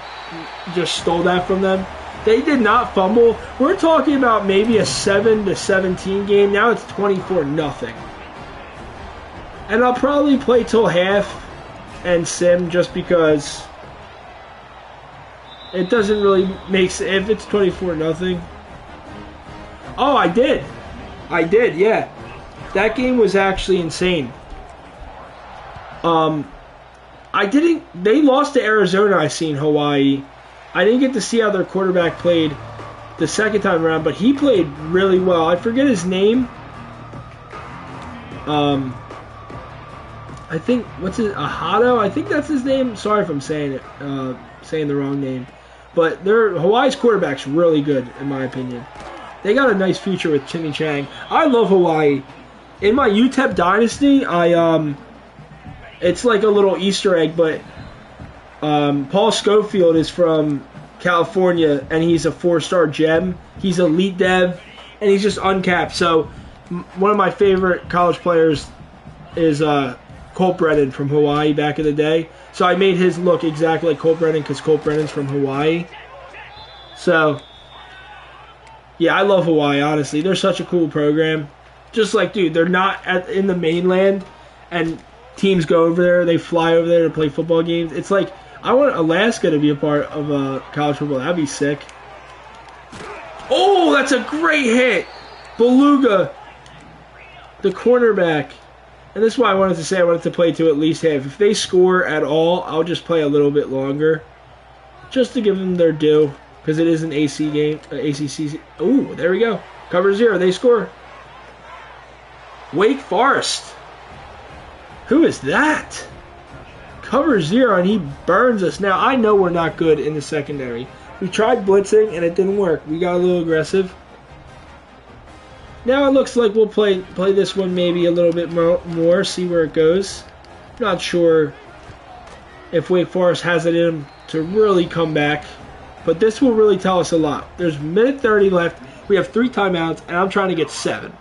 just stole that from them. They did not fumble. We're talking about maybe a 7-17 game. Now it's 24-0. And I'll probably play till half and sim just because it doesn't really make sense if it's 24-0. Oh, I did, yeah. That game was actually insane. They lost to Arizona, I seen Hawaii. I didn't get to see how their quarterback played the second time around, but he played really well. I forget his name. I think, Ahado? I think that's his name. Sorry if I'm saying the wrong name. But Hawaii's quarterback's really good, in my opinion. They got a nice future with Timmy Chang. I love Hawaii. In my UTEP dynasty, it's like a little Easter egg, but Paul Schofield is from California, and he's a 4-star gem. He's elite dev, and he's just uncapped. So one of my favorite college players is Colt Brennan from Hawaii back in the day. So I made his look exactly like Colt Brennan because Colt Brennan's from Hawaii. So, yeah, I love Hawaii, honestly. They're such a cool program. Just like, dude, they're not in the mainland, and teams go over there. They fly over there to play football games. It's like, I want Alaska to be a part of college football. That'd be sick. Oh, that's a great hit. Beluga, the cornerback. And this is why I wanted to say I wanted to play to at least half. If they score at all, I'll just play a little bit longer. Just to give them their due. Because it is an AC game. ACC. Ooh, there we go. Cover 0. They score. Wake Forest. Who is that? Cover 0 and he burns us. Now, I know we're not good in the secondary. We tried blitzing and it didn't work. We got a little aggressive. Now it looks like we'll play this one maybe a little bit more, see where it goes. Not sure if Wake Forest has it in them to really come back, but this will really tell us a lot. There's minute 30 left. We have 3 timeouts, and I'm trying to get 7.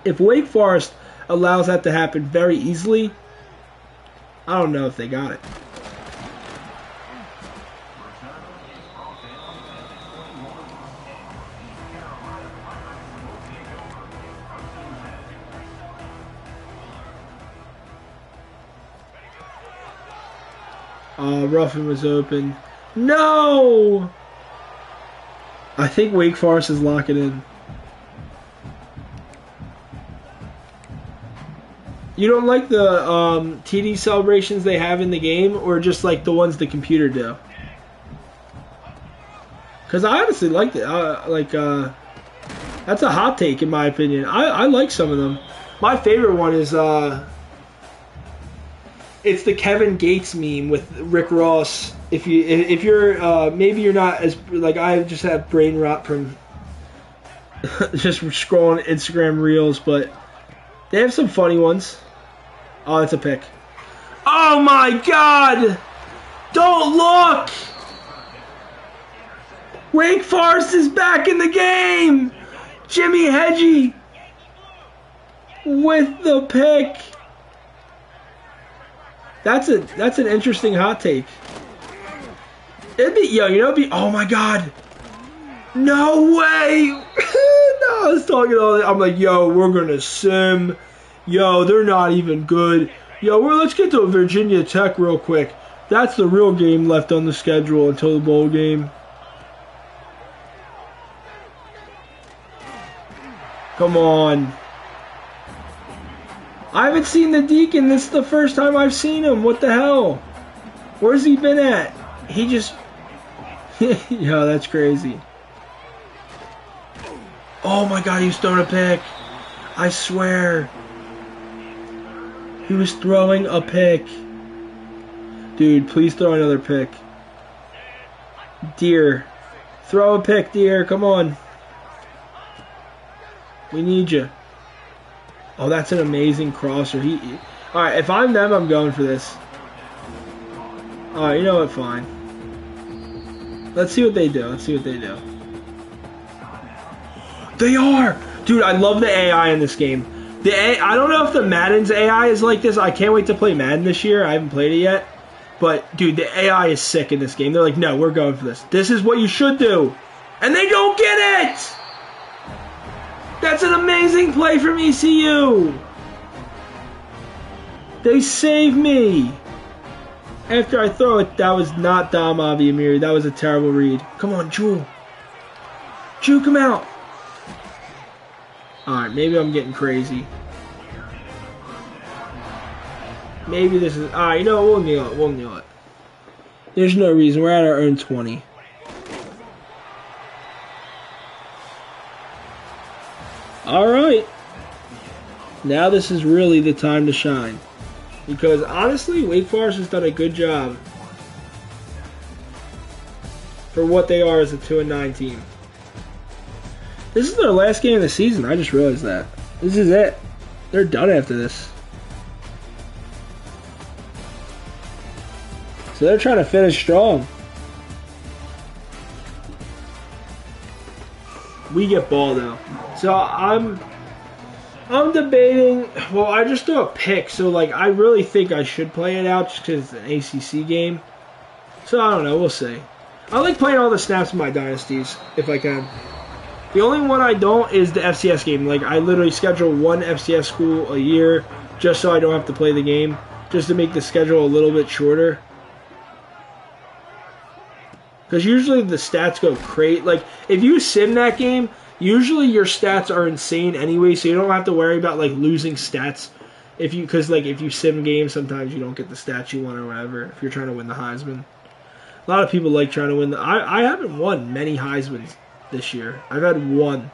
If Wake Forest allows that to happen very easily, I don't know if they got it. Ruffin was open. No! I think Wake Forest is locking in. You don't like the TD celebrations they have in the game, or just like the ones the computer do? Because I honestly liked it. That's a hot take in my opinion. I like some of them. My favorite one is it's the Kevin Gates meme with Rick Ross. If you're maybe you're not as like I just have brain rot from just scrolling Instagram reels, but they have some funny ones. Oh, it's a pick. Oh my God! Don't look! Wake Forest is back in the game! Jimmy Hedgie with the pick. That's an interesting hot take. It'd be oh my God. No way! No, I was talking all that. I'm like, yo, we're gonna sim. Yo, they're not even good. Yo, let's get to Virginia Tech real quick. That's the real game left on the schedule until the bowl game. Come on. I haven't seen the Deacon. This is the first time I've seen him. What the hell? Where's he been at? He just... Yo, that's crazy. Oh my God, he's throwing a pick. I swear. He was throwing a pick. Dude, please throw another pick. Deer. Throw a pick, Deer. Come on. We need you. Oh, that's an amazing crosser. Alright, if I'm them, I'm going for this. Alright, you know what? Fine. Let's see what they do. They are! Dude, I love the AI in this game. I don't know if the Madden's AI is like this. I can't wait to play Madden this year. I haven't played it yet. But, dude, the AI is sick in this game. They're like, no, we're going for this. This is what you should do. And they don't get it! That's an amazing play from ECU. They saved me. After I throw it, that was not Dom Abiamiri. That was a terrible read. Come on, Jewel. Juke him out. Alright, maybe I'm getting crazy. Maybe this is... Alright, you know what? We'll kneel it. There's no reason. We're at our own 20. Alright. Now this is really the time to shine. Because honestly, Wake Forest has done a good job for what they are as a 2-9 team. This is their last game of the season. I just realized that. This is it. They're done after this. So they're trying to finish strong. We get ball though. So I'm debating. Well, I just threw a pick, so like I really think I should play it out just because it's an ACC game. So I don't know. We'll see. I like playing all the snaps in my dynasties if I can. The only one I don't is the FCS game. Like I literally schedule one FCS school a year just so I don't have to play the game, just to make the schedule a little bit shorter. Because usually the stats go crazy. Like if you sim that game, usually your stats are insane anyway, so you don't have to worry about like losing stats. Because like if you sim games, sometimes you don't get the stats you want or whatever. If you're trying to win the Heisman, a lot of people like trying to win. I haven't won many Heismans this year. I've had one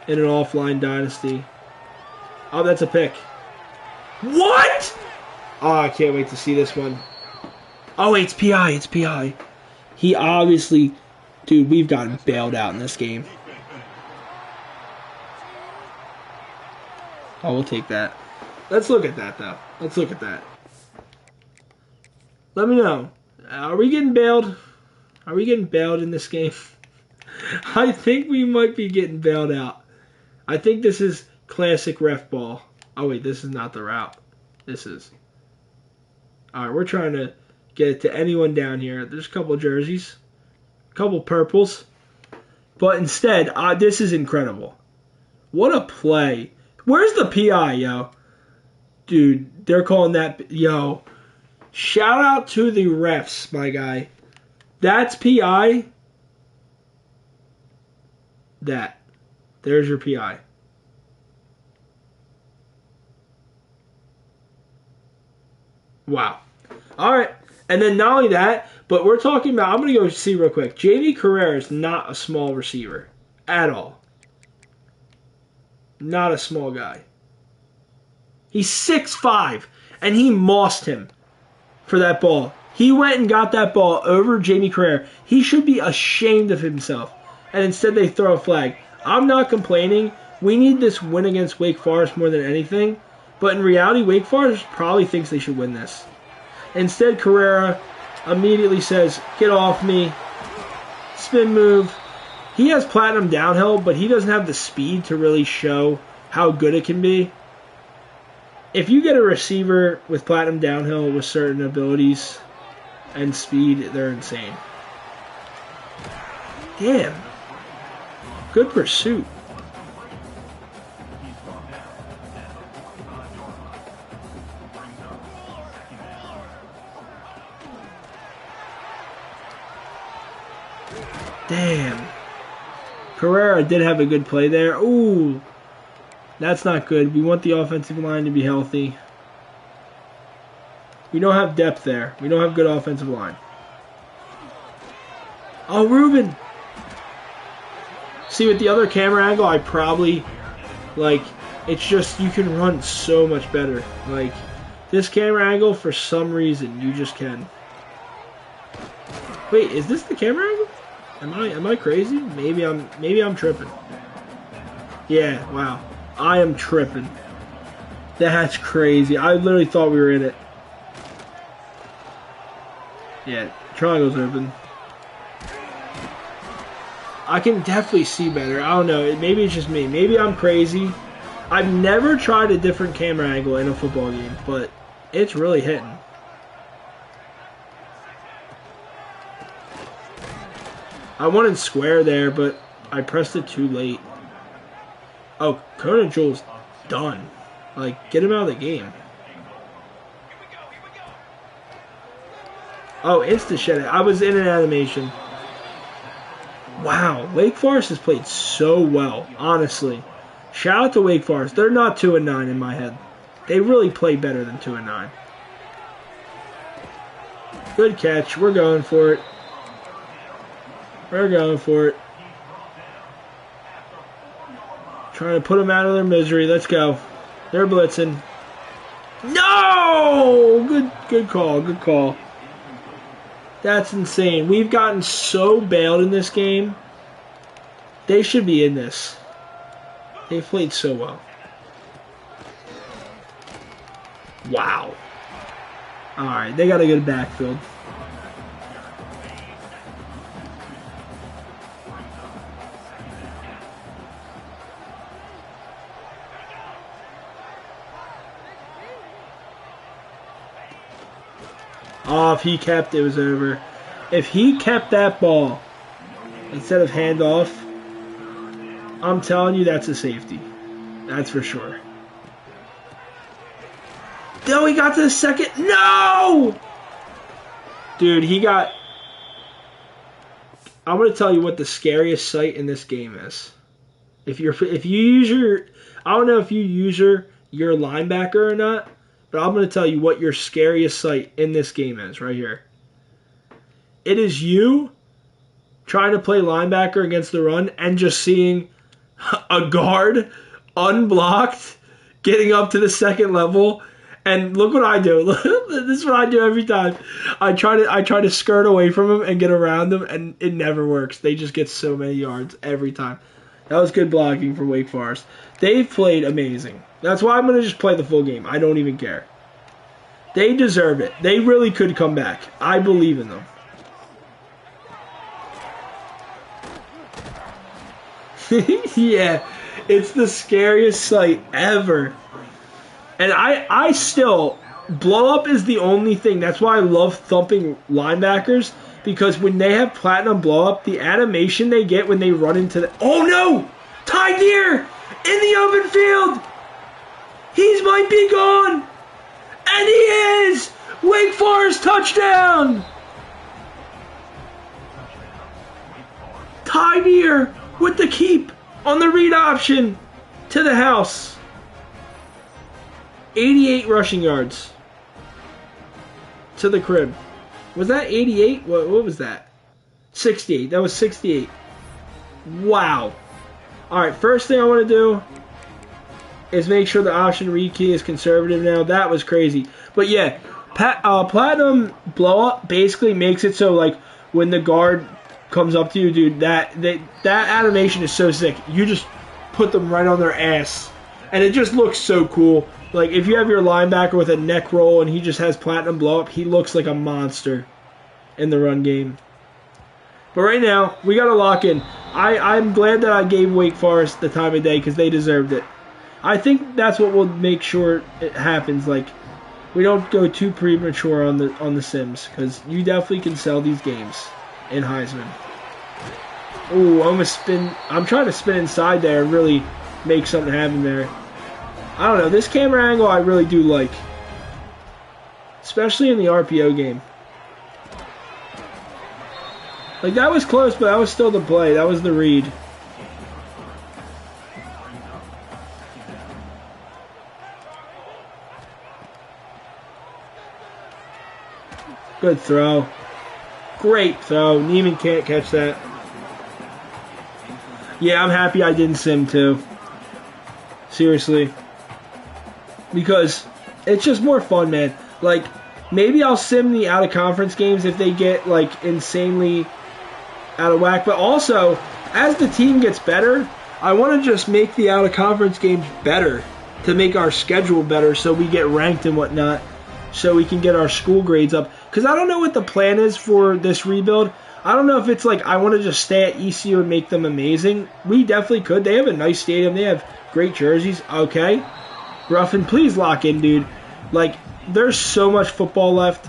in an offline dynasty. Oh, that's a pick. What? Oh, I can't wait to see this one. Oh, wait, it's PI. It's PI. He obviously... Dude, we've gotten bailed out in this game. Oh, we'll take that. Let's look at that, though. Let's look at that. Let me know. Are we getting bailed? Are we getting bailed in this game? I think we might be getting bailed out. I think this is classic ref ball. Oh, wait, this is not the route. This is. Alright, we're trying to get it to anyone down here. There's a couple jerseys. A couple purples. But instead, this is incredible. What a play. Where's the PI, yo? Dude, they're calling that... Yo. Shout out to the refs, my guy. That's PI. That. There's your PI. Wow. All right. And then not only that, but we're talking about, I'm going to go see real quick. J.D. Carrera is not a small receiver at all. Not a small guy. He's 6'5", and he mossed him for that ball. He went and got that ball over Jamie Carrera. He should be ashamed of himself. And instead they throw a flag. I'm not complaining. We need this win against Wake Forest more than anything. But in reality, Wake Forest probably thinks they should win this. Instead, Carrera immediately says, get off me. Spin move. He has platinum downhill, but he doesn't have the speed to really show how good it can be. If you get a receiver with platinum downhill with certain abilities and speed, they're insane. Damn. Good pursuit. Damn. Carrera did have a good play there. Ooh. That's not good. We want the offensive line to be healthy. We don't have depth there. We don't have good offensive line. Oh, Ruben. See, with the other camera angle, I probably, like, it's just, you can run so much better. Like, this camera angle, for some reason, you just can. Wait, is this the camera angle? Am I crazy? Maybe I'm tripping. Yeah, wow. I am tripping. That's crazy. I literally thought we were in it. Yeah, triangle's open. I can definitely see better. I don't know. Maybe it's just me. Maybe I'm crazy. I've never tried a different camera angle in a football game, but it's really hitting. I wanted square there, but I pressed it too late. Oh, Conan Jules done. Like, get him out of the game. Oh, insta-shed it. I was in an animation. Wow, Wake Forest has played so well, honestly. Shout out to Wake Forest. They're not 2-9 in my head. They really play better than 2-9. Good catch. We're going for it. We're going for it. Trying to put them out of their misery. Let's go. They're blitzing. No! Good call. Good call. That's insane. We've gotten so bailed in this game. They should be in this. They've played so well. Wow. Alright, they got a good backfield. Oh, if he kept, it was over. If he kept that ball instead of handoff, I'm telling you that's a safety. That's for sure. No, he got to the second. No! Dude, he got... I'm going to tell you what the scariest sight in this game is. If you use your... I don't know if you use your linebacker or not, but I'm going to tell you what your scariest sight in this game is right here. It is you trying to play linebacker against the run and just seeing a guard unblocked getting up to the second level. And look what I do. This is what I do every time. I try to skirt away from them and get around them, and it never works. They just get so many yards every time. That was good blocking for Wake Forest. They've played amazing. That's why I'm going to just play the full game. I don't even care. They deserve it. They really could come back. I believe in them. Yeah, it's the scariest sight ever. And I still, blow up is the only thing. That's why I love thumping linebackers, because when they have platinum blow up, the animation they get when they run into the... Oh no! Ty Deer in the open field! He might be gone! And he is! Wake Forest touchdown! Ty Deer with the keep on the read option to the house. 88 rushing yards to the crib. Was that 88? What was that? 68. That was 68. Wow. Alright, first thing I want to do is make sure the option read key is conservative now. That was crazy. But yeah, platinum blow up basically makes it so like when the guard comes up to you, dude, that animation is so sick. You just put them right on their ass. And it just looks so cool. Like, if you have your linebacker with a neck roll and he just has platinum blow up, he looks like a monster in the run game. But right now, we got to lock in. I'm glad that I gave Wake Forest the time of day because they deserved it. I think that's what will make sure it happens. Like, we don't go too premature on the Sims, because you definitely can sell these games in Heisman. Ooh, I'm trying to spin inside there and really make something happen there. I don't know. This camera angle I really do like, especially in the RPO game. Like, that was close, but that was still the play. That was the read. Good throw. Great throw. Neiman can't catch that. Yeah, I'm happy I didn't sim too. Seriously. Because it's just more fun, man. Like, maybe I'll sim the out-of-conference games if they get, like, insanely out of whack. But also, as the team gets better, I want to just make the out-of-conference games better to make our schedule better so we get ranked and whatnot, so we can get our school grades up. Because I don't know what the plan is for this rebuild. I don't know if it's like I want to just stay at ECU and make them amazing. We definitely could. They have a nice stadium. They have great jerseys. Okay. Ruffin, please lock in, dude. Like, there's so much football left.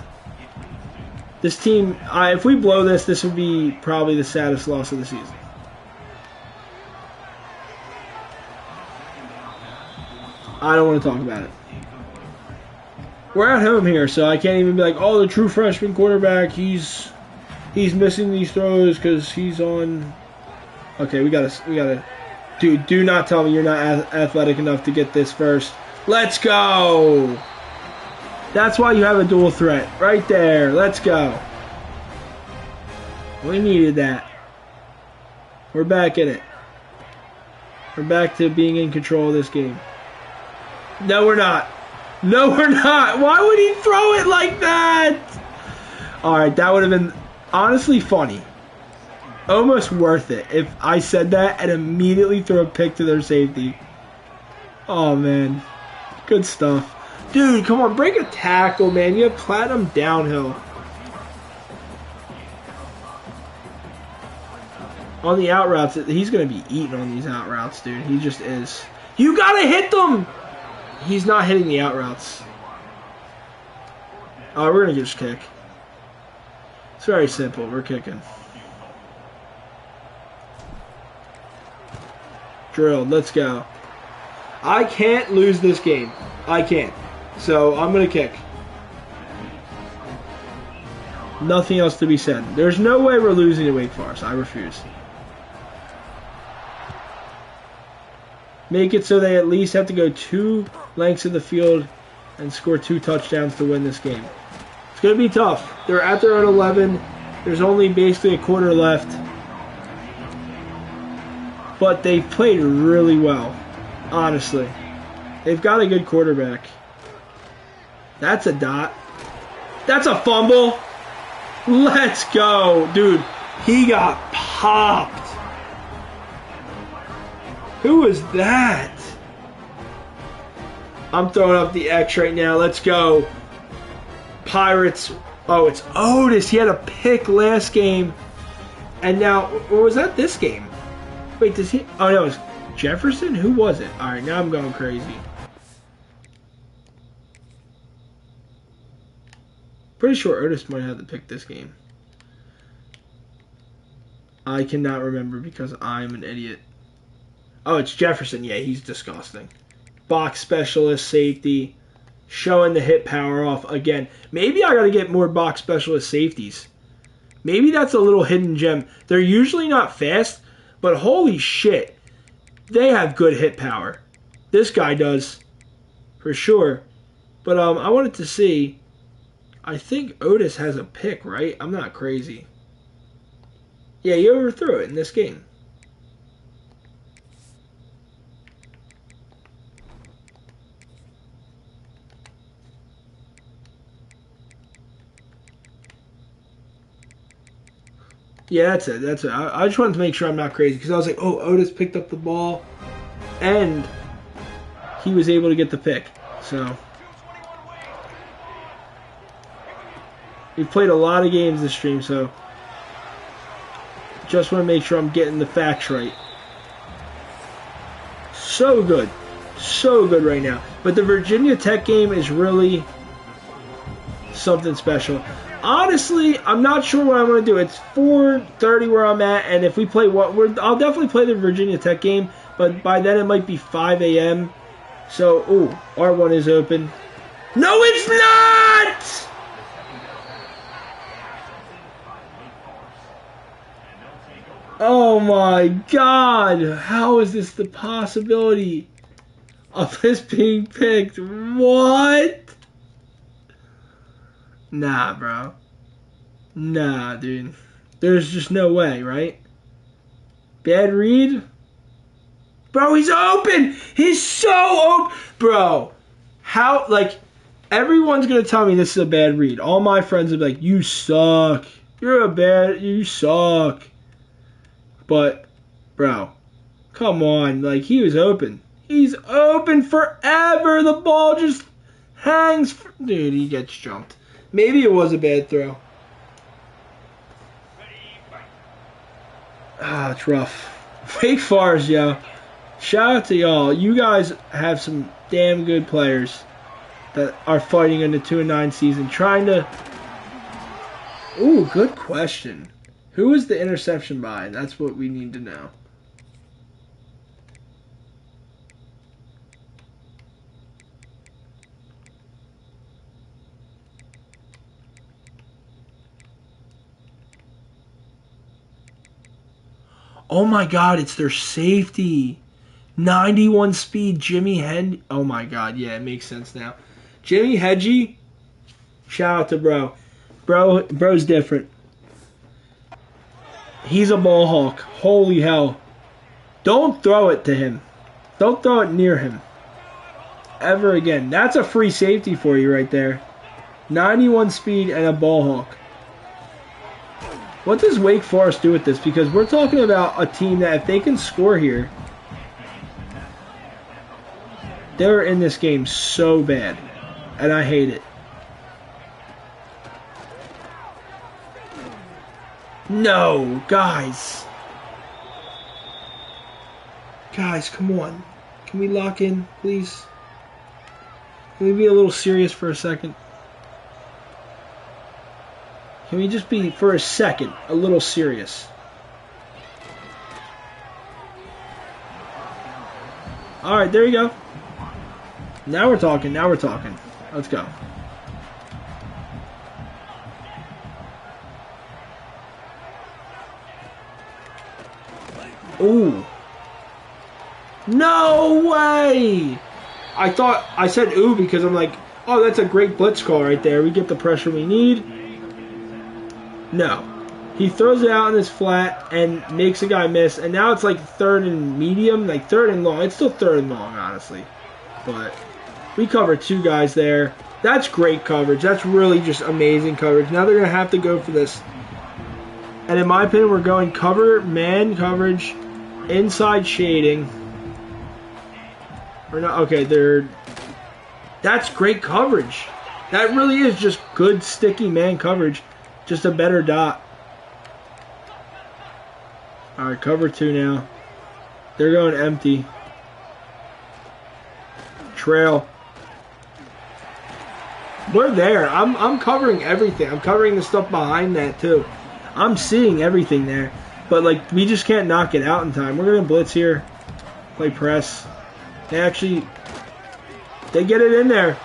This team, if we blow this, this would be probably the saddest loss of the season. I don't want to talk about it. We're at home here, so I can't even be like, oh, the true freshman quarterback, he's missing these throws because he's on. Okay, we gotta. Dude, do not tell me you're not athletic enough to get this first. Let's go. That's why you have a dual threat right there. Let's go. We needed that. We're back in it. We're back to being in control of this game. No, we're not. No, we're not. Why would he throw it like that? All right, that would have been honestly funny. Almost worth it if I said that and immediately threw a pick to their safety. Oh, man. Good stuff. Dude, come on. Break a tackle, man. You have platinum downhill. On the out routes, he's going to be eating on these out routes, dude. He just is. You got to hit them. He's not hitting the out routes. Oh, we're going to just kick. It's very simple. We're kicking. Drilled. Let's go. I can't lose this game. I can't. So I'm going to kick. Nothing else to be said. There's no way we're losing to Wake Forest. I refuse. Make it so they at least have to go 2 lengths of the field and score 2 touchdowns to win this game. It's going to be tough. They're at their own 11. There's only basically a quarter left. But they've played really well, honestly. They've got a good quarterback. That's a dot. That's a fumble. Let's go. Dude, he got popped. Who was that? I'm throwing up the X right now. Let's go. Pirates. Oh, it's Otis. He had a pick last game. And now, or was that this game? Wait, does he? Oh, no, it was Jefferson? Who was it? All right, now I'm going crazy. Pretty sure Otis might have to pick this game. I cannot remember because I'm an idiot. Oh, it's Jefferson. Yeah, he's disgusting. Box specialist, safety, showing the hit power off again. Maybe I got to get more box specialist safeties. Maybe that's a little hidden gem. They're usually not fast, but holy shit, they have good hit power. This guy does, for sure. But I wanted to see. I think Otis has a pick, right? I'm not crazy. Yeah, he overthrew it in this game. Yeah, that's it. That's it. I just wanted to make sure I'm not crazy because I was like, oh, Otis picked up the ball and he was able to get the pick. So we've played a lot of games this stream, so just want to make sure I'm getting the facts right. So good. So good right now. But the Virginia Tech game is really something special. Honestly, I'm not sure what I'm going to do. It's 4:30 where I'm at, and if we play I'll definitely play the Virginia Tech game, but by then it might be 5 a.m. So, ooh, R1 is open. No, it's not! Oh my god, how is this the possibility of this being picked? What? Nah, bro. Nah, dude. There's just no way, right? Bad read? Bro, he's open! He's so open! Bro, how, like, everyone's gonna tell me this is a bad read. All my friends are like, you suck. You suck. But, bro, come on. Like, he was open. He's open forever. The ball just hangs. Dude, he gets jumped. Maybe it was a bad throw. Ah, it's rough. Wake Forest, yo. Shout out to y'all. You guys have some damn good players that are fighting in the 2-9 season. Trying to... Ooh, good question. Who was the interception by? That's what we need to know. Oh my god, it's their safety. 91 speed, Jimmy Hedgie. Oh my god, yeah, it makes sense now. Jimmy Hedgie, shout out to bro. Bro's different. He's a ball hawk. Holy hell. Don't throw it to him. Don't throw it near him. Ever again. That's a free safety for you right there. 91 speed and a ball hawk. What does Wake Forest do with this? Because we're talking about a team that if they can score here, they're in this game so bad. And I hate it. No, guys. Guys, come on. Can we lock in, please? Can we be a little serious for a second? Can we just be, for a second, a little serious? Alright, there you go. Now we're talking, now we're talking. Let's go. Ooh. No way! I said ooh because I'm like, oh, that's a great blitz call right there. We get the pressure we need. No. He throws it out in his flat and makes a guy miss. And now it's like third and medium, like third and long. It's still third and long, honestly. But we covered 2 guys there. That's great coverage. That's really just amazing coverage. Now they're going to have to go for this. And in my opinion, we're going man coverage, inside shading. Or not, okay, that's great coverage. That really is just good, sticky man coverage. Just a better dot. Alright, cover 2 now. They're going empty. Trail. We're there. I'm covering everything. I'm covering the stuff behind that too. I'm seeing everything there. But like we just can't knock it out in time. We're gonna blitz here. Play press. They get it in there.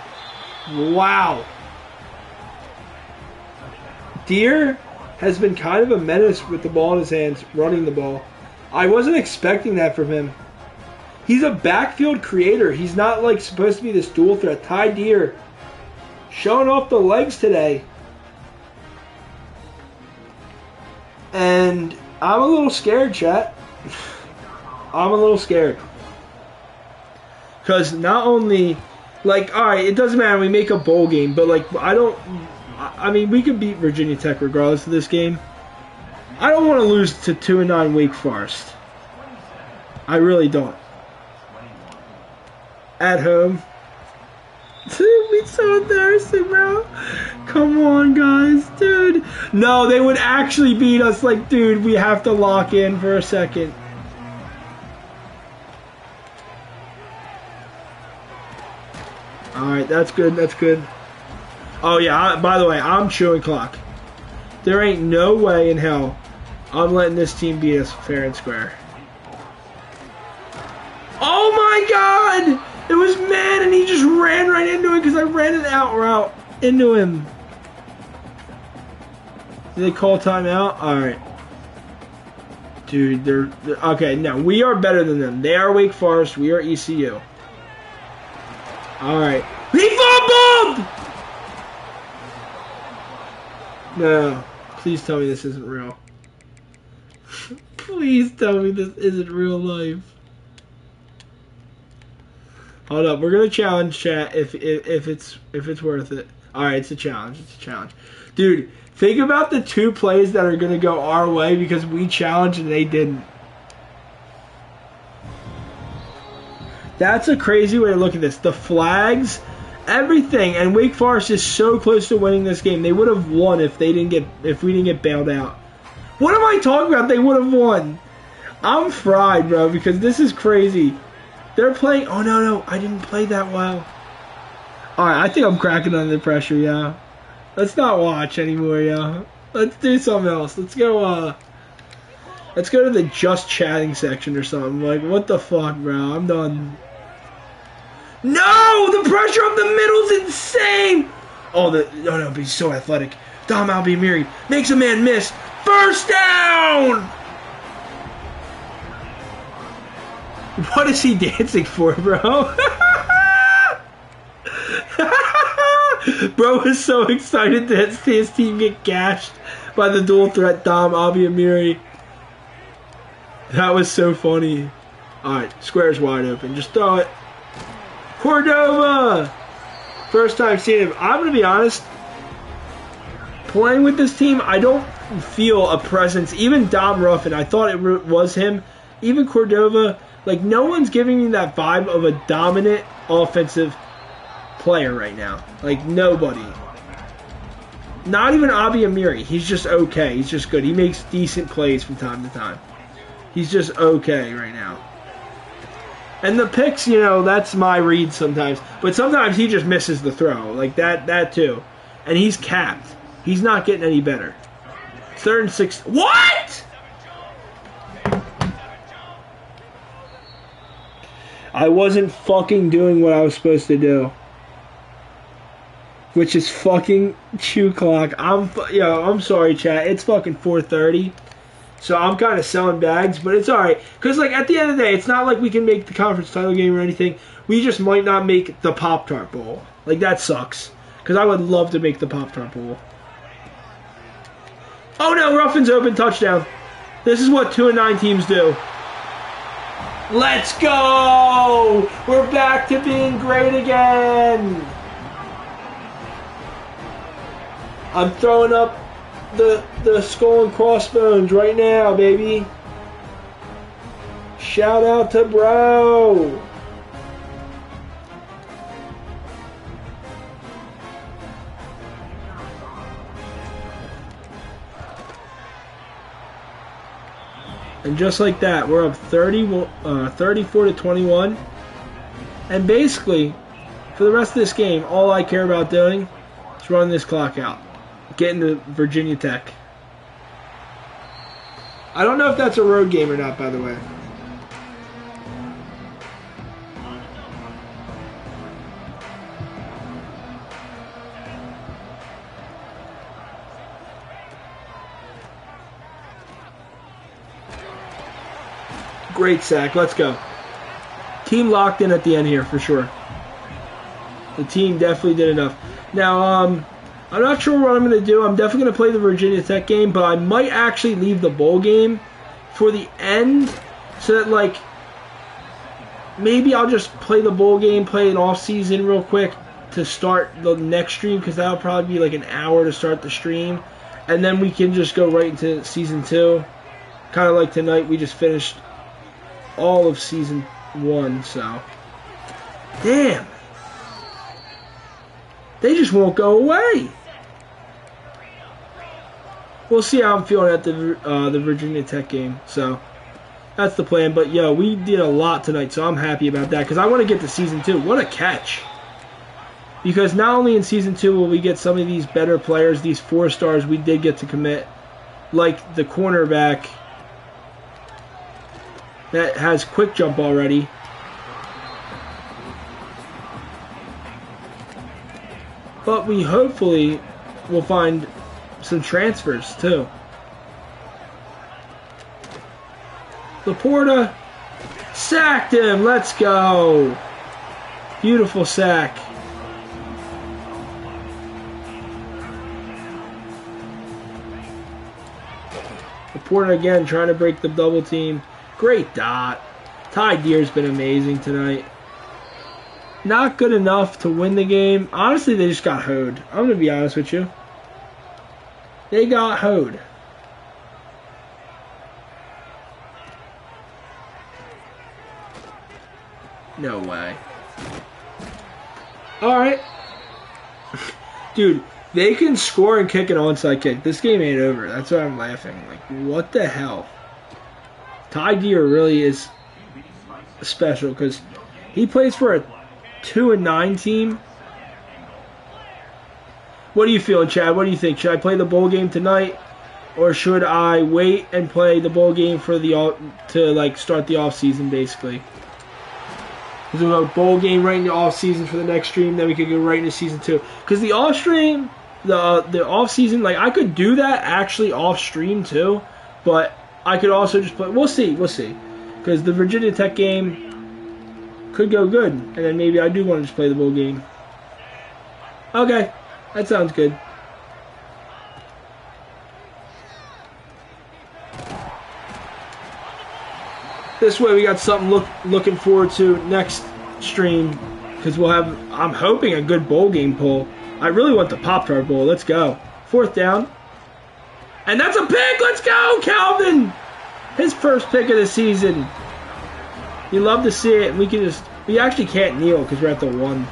Wow. Deere has been kind of a menace with the ball in his hands, running the ball. I wasn't expecting that from him. He's a backfield creator. He's not like supposed to be this dual threat. Ty Deere showing off the legs today. And I'm a little scared, chat. I'm a little scared. Because not only, like, alright, it doesn't matter, we make a bowl game, but, like, I mean, we could beat Virginia Tech regardless of this game. I don't want to lose to 2-9 Wake Forest. I really don't. At home. Dude, it's so embarrassing, bro. Come on, guys, dude. No, they would actually beat us. Like, dude, we have to lock in for a second. Alright, that's good, that's good. Oh, yeah, by the way, I'm chewing clock. There ain't no way in hell I'm letting this team beat us fair and square. Oh, my God! It was man, and he just ran right into it because I ran an out route into him. Did they call timeout? Alright. Dude, they're okay, no, we are better than them. They are Wake Forest. We are ECU. Alright. He fumbled! No. Please tell me this isn't real. Please tell me this isn't real life. Hold up, we're gonna challenge chat if it's worth it. Alright, it's a challenge. It's a challenge. Dude, think about the 2 plays that are gonna go our way because we challenged and they didn't. That's a crazy way to look at this. The flags, everything, and Wake Forest is so close to winning this game. They would have won if we didn't get bailed out. What am I talking about? They would have won. I'm fried, bro, because this is crazy. They're playing. Oh no, I didn't play that well. All right, I think I'm cracking under the pressure, yeah. Let's not watch anymore, yeah. Let's do something else. Let's go. Let's go to the just chatting section or something. Like, what the fuck, bro? I'm done. No! The pressure up the middle's insane! Oh, no, but he's so athletic. Dom Albiamiri makes a man miss. First down! What is he dancing for, bro? Bro was so excited to see his team get gashed by the dual threat Dom Albiamiri. That was so funny. Alright, square's wide open. Just throw it. Cordova! First time seeing him. I'm going to be honest. Playing with this team, I don't feel a presence. Even Dom Ruffin, I thought it was him. Even Cordova. Like, no one's giving me that vibe of a dominant offensive player right now. Like, nobody. Not even Albiamiri. He's just okay. He's just good. He makes decent plays from time to time. He's just okay right now. And the picks, you know, that's my read sometimes. But sometimes he just misses the throw. Like, that too. And he's capped. He's not getting any better. 3rd and 6. What? I wasn't fucking doing what I was supposed to do, which is fucking chew clock. I'm sorry, chat. It's fucking 4:30, so I'm kind of selling bags, but it's all right. Cause like at the end of the day, it's not like we can make the conference title game or anything. We just might not make the Pop-Tart Bowl. Like that sucks. Cause I would love to make the Pop-Tart Bowl. Oh no, Ruffin's open, touchdown. This is what 2-9 teams do. Let's go! We're back to being great again. I'm throwing up the skull and crossbones right now, baby. Shout out to bro. And just like that, we're up 34-21. And basically, for the rest of this game, all I care about doing is running this clock out. Getting to Virginia Tech. I don't know if that's a road game or not, by the way. Great sack. Let's go. Team locked in at the end here for sure. The team definitely did enough. Now, I'm not sure what I'm going to do. I'm definitely going to play the Virginia Tech game, but I might actually leave the bowl game for the end so that, like, maybe I'll just play the bowl game, play an off season real quick to start the next stream, because that'll probably be like an hour to start the stream, and then we can just go right into season 2. Kind of like tonight, we just finished all of season 1, so. Damn. They just won't go away. We'll see how I'm feeling at the Virginia Tech game. So that's the plan. But yo, we did a lot tonight, so I'm happy about that because I want to get to season 2. What a catch! Because not only in season 2 will we get some of these better players, these 4 stars we did get to commit, like the cornerback that has quick jump already. But we hopefully will find some transfers too. Laporta sacked him. Let's go. Beautiful sack. Laporta again trying to break the double team. Great dot. Ty Deer's been amazing tonight. Not good enough to win the game. Honestly, they just got hoed. I'm going to be honest with you. They got hoed. No way. Alright. Dude, they can score and kick an onside kick. This game ain't over. That's why I'm laughing. Like, what the hell? Ty Deer really is special because he plays for a 2-9 team. What are you feeling, Chad? What do you think? Should I play the bowl game tonight, or should I wait and play the bowl game for to start the off season basically? Because we'll go bowl game right in the off season for the next stream, then we could go right into season 2. Because the off stream, the off season, like I could do that actually off stream too, but I could also just play. We'll see. Because the Virginia Tech game could go good, and then maybe I do want to just play the bowl game. Okay, that sounds good. This way we got something looking forward to next stream, because we'll have, I'm hoping, a good bowl game poll. I really want the Pop-Tart Bowl. Let's go. 4th down. And that's a pick. Let's go, Calvin. His first pick of the season. You love to see it. We actually can't kneel because we're at the 1,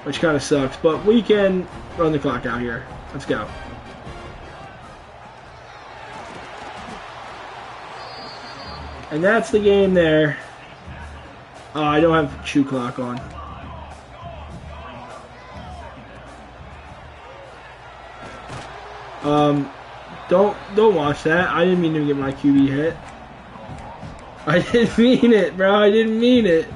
which kind of sucks. But we can run the clock out here. Let's go. And that's the game there. Oh, I don't have shoe clock on. Don't watch that. I didn't mean to get my QB hit. I didn't mean it, bro. I didn't mean it.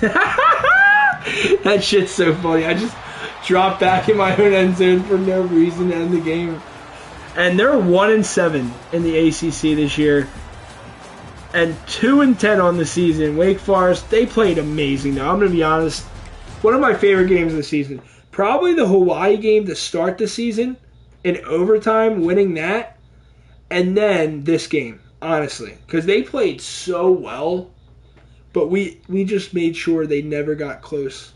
That shit's so funny. I just dropped back in my own end zone for no reason to end the game. And they're 1-7 in the ACC this year, and 2-10 on the season. Wake Forest, they played amazing. Though I'm gonna be honest, one of my favorite games of the season, probably the Hawaii game to start the season, in overtime, winning that, and then this game. Honestly, because they played so well, but we just made sure they never got close.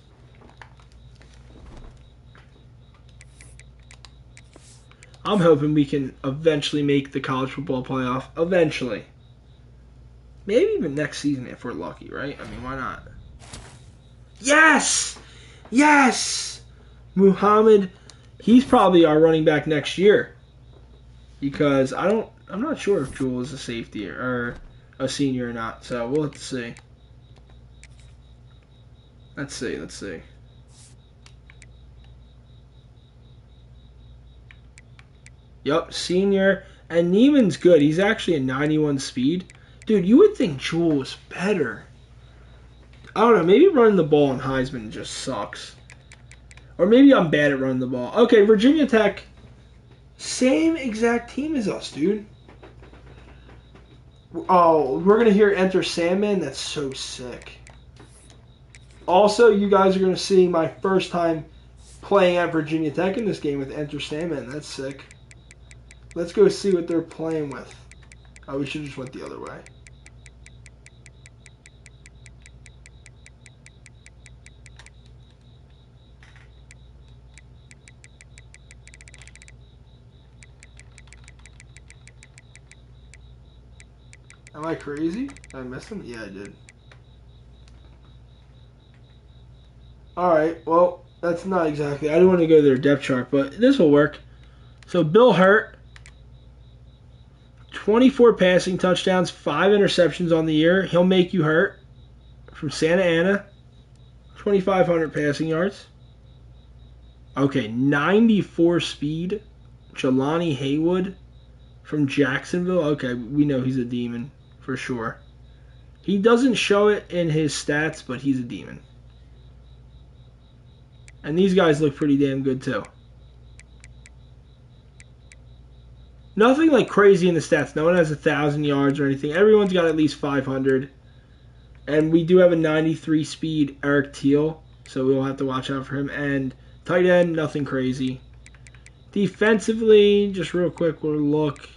I'm hoping we can eventually make the college football playoff. Eventually. Maybe even next season if we're lucky, right? I mean, why not? Yes! Yes! Muhammad, he's probably our running back next year. Because I'm not sure if Jewel is a safety or a senior or not, so we'll have to see. Let's see. Yup, senior. And Neiman's good. He's actually a 91 speed. Dude, you would think Jewel was better. I don't know, maybe running the ball in Heisman just sucks. Or maybe I'm bad at running the ball. Okay, Virginia Tech, same exact team as us, dude. Oh, we're going to hear Enter Sandman? That's so sick. Also, you guys are going to see my first time playing at Virginia Tech in this game with Enter Sandman. That's sick. Let's go see what they're playing with. Oh, we should have just went the other way. Am I crazy? Did I miss him? Yeah, I did. Alright, well, that's not exactly... I didn't want to go to their depth chart, but this will work. So, Bill Hurt, 24 passing touchdowns, 5 interceptions on the year. He'll make you hurt. From Santa Ana, 2,500 passing yards. Okay, 94 speed. Jelani Haywood from Jacksonville. Okay, we know he's a demon for sure. He doesn't show it in his stats, but he's a demon. And these guys look pretty damn good too. Nothing like crazy in the stats. No one has 1,000 yards or anything. Everyone's got at least 500. And we do have a 93 speed Eric Teal, so we'll have to watch out for him. And tight end, nothing crazy. Defensively, just real quick, we'll look.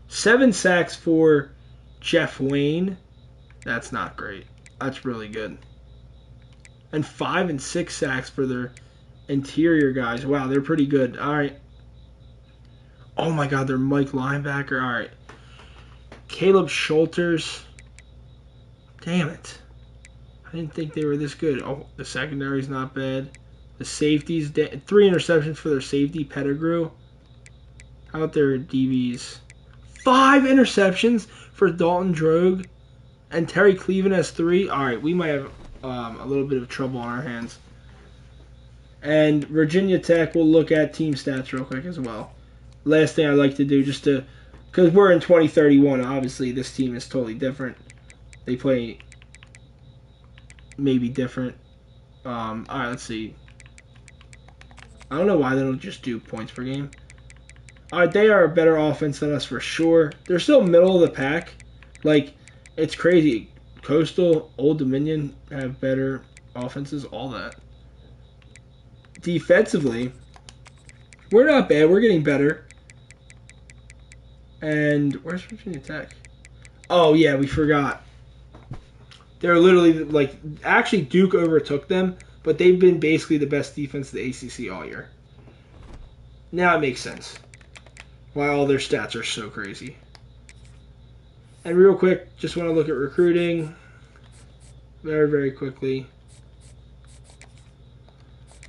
7 sacks for Jeff Wayne. That's not great. That's really good. And 5 and 6 sacks for their interior guys. Wow, they're pretty good. All right. Oh my God, they're Mike linebacker. All right. Caleb Schulters. Damn it. I didn't think they were this good. Oh, the secondary's not bad. The safeties, 3 interceptions for their safety, Pettigrew. How about their DBs? 5 interceptions for Dalton Drogue. And Terry Cleveland has 3. All right, we might have a little bit of trouble on our hands. And Virginia Tech, we'll look at team stats real quick as well. Last thing I like to do, just to, because we're in 2031, obviously this team is totally different. They play maybe different. All right, let's see. I don't know why they don't just do points per game. All right, they are a better offense than us for sure. They're still middle of the pack. Like, it's crazy. Coastal, Old Dominion have better offenses, all that. Defensively, we're not bad. We're getting better. And where's Virginia Tech? Oh, yeah, we forgot. They're literally, like, actually Duke overtook them, but they've been basically the best defense in the ACC all year. Now it makes sense why all their stats are so crazy. And real quick, just want to look at recruiting very, very quickly.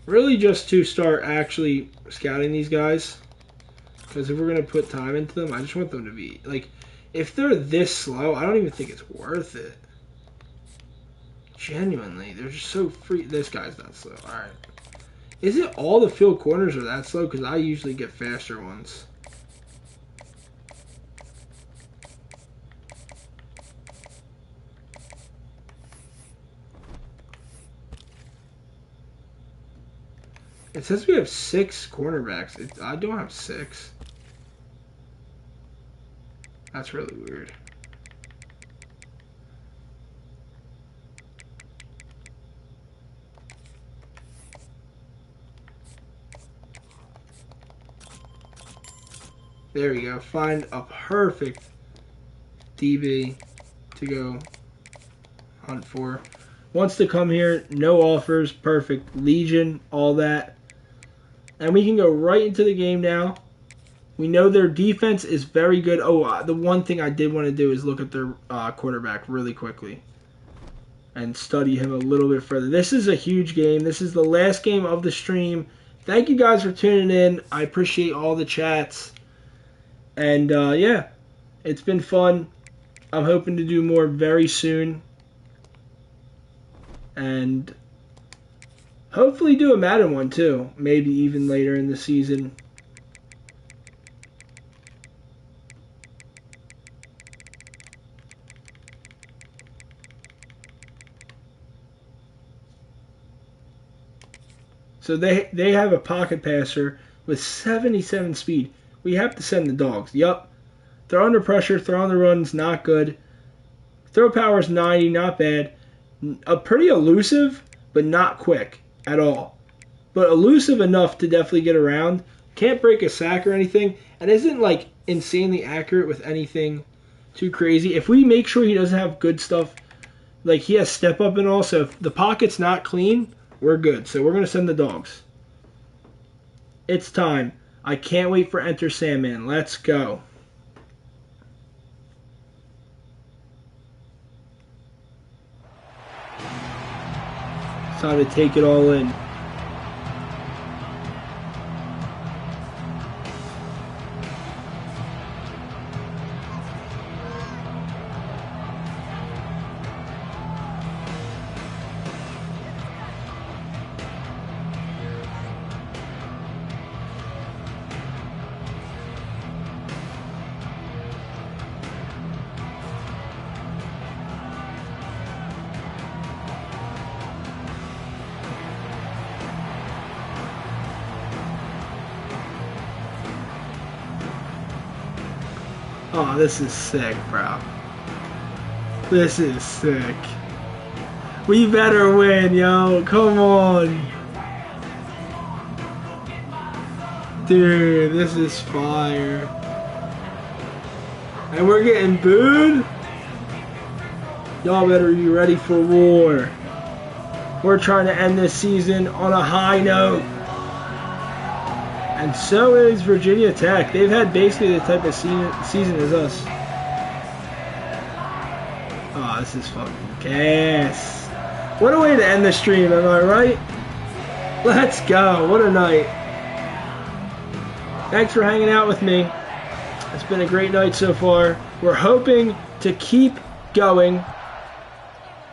Really just to start actually scouting these guys. Because if we're going to put time into them, I just want them to be, like, if they're this slow, I don't even think it's worth it. Genuinely, they're just so free. This guy's not slow. Alright. Is it all the field corners are that slow? Because I usually get faster ones. It says we have 6 cornerbacks. I don't have 6. That's really weird. There we go. Find a perfect DB to go hunt for. Wants to come here. No offers. Perfect. Legion. All that. And we can go right into the game now. We know their defense is very good. Oh, the one thing I did want to do is look at their quarterback really quickly and study him a little bit further. This is a huge game. This is the last game of the stream. Thank you guys for tuning in. I appreciate all the chats. And, yeah, it's been fun. I'm hoping to do more very soon. And hopefully do a Madden one too. Maybe even later in the season. So they have a pocket passer with 77 speed. We have to send the dogs. Yup. Throw under pressure. Throw on the run's not good. Throw power's 90. Not bad. Pretty elusive, but not quick at all. But elusive enough to definitely get around. Can't break a sack or anything. And isn't like insanely accurate with anything too crazy. If we make sure he doesn't have good stuff, like he has step up and all, so if the pocket's not clean, we're good. So we're going to send the dogs. It's time. I can't wait for Enter Sandman. Let's go. It's time to take it all in. Oh, this is sick, bro. This is sick. We better win, yo. Come on. Dude, this is fire. And we're getting booed? Y'all better be ready for war. We're trying to end this season on a high note. And so is Virginia Tech. They've had basically the type of season as us. Oh, this is fucking gas. What a way to end the stream, am I right? Let's go. What a night. Thanks for hanging out with me. It's been a great night so far. We're hoping to keep going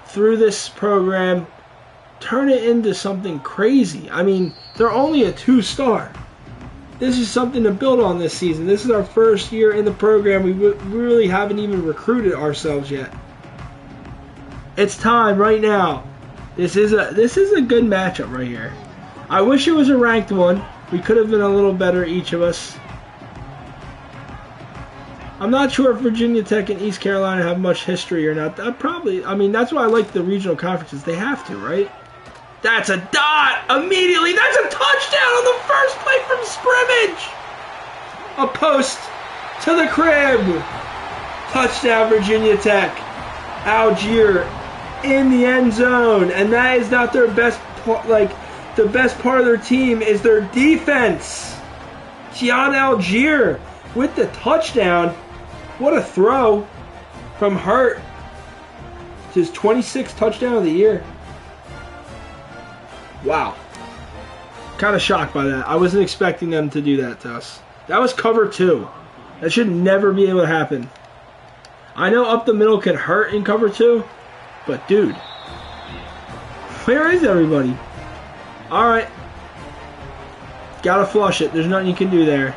through this program. Turn it into something crazy. I mean, they're only a 2-star. This is something to build on this season. This is our first year in the program. We really haven't even recruited ourselves yet. It's time right now. This is a good matchup right here. I wish it was a ranked one. We could have been a little better, each of us. I'm not sure if Virginia Tech and East Carolina have much history or not. I mean, that's why I like the regional conferences. They have to, right? That's a dot! Immediately! That's a touchdown on the first play from scrimmage! A post to the crib! Touchdown, Virginia Tech. Algier in the end zone. And that is not their best, the best part of their team is their defense. Gian Algier with the touchdown. What a throw from Hurt. It's his 26th touchdown of the year. Wow. Kind of shocked by that. I wasn't expecting them to do that to us. That was cover 2. That should never be able to happen. I know up the middle can hurt in cover 2, but dude, where is everybody? Alright. Gotta flush it. There's nothing you can do there.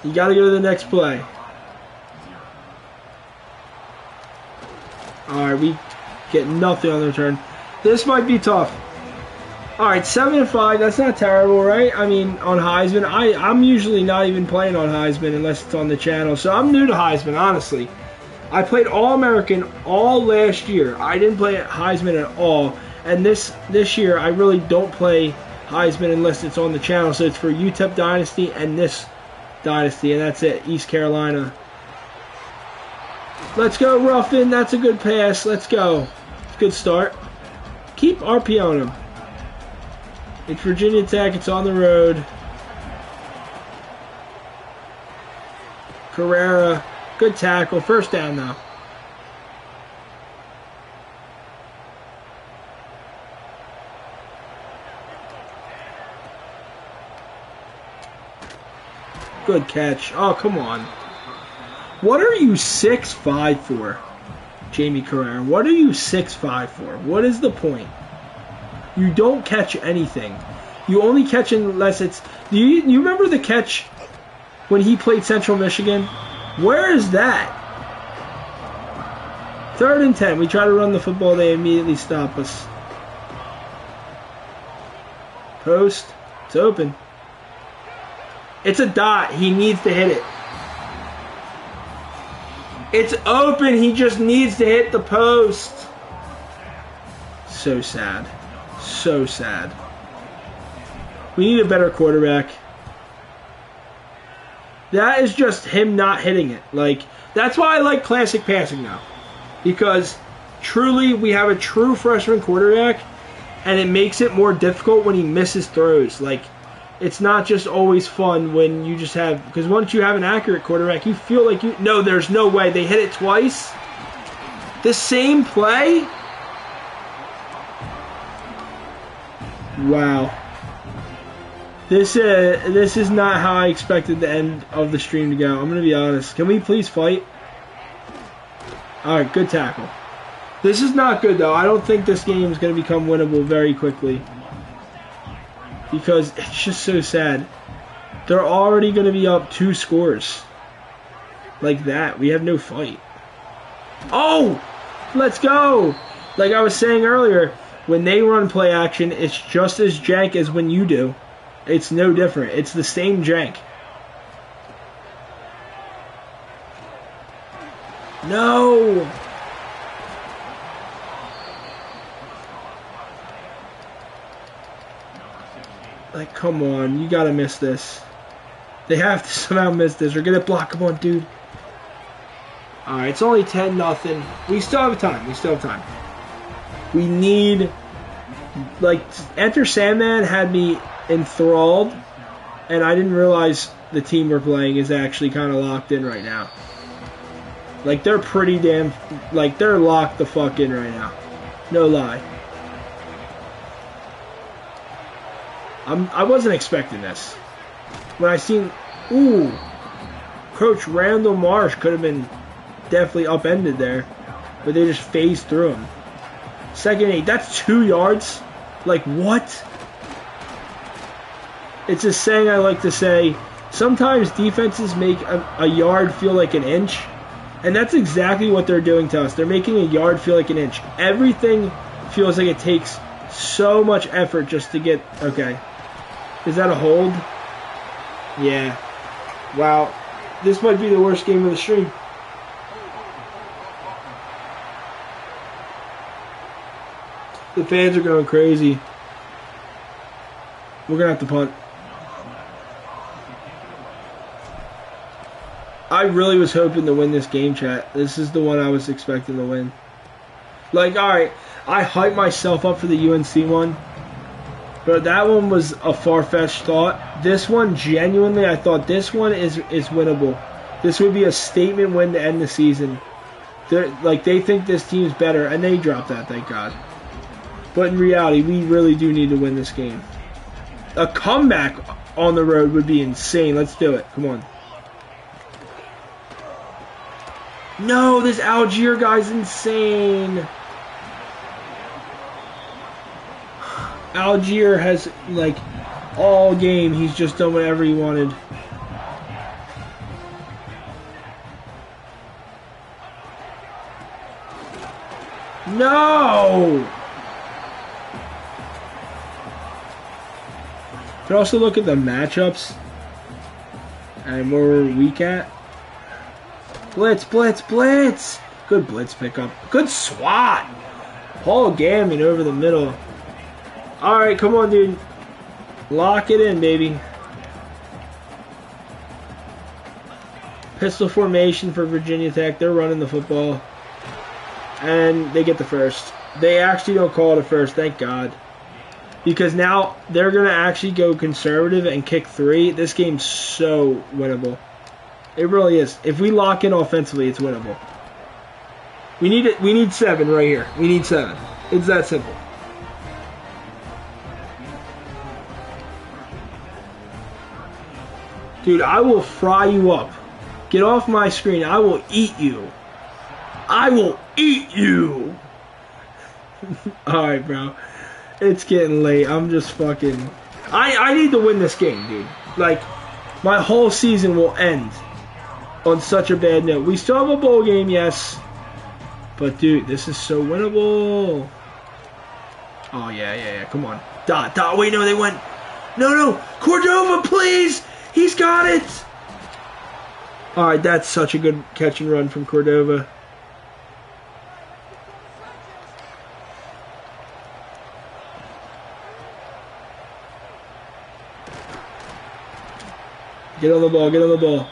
You gotta go to the next play. Alright, we get nothing on the return. This might be tough. All right, 7-5. That's not terrible, right? I mean, on Heisman, I'm usually not even playing on Heisman unless it's on the channel. So I'm new to Heisman, honestly. I played All-American all last year. I didn't play Heisman at all. And this year, I really don't play Heisman unless it's on the channel. So it's for UTEP Dynasty and this Dynasty, and that's it. East Carolina. Let's go, Ruffin. That's a good pass. Let's go. Good start. Keep RP on him. It's Virginia Tech. It's on the road. Carrera. Good tackle. First down, though. Good catch. Oh, come on. What are you 6'5" for, Jamie Carrera? What are you 6'5" for? What is the point? You don't catch anything. You only catch unless it's... Do you remember the catch when he played Central Michigan? Where is that? 3rd and 10. We try to run the football. They immediately stop us. Post. It's open. It's a dot. He needs to hit it. It's open. He just needs to hit the post. So sad. So sad. We need a better quarterback. That is just him not hitting it. Like, that's why I like classic passing now. Because truly, we have a true freshman quarterback, and it makes it more difficult when he misses throws. Like, it's not just always fun when you just have... Because once you have an accurate quarterback, you feel like you... No, there's no way. They hit it twice. The same play? Wow. This is not how I expected the end of the stream to go. I'm going to be honest. Can we please fight? Alright, good tackle. This is not good, though. I don't think this game is going to become winnable very quickly. Because it's just so sad. They're already going to be up 2 scores. Like that. We have no fight. Oh! Let's go! Like I was saying earlier, when they run play action, it's just as jank as when you do. It's no different. It's the same jank. No! Like, come on. You gotta miss this. They have to somehow miss this or get it blocked. Come on, dude. Alright, it's only 10-0. We still have time. We still have time. We need... Like, Enter Sandman had me enthralled, and I didn't realize the team we're playing is actually kind of locked in right now. Like, they're pretty damn... Like, they're locked the fuck in right now. No lie. I wasn't expecting this. When I seen... Ooh. Coach Randall Marsh could have been definitely upended there. But they just phased through him. 2nd and 8. That's 2 yards? Like, what? It's a saying I like to say. Sometimes defenses make a yard feel like an inch. And that's exactly what they're doing to us. They're making a yard feel like an inch. Everything feels like it takes so much effort just to get... Okay. Is that a hold? Yeah. Wow. This might be the worst game of the stream. The fans are going crazy. We're going to have to punt. I really was hoping to win this game, chat. This is the one I was expecting to win. Like, alright, I hyped myself up for the UNC one. But that one was a far-fetched thought. This one, genuinely, I thought this one is winnable. This would be a statement win to end the season. They think this team's better, and they dropped that, thank God. But in reality, we really do need to win this game. A comeback on the road would be insane. Let's do it. Come on. No, this Algier guy's insane. Algier has, like, all game, he's just done whatever he wanted. No! Could also look at the matchups and where we're weak at. Blitz, blitz, blitz! Good blitz pickup. Good swat! Paul Gammon over the middle. Alright, come on, dude. Lock it in, baby. Pistol formation for Virginia Tech. They're running the football. And they get the first. They actually don't call it a first, thank God. Because now they're going to actually go conservative and kick 3. This game's so winnable. It really is. If we lock in offensively, it's winnable. We need it. We need 7 right here. We need 7. It's that simple. Dude, I will fry you up. Get off my screen. I will eat you. I will eat you. Alright, bro. It's getting late. I'm just fucking... I need to win this game, dude. Like, my whole season will end on such a bad note. We still have a bowl game, yes. But, dude, this is so winnable. Oh, yeah. Come on. Dot. Wait, no, they went... No. Cordova, please. He's got it. Alright, that's such a good catch and run from Cordova. Get on the ball, get on the ball.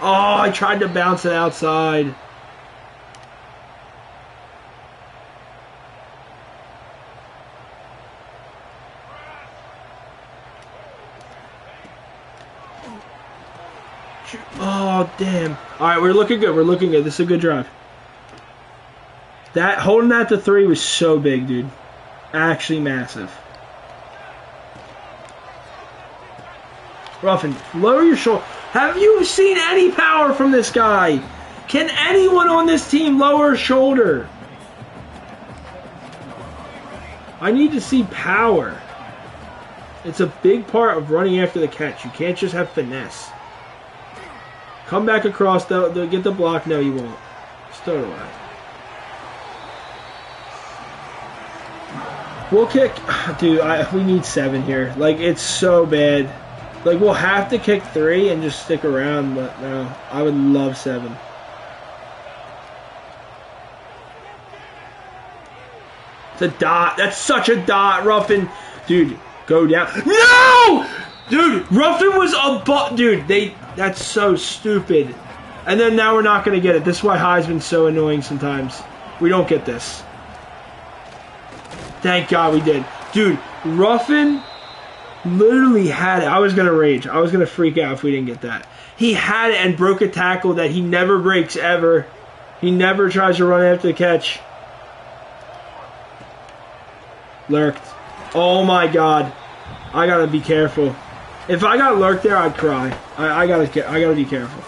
Oh, I tried to bounce it outside. Oh, damn. All right, we're looking good. We're looking good. This is a good drive. Holding that to 3 was so big, dude. Actually massive. Ruffin, lower your shoulder. Have you seen any power from this guy? Can anyone on this team lower a shoulder? I need to see power. It's a big part of running after the catch. You can't just have finesse. Come back across, they'll get the block. No, you won't. Start away. We'll kick... Dude, we need 7 here. Like, it's so bad. Like, we'll have to kick 3 and just stick around, but no. I would love 7. It's a dot. That's such a dot, Ruffin. Dude, go down. No! Dude, Ruffin was a... Dude, that's so stupid. And then now we're not going to get it. This is why Heisman's so annoying sometimes. We don't get this. Thank God we did. Dude, Ruffin literally had it. I was going to rage. I was going to freak out if we didn't get that. He had it and broke a tackle that he never breaks ever. He never tries to run after the catch. Lurked. Oh my God. I got to be careful. If I got lurked there, I'd cry. I gotta be careful.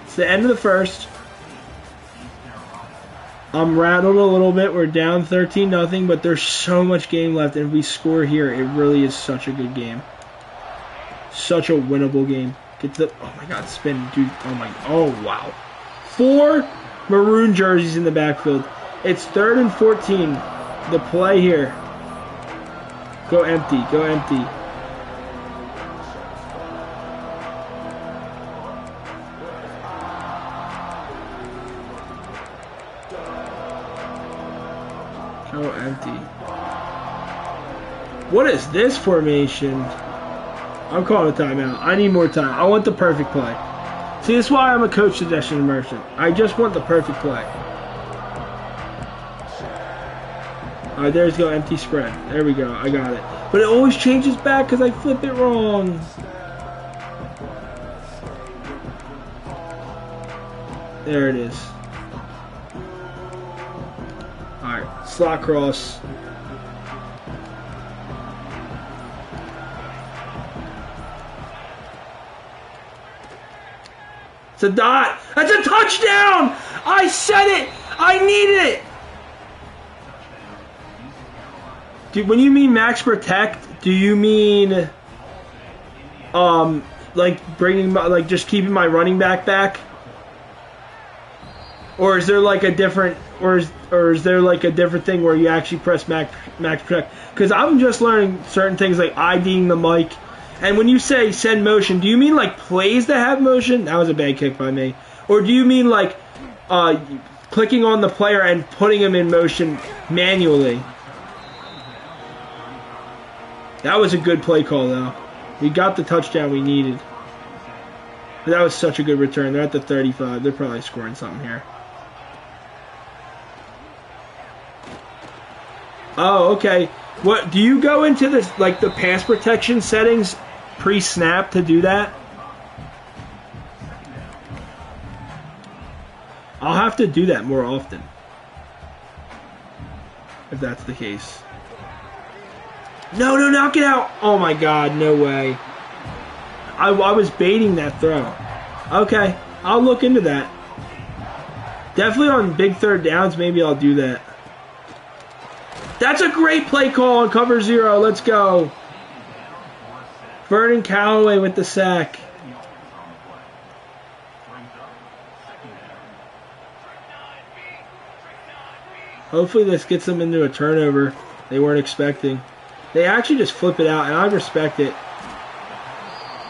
It's the end of the first. I'm rattled a little bit. We're down 13-0, but there's so much game left, and if we score here, it really is such a good game. Such a winnable game. Get the... Oh my God, spin, dude. Oh wow. 4 maroon jerseys in the backfield. It's 3rd and 14. The play here. Go empty. Go empty. Go empty. What is this formation? I'm calling a timeout. I need more time. I want the perfect play. See, this is why I'm a coach suggestion merchant. I just want the perfect play. Alright, there's go empty spread. There we go. I got it. But it always changes back because I flip it wrong. There it is. Alright, slot cross. It's a dot. That's a touchdown! I said it! I needed it! Dude, when you mean max protect, do you mean like bringing my, like just keeping my running back? Or is there like a different, or is there like a different thing where you actually press max protect? Because I'm just learning certain things like IDing the mic. And when you say send motion, do you mean like plays that have motion? That was a bad kick by me. Or do you mean like clicking on the player and putting him in motion manually? That was a good play call though. We got the touchdown we needed. But that was such a good return. They're at the 35. They're probably scoring something here. Oh, okay. What do you go into this like the pass protection settings pre-snap to do that? I'll have to do that more often. If that's the case. No, knock it out. Oh my god, no way. I was baiting that throw. Okay, I'll look into that. Definitely on big third downs, maybe I'll do that. That's a great play call on cover 0. Let's go. Vernon Callaway with the sack. Hopefully this gets them into a turnover they weren't expecting. They actually just flip it out, and I respect it.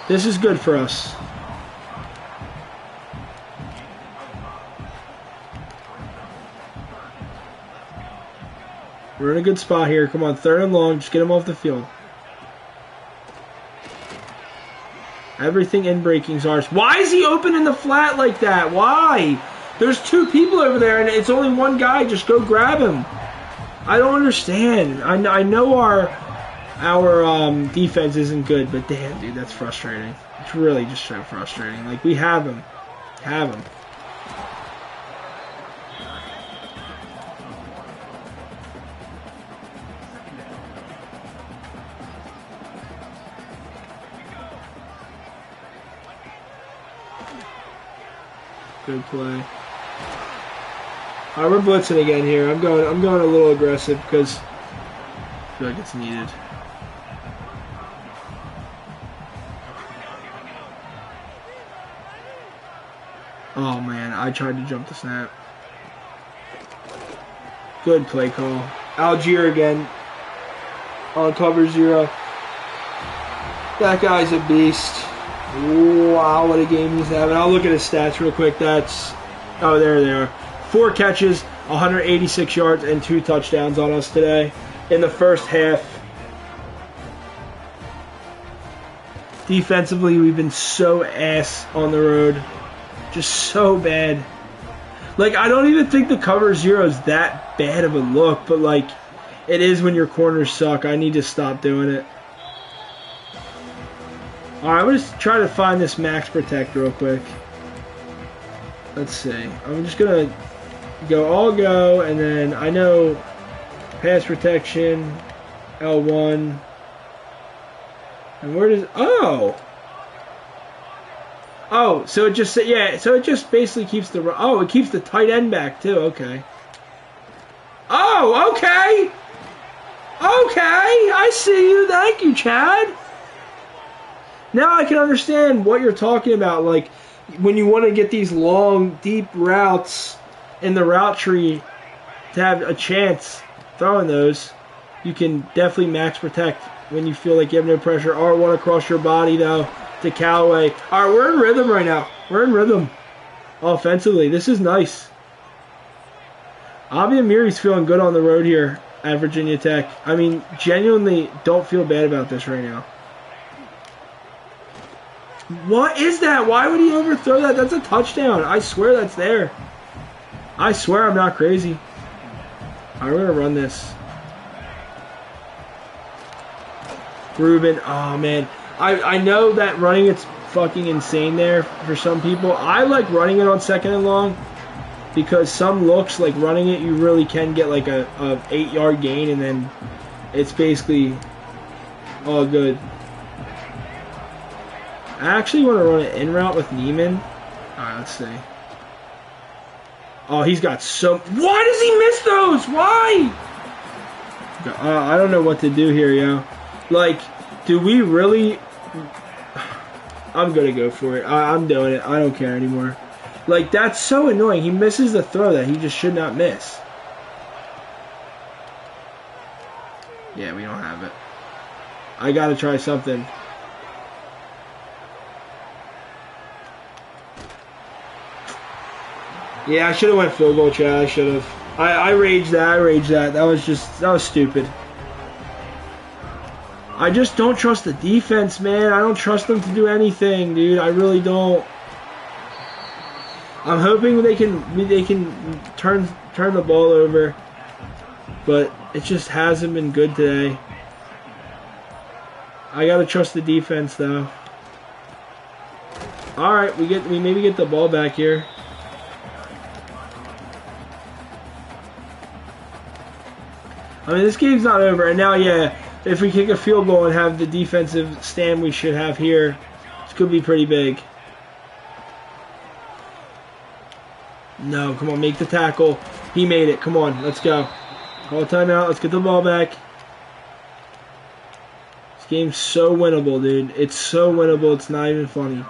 This is good for us. We're in a good spot here. Come on, 3rd and long. Just get him off the field. Everything in breaking's ours. Why is he open in the flat like that? Why? There's 2 people over there, and it's only one guy. Just go grab him. I don't understand. I know our defense isn't good, but damn, dude, that's frustrating. It's really just so frustrating. Like, we have him. Have him. Good play. Alright, we're blitzing again here. I'm going a little aggressive because I feel like it's needed. Oh man, I tried to jump the snap. Good play call. Algier again on cover 0. That guy's a beast. Wow, what a game he's having. I'll look at his stats real quick. Oh, there they are. 4 catches, 186 yards, and 2 touchdowns on us today in the first half. Defensively, we've been so ass on the road. Just so bad. Like, I don't even think the cover 0 is that bad of a look, but, like, it is when your corners suck. I need to stop doing it. Alright, I'm going to try to find this max protect real quick. Let's see. I'm just going to go all go, and then I know pass protection, L1. And where does... Oh! Oh, so it just... Yeah, so it just basically keeps the... Oh, it keeps the tight end back, too. Okay. Oh, okay! Okay, I see you. Thank you, Chad. Now I can understand what you're talking about. Like, when you want to get these long, deep routes in the route tree to have a chance throwing those, you can definitely max protect when you feel like you have no pressure. R1 across your body, though, to Callaway. All right, we're in rhythm right now. We're in rhythm offensively. This is nice. Avi Amiri's feeling good on the road here at Virginia Tech. I mean, genuinely don't feel bad about this right now. What is that? Why would he overthrow that? That's a touchdown. I swear that's there. I swear I'm not crazy. All right, we're going to run this. Ruben, oh man. I know that running it's fucking insane there for some people. I like running it on 2nd and long because some looks like running it you really can get like a 8-yard gain and then it's basically all good. I actually want to run an in route with Neiman. Alright, let's see. Oh, he's got so... Why does he miss those? Why? I don't know what to do here, yo. Like, do we really... I'm going to go for it. I'm doing it. I don't care anymore. Like, that's so annoying. He misses the throw that he just should not miss. Yeah, we don't have it. I got to try something. Yeah, I should have went field goal, Chad. I should have. I raged that. That was stupid. I just don't trust the defense, man. I don't trust them to do anything, dude. I really don't. I'm hoping they can turn the ball over, but it just hasn't been good today. I gotta trust the defense, though. All right, we maybe get the ball back here. I mean, this game's not over, and now, yeah, if we kick a field goal and have the defensive stand we should have here, this could be pretty big. No, come on, make the tackle. He made it. Come on, let's go. Call a timeout. Let's get the ball back. This game's so winnable, dude. It's so winnable, it's not even funny.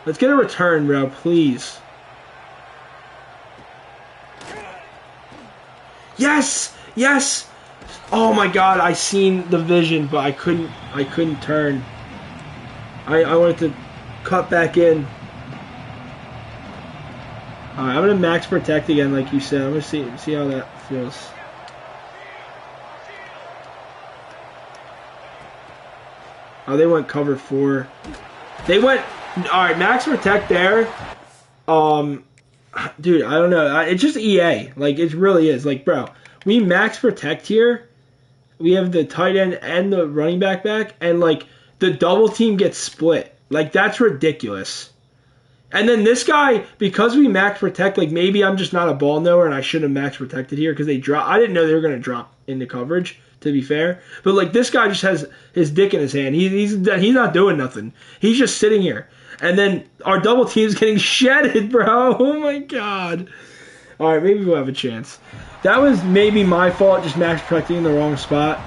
Let's get a return, bro, please. Yes! Yes! Oh my god, I seen the vision, but I couldn't turn. I wanted to cut back in. Alright, I'm gonna max protect again, like you said. I'm gonna see how that feels. Oh, they went cover 4. They went. Alright, max protect there. Dude, I don't know. It's just EA. Like, it really is. Like, bro, we max protect here. We have the tight end and the running back, and, like, the double team gets split. Like, that's ridiculous. And then this guy, because we max protect, like, maybe I'm just not a ball knower and I should have max protected here because they drop. I didn't know they were going to drop into coverage, to be fair. But, like, this guy just has his dick in his hand. He's not doing nothing. He's just sitting here. And then our double team's getting shedded, bro. Oh, my God. All right, maybe we'll have a chance. That was maybe my fault, just max protecting in the wrong spot.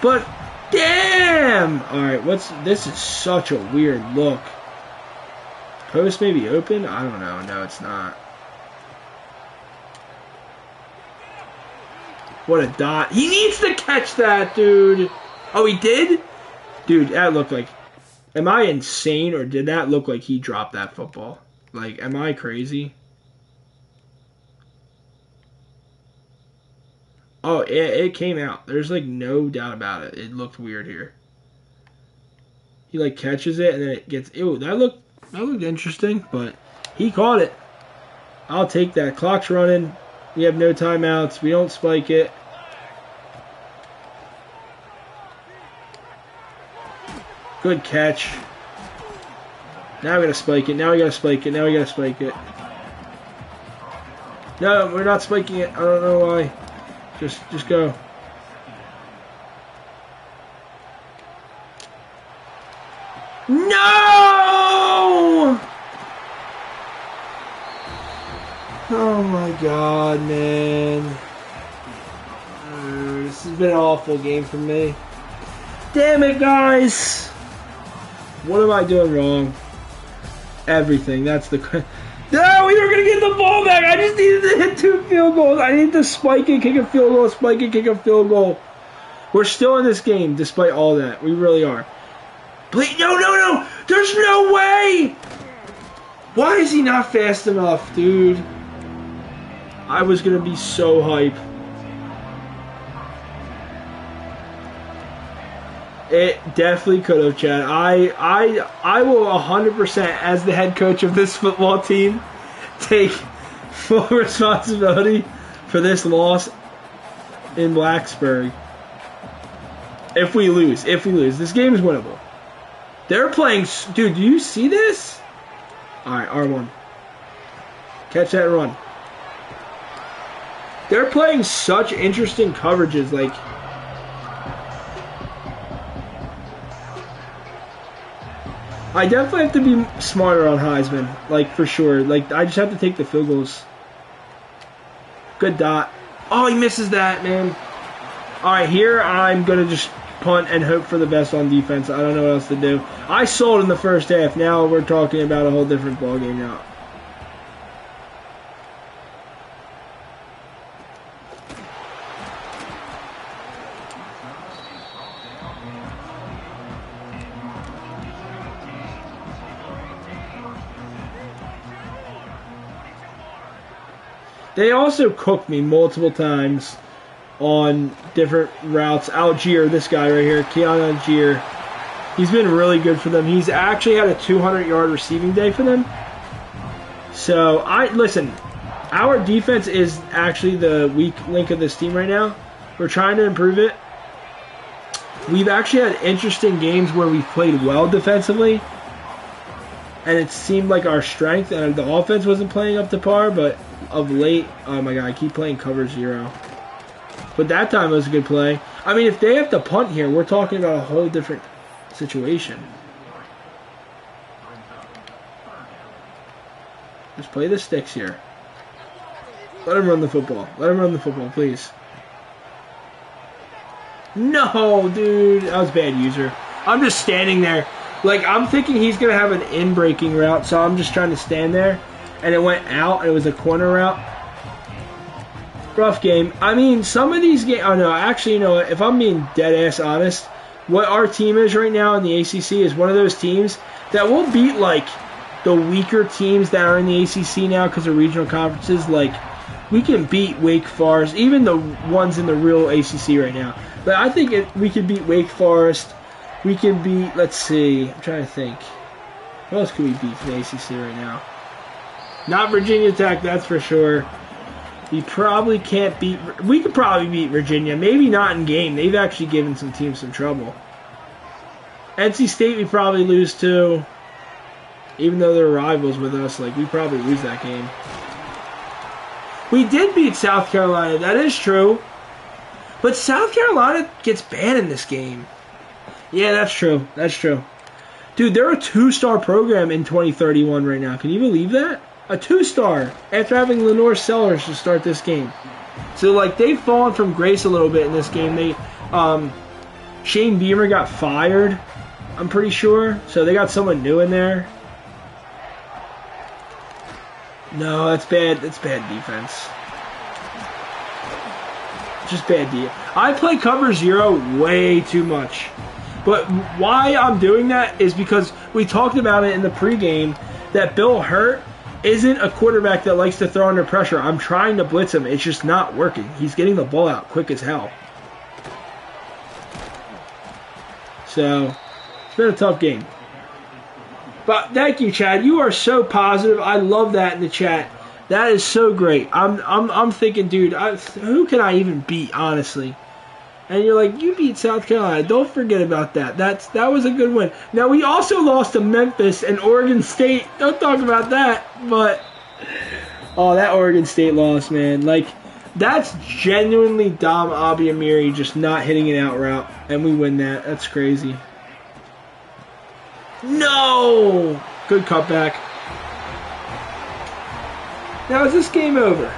But, damn! All right, this is such a weird look. Post may be open? I don't know. No, it's not. What a dot. He needs to catch that, dude. Oh, he did? Dude, that looked like... Am I insane, or did that look like he dropped that football? Like, am I crazy? Oh, it came out. There's, like, no doubt about it. It looked weird here. He, like, catches it, and then it gets... Ew, that looked interesting, but he caught it. I'll take that. Clock's running. We have no timeouts. We don't spike it. Good catch. Now we gotta spike it. Now we gotta spike it. Now we gotta spike it. No, we're not spiking it. I don't know why. Just go. No! Oh my God, man. This has been an awful game for me. Damn it, guys. What am I doing wrong? Everything. That's the... No, we were going to get the ball back. I just needed to hit 2 field goals. I need to spike it, kick a field goal, spike it, kick a field goal. We're still in this game despite all that. We really are. Please, no. There's no way. Why is he not fast enough, dude? I was going to be so hype. It definitely could have, Chad. I will 100%, as the head coach of this football team, take full responsibility for this loss in Blacksburg. If we lose. This game is winnable. They're playing... Dude, do you see this? Alright, R1. Catch that and run. They're playing such interesting coverages, like... I definitely have to be smarter on Heisman, like, for sure. Like, I just have to take the field goals. Good dot. Oh, he misses that, man. All right, here I'm going to just punt and hope for the best on defense. I don't know what else to do. I sold in the first half. Now we're talking about a whole different ballgame now. They also cooked me multiple times on different routes. Algier, this guy right here, Keon Algier, he's been really good for them. He's actually had a 200-yard receiving day for them. So, listen, our defense is actually the weak link of this team right now. We're trying to improve it. We've actually had interesting games where we've played well defensively, and it seemed like our strength, and the offense wasn't playing up to par, but of late, oh my god, I keep playing cover 0. But that time it was a good play. I mean, if they have to punt here, we're talking about a whole different situation. Just play the sticks here. Let him run the football. Let him run the football, please. No, dude. That was bad user. I'm just standing there. Like, I'm thinking he's going to have an in-breaking route, so I'm just trying to stand there. And it went out, and it was a corner route. Rough game. I mean, some of these games... Oh, no. Actually, you know what? If I'm being dead-ass honest, what our team is right now in the ACC is one of those teams that will beat, like, the weaker teams that are in the ACC now because of regional conferences. Like, we can beat Wake Forest, even the ones in the real ACC right now. But I think we could beat Wake Forest. We can beat... Let's see. I'm trying to think. What else could we beat from the ACC right now? Not Virginia Tech, that's for sure. We probably can't beat... We could probably beat Virginia. Maybe not in game. They've actually given some teams some trouble. NC State we probably lose to. Even though they're rivals with us, like, we probably lose that game. We did beat South Carolina. That is true. But South Carolina gets banned in this game. Yeah, that's true. That's true. Dude, they're a 2-star program in 2031 right now. Can you believe that? A 2-star after having Lenore Sellers to start this game. So, like, they've fallen from grace a little bit in this game. Shane Beamer got fired, I'm pretty sure. So they got someone new in there. No, that's bad. That's bad defense. Just bad defense. I play cover 0 way too much. But why I'm doing that is because we talked about it in the pregame that Bill Hurt isn't a quarterback that likes to throw under pressure. I'm trying to blitz him. It's just not working. He's getting the ball out quick as hell. So, it's been a tough game. But thank you, Chad. You are so positive. I love that in the chat. That is so great. I'm thinking, dude, who can I even beat, honestly? And you're like, you beat South Carolina. Don't forget about that. That was a good win. Now, we also lost to Memphis and Oregon State. Don't talk about that. But, oh, that Oregon State loss, man. Like, that's genuinely Dom Abiamiri just not hitting an out route. And we win that. That's crazy. No! Good cutback. Now, is this game over?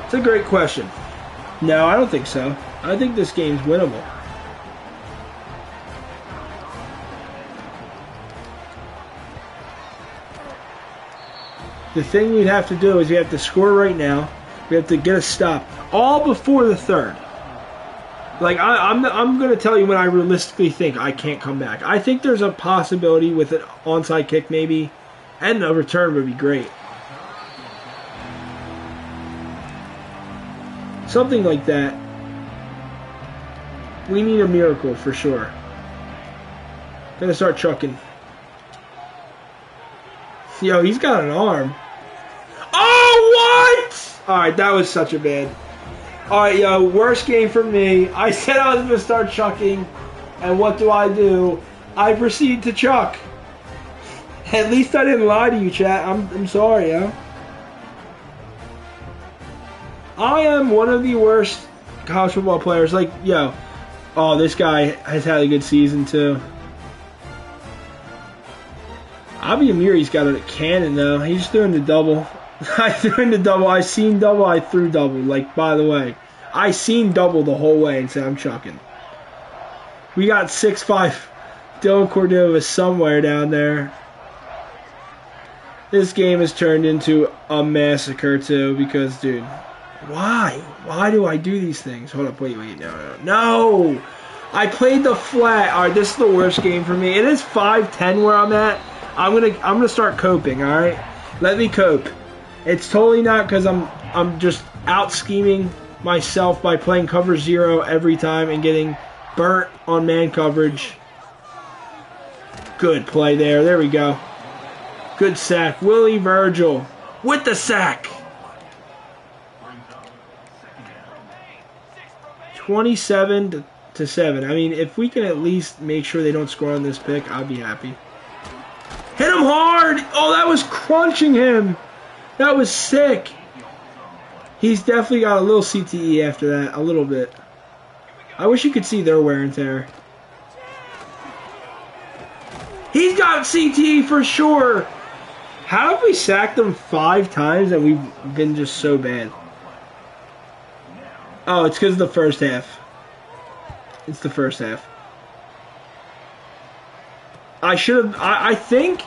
It's a great question. No, I don't think so. I think this game's winnable. The thing we'd have to do is we have to score right now. We have to get a stop. All before the third. Like, I'm going to tell you what I realistically think I can't come back. I think there's a possibility with an onside kick maybe. And a return would be great. Something like that. We need a miracle for sure. Gonna start chucking. Yo, he's got an arm. Oh, what? Alright, that was such a bad. Alright, yo, worst game for me. I said I was gonna start chucking. And what do? I proceed to chuck. At least I didn't lie to you, chat. I'm sorry, yo. I am one of the worst college football players. Like, yo. Oh, this guy has had a good season, too. Abiamiri's got a cannon, though. He's doing the double. I threw in the double. I seen double. I threw double. Like, by the way. I seen double the whole way and said I'm chucking. We got 6'5" Dylan Cordova somewhere down there. This game has turned into a massacre too because, dude, why? Why do I do these things? Hold up, wait, no! I played the flat. All right, this is the worst game for me. It is 5-10 where I'm at. I'm gonna start coping. All right, let me cope. It's totally not because I'm just out scheming myself by playing cover 0 every time and getting burnt on man coverage. Good play there. There we go. Good sack. Willie Virgil with the sack. 27-7. I mean, if we can at least make sure they don't score on this pick, I'll be happy. Hit him hard! Oh, that was crunching him. That was sick. He's definitely got a little CTE after that. A little bit. I wish you could see their wear and tear. He's got CTE for sure. How have we sacked them 5 times and we've been just so bad? Oh, it's because of the first half. It's the first half. I should have. I think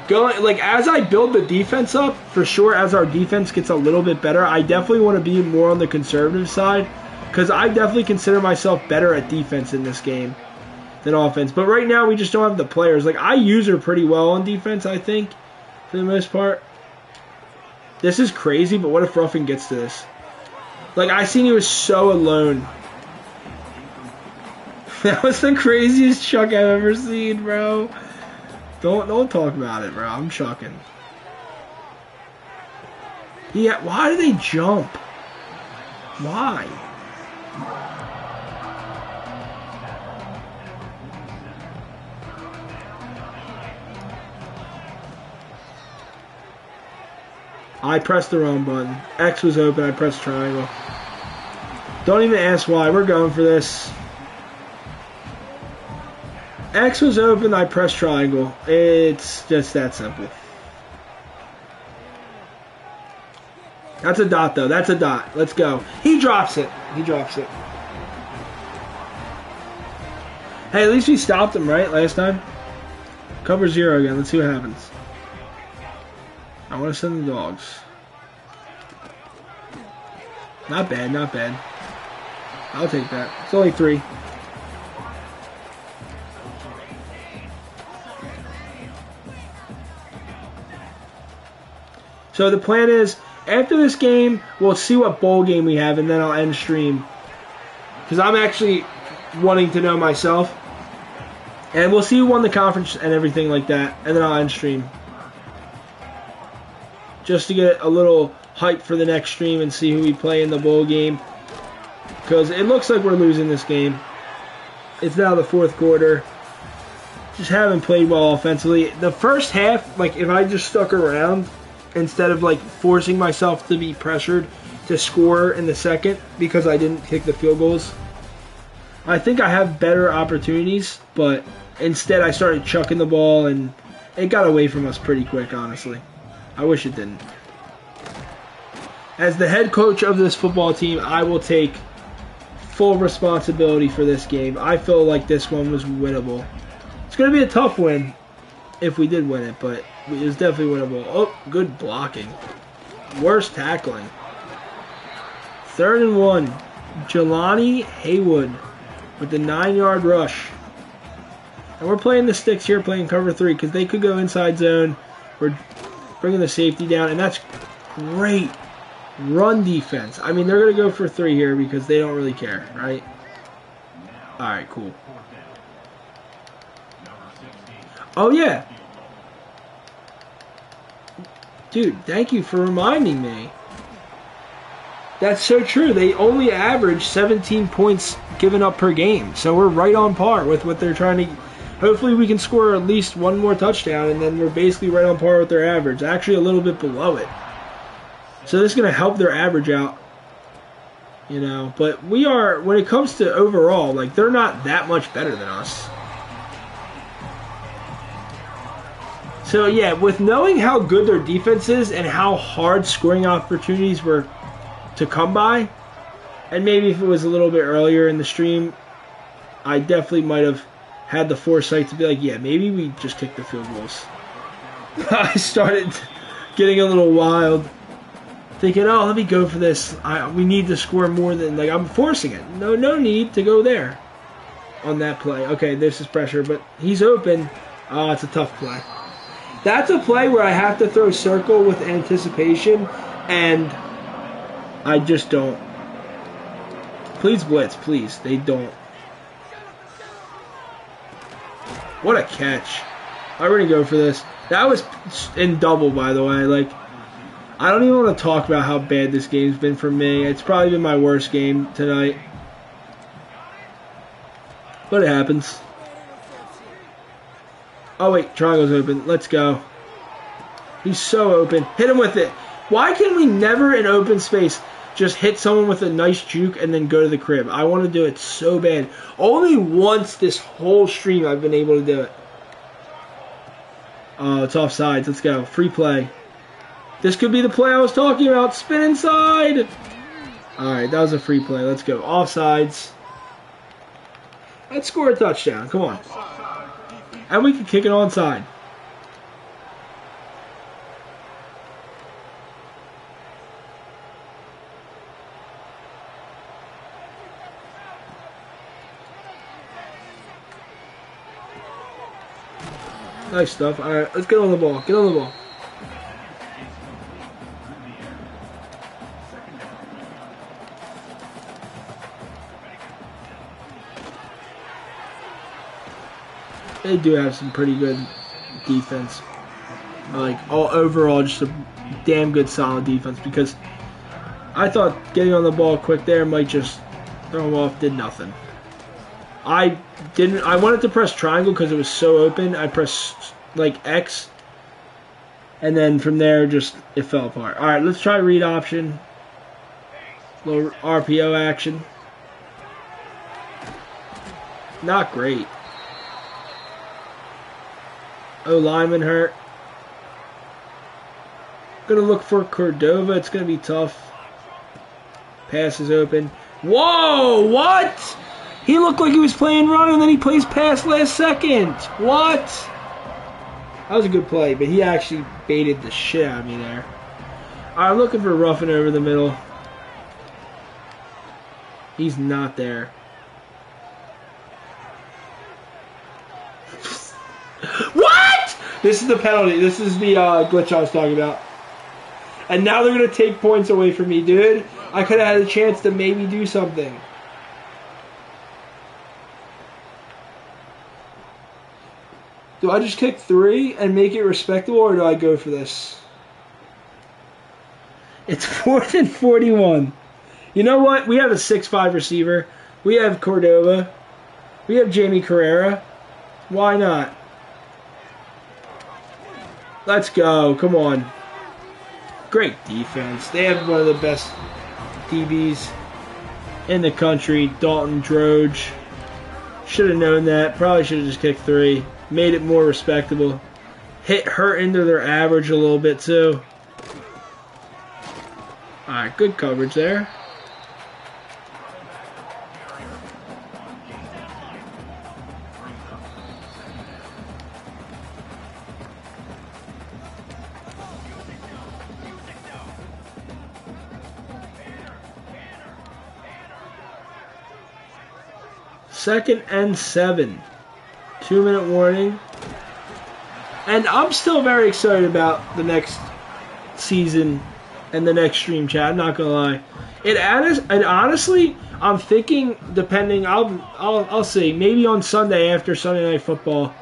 going like as I build the defense up for sure. As our defense gets a little bit better, I definitely want to be more on the conservative side because I definitely consider myself better at defense in this game than offense. But right now we just don't have the players. Like I use her pretty well on defense. I think for the most part. This is crazy. But what if Ruffin gets to this? Like I seen he was so alone. That was the craziest chuck I've ever seen, bro. Don't talk about it, bro. I'm chucking. Yeah, why do they jump? Why? I pressed the wrong button. X was open, I pressed triangle. Don't even ask why. We're going for this. X was open, I pressed triangle. It's just that simple. That's a dot, though. That's a dot. Let's go. He drops it. He drops it. Hey, at least we stopped him, right, last time? Cover 0 again. Let's see what happens. I want to send the dogs. Not bad, not bad. I'll take that. It's only 3. So the plan is, after this game, we'll see what bowl game we have, and then I'll end stream. Because I'm actually wanting to know myself. And we'll see who won the conference and everything like that, and then I'll end stream. Just to get a little hype for the next stream and see who we play in the bowl game. Because it looks like we're losing this game. It's now the 4th quarter. Just haven't played well offensively. The first half, like if I just stuck around, instead of like forcing myself to be pressured to score in the second because I didn't kick the field goals, I think I have better opportunities, but instead I started chucking the ball and it got away from us pretty quick, honestly. I wish it didn't. As the head coach of this football team, I will take full responsibility for this game. I feel like this one was winnable. It's going to be a tough win if we did win it, but it was definitely winnable. Oh, good blocking. Worst tackling. 3rd and 1. Jelani Haywood with the 9-yard rush. And we're playing the sticks here, playing cover 3, because they could go inside zone. We're bringing the safety down, and that's great run defense. I mean, they're going to go for 3 here because they don't really care, right? All right, cool. Oh, yeah. Dude, thank you for reminding me. That's so true. They only average 17 points given up per game. So we're right on par with what they're trying to... Hopefully we can score at least one more touchdown, and then we're basically right on par with their average. Actually a little bit below it. So this is going to help their average out. You know, but we are... When it comes to overall, like, they're not that much better than us. So, yeah, with knowing how good their defense is and how hard scoring opportunities were to come by, And maybe if it was a little bit earlier in the stream, I definitely might have had the foresight to be like, yeah, maybe we just kick the field goals. I started getting a little wild, thinking, oh, let me go for this. We need to score more than, like, I'm forcing it. No need to go there on that play. Okay, this is pressure, but he's open. Oh, it's a tough play. That's a play where I have to throw circle with anticipation, and I just don't. Please blitz, please. They don't. What a catch. I'm going to go for this. That was in double, by the way. Like, I don't even want to talk about how bad this game's been for me. It's probably been my worst game tonight. But it happens. Oh, wait. Triangle's open. Let's go. He's so open. Hit him with it. Why can we never in open space just hit someone with a nice juke and then go to the crib? I want to do it so bad. Only once this whole stream I've been able to do it. Oh, it's offsides. Let's go. Free play. This could be the play I was talking about. Spin inside. Alright, that was a free play. Let's go. Offsides. Let's score a touchdown. Come on. And we can kick it onside. Nice stuff. Alright, let's get on the ball. Get on the ball. They do have some pretty good defense. Like, overall, just a damn good, solid defense. Because I thought getting on the ball quick there might just throw them off. Did nothing. I wanted to press triangle because it was so open. I pressed, like, X. And then from there, just, it fell apart. Alright, let's try read option. Little RPO action. Not great. Oh, lineman hurt. Gonna look for Cordova. It's gonna be tough. Pass is open. Whoa! What? He looked like he was playing run, and then he plays pass last second. What? That was a good play, but he actually baited the shit out of me there. I'm looking for Ruffin over the middle. He's not there. What? This is the penalty. This is the glitch I was talking about. And now they're going to take points away from me, dude. I could have had a chance to maybe do something. Do I just kick 3 and make it respectable, or do I go for this? It's 4th and 41. You know what? We have a 6'5 receiver. We have Cordova. We have Jamie Carrera. Why not? Let's go. Come on. Great defense. They have one of the best DBs in the country. Dalton Droge. Should have known that. Probably should have just kicked 3. Made it more respectable. Hurt into their average a little bit too. Alright, good coverage there. Second and 7. 2-minute warning. And I'm still very excited about the next season and the next stream chat. I'm not gonna lie. And honestly, I'm thinking, depending, I'll see. Maybe on Sunday after Sunday Night Football,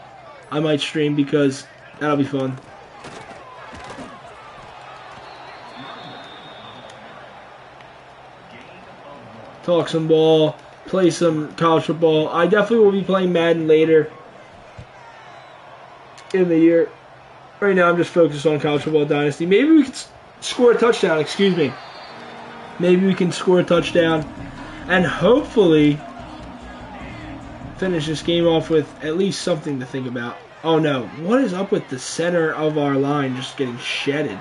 I might stream because that'll be fun. Talk some ball, play some college football. I definitely will be playing Madden later in the year. Right now, I'm just focused on College Football Dynasty. Maybe we could score a touchdown. Excuse me. Maybe we can score a touchdown and hopefully finish this game off with at least something to think about. Oh no, what is up with the center of our line just getting shedded?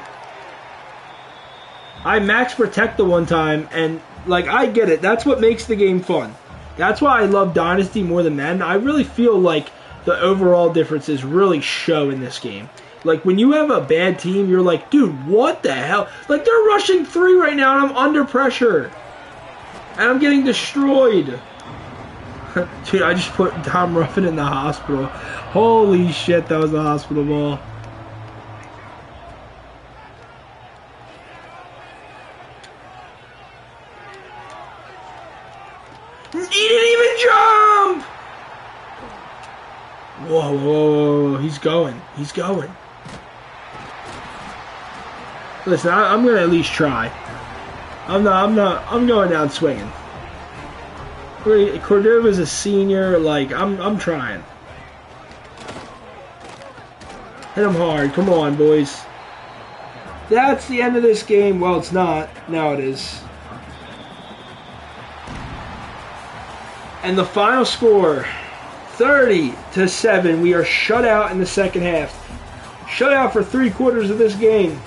I max protect the one time and Like, I get it. That's what makes the game fun. That's why I love Dynasty more than Madden. I really feel like the overall differences really show in this game. Like, when you have a bad team, you're like, dude, what the hell? Like, they're rushing 3 right now, and I'm under pressure. And I'm getting destroyed. Dude, I just put Tom Ruffin in the hospital. Holy shit, that was a hospital ball. He didn't even jump! Whoa, whoa, whoa, he's going. He's going. Listen, I'm going to at least try. I'm going down swinging. Cordova's a senior, like, I'm trying. Hit him hard. Come on, boys. That's the end of this game. Well, it's not. Now it is. And the final score, 30-7. We are shut out in the second half. Shut out for 3/4 of this game.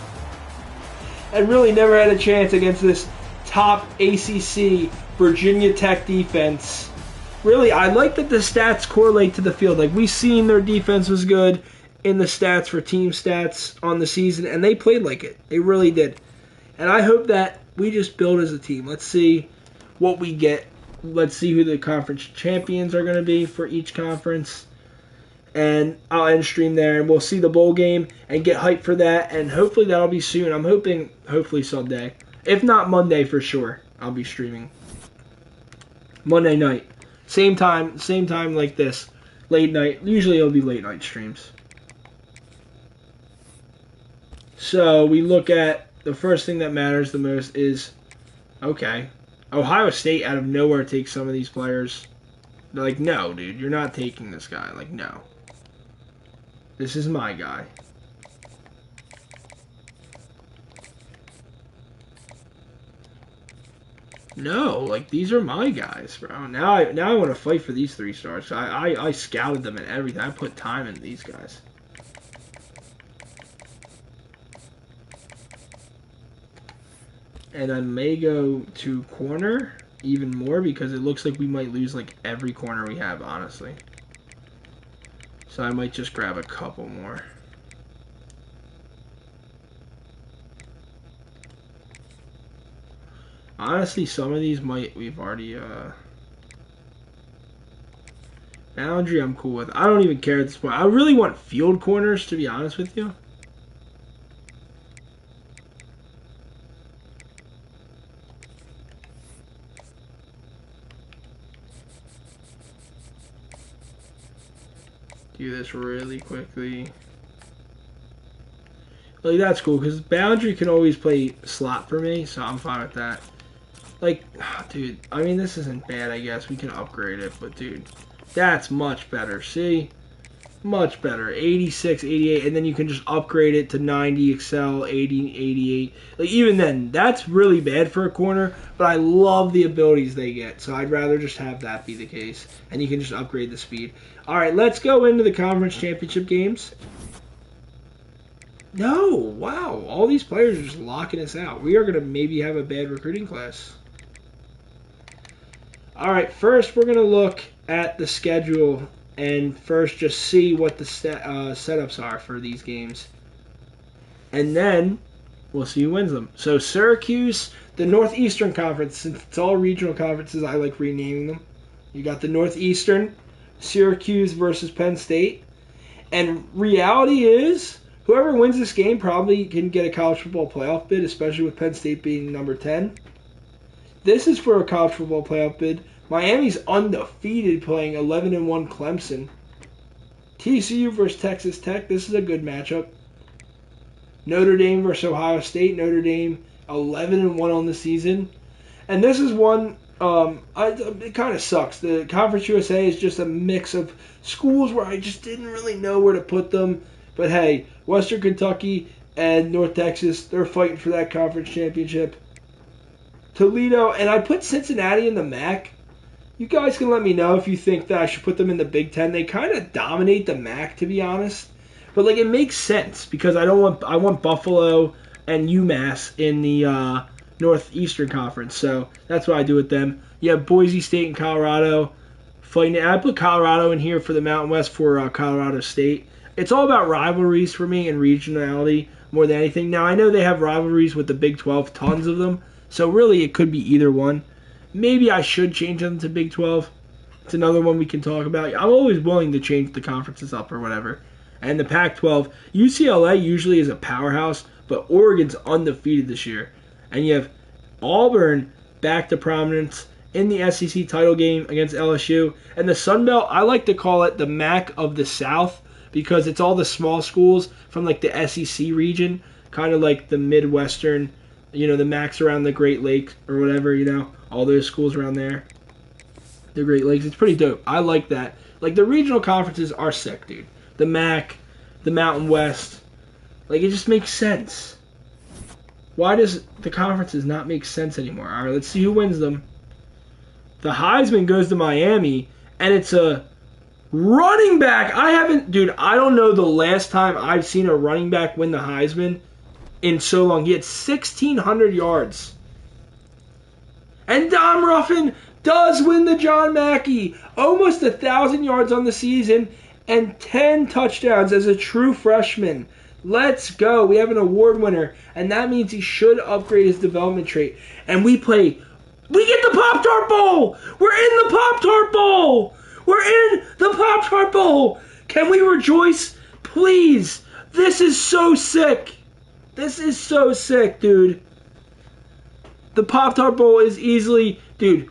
And really never had a chance against this top ACC Virginia Tech defense. Really, I like that the stats correlate to the field. Like, we seen their defense was good in the stats for team stats on the season, and they played like it. They really did. And I hope that we just build as a team. Let's see what we get. Let's see who the conference champions are going to be for each conference. And I'll end stream there, and we'll see the bowl game and get hyped for that. And hopefully that'll be soon. I'm hoping, hopefully Sunday. If not Monday for sure, I'll be streaming. Monday night. Same time like this. Late night. Usually it'll be late night streams. So we look at the first thing that matters the most is, okay, Ohio State out of nowhere takes some of these players. They're like, no, dude, you're not taking this guy. Like, no. This is my guy. No, like, these are my guys, bro. Now I want to fight for these 3 stars. I scouted them and everything. I put time into these guys. And I may go to corner even more because it looks like we might lose like every corner we have, honestly. So I might just grab a couple more. Honestly, some of these we've already, boundary I'm cool with. I don't even care at this point. I really want field corners, to be honest with you. Do this really quickly. Like, that's cool, because boundary can always play slot for me, so I'm fine with that. Like, dude, I mean, this isn't bad, I guess. We can upgrade it, but, dude, that's much better. See? Much better. 86, 88, and then you can just upgrade it to 90, excel, 80, 88. Like, even then, that's really bad for a corner, but I love the abilities they get, so I'd rather just have that be the case. And you can just upgrade the speed. All right, let's go into the conference championship games. No, wow, all these players are just locking us out. We are going to maybe have a bad recruiting class. All right, first we're going to look at the schedule and first just see what the setups are for these games. And then we'll see who wins them. So Syracuse, the Northeastern Conference, since it's all regional conferences, I like renaming them. You got the Northeastern, Syracuse versus Penn State. And reality is, whoever wins this game probably can get a college football playoff bid, especially with Penn State being number 10. This is for a college football playoff bid. Miami's undefeated, playing 11-1 Clemson. TCU versus Texas Tech. This is a good matchup. Notre Dame versus Ohio State. Notre Dame 11-1 on the season. And this is one, it kind of sucks. The Conference USA is just a mix of schools where I just didn't really know where to put them. But hey, Western Kentucky and North Texas, they're fighting for that conference championship. Toledo, and I put Cincinnati in the MAC. You guys can let me know if you think that I should put them in the Big Ten. They kind of dominate the MAC, to be honest. But like, it makes sense because I want Buffalo and UMass in the Northeastern Conference. So that's what I do with them. You have Boise State and Colorado fighting it. I put Colorado in here for the Mountain West for Colorado State. It's all about rivalries for me and regionality more than anything. Now, I know they have rivalries with the Big 12, tons of them. So really, it could be either one. Maybe I should change them to Big 12. It's another one we can talk about. I'm always willing to change the conferences up or whatever. And the Pac-12, UCLA usually is a powerhouse, but Oregon's undefeated this year. And you have Auburn back to prominence in the SEC title game against LSU. And the Sun Belt, I like to call it the MAC of the South because it's all the small schools from like the SEC region, kind of like the Midwestern, the MACs around the Great Lakes or whatever, all those schools around there. The Great Lakes, it's pretty dope. I like that. Like the regional conferences are sick, dude. The MAC, the Mountain West, like it just makes sense. Why does the conferences not make sense anymore? All right, let's see who wins them. The Heisman goes to Miami, and it's a running back. I don't know the last time I've seen a running back win the Heisman in so long. He had 1,600 yards. And Dom Ruffin does win the John Mackey. Almost 1,000 yards on the season and 10 touchdowns as a true freshman. Let's go. We have an award winner, and that means he should upgrade his development trait. And we get the Pop-Tart Bowl. We're in the Pop-Tart Bowl. We're in the Pop-Tart Bowl. Can we rejoice? Please. This is so sick. This is so sick, dude. The Pop-Tart Bowl is easily, dude,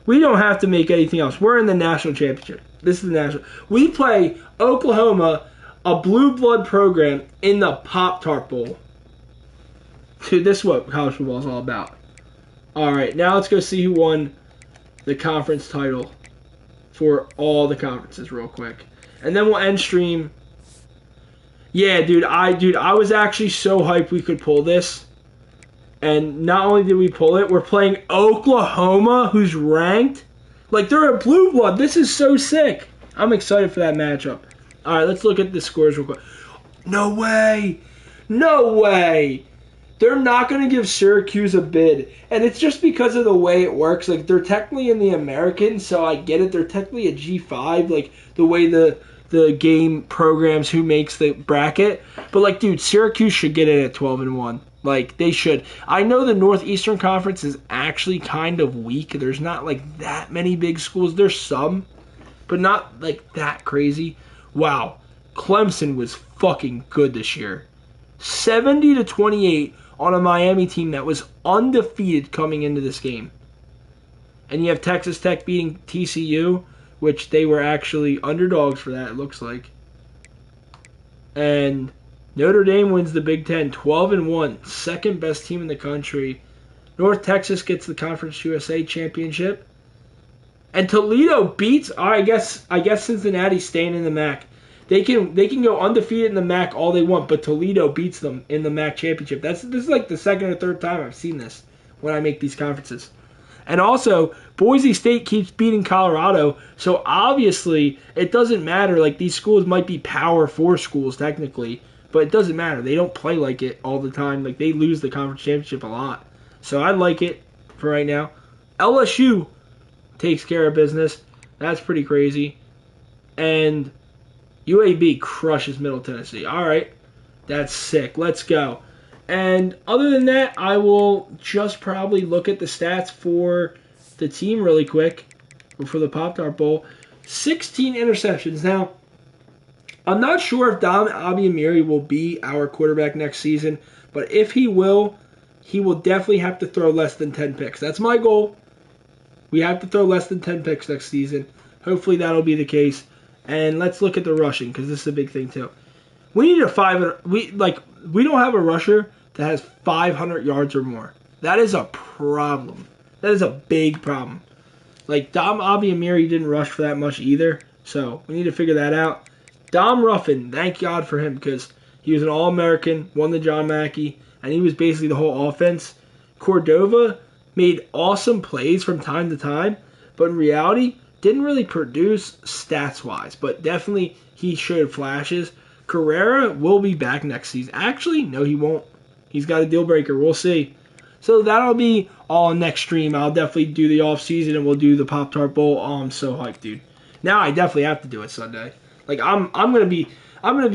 we don't have to make anything else. We're in the national championship. This is the national. We play Oklahoma, a blue blood program, in the Pop-Tart Bowl. Dude, this is what college football is all about. All right, now let's go see who won the conference title for all the conferences real quick. And then we'll end stream. Yeah, dude, I was actually so hyped we could pull this. And not only did we pull it, we're playing Oklahoma, who's ranked. Like, they're a blue blood. This is so sick. I'm excited for that matchup. All right, let's look at the scores real quick. No way. No way. They're not going to give Syracuse a bid. And it's just because of the way it works. Like, they're technically in the American, so I get it. They're technically a G5, like, the way the game programs who makes the bracket. But, like, dude, Syracuse should get in at 12-1. Like, they should. I know the Northeastern Conference is actually kind of weak. There's not, like, that many big schools. There's some, but not, like, that crazy. Wow. Clemson was fucking good this year. 70-28 on a Miami team that was undefeated coming into this game. And you have Texas Tech beating TCU, which they were actually underdogs for that, it looks like. And Notre Dame wins the Big Ten 12-1, second best team in the country. North Texas gets the Conference USA championship. And Toledo beats, I guess Cincinnati's staying in the MAC. They can go undefeated in the MAC all they want, but Toledo beats them in the MAC championship. This is like the second or third time I've seen this when I make these conferences. And also, Boise State keeps beating Colorado, so obviously it doesn't matter. Like, these schools might be Power 4 schools technically, but it doesn't matter. They don't play like it all the time. Like, they lose the conference championship a lot. So I like it for right now. LSU takes care of business. That's pretty crazy. And UAB crushes Middle Tennessee. All right. That's sick. Let's go. And other than that, I will just probably look at the stats for the team really quick for the Pop-Tart Bowl. 16 interceptions. Now, I'm not sure if Dom Abiamiri will be our quarterback next season, but if he will definitely have to throw less than 10 picks. That's my goal. We have to throw less than 10 picks next season. Hopefully that'll be the case. And let's look at the rushing, because this is a big thing too. We need we don't have a rusher that has 500 yards or more. That is a problem. That is a big problem. Like, Dom Abiamiri didn't rush for that much either, so we need to figure that out. Dom Ruffin, thank God for him, because he was an All-American, won the John Mackey, and he was basically the whole offense. Cordova made awesome plays from time to time, but in reality, didn't really produce stats-wise, but definitely he showed flashes. Carrera will be back next season. Actually, no, he won't. He's got a deal breaker. We'll see. So that'll be all next stream. I'll definitely do the off season and we'll do the Pop-Tart Bowl. Oh, I'm so hyped, dude. Now I definitely have to do it Sunday. Like I'm gonna be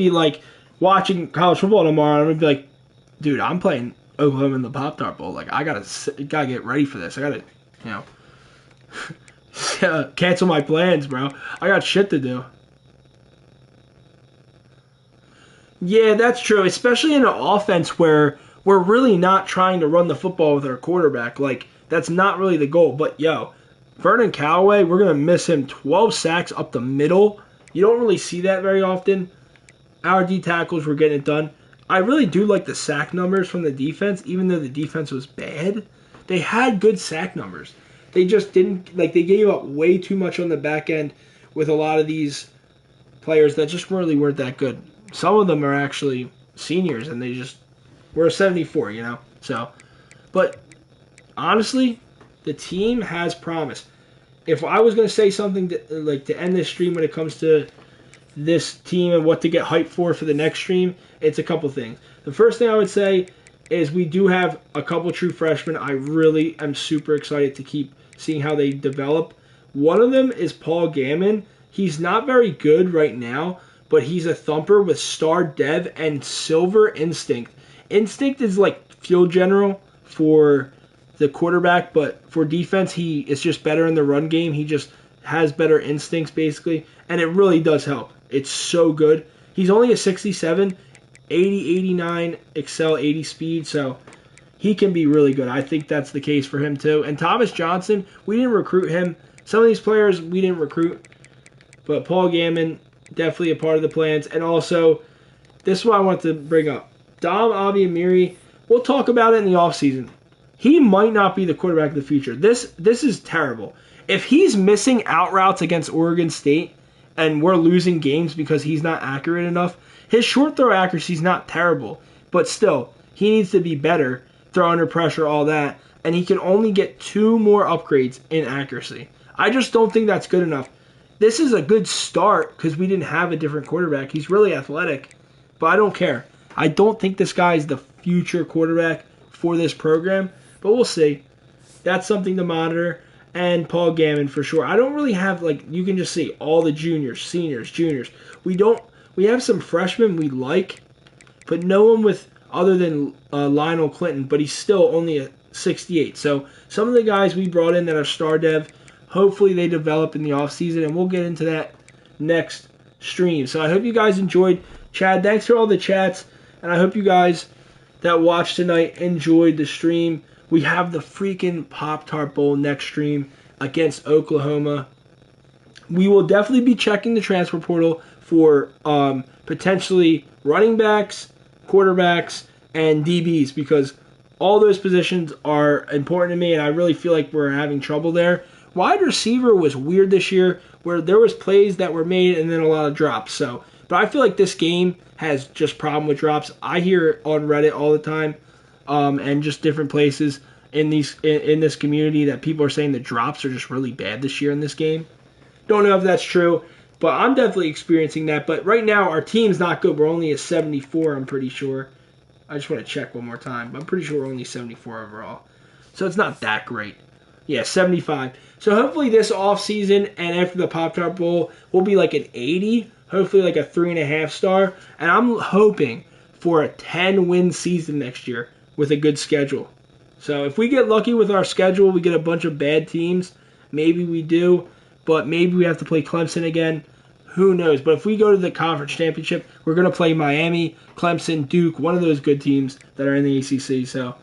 like watching college football tomorrow. I'm gonna be like, dude, I'm playing Oklahoma in the Pop-Tart Bowl. Like I gotta get ready for this. I gotta, cancel my plans, bro. I got shit to do. Yeah, that's true. Especially in an offense where we're really not trying to run the football with our quarterback. Like, that's not really the goal. But, Vernon Callaway, we're going to miss him. 12 sacks up the middle. You don't really see that very often. Our D tackles were getting it done. I really do like the sack numbers from the defense, even though the defense was bad. They had good sack numbers. They just didn't, they gave up way too much on the back end with a lot of these players that just really weren't that good. Some of them are actually seniors, and they just were 74, So, but honestly, the team has promise. If I was going to say something to end this stream when it comes to this team and what to get hyped for the next stream, it's a couple things. The first thing I would say is we do have a couple true freshmen. I really am super excited to keep seeing how they develop. One of them is Paul Gammon. He's not very good right now, but he's a thumper with star dev and silver instinct. Instinct is like field general for the quarterback, but for defense, he is just better in the run game. He just has better instincts, basically, and it really does help. It's so good. He's only a 67, 80, 89, Excel 80 speed, so he can be really good. I think that's the case for him, too. And Thomas Johnson, we didn't recruit him. Some of these players we didn't recruit, but Paul Gammon, definitely a part of the plans. And also, this is what I want to bring up. Dom Abiamiri, we'll talk about it in the offseason. He might not be the quarterback of the future. This is terrible. If he's missing out routes against Oregon State and we're losing games because he's not accurate enough, his short throw accuracy is not terrible. But still, he needs to be better, throw under pressure, all that. And he can only get 2 more upgrades in accuracy. I just don't think that's good enough. This is a good start because we didn't have a different quarterback. He's really athletic, but I don't care. I don't think this guy is the future quarterback for this program, but we'll see. That's something to monitor. And Paul Gammon for sure. I don't really have, you can just see all the juniors, seniors, juniors. We have some freshmen we like, but no one with other than Lionel Clinton, but he's still only a 68. So some of the guys we brought in that are star dev, hopefully they develop in the offseason, and we'll get into that next stream. So I hope you guys enjoyed. Chad, thanks for all the chats, and I hope you guys that watched tonight enjoyed the stream. We have the freaking Pop-Tart Bowl next stream against Oklahoma. We will definitely be checking the transfer portal for potentially running backs, quarterbacks, and DBs because all those positions are important to me, and I really feel like we're having trouble there. Wide receiver was weird this year where there was plays that were made and then a lot of drops. But I feel like this game has just problem with drops. I hear it on Reddit all the time and just different places in this community that people are saying the drops are just really bad this year in this game. Don't know if that's true, but I'm definitely experiencing that. But right now, our team's not good. We're only a 74, I'm pretty sure. I just want to check one more time. I'm pretty sure we're only 74 overall. So it's not that great. Yeah, 75. So hopefully this offseason and after the Pop-Tart Bowl, we'll be like an 80, hopefully like a 3.5 star. And I'm hoping for a 10-win season next year with a good schedule. So if we get lucky with our schedule, we get a bunch of bad teams. Maybe we do, but maybe we have to play Clemson again. Who knows? But if we go to the conference championship, we're going to play Miami, Clemson, Duke, one of those good teams that are in the ACC. So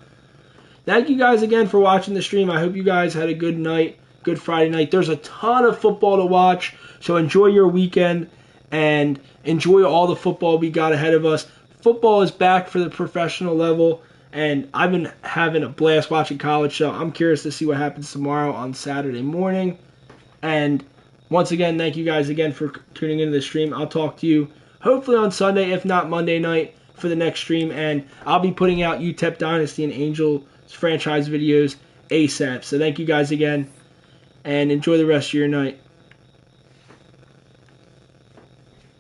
thank you guys again for watching the stream. I hope you guys had a good night, good Friday night. There's a ton of football to watch, so enjoy your weekend and enjoy all the football we got ahead of us. Football is back for the professional level, and I've been having a blast watching college, so I'm curious to see what happens tomorrow on Saturday morning. And once again, thank you guys again for tuning into the stream. I'll talk to you hopefully on Sunday, if not Monday night, for the next stream. And I'll be putting out UTEP Dynasty and Angels franchise videos ASAP. So thank you guys again, and enjoy the rest of your night.